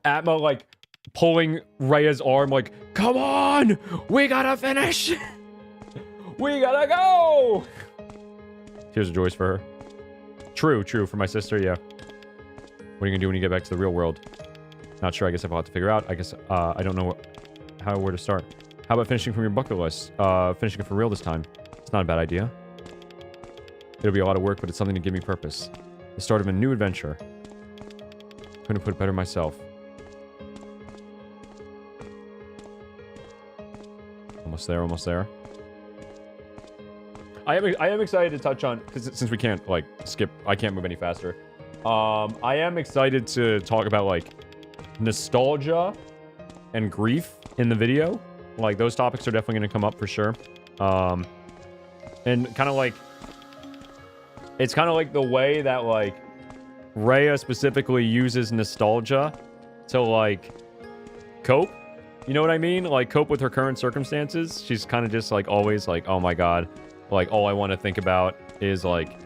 Atma, like, pulling Rhea's arm, like, come on! We gotta finish! We gotta go! Tears of joys for her. True, true, for my sister, yeah. What are you gonna do when you get back to the real world? Not sure, I guess I have a lot to figure out. I guess, I don't know where to start. How about finishing from your bucket list? Finishing it for real this time. It's not a bad idea. It'll be a lot of work, but it's something to give me purpose. The start of a new adventure. Couldn't put it better myself. Almost there, almost there. I am excited to touch on, because since we can't, like, skip, I can't move any faster. I am excited to talk about, like, nostalgia and grief in the video. Like, those topics are definitely going to come up for sure. And kind of like, it's kind of like the way that, like, Rhea specifically uses nostalgia to, like, cope. You know what I mean? Like, cope with her current circumstances. She's kind of just, like, always like, oh my god. Like, all I want to think about is, like,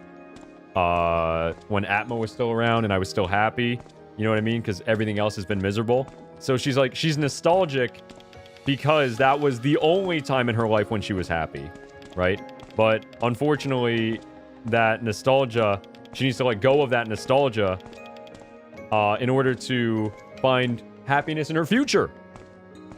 when Atma was still around and I was still happy. You know what I mean? Because everything else has been miserable. So she's, like, she's nostalgic because that was the only time in her life when she was happy. Right? But, unfortunately, that nostalgia, she needs to let go of that nostalgia in order to find happiness in her future.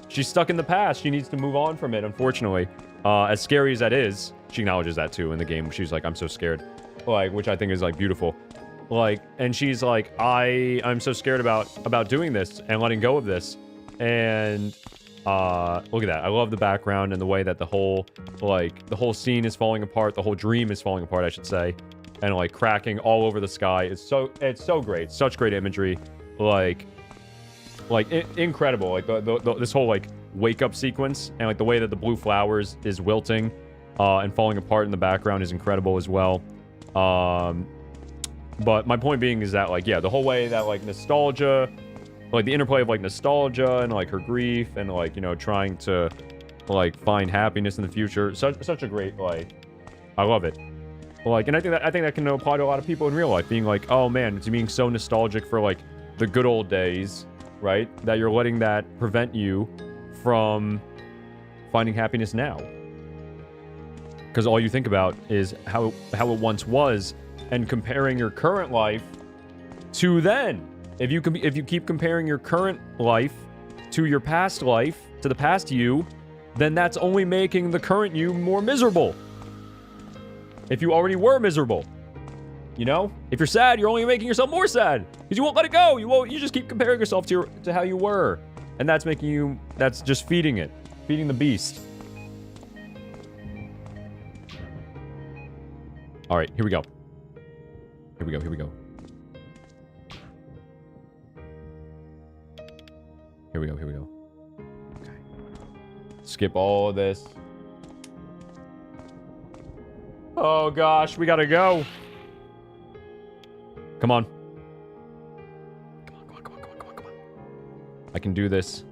She's stuck in the past. She needs to move on from it, unfortunately. As scary as that is, she acknowledges that too in the game. She's like, I'm so scared. Like, which I think is, like, beautiful. Like, and she's like, I'm so scared about doing this and letting go of this. And look at that. I love the background and the way that the whole scene is falling apart. The whole dream is falling apart, I should say. And, like, cracking all over the sky. It's so great. Such great imagery. Like incredible. Like, this whole, like, wake up sequence and, like, the way that the blue flowers is wilting and falling apart in the background is incredible as well. But my point being is that, like, yeah, the whole way that, like, nostalgia like the interplay of like nostalgia and like her grief and like, you know, trying to like find happiness in the future. Such a great, like, I love it. Like, and I think that can apply to a lot of people in real life, being like, oh man, it's being so nostalgic for like the good old days, right? That you're letting that prevent you from finding happiness now. Because all you think about is how it once was, and comparing your current life to then. If you keep comparing your current life to your past life, to the past you, then that's only making the current you more miserable. If you already were miserable, you know? If you're sad, you're only making yourself more sad because you won't let it go. You just keep comparing yourself to how you were, and that's just feeding the beast. All right, here we go. Here we go. Okay. Skip all of this. Oh gosh, we gotta go. Come on. Come on. I can do this.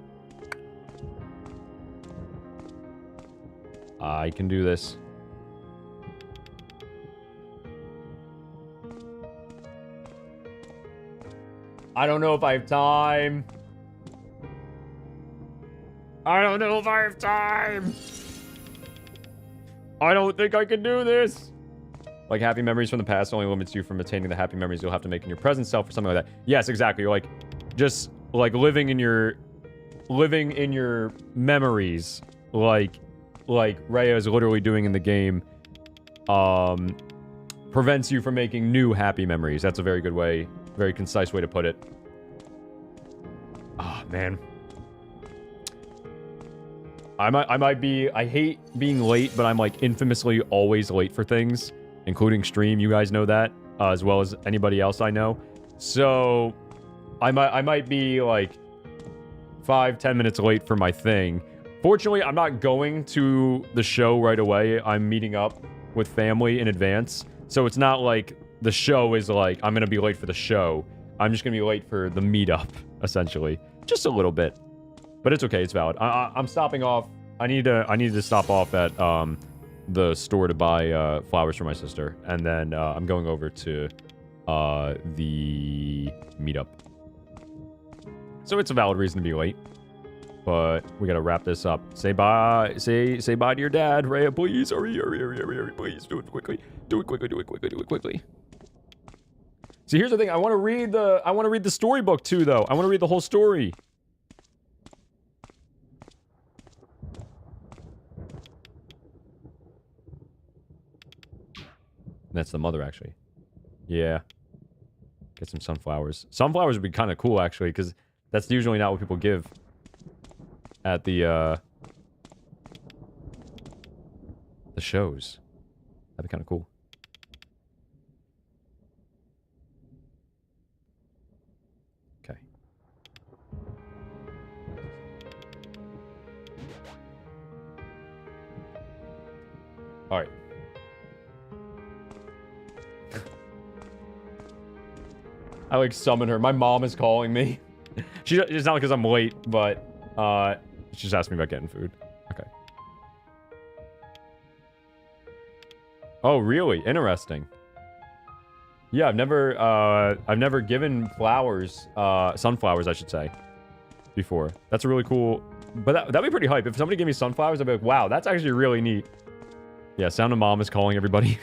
I can do this. I don't know if I have time. I don't think I can do this. Like, happy memories from the past only limits you from attaining the happy memories you'll have to make in your present self or something like that. Yes, exactly. Like, just, like, living in your memories, like Rhea is literally doing in the game, prevents you from making new happy memories. That's a very good way, very concise way to put it. Oh, man. I hate being late, but I'm like infamously always late for things, including stream. You guys know that, as well as anybody else I know. So I might be like 5-10 minutes late for my thing. Fortunately, I'm not going to the show right away. I'm meeting up with family in advance. So it's not like the show is like, I'm going to be late for the show. I'm just going to be late for the meetup, essentially. Just a little bit. But it's okay, it's valid. I'm stopping off. I need to stop off at the store to buy flowers for my sister, and then I'm going over to the meetup. So it's a valid reason to be late. But we gotta wrap this up. Say bye. Say bye to your dad, Rhea. Please, hurry, please do it quickly. Do it quickly. See, here's the thing. I want to read the storybook too, though. I want to read the whole story. That's the mother, actually. Yeah. Get some sunflowers. Sunflowers would be kind of cool, actually, because that's usually not what people give at the shows. That'd be kind of cool. Okay. All right. I like summon her. My mom is calling me. It's not because I'm late, but she just asked me about getting food. Okay. Oh, really? Interesting. Yeah, I've never given flowers, sunflowers, I should say, before. That's a really cool. But that'd be pretty hype. If somebody gave me sunflowers, I'd be like, wow, that's actually really neat. Yeah, Sound of Mom is calling everybody.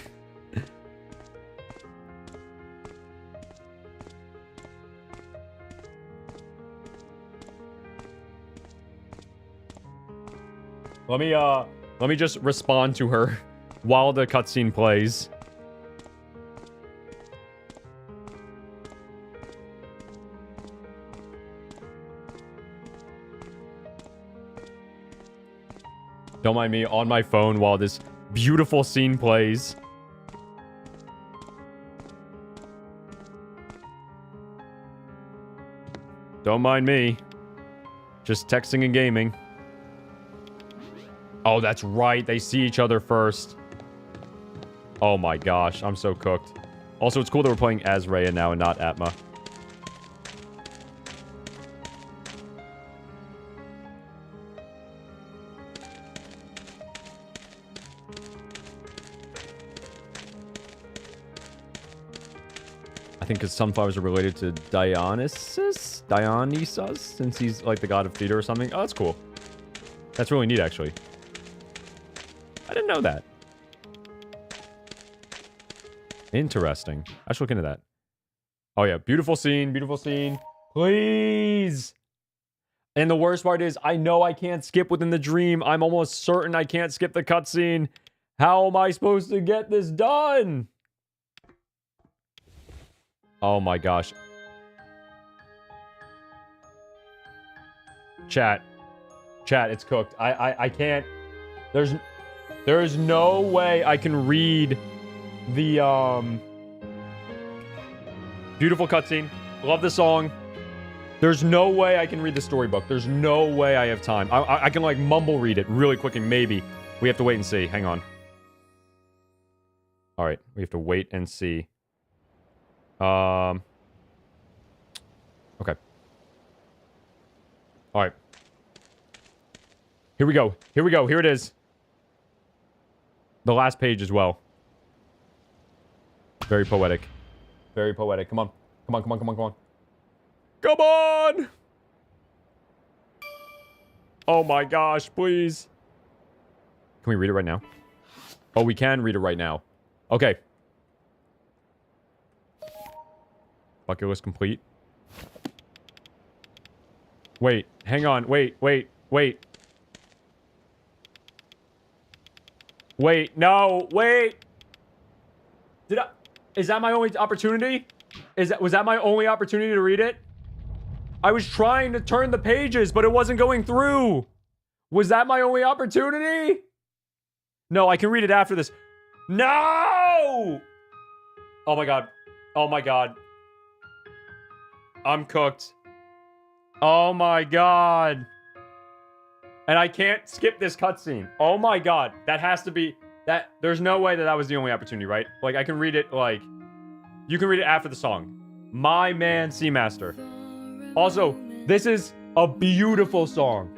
Let me just respond to her while the cutscene plays. Don't mind me on my phone while this beautiful scene plays. Don't mind me. Just texting and gaming. Oh, that's right. They see each other first. Oh my gosh. I'm so cooked. Also, it's cool that we're playing as Rhea now and not Atma. think because sunflowers are related to Dionysus, since he's like the god of theater or something. Oh, that's cool. That's really neat, actually. I didn't know that. Interesting. I should look into that. Oh, yeah. Beautiful scene. Beautiful scene. Please. And the worst part is, I know I can't skip within the dream. I'm almost certain I can't skip the cutscene. How am I supposed to get this done? Oh my gosh. Chat. Chat, it's cooked. I can't. There's no way I can read the, beautiful cutscene. Love the song. There's no way I can read the storybook. There's no way I have time. I can, like, mumble read it really quick and maybe. We have to wait and see. Hang on. Alright, we have to wait and see. Okay. Alright. Here we go. Here we go. Here it is. The last page as well. Very poetic. Very poetic. Come on. Come on, come on, come on, come on. Come on! Oh my gosh, please. Can we read it right now? Oh, we can read it right now. Okay. Bucket list complete. Wait, hang on. Wait. Wait, no, wait. Is that my only opportunity? Was that my only opportunity to read it? I was trying to turn the pages, but it wasn't going through. Was that my only opportunity? No, I can read it after this. No! Oh my god. Oh my god. I'm cooked. Oh my god. And I can't skip this cutscene. Oh my god. That has to be... There's no way that was the only opportunity, right? Like, I can read it, like... You can read it after the song. My man, Seamaster. Also, this is a beautiful song.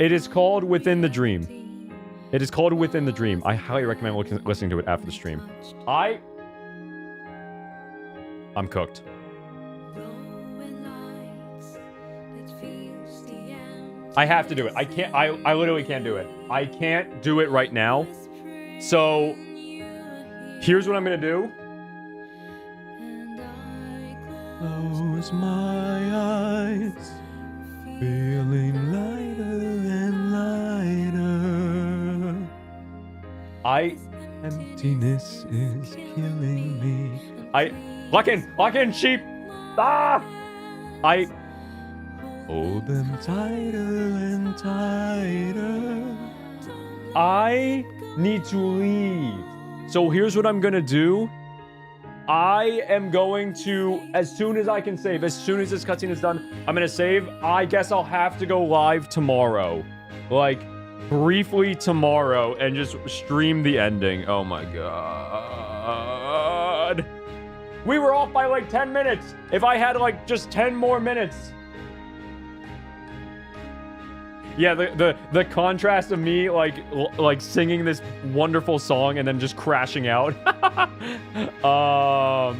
It is called Within the Dream. It is called Within the Dream. I highly recommend listening to it after the stream. I'm cooked. I have to do it. I can't. I literally can't do it. I can't do it right now. So, here's what I'm gonna do. Close my eyes, feeling lighter and lighter. Emptiness is killing me. Lock in, sheep. Hold them tighter and tighter. I need to leave. So here's what I'm gonna do. I am going to, as soon as I can save, as soon as this cutscene is done, I'm gonna save. I guess I'll have to go live tomorrow. Like, briefly tomorrow, and just stream the ending. Oh my god. We were off by like 10 minutes. If I had like just 10 more minutes. Yeah, the contrast of me like singing this wonderful song and then just crashing out. Oh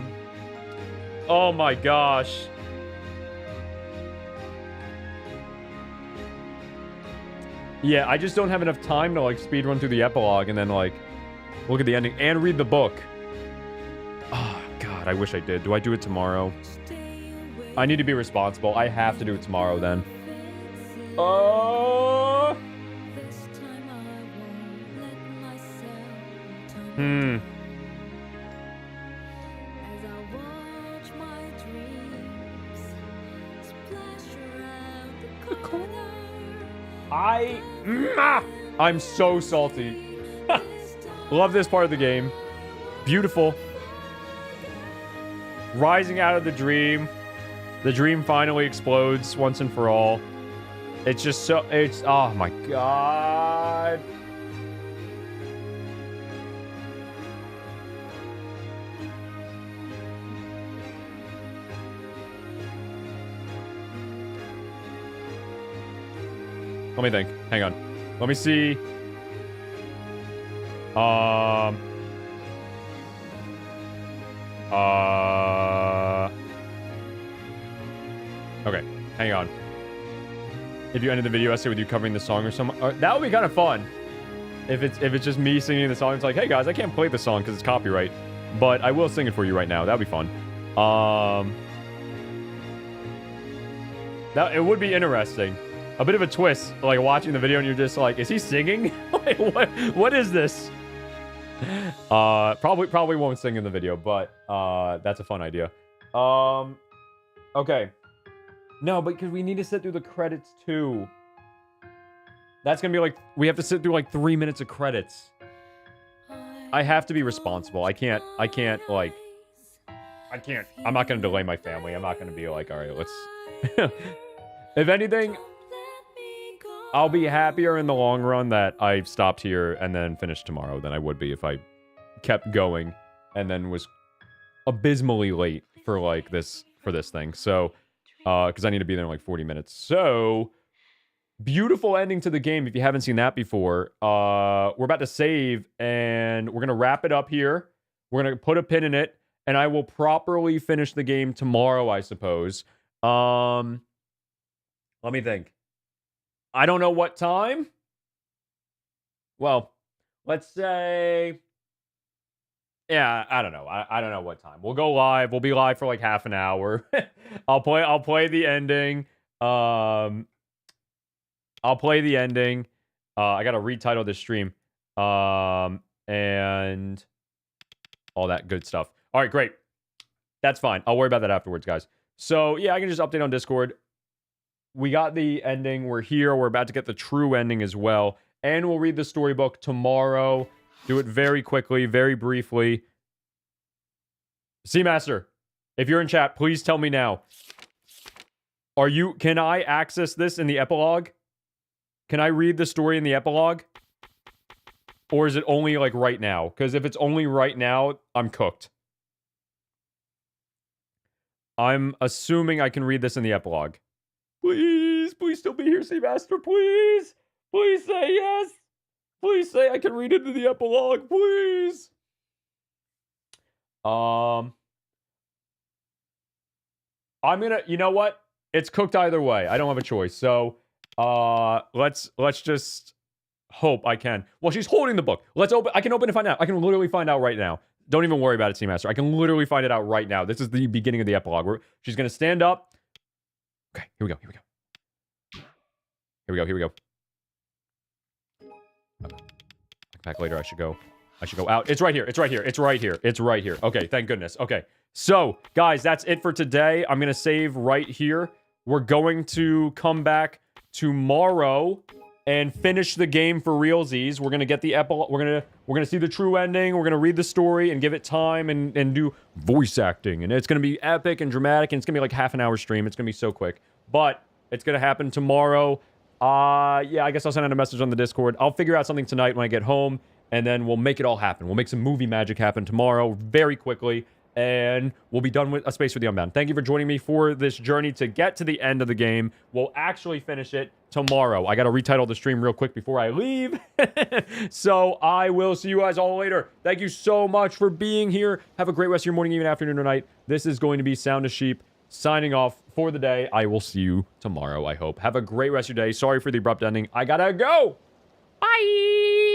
my gosh. Yeah, I just don't have enough time to like speedrun through the epilogue and then like look at the ending and read the book. Oh god, I wish I did. Do I do it tomorrow? I need to be responsible. I have to do it tomorrow then. Oh. I'm so salty. Love this part of the game. Beautiful. Rising out of the dream. The dream finally explodes once and for all. It's just so... Oh my god. Let me think. Hang on. Let me see. Hang on. If you ended the video essay with you covering the song or something, that would be kind of fun. If it's just me singing the song, it's like, hey guys, I can't play the song because it's copyright, but I will sing it for you right now. That'd be fun. That it would be interesting. A bit of a twist, like watching the video and you're just like, is he singing? Like, what is this? Probably won't sing in the video, but that's a fun idea. Okay. No, but because we need to sit through the credits too. That's gonna be like, we have to sit through like 3 minutes of credits. I have to be responsible. I'm not gonna delay my family. I'm not gonna be like, all right, let's... If anything, I'll be happier in the long run that I stopped here and then finished tomorrow than I would be if I kept going and then was abysmally late for like this thing. So, because I need to be there in like 40 minutes. So, beautiful ending to the game. If you haven't seen that before, we're about to save and we're gonna wrap it up here. We're gonna put a pin in it, and I will properly finish the game tomorrow, I suppose. Let me think. I don't know what time. Well, let's say... Yeah, I don't know. I don't know what time. We'll go live. We'll be live for like half an hour. I'll play the ending. I'll play the ending. I gotta retitle this stream. And all that good stuff. All right, great. That's fine. I'll worry about that afterwards, guys. So, yeah, I can just update on Discord. We got the ending. We're here. We're about to get the true ending as well. And we'll read the storybook tomorrow. Do it very quickly, very briefly. Seamaster, if you're in chat, please tell me now. Can I access this in the epilogue? Can I read the story in the epilogue? Or is it only like right now? Because if it's only right now, I'm cooked. I'm assuming I can read this in the epilogue. Please still be here, Seamaster, please. Please say yes. Please say I can read it in the epilogue, please. I'm gonna, you know what? It's cooked either way. I don't have a choice. So, let's just hope I can. Well, she's holding the book. I can open and find out. I can literally find out right now. Don't even worry about it, Seamaster. I can literally find it out right now. This is the beginning of the epilogue. She's gonna stand up. Okay, here we go. Back later. I should go out. It's right here. Okay, thank goodness. Okay. So, guys, that's it for today. I'm going to save right here. We're going to come back tomorrow and finish the game for realsies. We're going to get the epilogue. We're going to see the true ending. We're going to read the story and give it time and do voice acting. And it's going to be epic and dramatic, and it's going to be like half an hour stream. It's going to be so quick. But it's going to happen tomorrow. Yeah, I guess I'll send out a message on the Discord. I'll figure out something tonight when I get home, and then we'll make it all happen. We'll make some movie magic happen tomorrow very quickly, and we'll be done with A Space for the Unbound. Thank you for joining me for this journey to get to the end of the game. We'll actually finish it tomorrow. I got to retitle the stream real quick before I leave. So I will see you guys all later. Thank you so much for being here. Have a great rest of your morning, evening, afternoon, or night. This is going to be Sound of Sheep signing off for the day. I will see you tomorrow, I hope. Have a great rest of your day. Sorry for the abrupt ending. I gotta go. Bye.